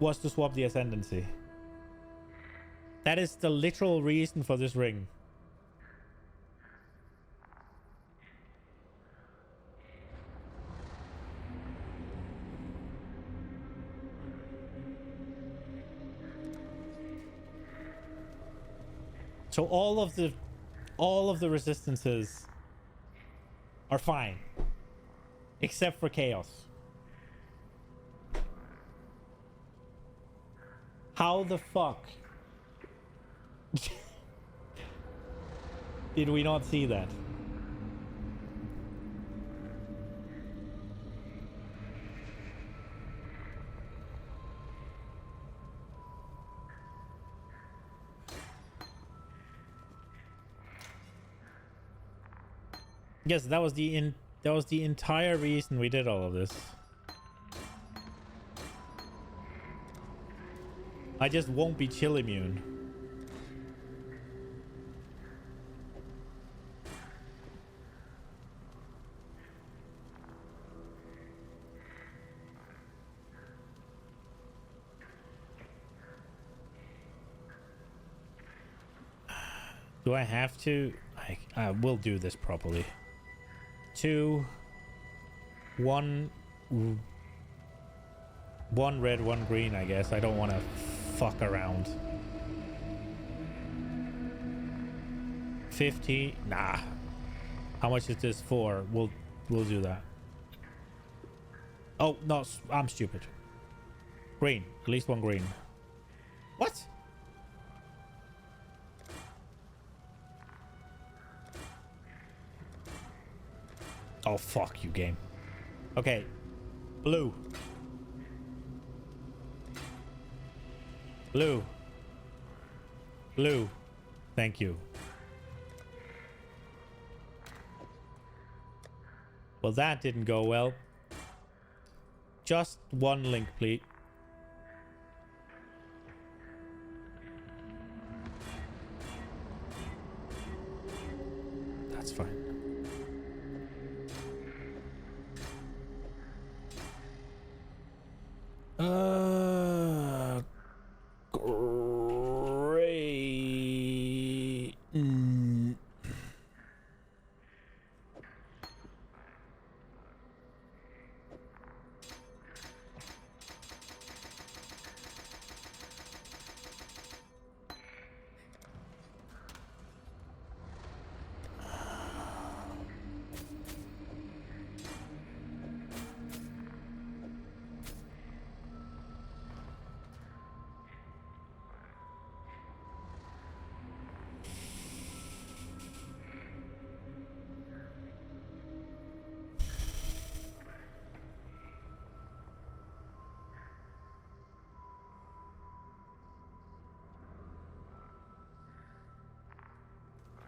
Was to swap the ascendancy. That is the literal reason for this ring. So all of the resistances are fine, except for chaos. How the fuck did we not see that? Yes, that was the entire reason we did all of this. I just won't be chill immune. Do I have to? I will do this properly. 2, 1, 1 red, 1 green, I guess. I don't want to fuck around. 50. Nah. How much is this for? We'll do that. Oh, no, I'm stupid. Green. At least 1 green. What? Oh, fuck you, game. Okay. Blue. Blue. Blue. Thank you. Well, that didn't go well. Just 1 link, please. That's fine. Great.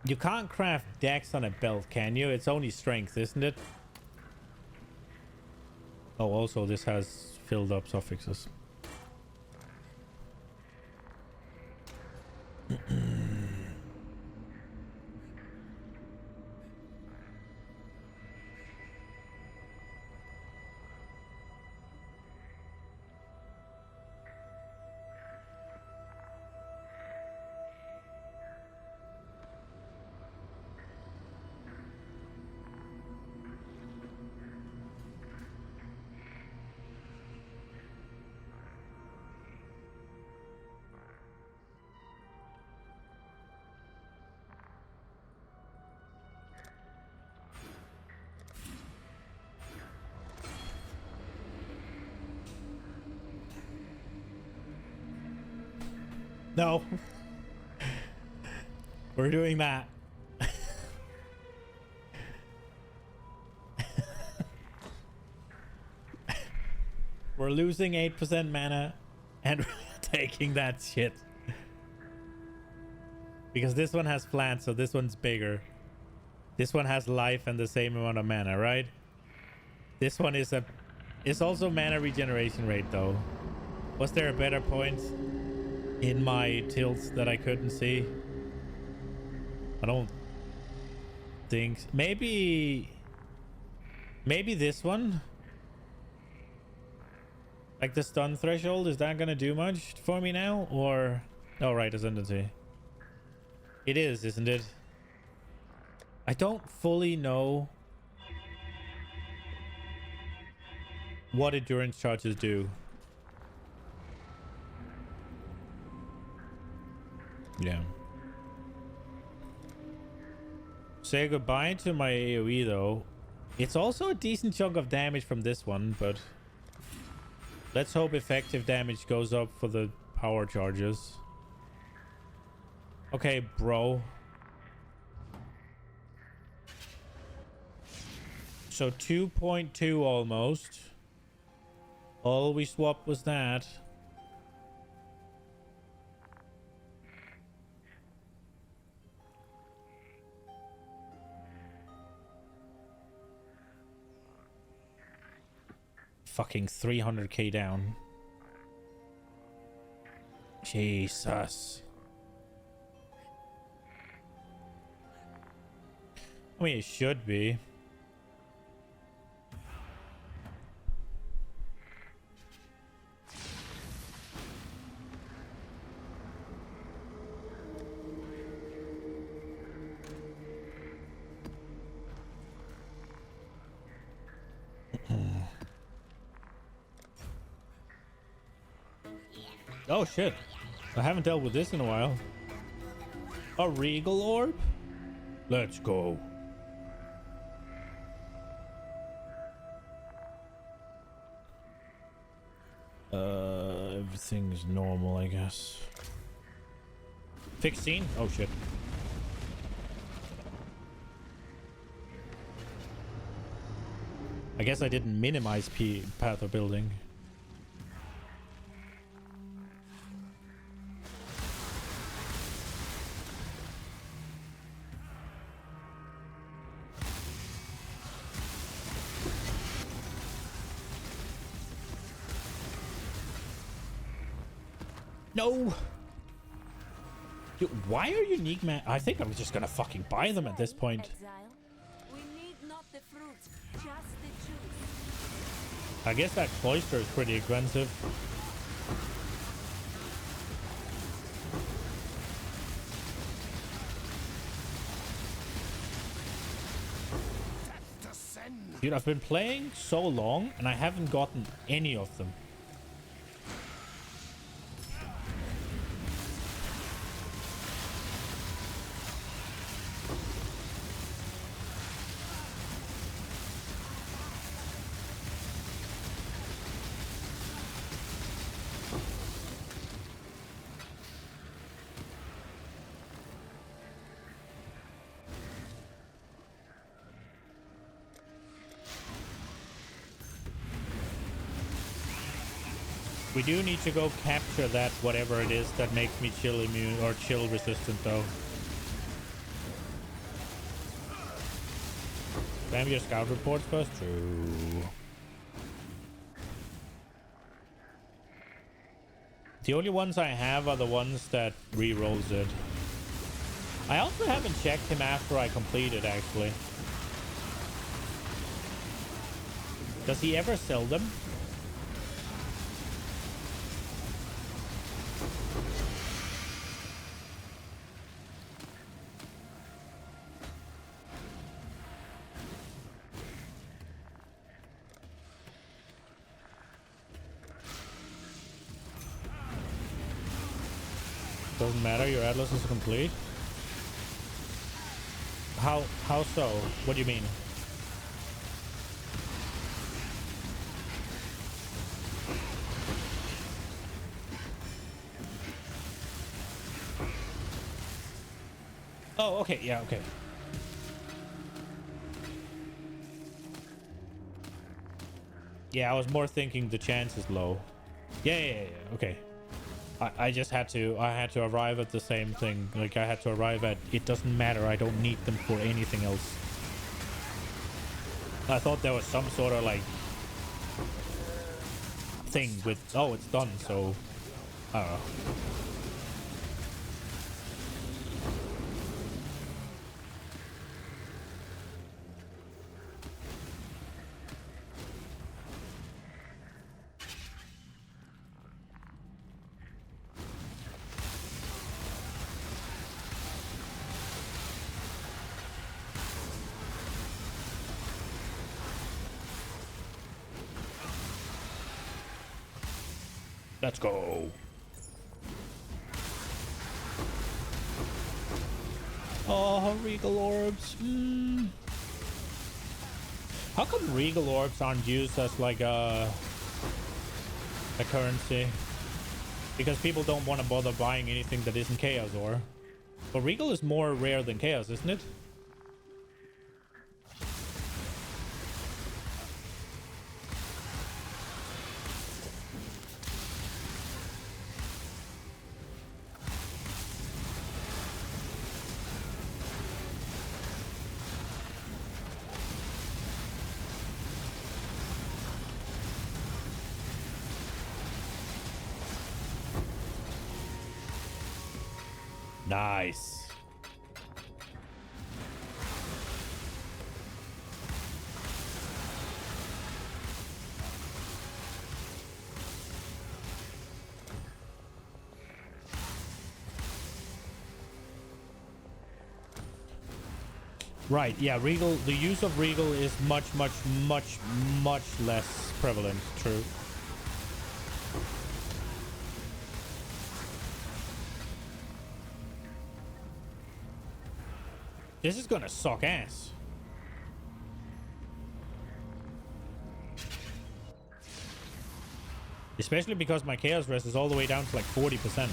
You can't craft dex on a belt, can you? It's only strength, isn't it? Oh, also this has filled up suffixes. No. We're doing that. We're losing 8% mana and we're taking that shit. Because this one has flat, so this one's bigger. This one has life and the same amount of mana, right? This one is it's also mana regeneration rate though. Was there a better point in my tilts that I couldn't see? I don't think. Maybe this one, like the stun threshold, is that gonna do much for me now? Or oh right, ascendancy. It is, isn't it? I don't fully know what endurance charges do. Yeah. Say goodbye to my AoE though. It's also a decent chunk of damage from this one, but let's hope effective damage goes up for the power charges. Okay, bro. So 2.2 almost. All we swapped was that. Fucking 300k down. Jesus. I mean, it should be. Oh shit, I haven't dealt with this in a while. A regal orb? Let's go. Everything's normal, I guess. Fixed scene? Oh shit. I guess I didn't minimize path of building. No! Dude, why are unique man? I think I'm just gonna fucking buy them at this point. Exile. We need not the fruits, just the juice. I guess that cloister is pretty expensive. Dude, I've been playing so long and I haven't gotten any of them. We do need to go capture that, whatever it is that makes me chill immune or chill resistant though. Spam your scout reports first? True. The only ones I have are the ones that re-rolls it. I also haven't checked him after I complete it, actually. Does he ever sell them? Doesn't matter, your atlas is complete. How so? What do you mean? Oh, okay, yeah, okay. Yeah, I was more thinking the chance is low. Yeah, okay. I just had to arrive at the same thing. Like, I had to arrive at, it doesn't matter, I don't need them for anything else. I thought there was some sort of, like, thing with, oh, it's done, so, I don't know. Let's go. Oh, regal orbs. How come regal orbs aren't used as like a currency? Because people don't want to bother buying anything that isn't chaos ore. But regal is more rare than chaos, isn't it? Nice. Right, yeah, regal, the use of regal is much less prevalent, true. This is gonna suck ass. Especially because my chaos rest is all the way down to like 40%.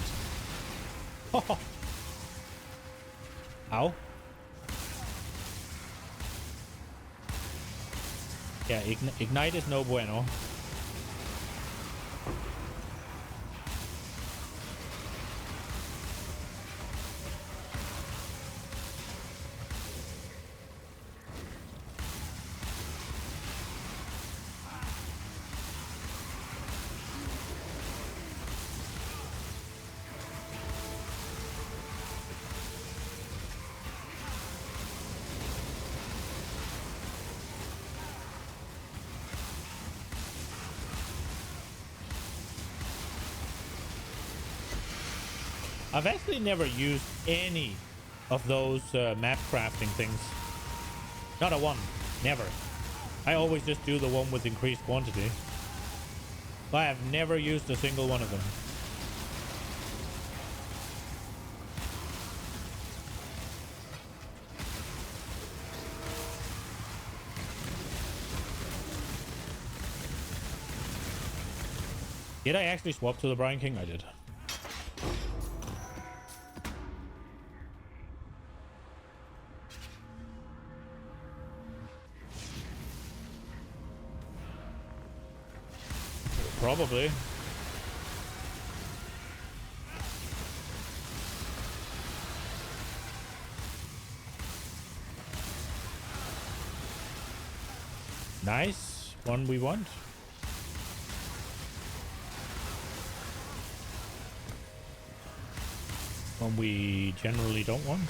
Ow. Yeah, ignite is no bueno. I've actually never used any of those map crafting things. Not a one. Never. I always just do the one with increased quantity. I have never used a single one of them. Did I actually swap to the Brian King? I did. Probably. Nice. One we want. when we generally don't want.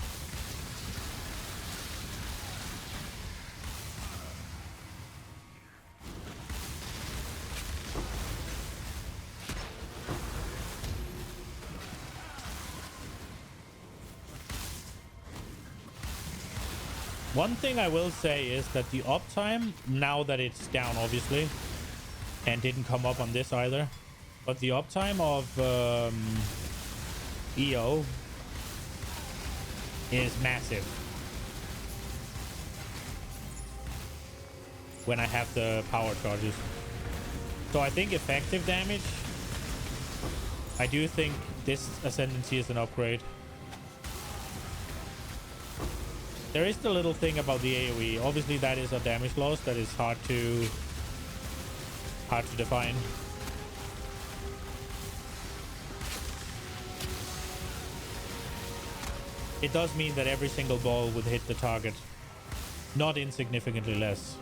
One thing I will say is that the uptime, now that it's down obviously, and didn't come up on this either, but the uptime of EO is massive when I have the power charges. So I think effective damage, I do think this Ascendancy is an upgrade. There is the little thing about the AoE. Obviously that is a damage loss that is hard to define. It does mean that every single ball would hit the target, not insignificantly less.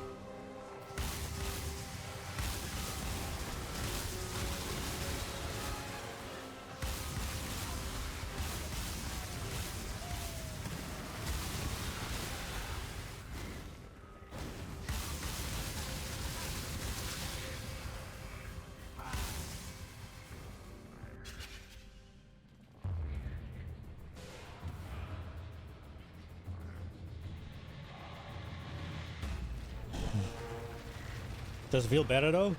Does it feel better though?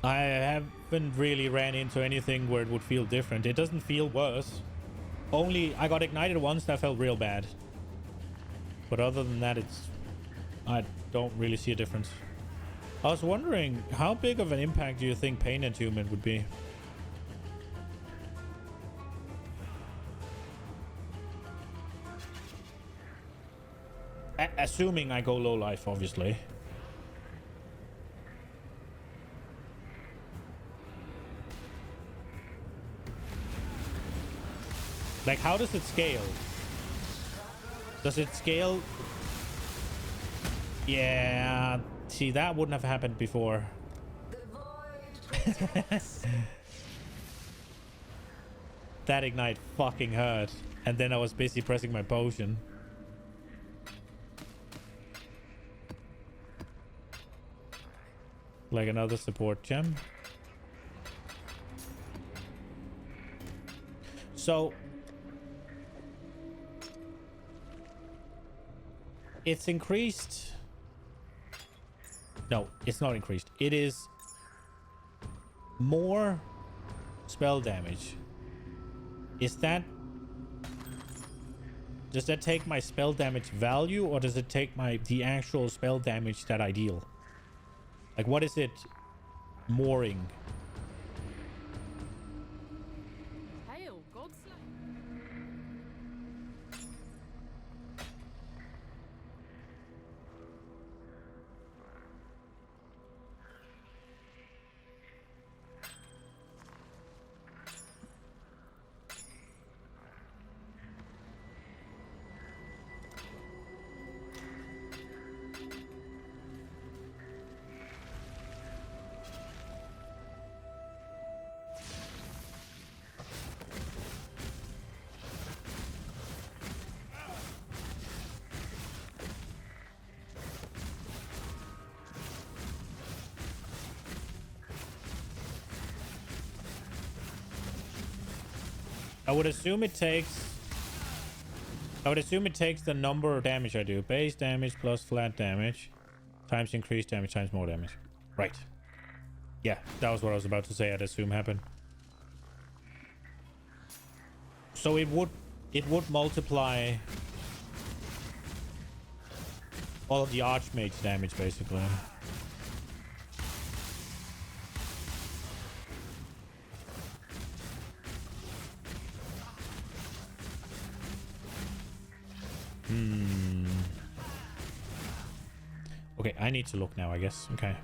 I haven't really ran into anything where it would feel different. It doesn't feel worse. Only I got ignited once, that felt real bad. But other than that, I don't really see a difference. I was wondering, how big of an impact do you think Pain Attunement would be? Assuming I go low life, obviously. Like, how does it scale? Does it scale? Yeah, see, that wouldn't have happened before. That ignite fucking hurt. And then I was busy pressing my potion. Like another support gem. So it's increased. No, it's not increased. It is more spell damage. Is that... Does that take my spell damage value, or does it take the actual spell damage that I deal? Like, what is it mooring? Hail, Godslayer. I would assume it takes the number of damage I do. Base damage plus flat damage times increased damage times more damage. Right. Yeah, that was what I was about to say. I'd assume happened. So it would multiply all of the Archmage's damage basically. Okay, I need to look now, I guess. Okay.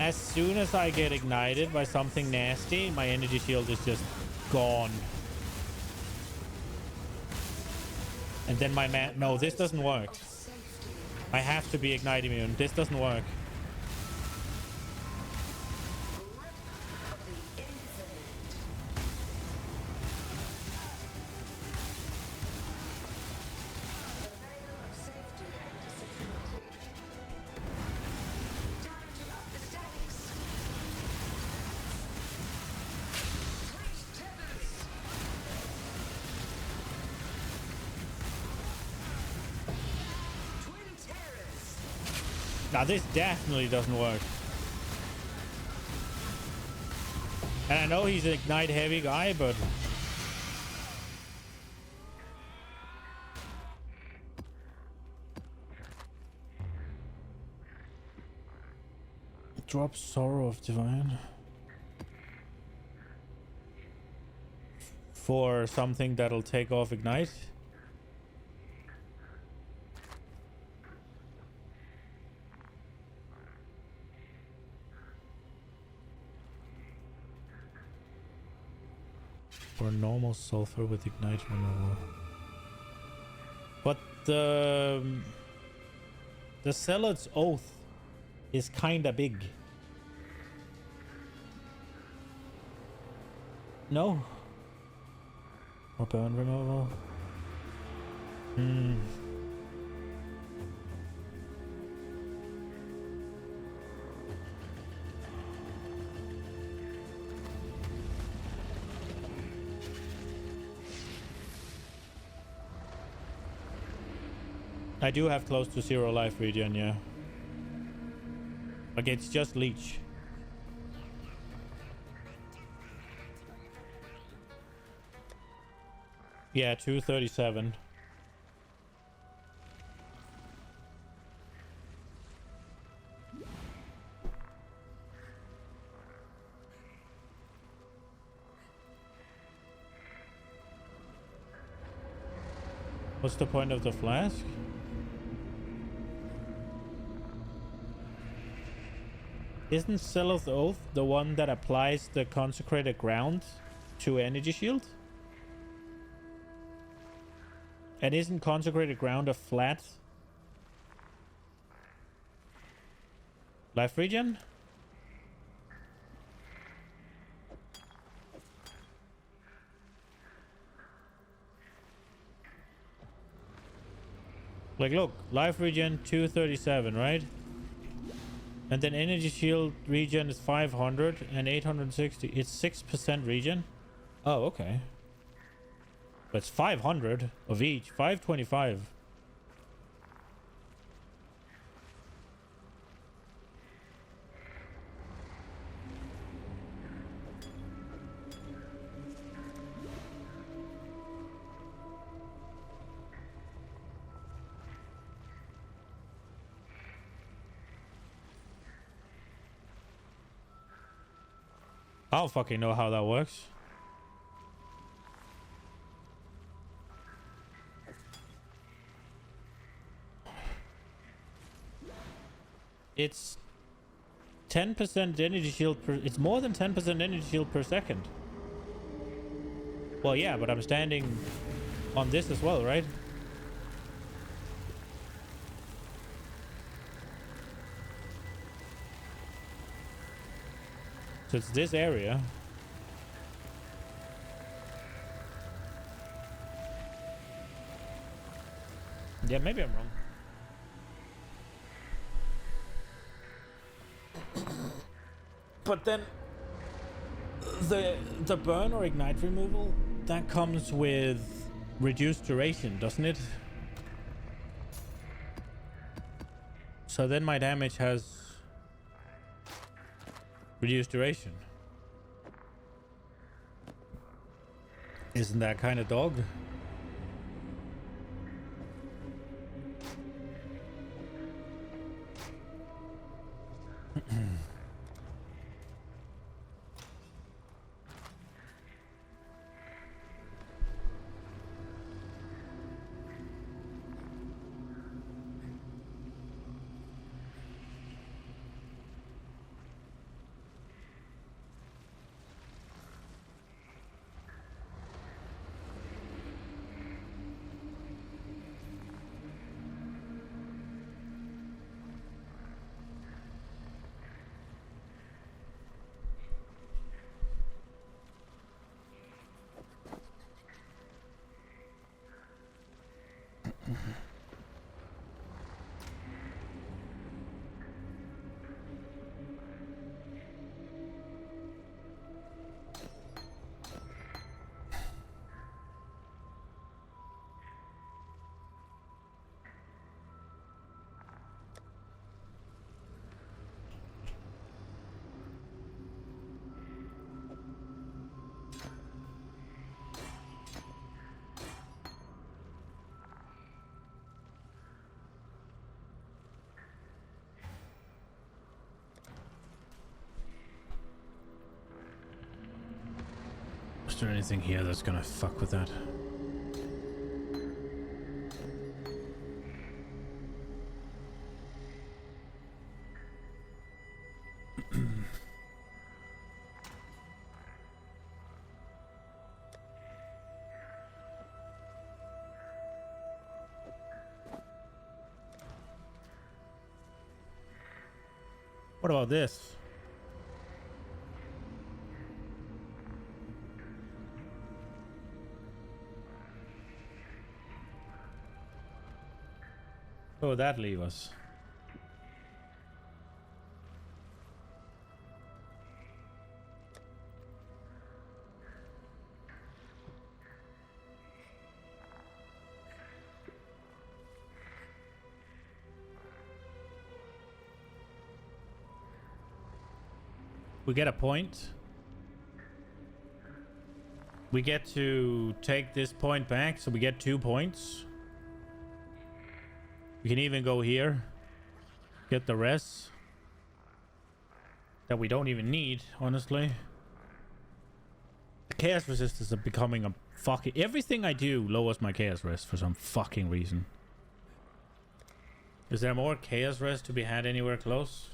as soon as I get ignited by something nasty, my energy shield is just gone. And then my man... No, this doesn't work. I have to be ignite immune. This doesn't work. Now this definitely doesn't work. And I know he's an ignite heavy guy, but... Drop Sorrow of Divine. For something that'll take off ignite. For normal sulfur with ignite removal. But the Zealot's Oath is kinda big. No? Or burn removal? I do have close to 0 life regen, yeah. Like, it's just leech. Yeah, 237. What's the point of the flask? Isn't Zealot's Oath the one that applies the consecrated ground to energy shield? And isn't consecrated ground a flat life regen? Like, look, life regen 237, right? And then energy shield regen is 500 and 860. It's 6% regen. Oh, okay. But it's 500 of each. 525. I don't fucking know how that works. It's 10% energy shield per... It's more than 10% energy shield per second. Well, yeah, but I'm standing on this as well, right? So it's this area. Yeah, maybe I'm wrong. But then the burn or ignite removal, that comes with reduced duration, doesn't it? So then my damage has reduced duration. Isn't that kind of dog? Is there anything here that's gonna fuck with that? What about this? Where would that leave us? We get a point. We get to take this point back, so we get 2 points. We can even go here. Get the rest. That we don't even need, honestly. The chaos resistors are becoming a fucking... Everything I do lowers my chaos rest for some fucking reason. Is there more chaos rest to be had anywhere close?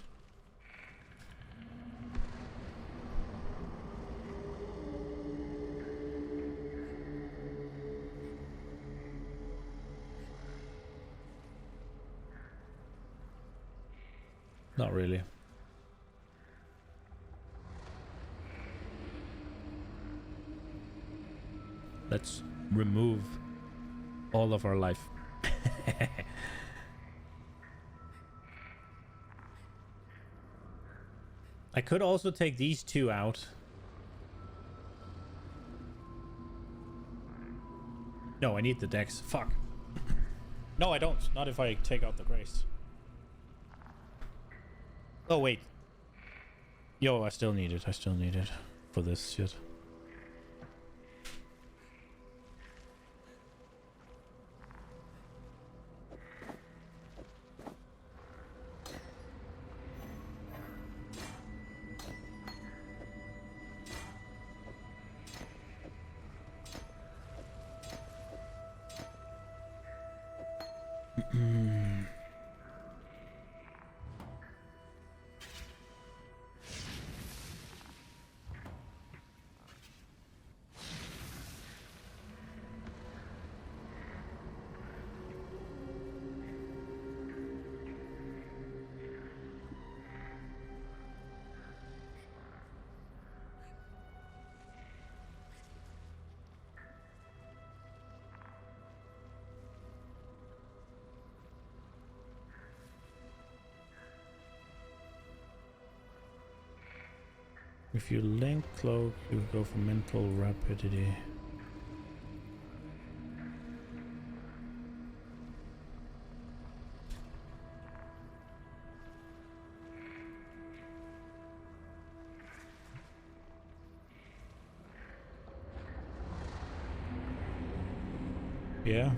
Not really. Let's remove all of our life. I could also take these 2 out. No, I need the dex. Fuck. No, I don't. Not if I take out the grace. Oh, wait. Yo, I still need it. I still need it for this shit. If you link cloak, you go for mental rapidity. Yeah.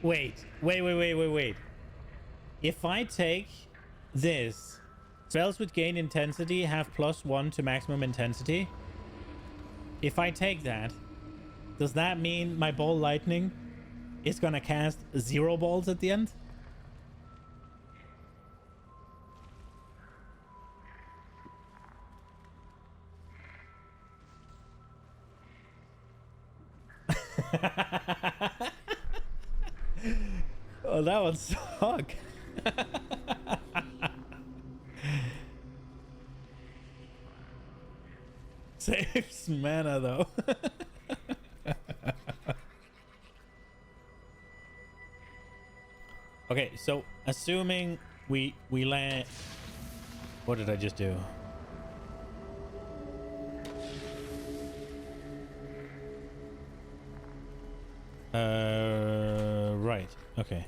Wait. If I take this, spells with gain intensity have +1 to maximum intensity. If I take that, does that mean my ball lightning is gonna cast 0 balls at the end? Oh, that would suck. Saves mana though. Okay, so assuming we land... What did I just do? Right. Okay.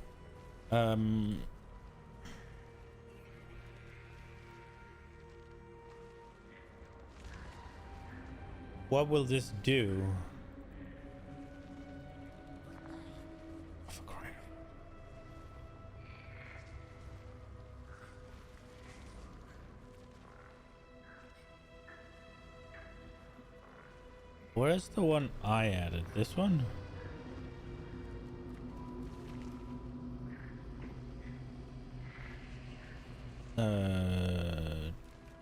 What will this do? For crying. Where's the one I added? This one?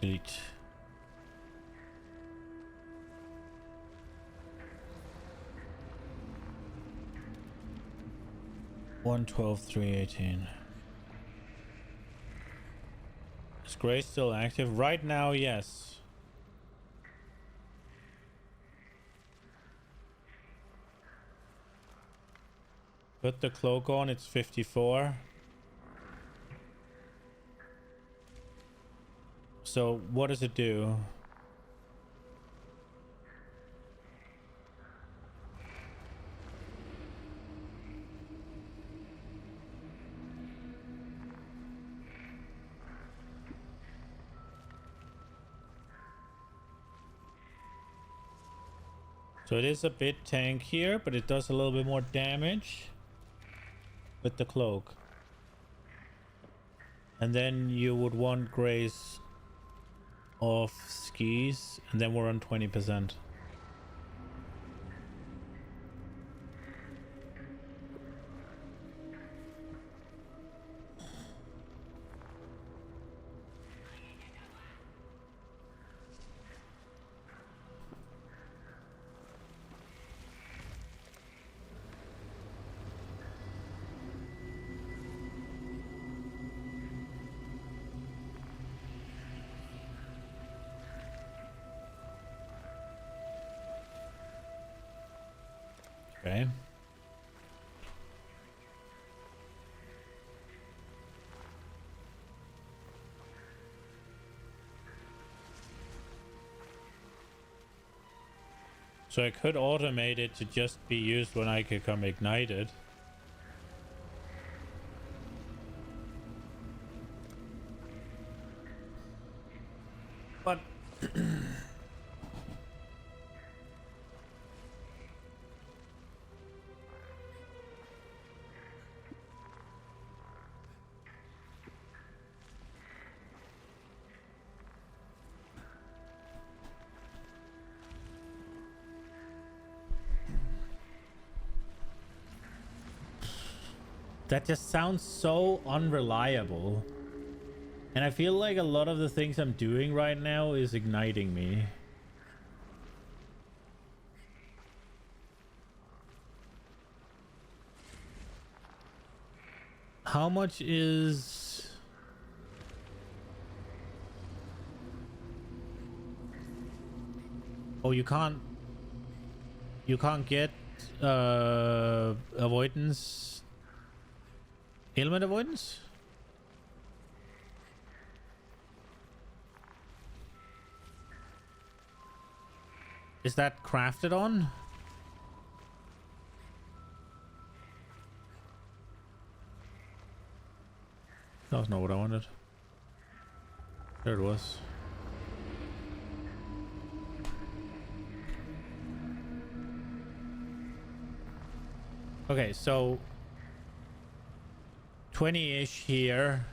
Delete. 112.318. Is Gray still active? Right now, yes. Put the cloak on, it's 54. So what does it do? So it is a bit tankier, but it does a little bit more damage with the cloak. And then you would want Gray's off skis, and then we're on 20%. Okay. So I could automate it to just be used when I become ignited. But that just sounds so unreliable. And I feel like a lot of the things I'm doing right now is igniting me. How much is... Oh, you can't get avoidance, ailment avoidance? Is that crafted on? That was not what I wanted. There it was. Okay, so 20-ish here.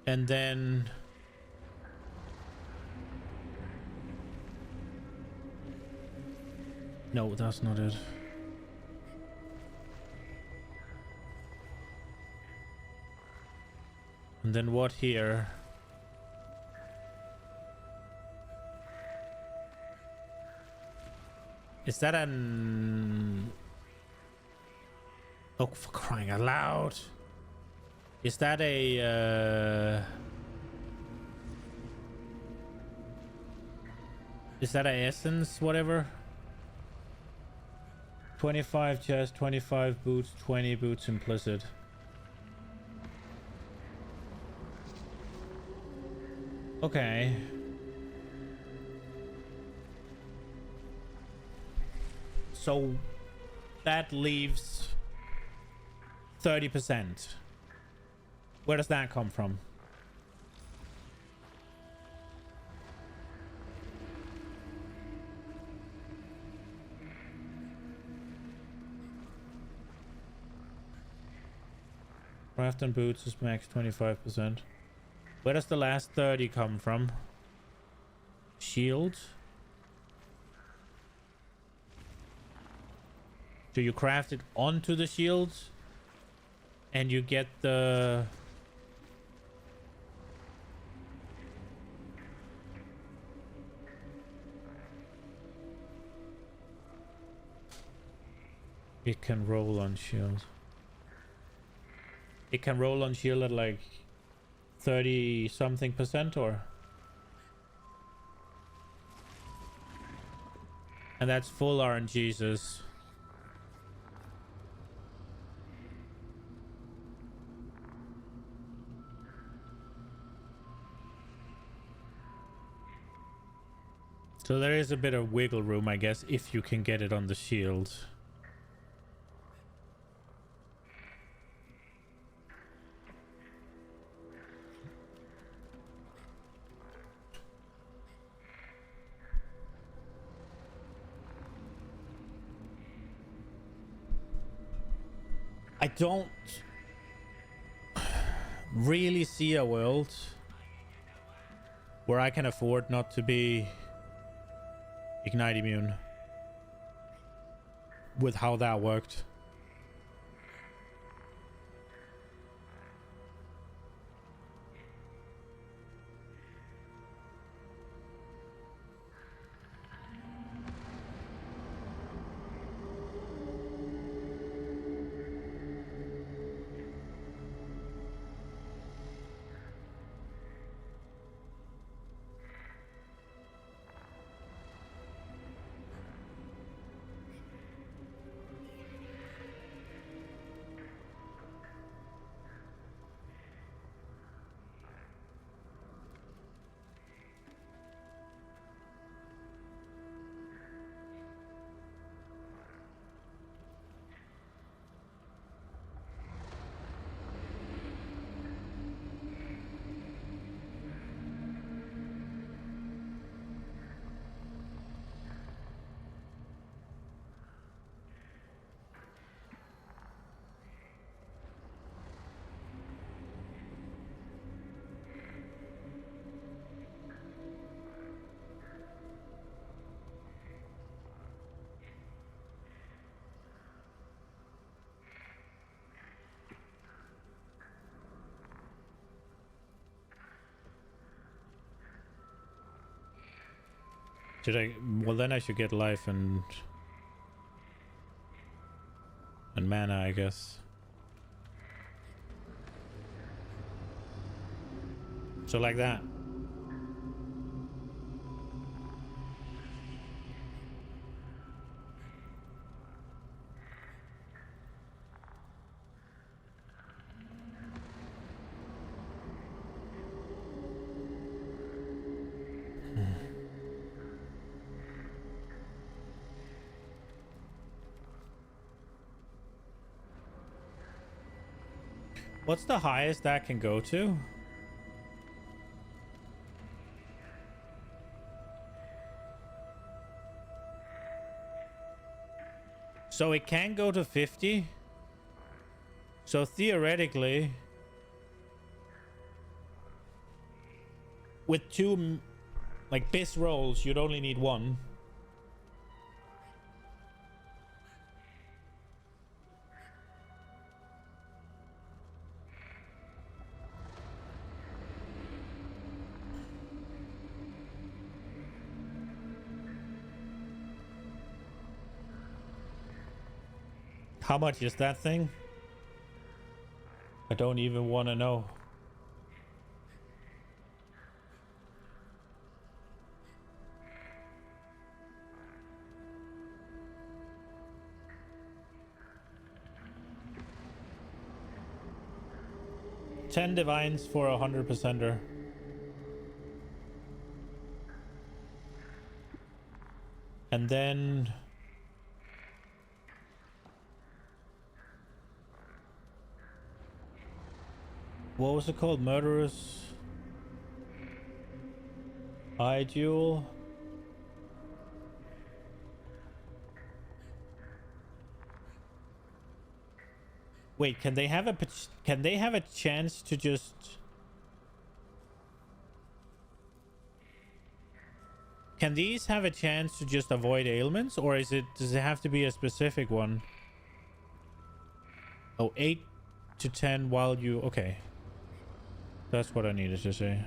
And then no, that's not it. And then what here? Is that an... Oh, for crying out loud. Is that a... Is that a essence, whatever? 25 chest, 25 boots, 20 boots implicit. Okay. So that leaves 30%. Where does that come from? Craft and boots is max 25%. Where does the last 30 come from? Shield. Do you craft it onto the shield? And you get the... It can roll on shield. It can roll on shield at like 30 something percent, or? And that's full RNGs. So there is a bit of wiggle room, I guess, if you can get it on the shield. I don't really see a world where I can afford not to be Ignite immune with how that worked. Should I? Well, then I should get life and mana, I guess. So like that. What's the highest that can go to? So it can go to 50. So theoretically, with two like BIS rolls, you'd only need one. How much is that thing? I don't even want to know. $10 divines for 100%er. And then what was it called? Murderous Eye Duel. Wait, can they have a chance to just... Can these have a chance to just avoid ailments, or does it have to be a specific one? Oh, 8 to 10 while you... Okay. That's what I needed to say.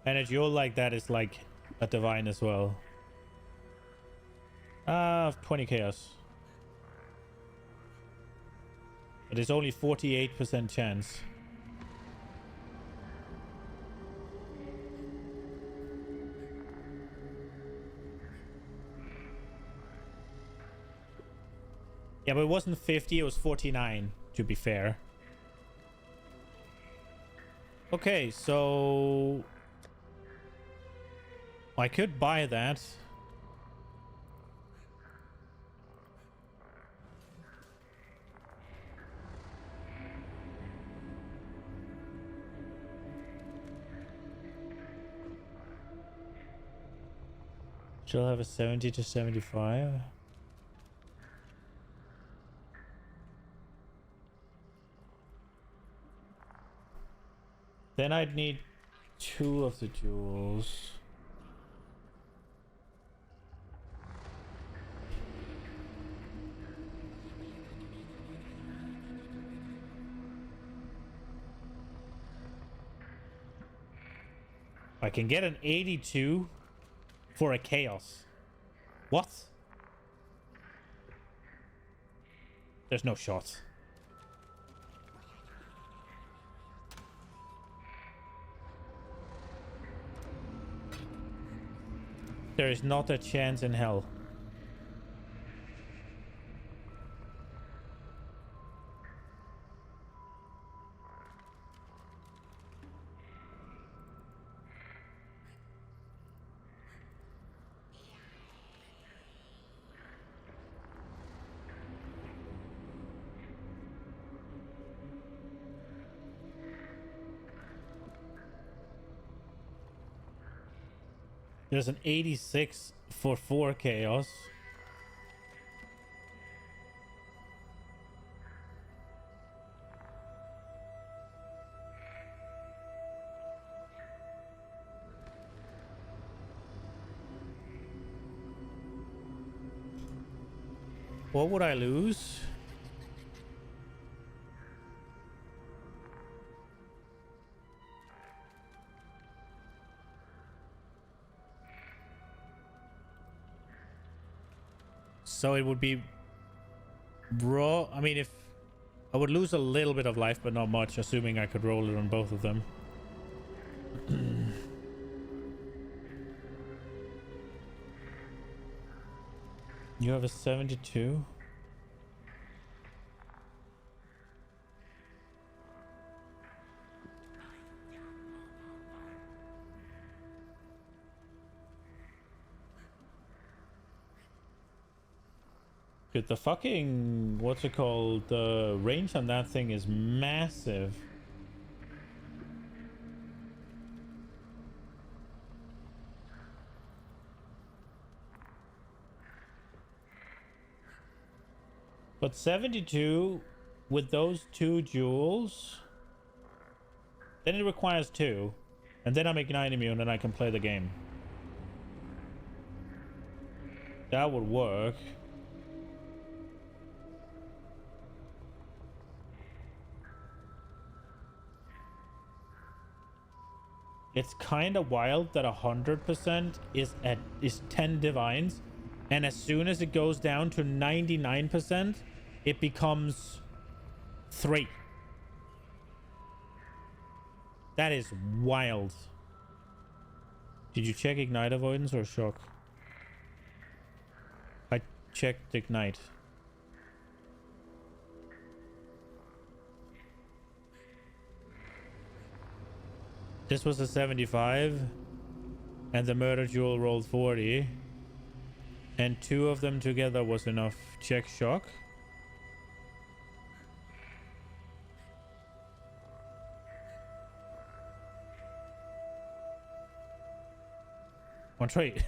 And a duel like that is like a divine as well. 20 chaos. But it's only 48% chance. Yeah, but it wasn't 50, it was 49, to be fair. Okay, so... I could buy that. She'll have a 70 to 75. Then I'd need 2 of the jewels. I can get an 82 for a chaos. What? There's no shot. There is not a chance in hell. There's an 86 for 4 chaos. What would I lose? So it would be raw. I mean, if I would lose a little bit of life, but not much, assuming I could roll it on both of them. You have a 72. Dude, the fucking, what's it called? The range on that thing is massive. But 72 with those 2 jewels, then it requires 2. And then I'm Ignite immune and I can play the game. That would work. It's kind of wild that 100% is 10 divines, and as soon as it goes down to 99%, it becomes 3. That is wild. Did you check ignite avoidance or shock? I checked ignite. This was a 75, and the murder jewel rolled 40, and 2 of them together was enough. Check shock. On trait.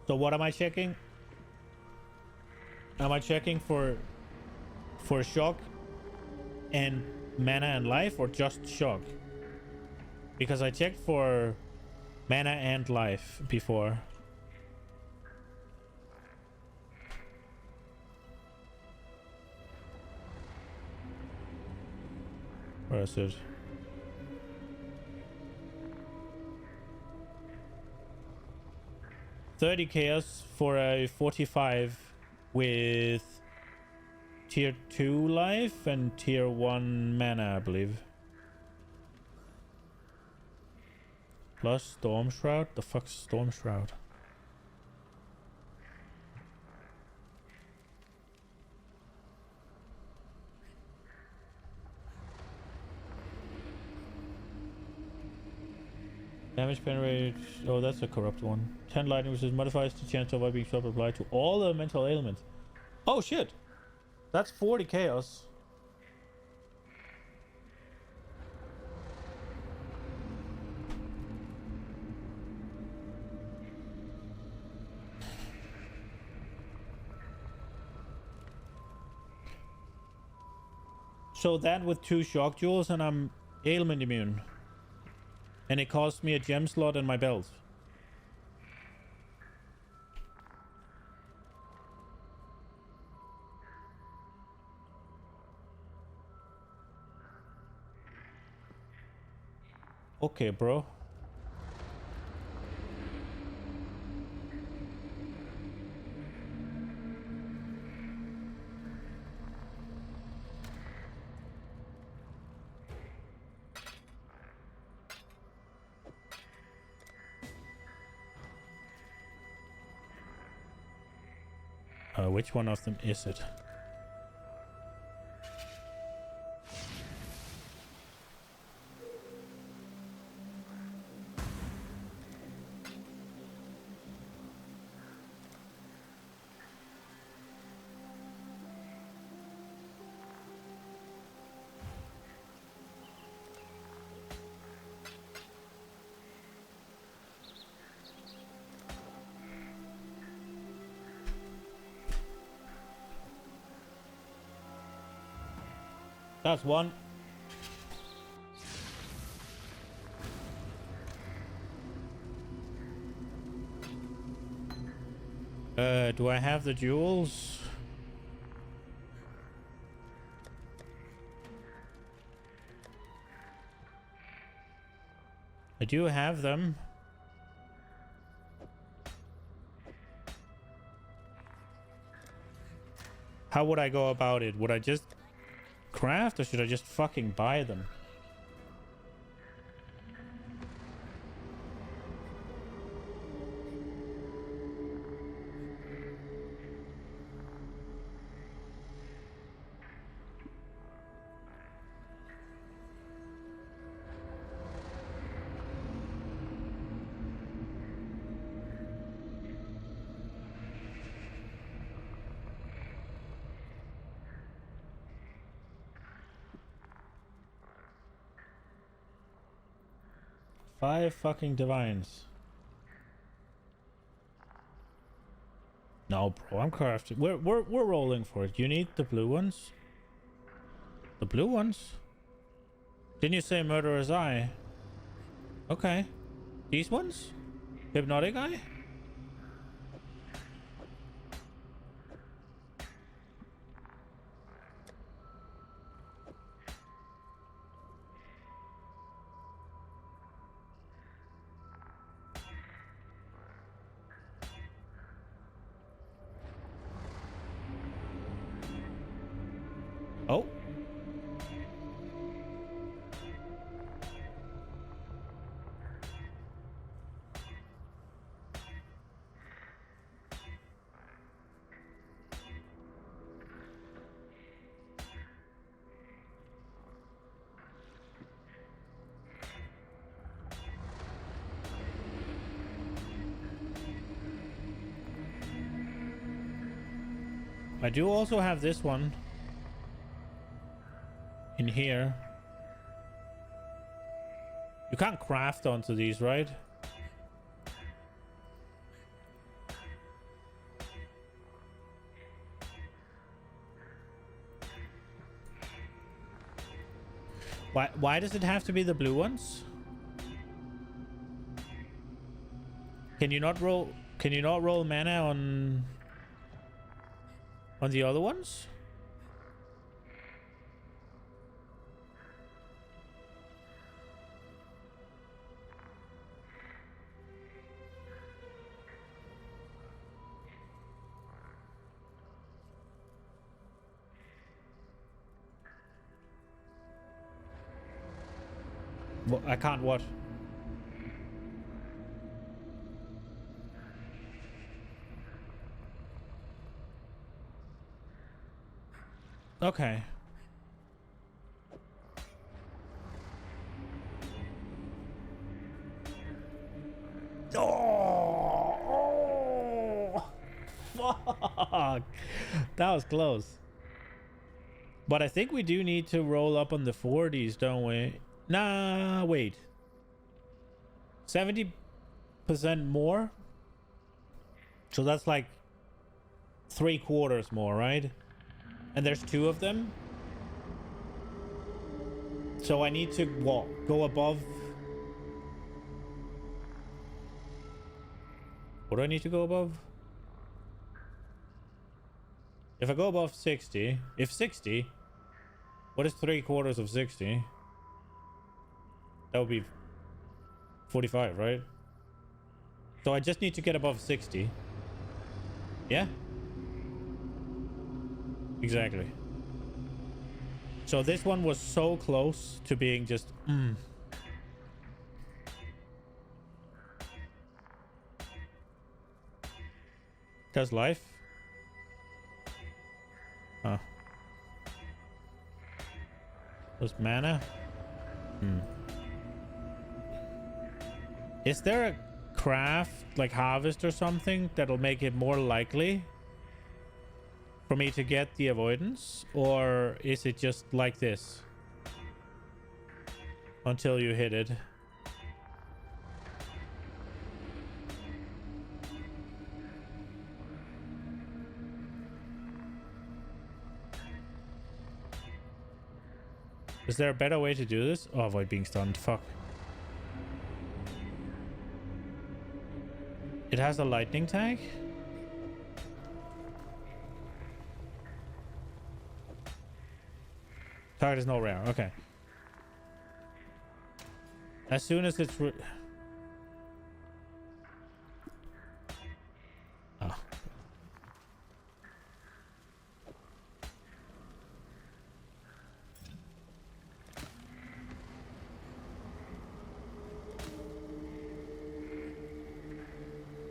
So what am I checking? Am I checking for shock and mana and life, or just shock? Because I checked for mana and life before. Where is it? $30 chaos for a 45 with tier 2 life and tier 1 mana, I believe. Plus Storm Shroud? The fuck's Storm Shroud? Damage pen rate. Oh, that's a corrupt one. 10 lightning resist modifies the chance of being sharp applied to all elemental ailments. Oh shit! That's 40 chaos. So that with 2 shock jewels and I'm ailment immune. And it cost me a gem slot in my belt. Okay, bro. Which one of them is it? That's one. Do I have the jewels? I do have them. How would I go about it? Would I just craft, or should I just fucking buy them? Five fucking divines. No, bro, I'm crafting. We're rolling for it. You need the blue ones. The blue ones? Didn't you say Murderer's Eye? Okay. These ones? Hypnotic Eye? Oh. I do also have this one in here. You can't craft onto these, right? Why does it have to be the blue ones? Can you not roll mana on the other ones? Well, I can't what? Okay. Oh, fuck. That was close. But I think we do need to roll up on the 40s, don't we? Nah, wait. 70% more? So that's like 3/4 more, right? And there's 2 of them. So I need to what? Go above. What do I need to go above? If I go above 60, if 60, what is 3/4 of 60? That would be 45, right? So I just need to get above 60. Yeah? Exactly. So this one was so close to being just Does life? Huh. Does mana? Is there a craft, like harvest or something, that'll make it more likely for me to get the avoidance? Or is it just like this until you hit it? Is there a better way to do this? Oh, avoid being stunned. Fuck. It has a lightning tag? Target is no rare. Okay. As soon as it's... Oh.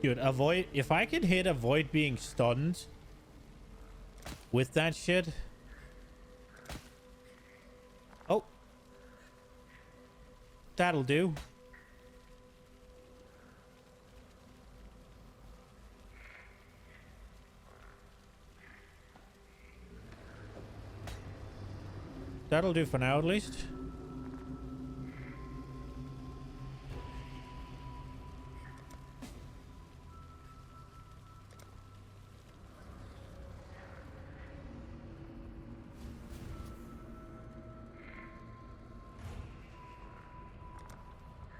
Dude, avoid... If I can hit avoid being stunned with that shit... Oh. That'll do. That'll do for now, at least.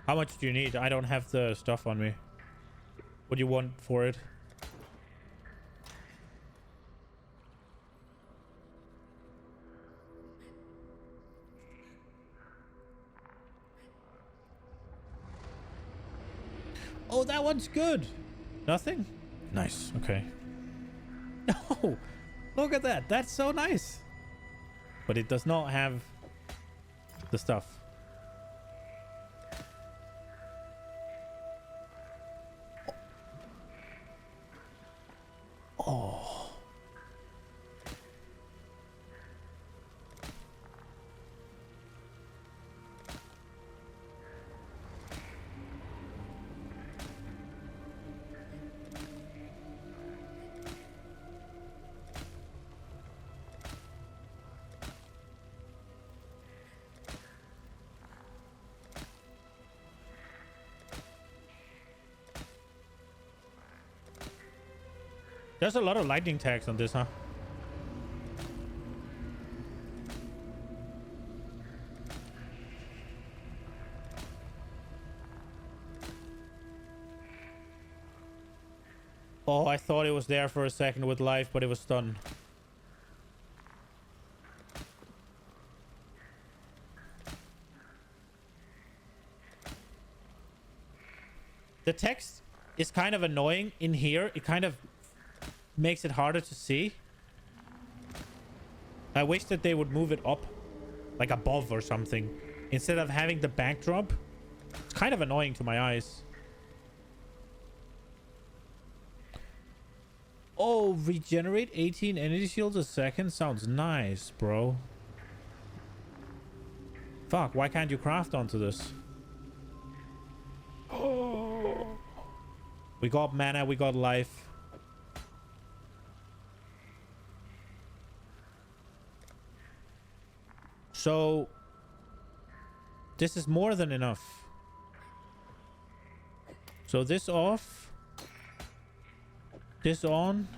How much do you need? I don't have the stuff on me. What do you want for it? Oh, that one's good. Nothing? Nice. Okay. No. Look at that. That's so nice. but it does not have the stuff. Oh. There's a lot of lightning tags on this, huh? Oh, I thought it was there for a second with life, but it was stunned. The text is kind of annoying in here. It kind of makes it harder to see. I wish that they would move it up, like above or something, instead of having the backdrop. It's kind of annoying to my eyes. Oh, regenerate 18 energy shields a second? Sounds nice, bro. Fuck, why can't you craft onto this? Oh. We got mana, we got life. So, this is more than enough. So this off. This on.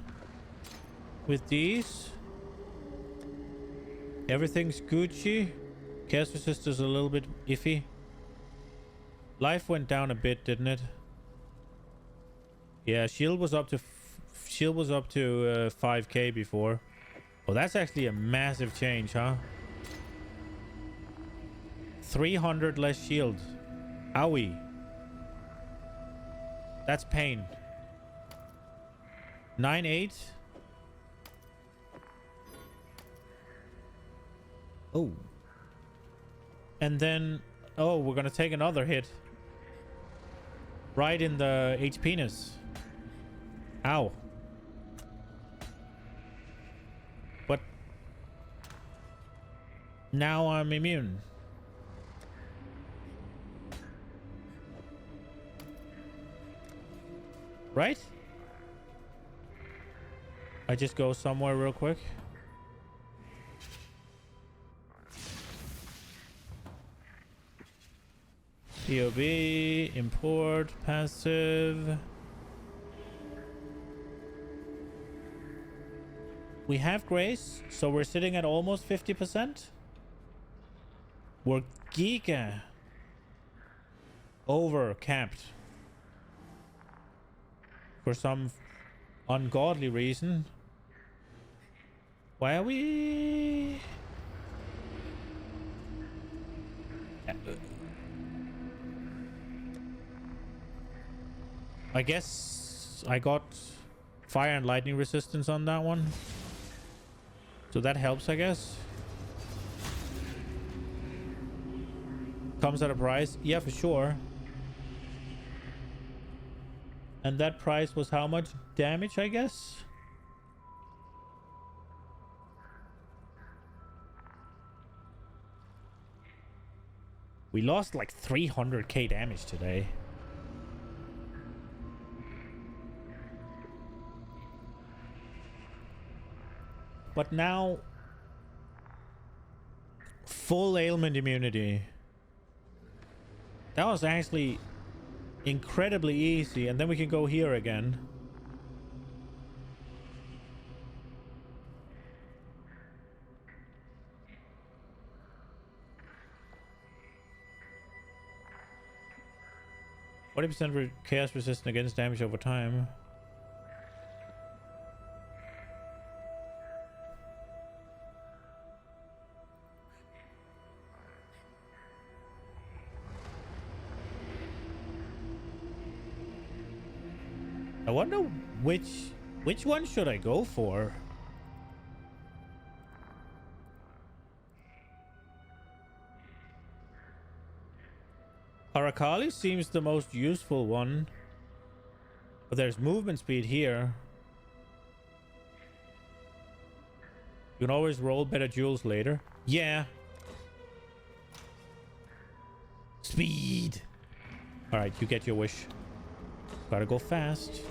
With these. Everything's Gucci. Chaos resistor's a little bit iffy. Life went down a bit, didn't it? Yeah, shield was up to 5k before. Oh, that's actually a massive change, huh? 300 less shield. Owie. That's pain. 9-8. Oh. And then... Oh, we're gonna take another hit. Right in the HPness. Ow. But... now I'm immune. Right? I just go somewhere real quick. POB, import, passive. We have grace, so we're sitting at almost 50%. We're giga over capped. For some ungodly reason. Why are we... I guess I got fire and lightning resistance on that one. So that helps, I guess. Comes at a price. Yeah, for sure. And that price was how much damage, I guess? We lost like 300k damage today. But now... full ailment immunity. That was actually... incredibly easy, and then we can go here again. %40% chaos resistant against damage over time. I wonder which one should I go for? Harakali seems the most useful one. But there's movement speed here. You can always roll better jewels later. Yeah. Speed. All right, you get your wish. Gotta go fast.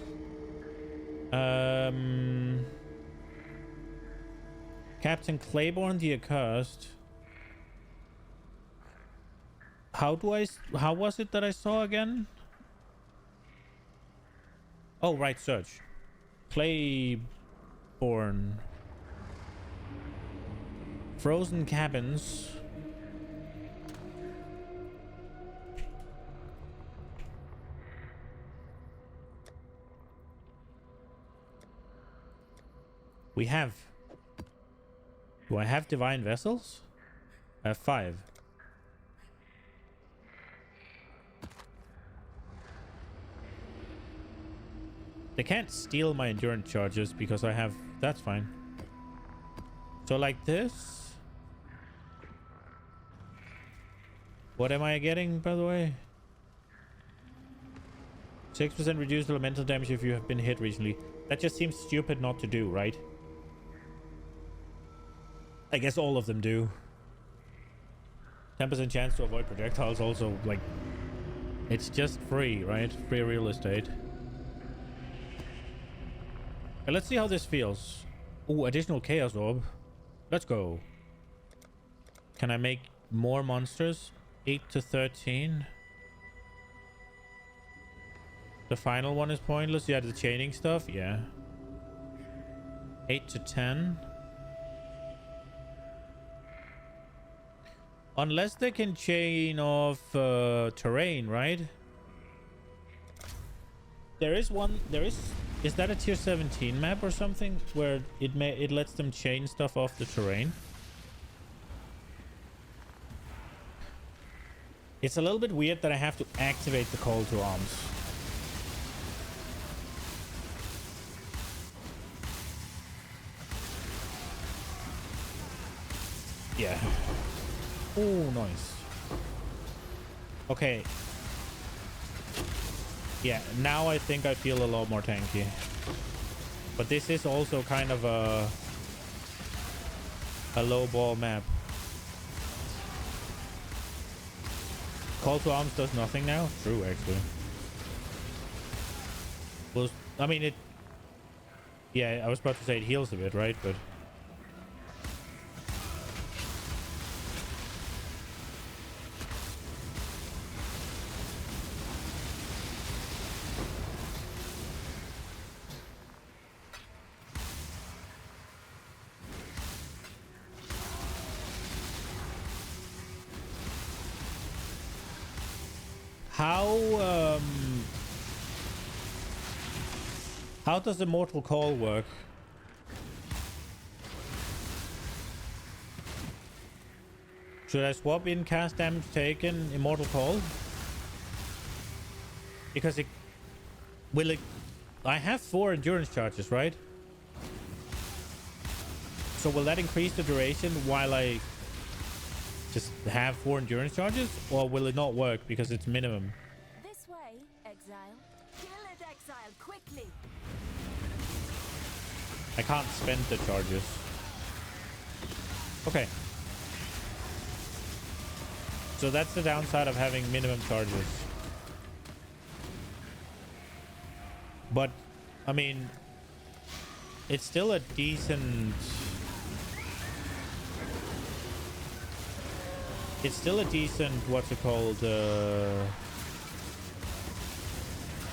Captain Claiborne the Accursed. How was it that I saw again? Oh, right, search. Claiborne. Frozen cabins. We have. Do I have divine vessels? I have 5. They can't steal my endurance charges because I have... That's fine. So like this. What am I getting, by the way? 6% reduced elemental damage if you have been hit recently. That just seems stupid not to do, right? I guess all of them do. 10% chance to avoid projectiles also, like... It's just free, right? Free real estate. Okay, let's see how this feels. Ooh, additional chaos orb. Let's go. Can I make more monsters? 8 to 13. The final one is pointless. Yeah, the chaining stuff. Yeah. 8 to 10. Unless they can chain off terrain, right? There is one. Is that a tier 17 map or something where it lets them chain stuff off the terrain? It's a little bit weird that I have to activate the call to arms. Yeah. Oh, nice. Okay. Yeah, now I think I feel a lot more tanky. But this is also kind of a low ball map. Call to arms does nothing now? True, actually. Well, I mean, it... Yeah, I was about to say it heals a bit, right? But... How does the mortal call work? Should I swap in cast damage taken immortal call? Because it will it I have 4 endurance charges, right? So will that increase the duration while I just have 4 endurance charges, or will it not work because it's minimum? This way, Exile. Kill it, Exile, quickly. I can't spend the charges. Okay. So that's the downside of having minimum charges. But, I mean, it's still a decent... It's still a decent, what's it called,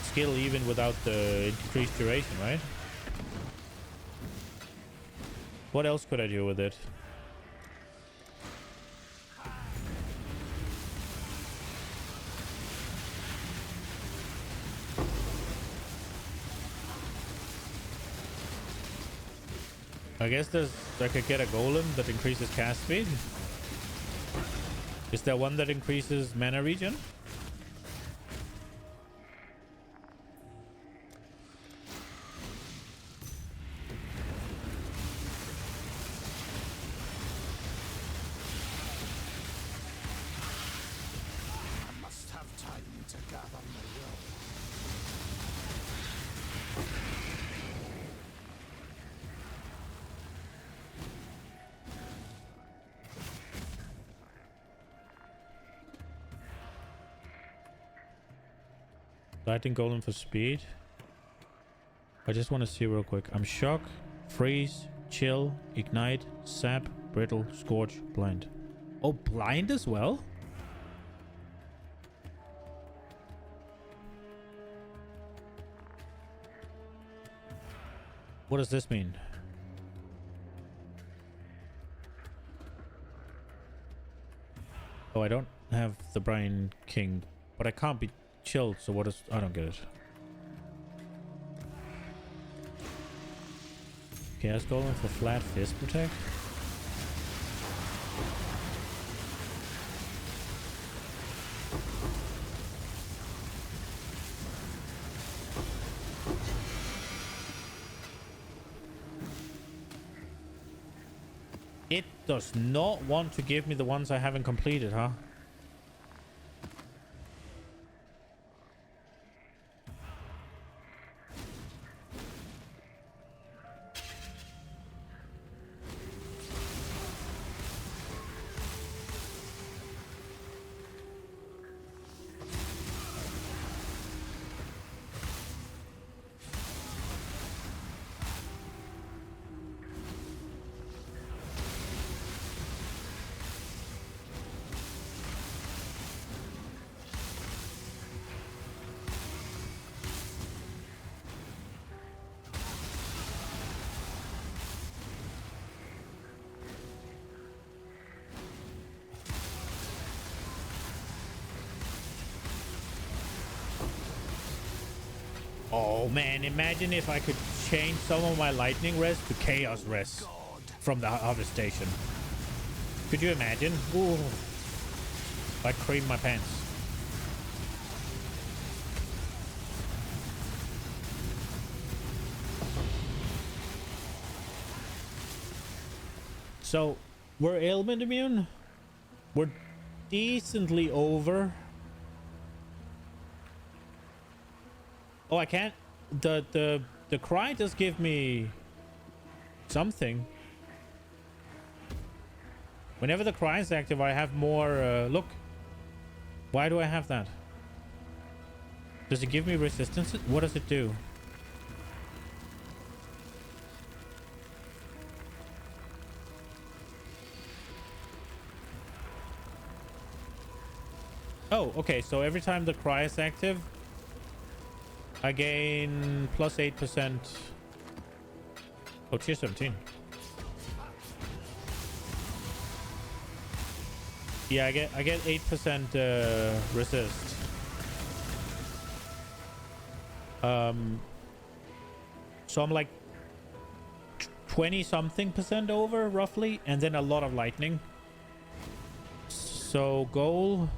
skill even without the increased duration, right? What else could I do with it? I guess I could get a golem that increases cast speed. Is there one that increases mana regen? I must have Lightning Golem for speed. I just want to see real quick. I'm shock, freeze, chill, ignite, sap, brittle, scorch, blind. Oh, blind as well? What does this mean? Oh, I don't have the Brian King, but I can't be chilled, so what is... I don't get it. Chaos Golem for flat fist attack? It does not want to give me the ones I haven't completed, huh? Oh man, imagine if I could change some of my lightning res to chaos res from the harvest station. Could you imagine? Ooh. I'd cream my pants. So, we're ailment immune. We're decently over. Oh, I can't. The cry does give me something. Whenever the cry is active, I have more. Look. Why do I have that? Does it give me resistance? What does it do? Oh, okay. So every time the cry is active, I gain plus 8%. Oh, tier 17. Yeah, I get 8% resist. So I'm like 20 something percent over roughly, and then a lot of lightning. So goal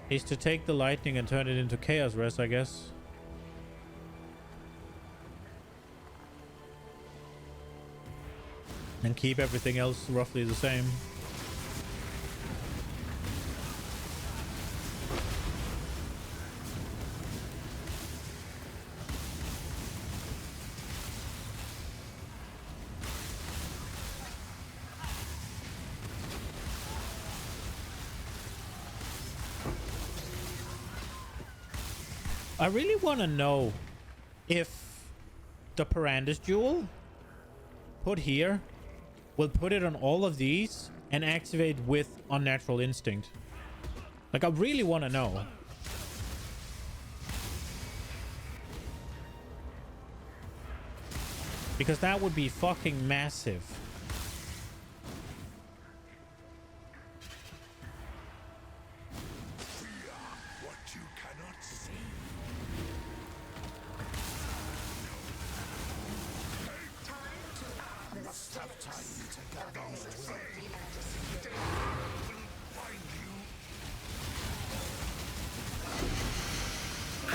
is to take the lightning and turn it into chaos res, I guess. And keep everything else roughly the same. I really want to know if the Parandus Jewel put here will put it on all of these and activate with Unnatural Instinct. Like, I really want to know. Because that would be fucking massive.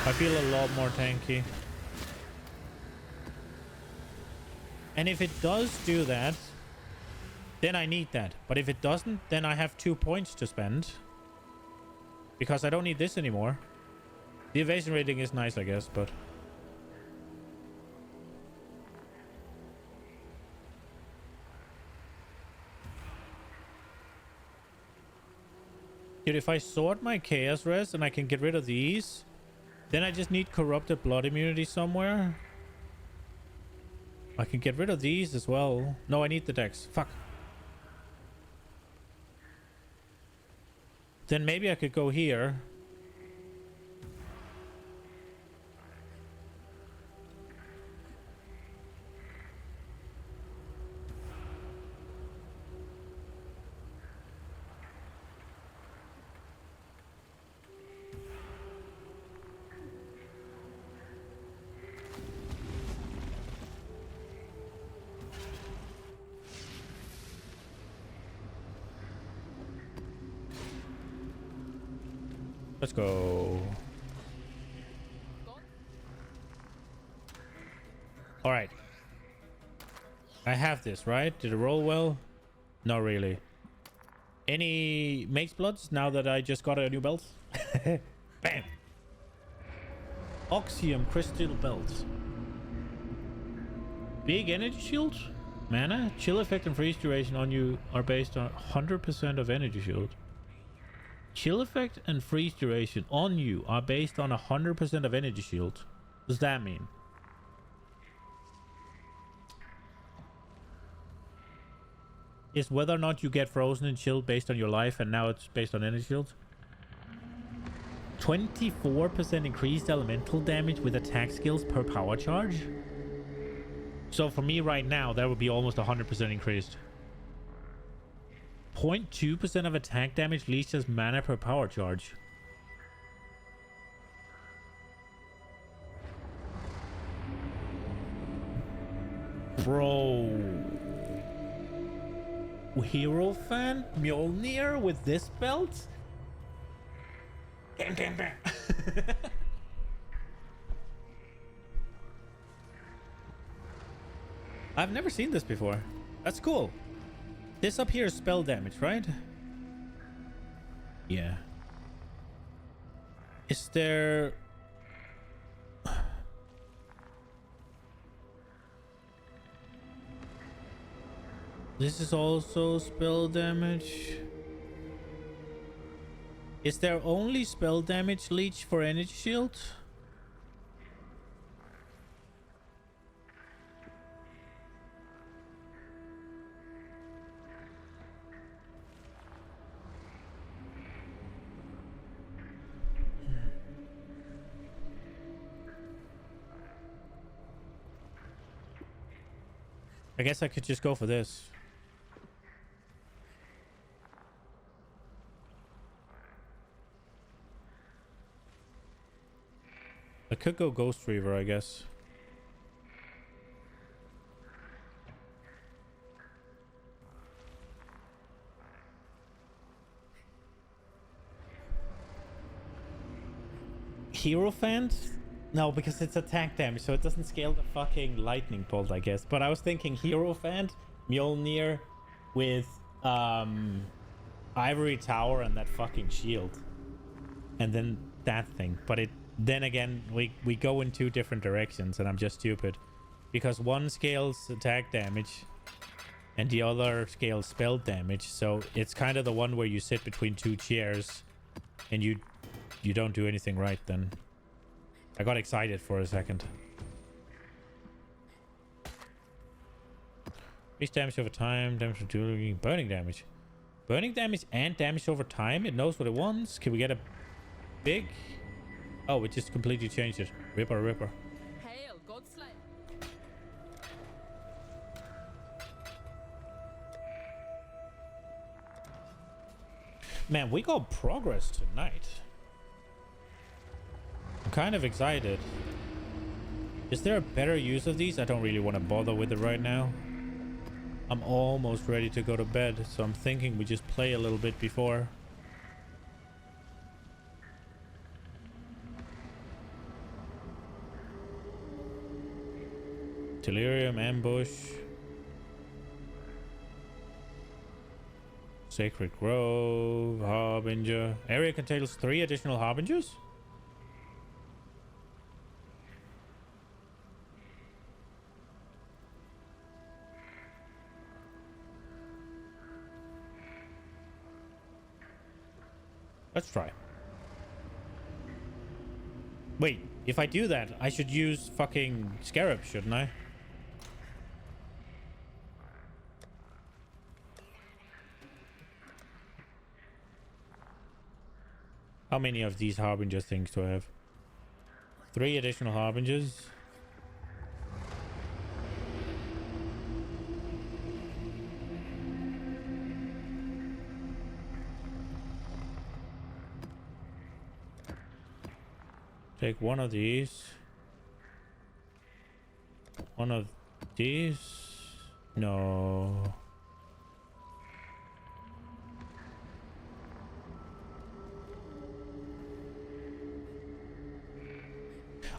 I feel a lot more tanky. And if it does do that, then I need that. But if it doesn't, then I have 2 points to spend. Because I don't need this anymore. The evasion rating is nice, I guess, but... Dude, if I sort my Chaos Res and I can get rid of these, then I just need Corrupted Blood immunity somewhere. I can get rid of these as well. No, I need the Dex. Fuck. Then maybe I could go here. Let's go. All right. I have this, right? Did it roll well? Not really. Any Mace Bloods now that I just got a new belt? Bam! Oxium Crystal Belt. Big energy shield? Mana? Chill effect and freeze duration on you are based on 100% of energy shield. Chill effect and freeze duration on you are based on 100% of energy shield. What does that mean? Is whether or not you get frozen and chilled based on your life, and now it's based on energy shield. 24% increased elemental damage with attack skills per power charge. So for me right now, that would be almost 100% increased. 0.2% of attack damage leaches mana per power charge. Bro. Hero fan? Mjolnir with this belt? Bam, bam, bam. I've never seen this before. That's cool. This up here is spell damage, right? Yeah. Is there... This is also spell damage. Is there only spell damage leech for energy shield? I guess I could just go for this. I could go Ghost Reaver, I guess. Hierophant? No, because it's attack damage, so it doesn't scale the fucking lightning bolt, I guess. But I was thinking Hierophant, Mjolnir with Ivory Tower and that fucking shield. And then that thing. But it then again, we go in two different directions, and I'm just stupid. Because one scales attack damage and the other scales spell damage. So it's kind of the one where you sit between two chairs and you don't do anything right then. I got excited for a second. Increase damage over time, damage from dueling, burning damage. Burning damage and damage over time? It knows what it wants. Can we get a big... Oh, it just completely changed it. Ripper. Hail, Godslayer. Man, we got progress tonight. I'm kind of excited. Is there a better use of these? I don't really want to bother with it right now. I'm almost ready to go to bed, so I'm thinking we just play a little bit before. Delirium, Ambush. Sacred Grove, Harbinger. Area contains 3 additional Harbingers? Let's try. Wait, if I do that, I should use fucking Scarab, shouldn't I? How many of these Harbinger things do I have? 3 additional Harbingers. Take one of these. One of these. No.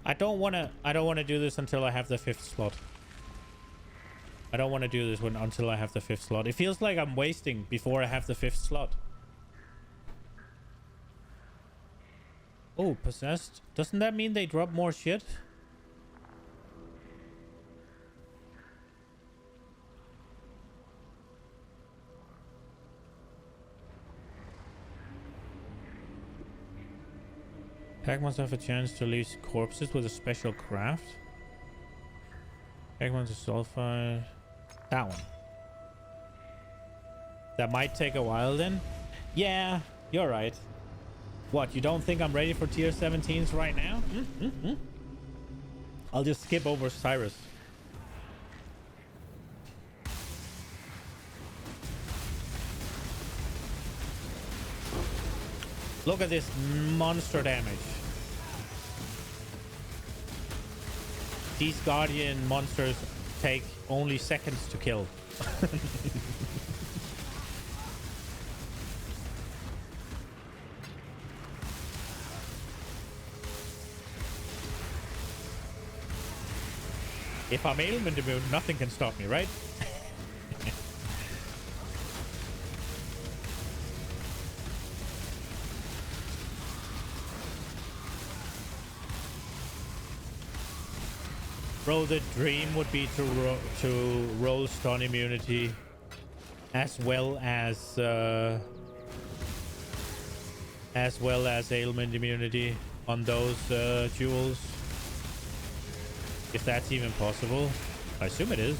I don't want to do this until I have the 5th slot. I don't want to do this until I have the 5th slot. It feels like I'm wasting before I have the 5th slot. Oh, possessed. Doesn't that mean they drop more shit? Pack must have a chance to release corpses with a special craft. Pack monster sulfide. That one. That might take a while then. Yeah, you're right. What, you don't think I'm ready for tier 17s right now? I'll just skip over Cyrus. Look at this monster damage. These Guardian monsters take only seconds to kill. If I'm ailment immune, nothing can stop me, right? Bro, the dream would be to roll stun immunity as well as ailment immunity on those jewels. If that's even possible. I assume it is.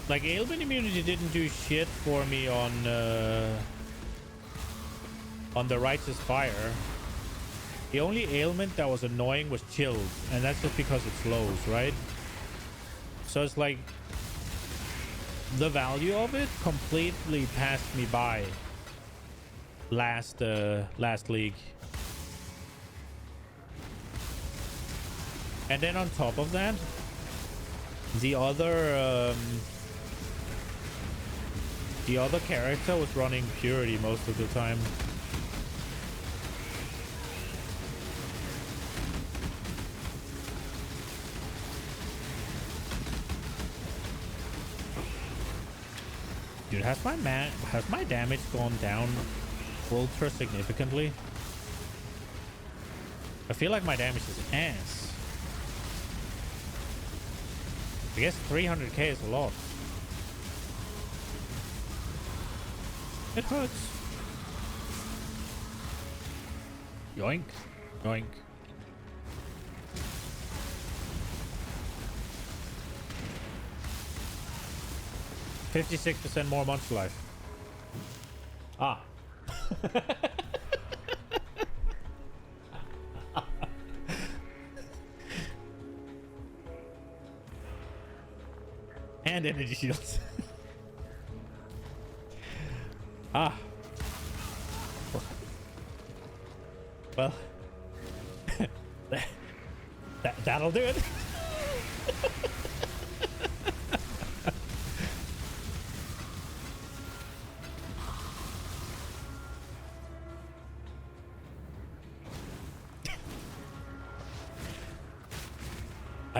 Like, ailment immunity didn't do shit for me on the Righteous Fire. The only ailment that was annoying was chills, and that's just because it slows, right? So it's like the value of it completely passed me by last league. And then on top of that, the other character was running Purity most of the time. Dude, has my damage gone down ultra significantly? I feel like my damage is ass. I guess 300k is a lot. It hurts. Yoink. Yoink. %56 more monster life. Ah. And energy shields. Ah. Well. That'll do it.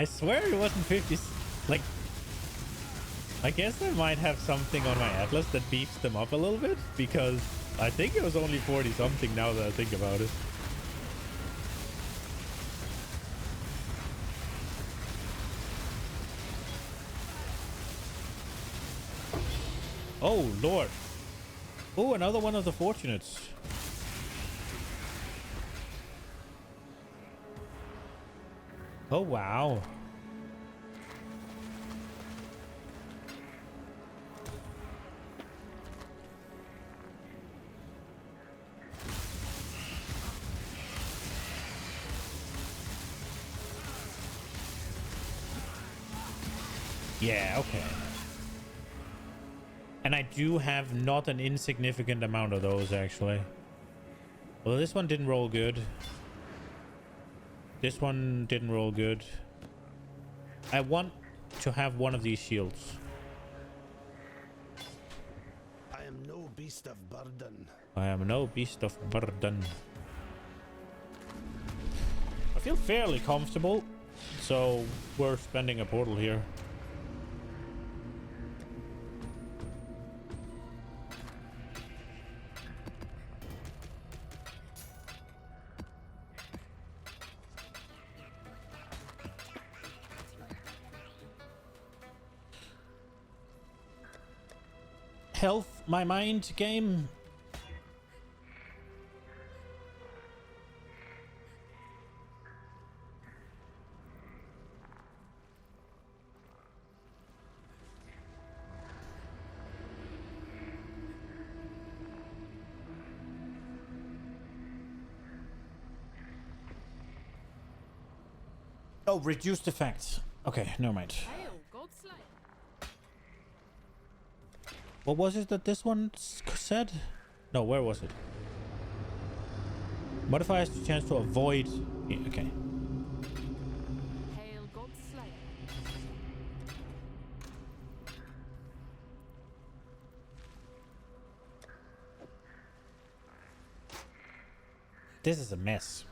I swear it wasn't 50. Like, I guess I might have something on my Atlas that beefs them up a little bit, because I think it was only 40 something now that I think about it. Oh, Lord. Oh, another one of the Fortunates. Oh, wow. Yeah, okay. And I do have not an insignificant amount of those, actually. Well, this one didn't roll good. This one didn't roll good. I want to have one of these shields. I am no beast of burden. I am no beast of burden. I feel fairly comfortable, so we're spending a portal here. Health my mind game. Oh, reduced effects. Okay, never mind. Hail, God Slayer. What was it that this one said? No, where was it? Modifiers the chance to avoid. Yeah, okay. Hail, God Slayer. This is a mess.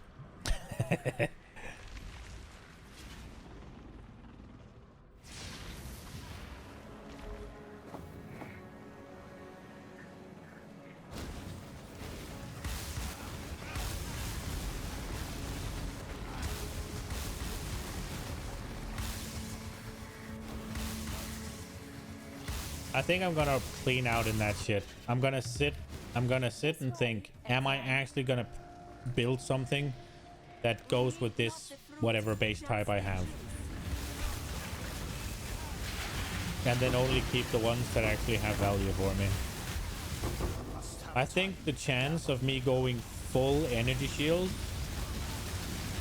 I think I'm gonna clean out in that shit. I'm gonna sit and think, am I actually gonna build something that goes with this whatever base type I have? And then only keep the ones that actually have value for me. I think the chance of me going full energy shield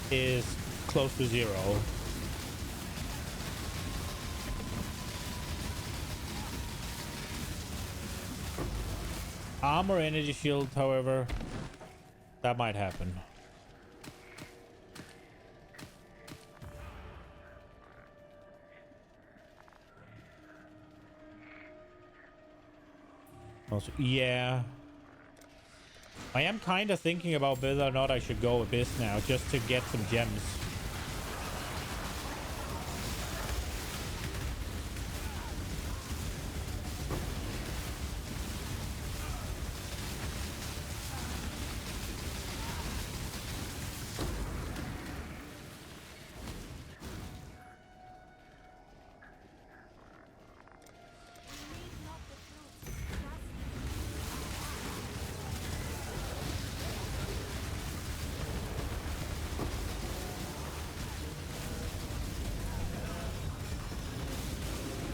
is close to 0. Armor energy shield, however, that might happen. Also, yeah. I am kind of thinking about whether or not I should go Abyss now, just to get some gems.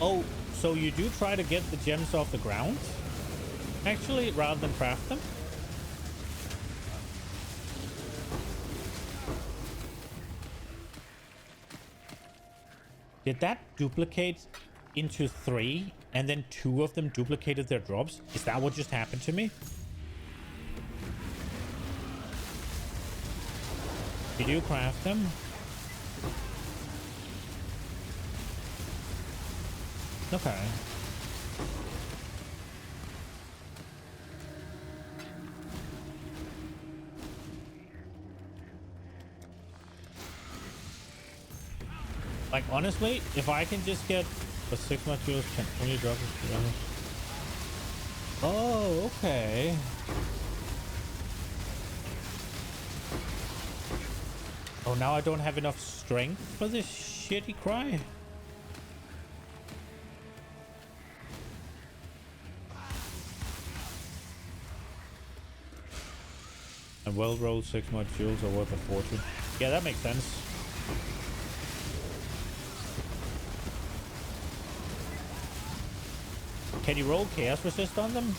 Oh, so you do try to get the gems off the ground? Actually, rather than craft them? Did that duplicate into 3 and then 2 of them duplicated their drops? Is that what just happened to me? Did you craft them? Okay. Like, honestly, if I can just get the 6 modules, can only drop it. Oh, okay. Oh, now I don't have enough strength for this shitty cry. And well-rolled 6 modules are worth a fortune. Yeah, that makes sense. Can you roll chaos resist on them?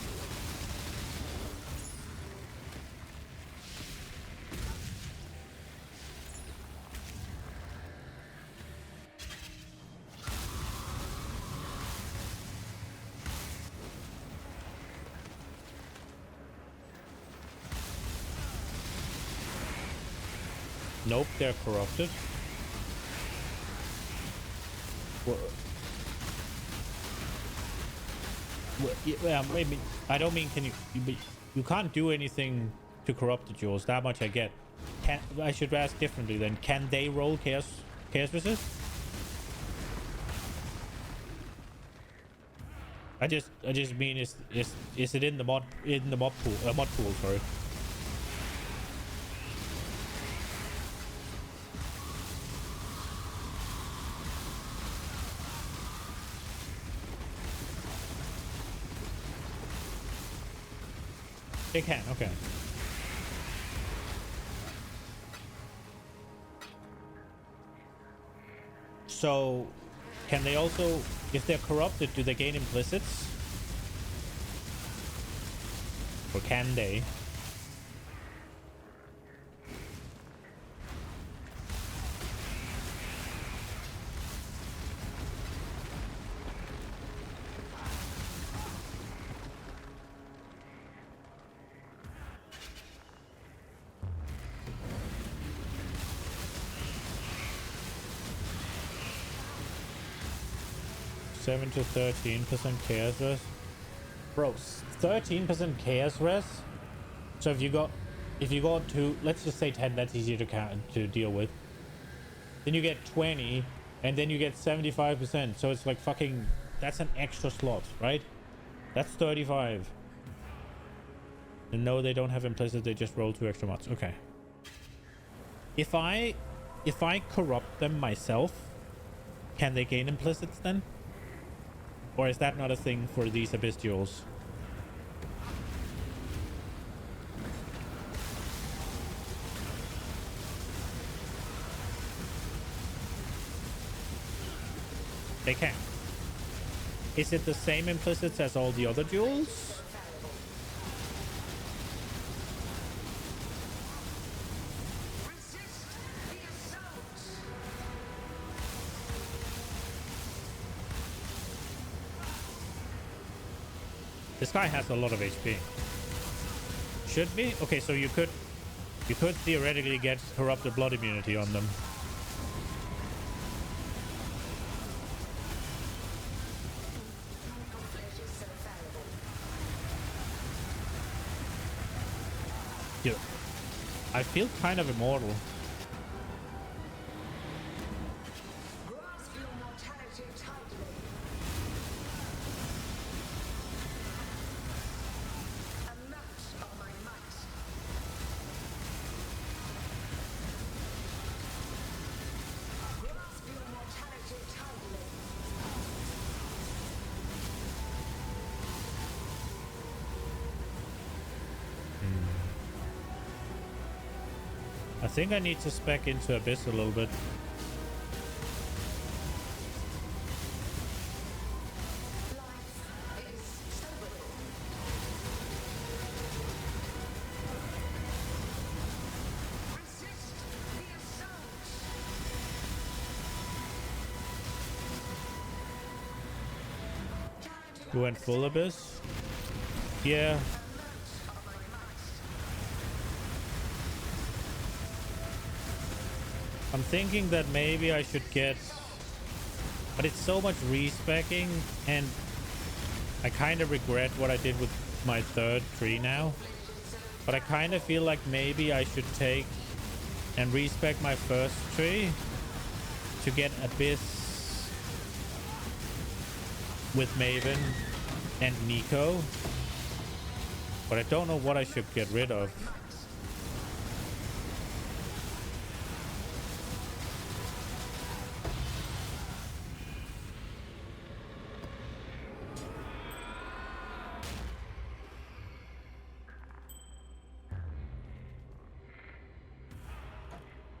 Nope, they're corrupted. Yeah, maybe. I don't mean you can't do anything to corrupt the jewels. That much I get. I should ask differently then. Can they roll chaos resist? I just mean is it in the mod pool, sorry. They can, okay. So, can they also, if they're corrupted, do they gain implicits? Or can they? Seven to 13% chaos res. Bro, 13% chaos res. So if you got to, let's just say 10, that's easier to deal with. Then you get 20, and then you get 75%. So it's like fucking, that's an extra slot, right? That's 35. And no, they don't have implicit, they just roll 2 extra mods. Okay. If I corrupt them myself, can they gain implicits then? Or is that not a thing for these abyss jewels? They can. Is it the same implicits as all the other jewels? This guy has a lot of HP. Should be? Okay, so you could theoretically get corrupted blood immunity on them. Dude, I feel kind of immortal. I think I need to spec into Abyss a little bit. You went full Abyss? Yeah. I'm thinking that maybe I should get, but it's so much respecking, and I kind of regret what I did with my third tree now. But I kind of feel like maybe I should take and respec my first tree to get Abyss with Maven and Nico, but I don't know what I should get rid of.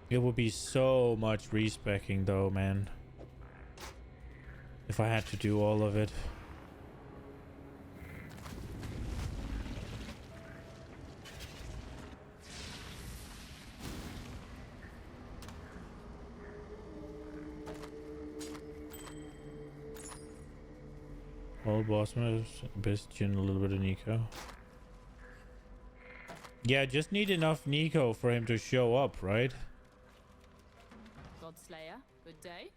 It would be so much respecking though, man, if I had to do all of it. All boss moves, Bastion, a little bit of Nico. Yeah, I just need enough Nico for him to show up, right? Godslayer, good day.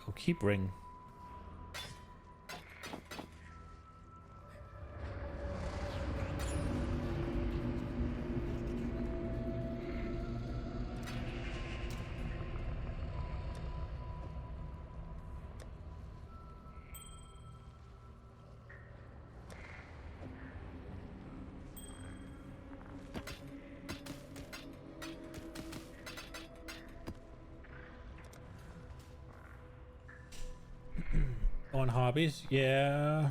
Oh, keep ring. On hobbies, yeah.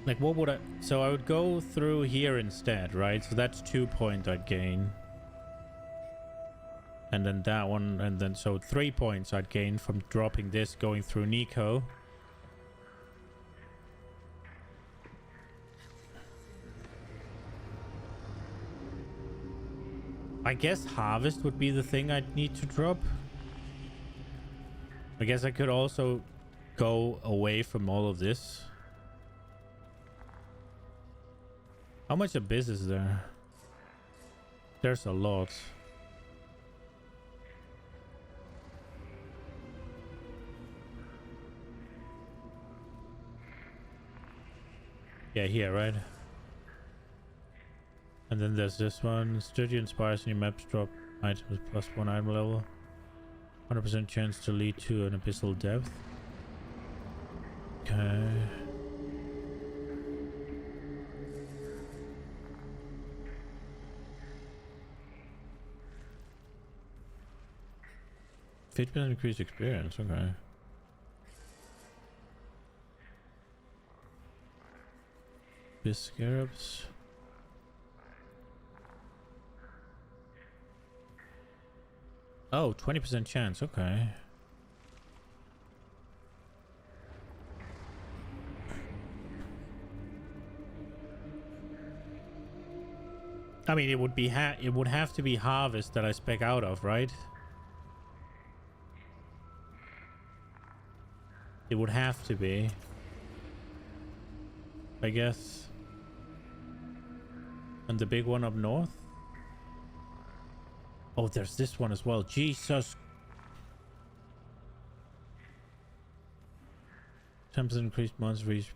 Like, what would I... So I would go through here instead, right? So that's 2 points I'd gain. And then that one, and then so 3 points I'd gain from dropping this, going through Nico. I guess Harvest would be the thing I'd need to drop. I guess I could also go away from all of this. How much Abyss is there? There's a lot. Yeah, here, right? And then there's this one. Study inspires new maps drop items with +1 item level. 100% chance to lead to an abyssal depth. Okay. %50 increased experience, okay. This scarabs. Oh, 20% chance, okay. I mean, it would be it would have to be Harvest that I spec out of, right? It would have to be, I guess. And the big one up north? Oh, there's this one as well. Jesus. 10% increased monster reach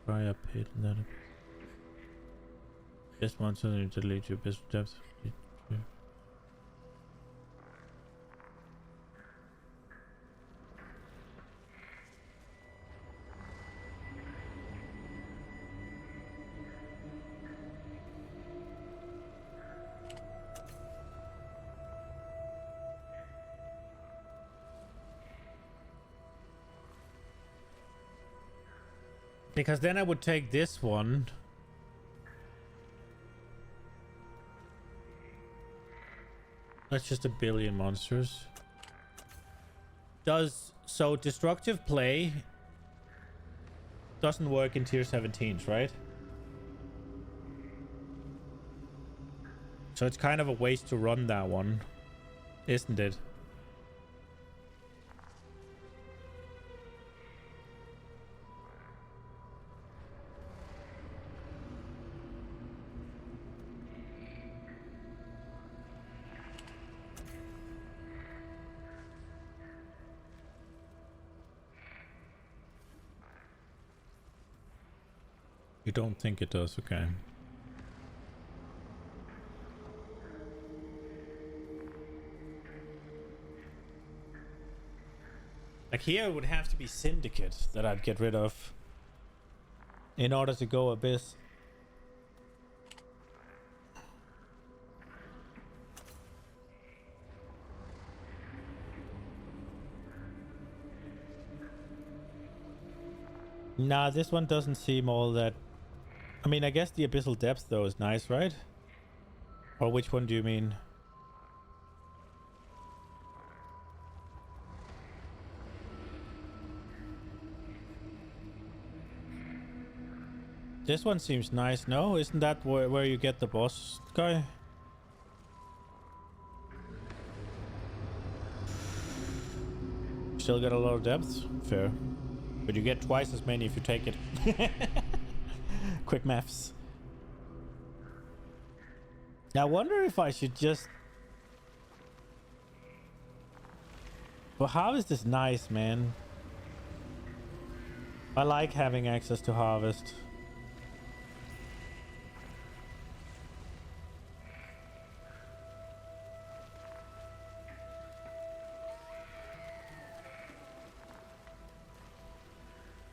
fire pit and then this monster to lead to abyss depth. Because then I would take this one. That's just a billion monsters. So destructive play doesn't work in tier 17s, right? So it's kind of a waste to run that one, isn't it? You don't think it does? Okay. Like here it would have to be Syndicate that I'd get rid of in order to go Abyss. Nah, this one doesn't seem all that... I mean, I guess the Abyssal Depth though is nice, right? Or which one do you mean? This one seems nice, no? Isn't that where you get the boss guy? Still got a lot of depth? Fair. But you get twice as many if you take it. Quick maths. Now I wonder if I should just... Well, Harvest is nice, man. I like having access to Harvest.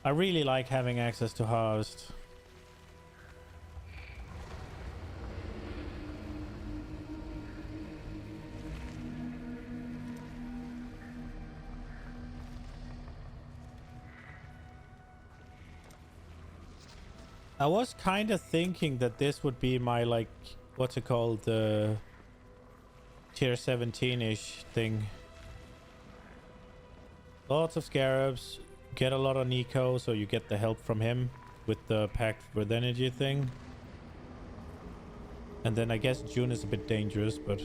I really like having access to Harvest. I was kind of thinking that this would be my, like, what's it called, tier 17-ish thing. Lots of scarabs. Get a lot of Nico, so you get the help from him with the pact with energy thing. And then I guess June is a bit dangerous, but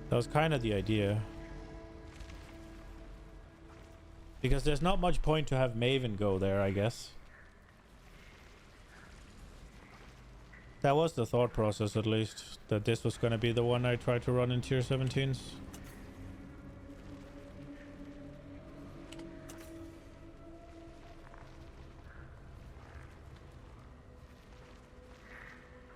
that was kind of the idea. Because there's not much point to have Maven go there, I guess. That was the thought process, at least, that this was going to be the one I tried to run in tier 17s.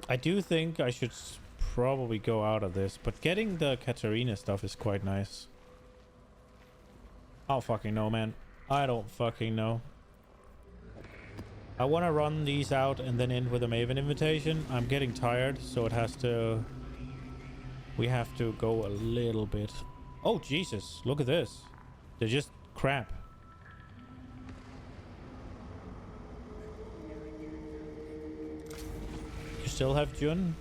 I do think I should probably go out of this, but getting the Katarina stuff is quite nice. I don't fucking know, man. I don't fucking know. I want to run these out and then end with a Maven invitation. I'm getting tired, so it has to... We have to go a little bit. Oh, Jesus. Look at this. They're just crap. You still have Jun?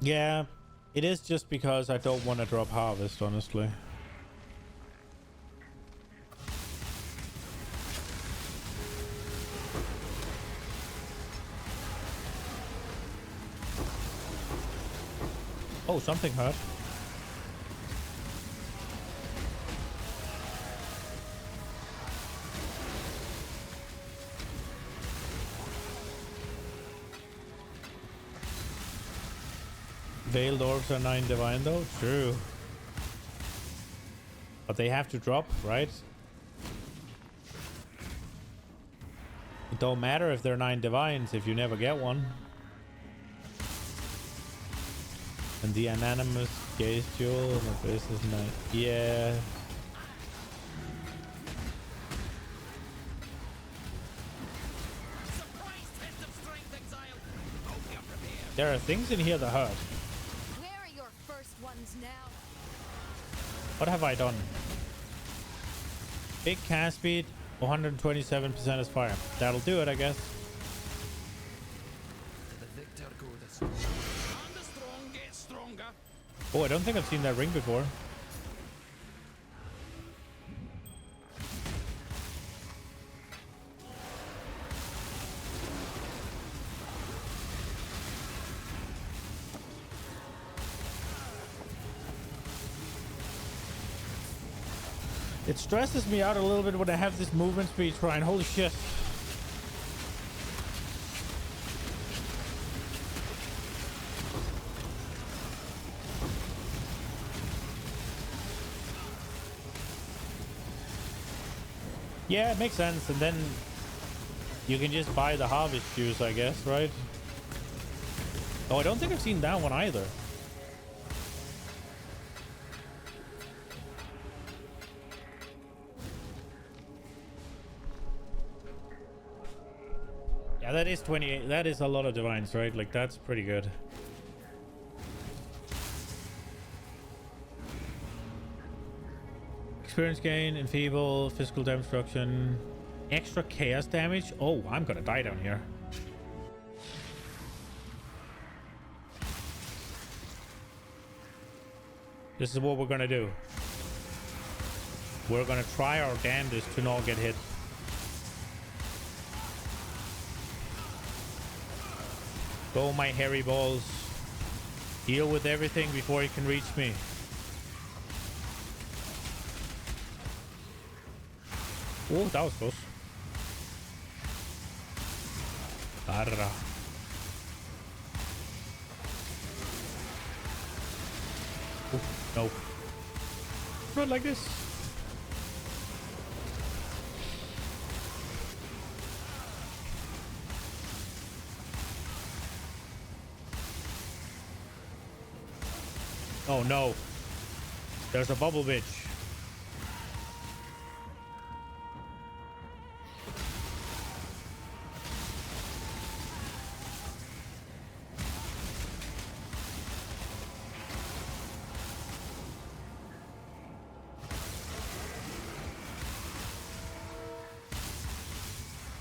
Yeah, it is just because I don't want to drop Harvest, honestly. Oh, something hurt. Veiled orbs are 9 divine though? True. But they have to drop, right? It don't matter if they're 9 divines if you never get one. And the anonymous gaze jewel and the face is nice. Yeah. There are things in here that hurt. Where are your first ones now? What have I done? Big cast speed, 127% is fire. That'll do it, I guess. Oh, I don't think I've seen that ring before. It stresses me out a little bit when I have this movement speed shrine. Holy shit. Yeah, it makes sense. And then you can just buy the harvest juice, I guess, right? Oh, I don't think I've seen that one either. Yeah, that is 28. That is a lot of divines, right? Like, that's pretty good. Experience gain, enfeeble, physical damage destruction, extra chaos damage. Oh, I'm gonna die down here. This is what we're gonna do. We're gonna try our damnedest to not get hit. Go, my hairy balls. Deal with everything before he can reach me. Oh, that was close. Arra. Oh, no. Not like this. Oh no. There's a bubble bitch.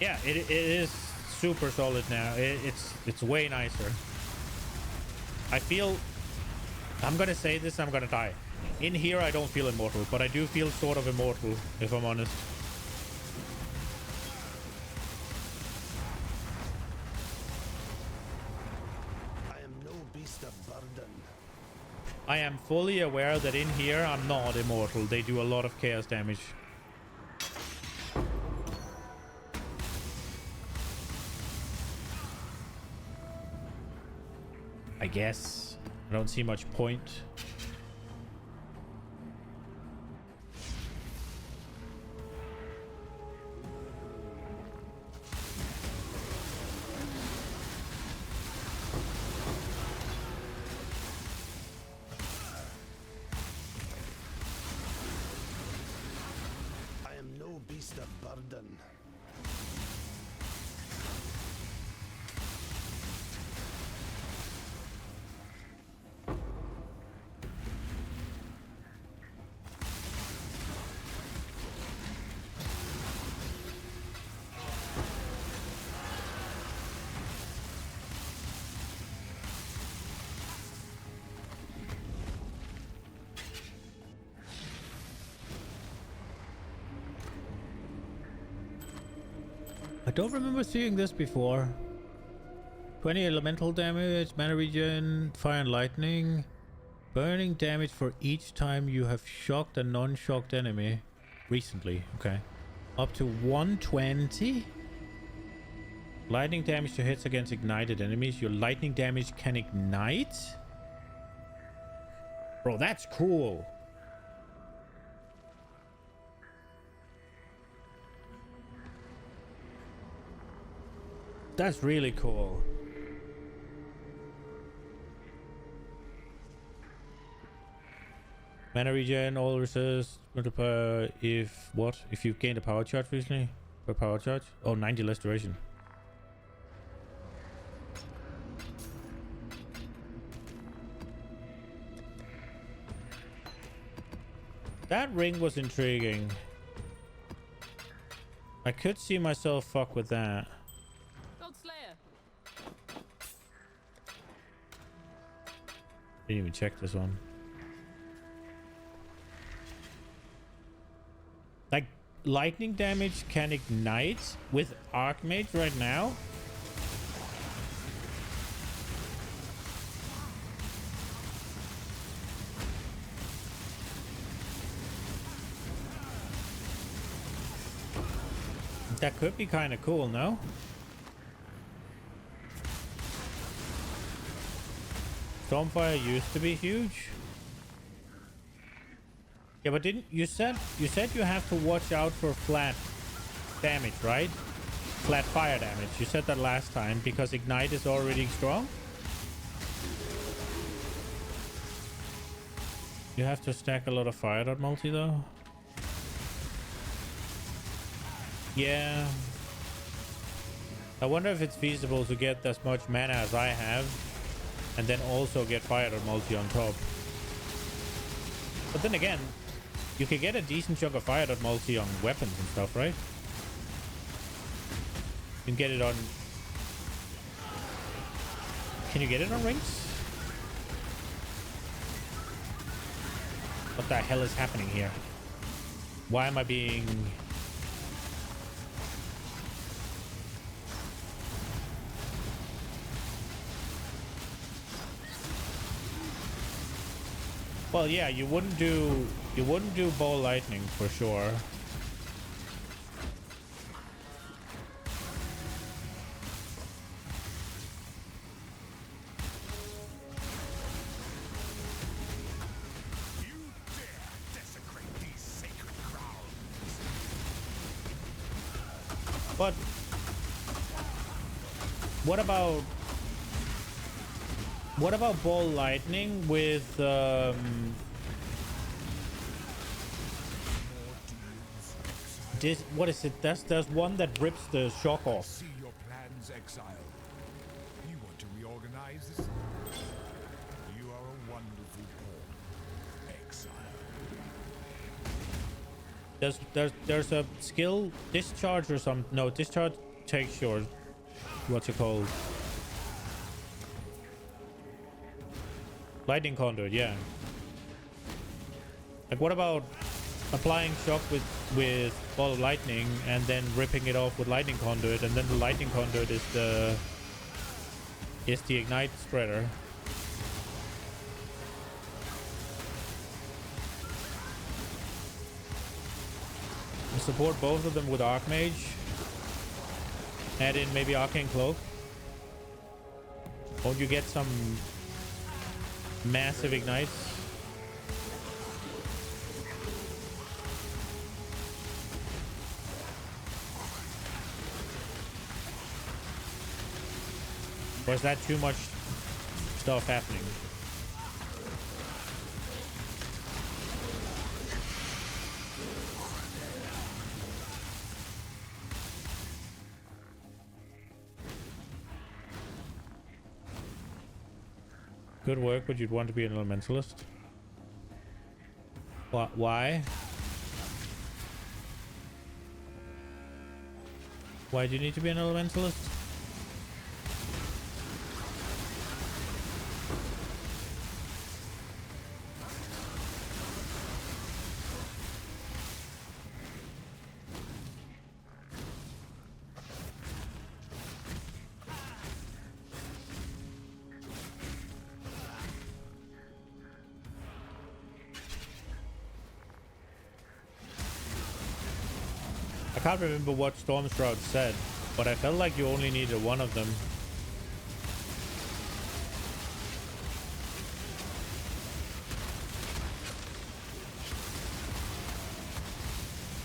Yeah, it is super solid now. It's way nicer. I feel, I'm gonna say this, I'm gonna die. In here I don't feel immortal, but I do feel sort of immortal, if I'm honest. I am no beast of burden. I am fully aware that in here I'm not immortal. They do a lot of chaos damage. I guess. I don't see much point. I am no beast of burden. I don't remember seeing this before. 20 elemental damage, mana regen, fire and lightning. Burning damage for each time you have shocked a non-shocked enemy. Recently, okay. Up to 120. Lightning damage to hits against ignited enemies. Your lightning damage can ignite? Bro, that's cool. That's really cool. Mana regen, all resist, multiply if what? If you've gained a power charge recently? Per power charge? Oh, 90 less duration. That ring was intriguing. I could see myself fuck with that. Didn't even check this one. Like, lightning damage can ignite with Archmage right now? That could be kind of cool, no? Stormfire used to be huge. Yeah, but didn't you said you have to watch out for flat damage, right? Flat fire damage. You said that last time because ignite is already strong. You have to stack a lot of fire dot multi though. Yeah. I wonder if it's feasible to get as much mana as I have and then also get fire dot multi on top. But then again, you can get a decent chunk of fire dot multi on weapons and stuff, right? You can get it on... Can you get it on rings? What the hell is happening here? Why am I being... Well, yeah, you wouldn't do ball lightning for sure. But what about ball lightning with this? What is it? There's one that rips the shock off. See your plans, Exile. You want to reorganize this? You are a wonderful pawn, Exile. There's a skill discharge or some. No, discharge takes your, what's it called? Lightning conduit, yeah. Like, what about applying shock with ball of lightning and then ripping it off with lightning conduit, and then the lightning conduit is the ignite spreader. Support both of them with Archmage. Add in maybe Arcane Cloak. Won't you get some massive ignites? Or is that too much stuff happening? Good work, but you'd want to be an elementalist. Why? Why do you need to be an elementalist? I can't remember what Stormshroud said, but I felt like you only needed one of them.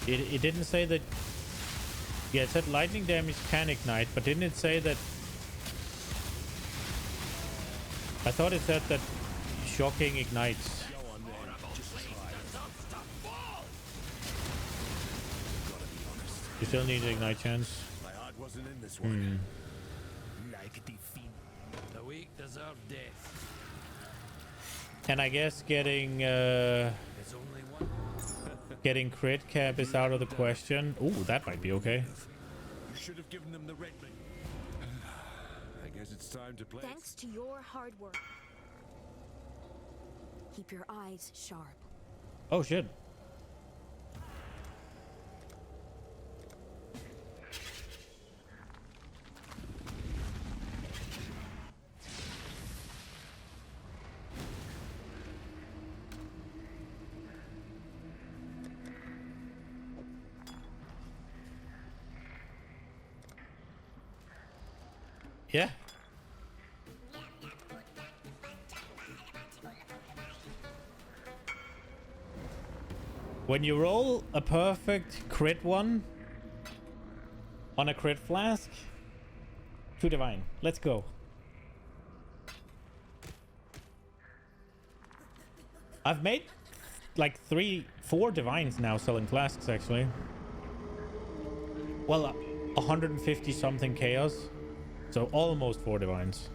It didn't say that... Yeah, it said lightning damage can ignite, but didn't it say that... I thought it said that shocking ignites. You still need an ignite chance. My heart wasn't in this one. Like defeat. The weak deserve death. And I guess getting There's only one. getting crit cap is out of the question. Ooh, that might be okay. You should have given them the red ring. I guess it's time to play. Thanks to your hard work. Keep your eyes sharp. Oh shit. Yeah. When you roll a perfect crit one, On a crit flask? 2 divine. Let's go. I've made like 4 divines now selling flasks actually. Well, 150 something chaos. So almost 4 divines.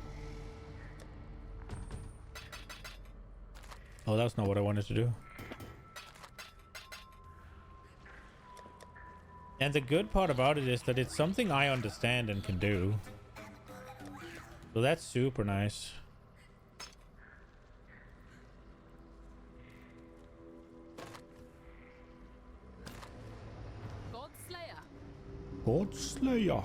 Oh, that's not what I wanted to do. And the good part about it is that it's something I understand and can do. So that's super nice. God Slayer.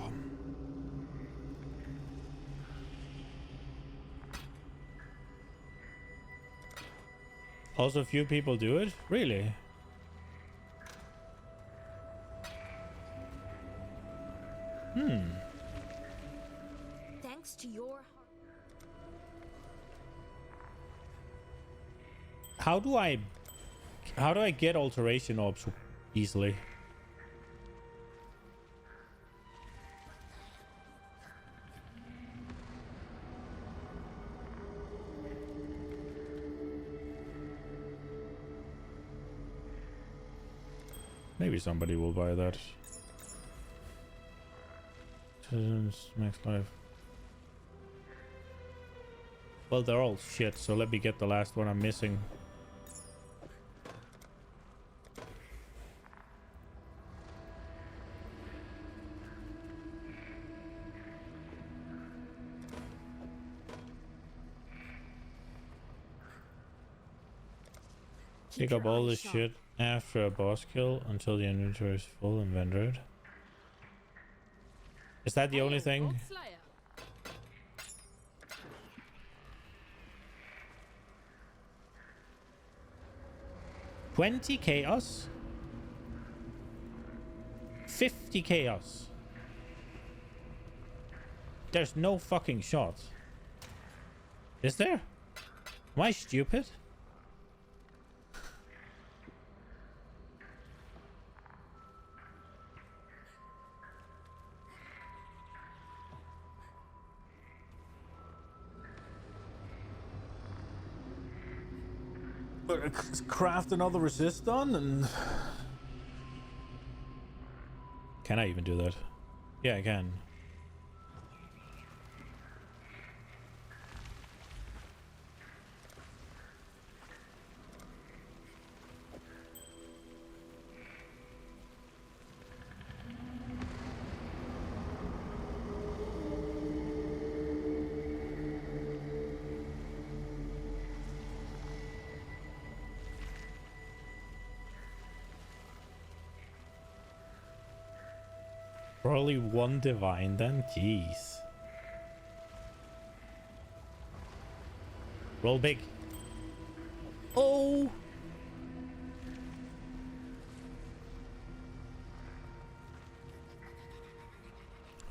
Also, few people do it? Really? Thanks to your... How do I get alteration orbs easily? Maybe somebody will buy that. Max life. Well, they're all shit, so let me get the last one I'm missing. Pick up all the shit after a boss kill until the inventory is full and vended. Is that the only thing? 20 chaos? 50 chaos? There's no fucking shot. Is there? Am I stupid? Craft another resist on and... Can I even do that? Yeah, I can. Probably 1 divine then? Jeez. Roll big. Oh!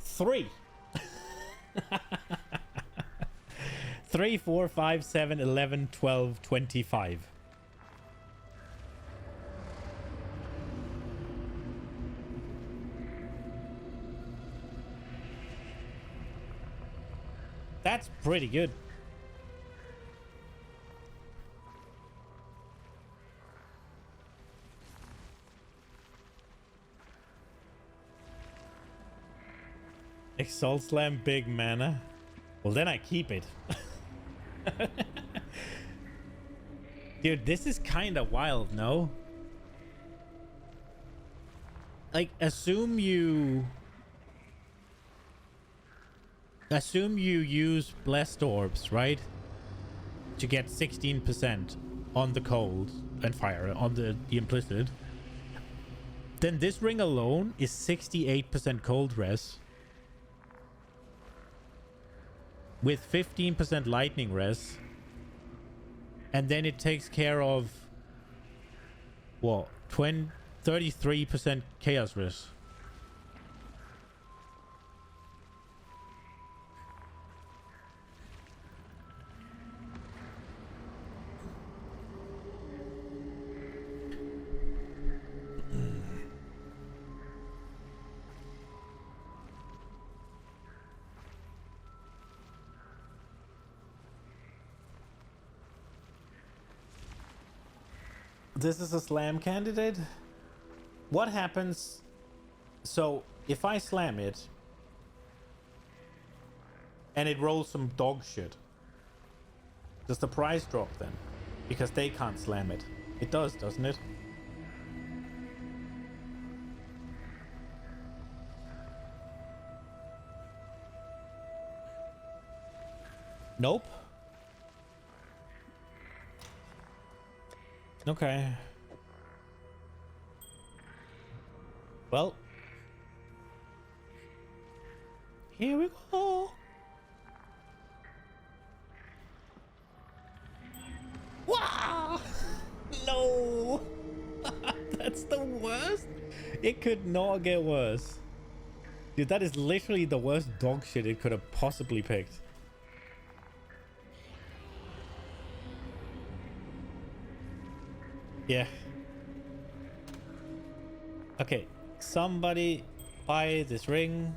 Three. 3, 4, 5, 7, 11, 12, 25. That's pretty good. Exalt Slam big mana. Well, then I keep it. Dude, this is kind of wild, no? Like, assume you use blessed orbs, right? To get 16% on the cold and fire on the implicit. Then this ring alone is 68% cold res. With 15% lightning res. And then it takes care of what? 33% chaos res. This is a slam candidate. What happens? So if I slam it and it rolls some dog shit, does the price drop then? Because they can't slam it. It does, doesn't it? Nope. Okay. Well. Here we go. Wow! No! That's the worst? It could not get worse. Dude, that is literally the worst dog shit it could have possibly picked. Yeah. Okay, somebody buy this ring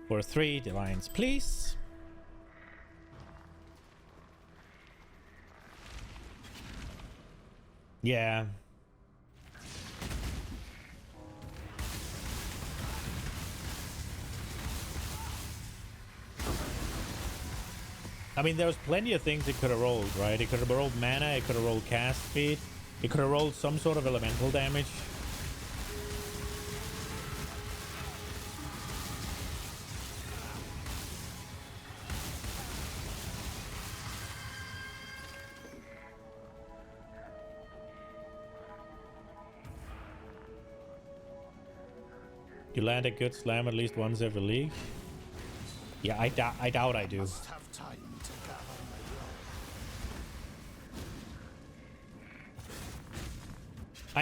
for 3 divines, please. Yeah. I mean, there was plenty of things it could have rolled, right? It could have rolled mana, it could have rolled cast speed, it could have rolled some sort of elemental damage. You land a good slam at least once every league. Yeah, I doubt I do. Must have time to gather my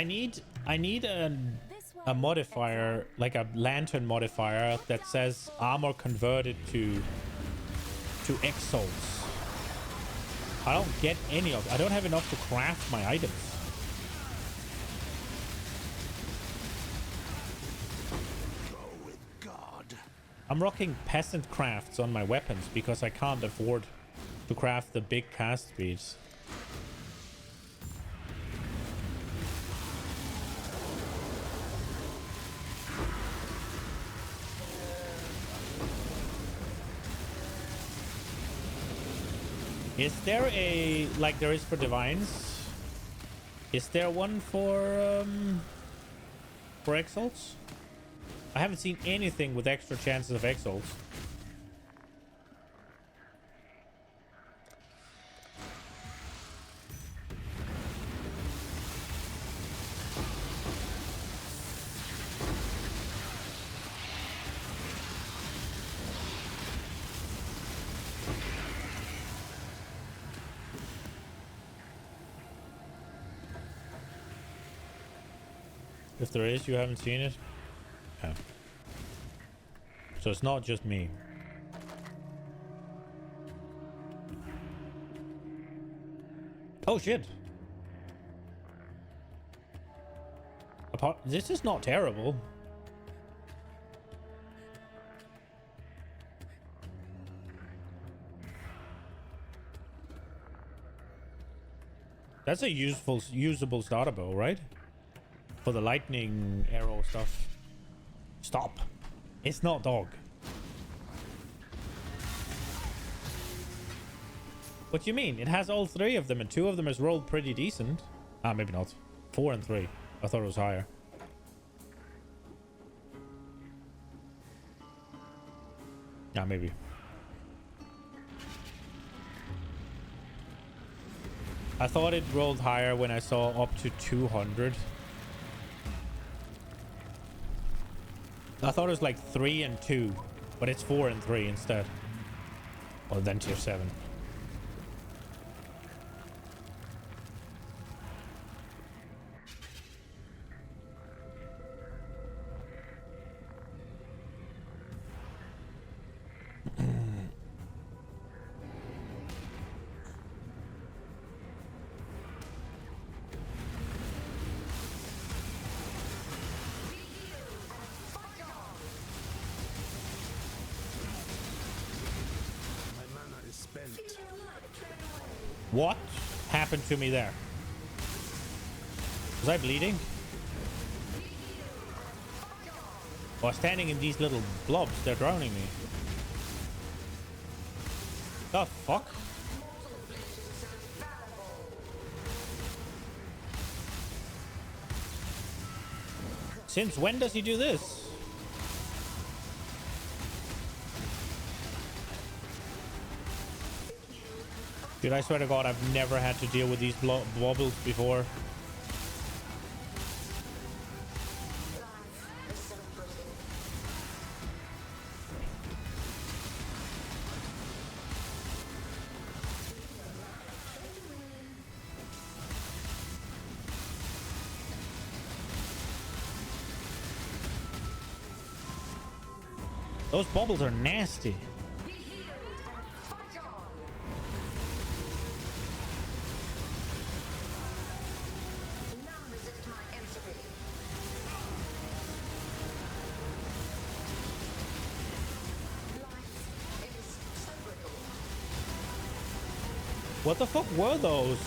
roll. I need a modifier, like a lantern modifier that says armor converted to exalts. I don't get any of it. I don't have enough to craft my items. I'm rocking peasant crafts on my weapons because I can't afford to craft the big cast speeds. Is there a, like there is for divines? Is there one for exalts? I haven't seen anything with extra chances of exalts. If there is, you haven't seen it? Yeah. So it's not just me. Oh shit. This is not terrible. That's a usable starter bow, right? For the lightning arrow stuff. Stop. It's not dog. What do you mean? It has all 3 of them and 2 of them has rolled pretty decent. Ah, maybe not. 4 and 3. I thought it was higher. Yeah, maybe. I thought it rolled higher when I saw up to 200. I thought it was like 3 and 2, but it's 4 and 3 instead. Well, then tier 7. What? happened to me there? Was I bleeding? Or standing in these little blobs, they're drowning me. The fuck? Since when does he do this? Dude, I swear to God, I've never had to deal with these wobbles before. Those bubbles are nasty. What the fuck were those?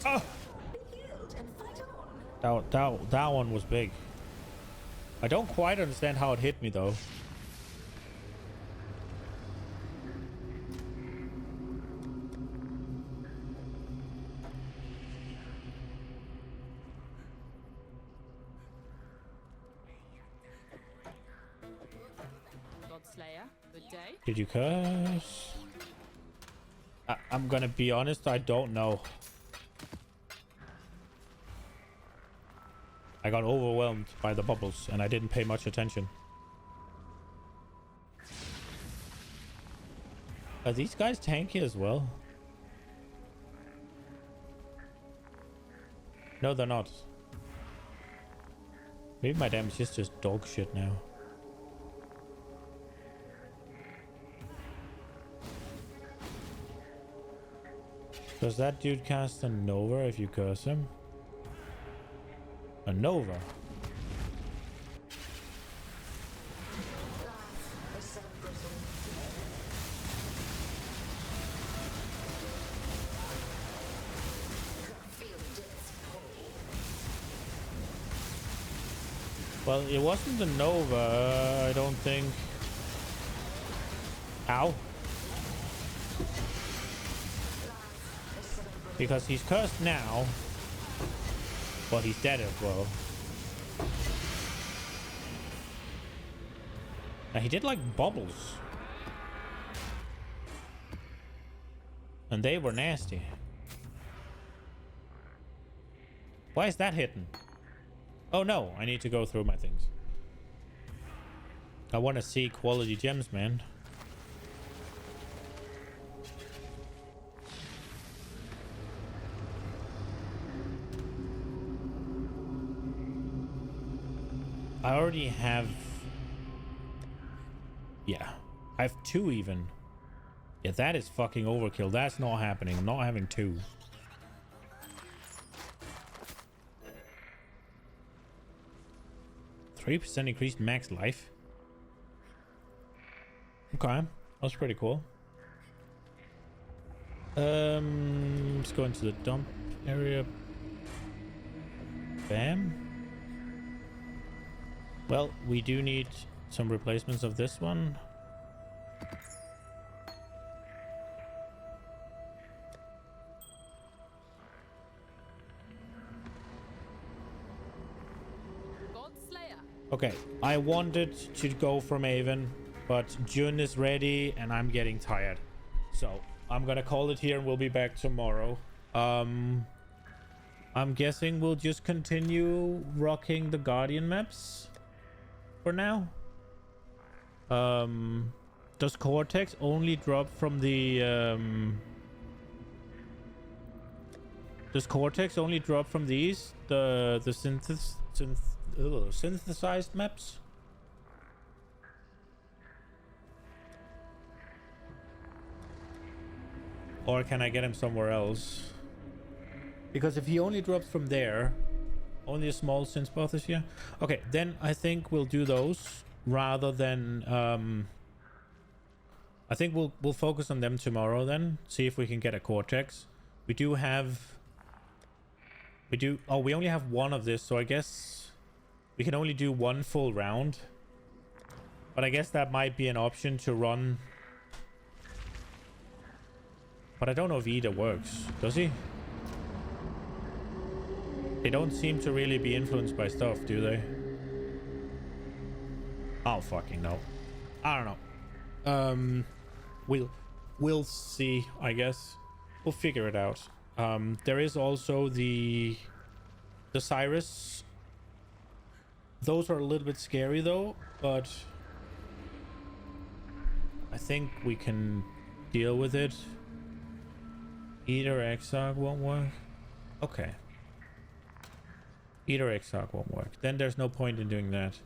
Oh. That one was big. I don't quite understand how it hit me though. Good day. Did you curse? I'm gonna be honest, I don't know. I got overwhelmed by the bubbles and I didn't pay much attention. Are these guys tanky as well? No, they're not. Maybe my damage is just dog shit now. Does that dude cast a Noober if you curse him? A Noober? Well, it wasn't a Noober, I don't think. Ow. Because he's cursed now. But he's dead as well. Now he did like bubbles. And they were nasty. Why is that hitting? Oh no, I need to go through my things. I want to see quality gems, man. I already have... Yeah. I have 2 even. Yeah, that is fucking overkill. That's not happening. I'm not having 2. %3 increased max life. Okay. That's pretty cool. Let's go into the dump area. Bam. Well, we do need some replacements of this one. Okay, I wanted to go from Avon, but June is ready and I'm getting tired. So I'm gonna call it here and we'll be back tomorrow. I'm guessing we'll just continue rocking the Guardian maps for now. Does Cortex only drop from the does Cortex only drop from these? The synthesized maps? Or can I get him somewhere else? Because if he only drops from there, Only a small sin spot this year. Okay, then I think we'll do those rather than I think we'll focus on them tomorrow then. See if we can get a cortex. We only have one of this, so I guess we can only do one full round. But I guess that might be an option to run. But I don't know if Ida works. Does he? They don't seem to really be influenced by stuff, do they? Oh, fucking no. I don't know. We'll see, I guess. We'll figure it out. There is also the Cyrus. Those are a little bit scary though, but I think we can deal with it. Either Exile won't work. Okay. Either Exile won't work. Then there's no point in doing that.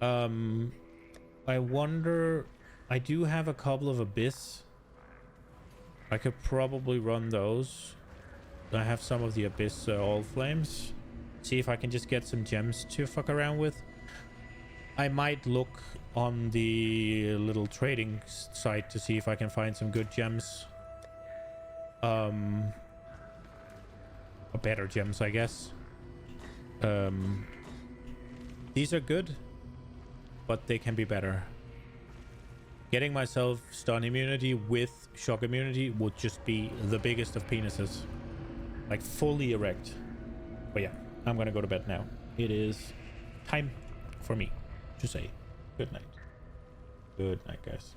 I wonder... I do have a couple of Abyss. I could probably run those. I have some of the Abyss All Flames. See if I can just get some gems to fuck around with. I might look on the little trading site to see if I can find some good gems. Or better gems, I guess. These are good, but they can be better. Getting myself stun immunity with shock immunity would just be the biggest of penises. Like fully erect. But yeah, I'm gonna go to bed now. It is time for me to say good night. Good night, guys.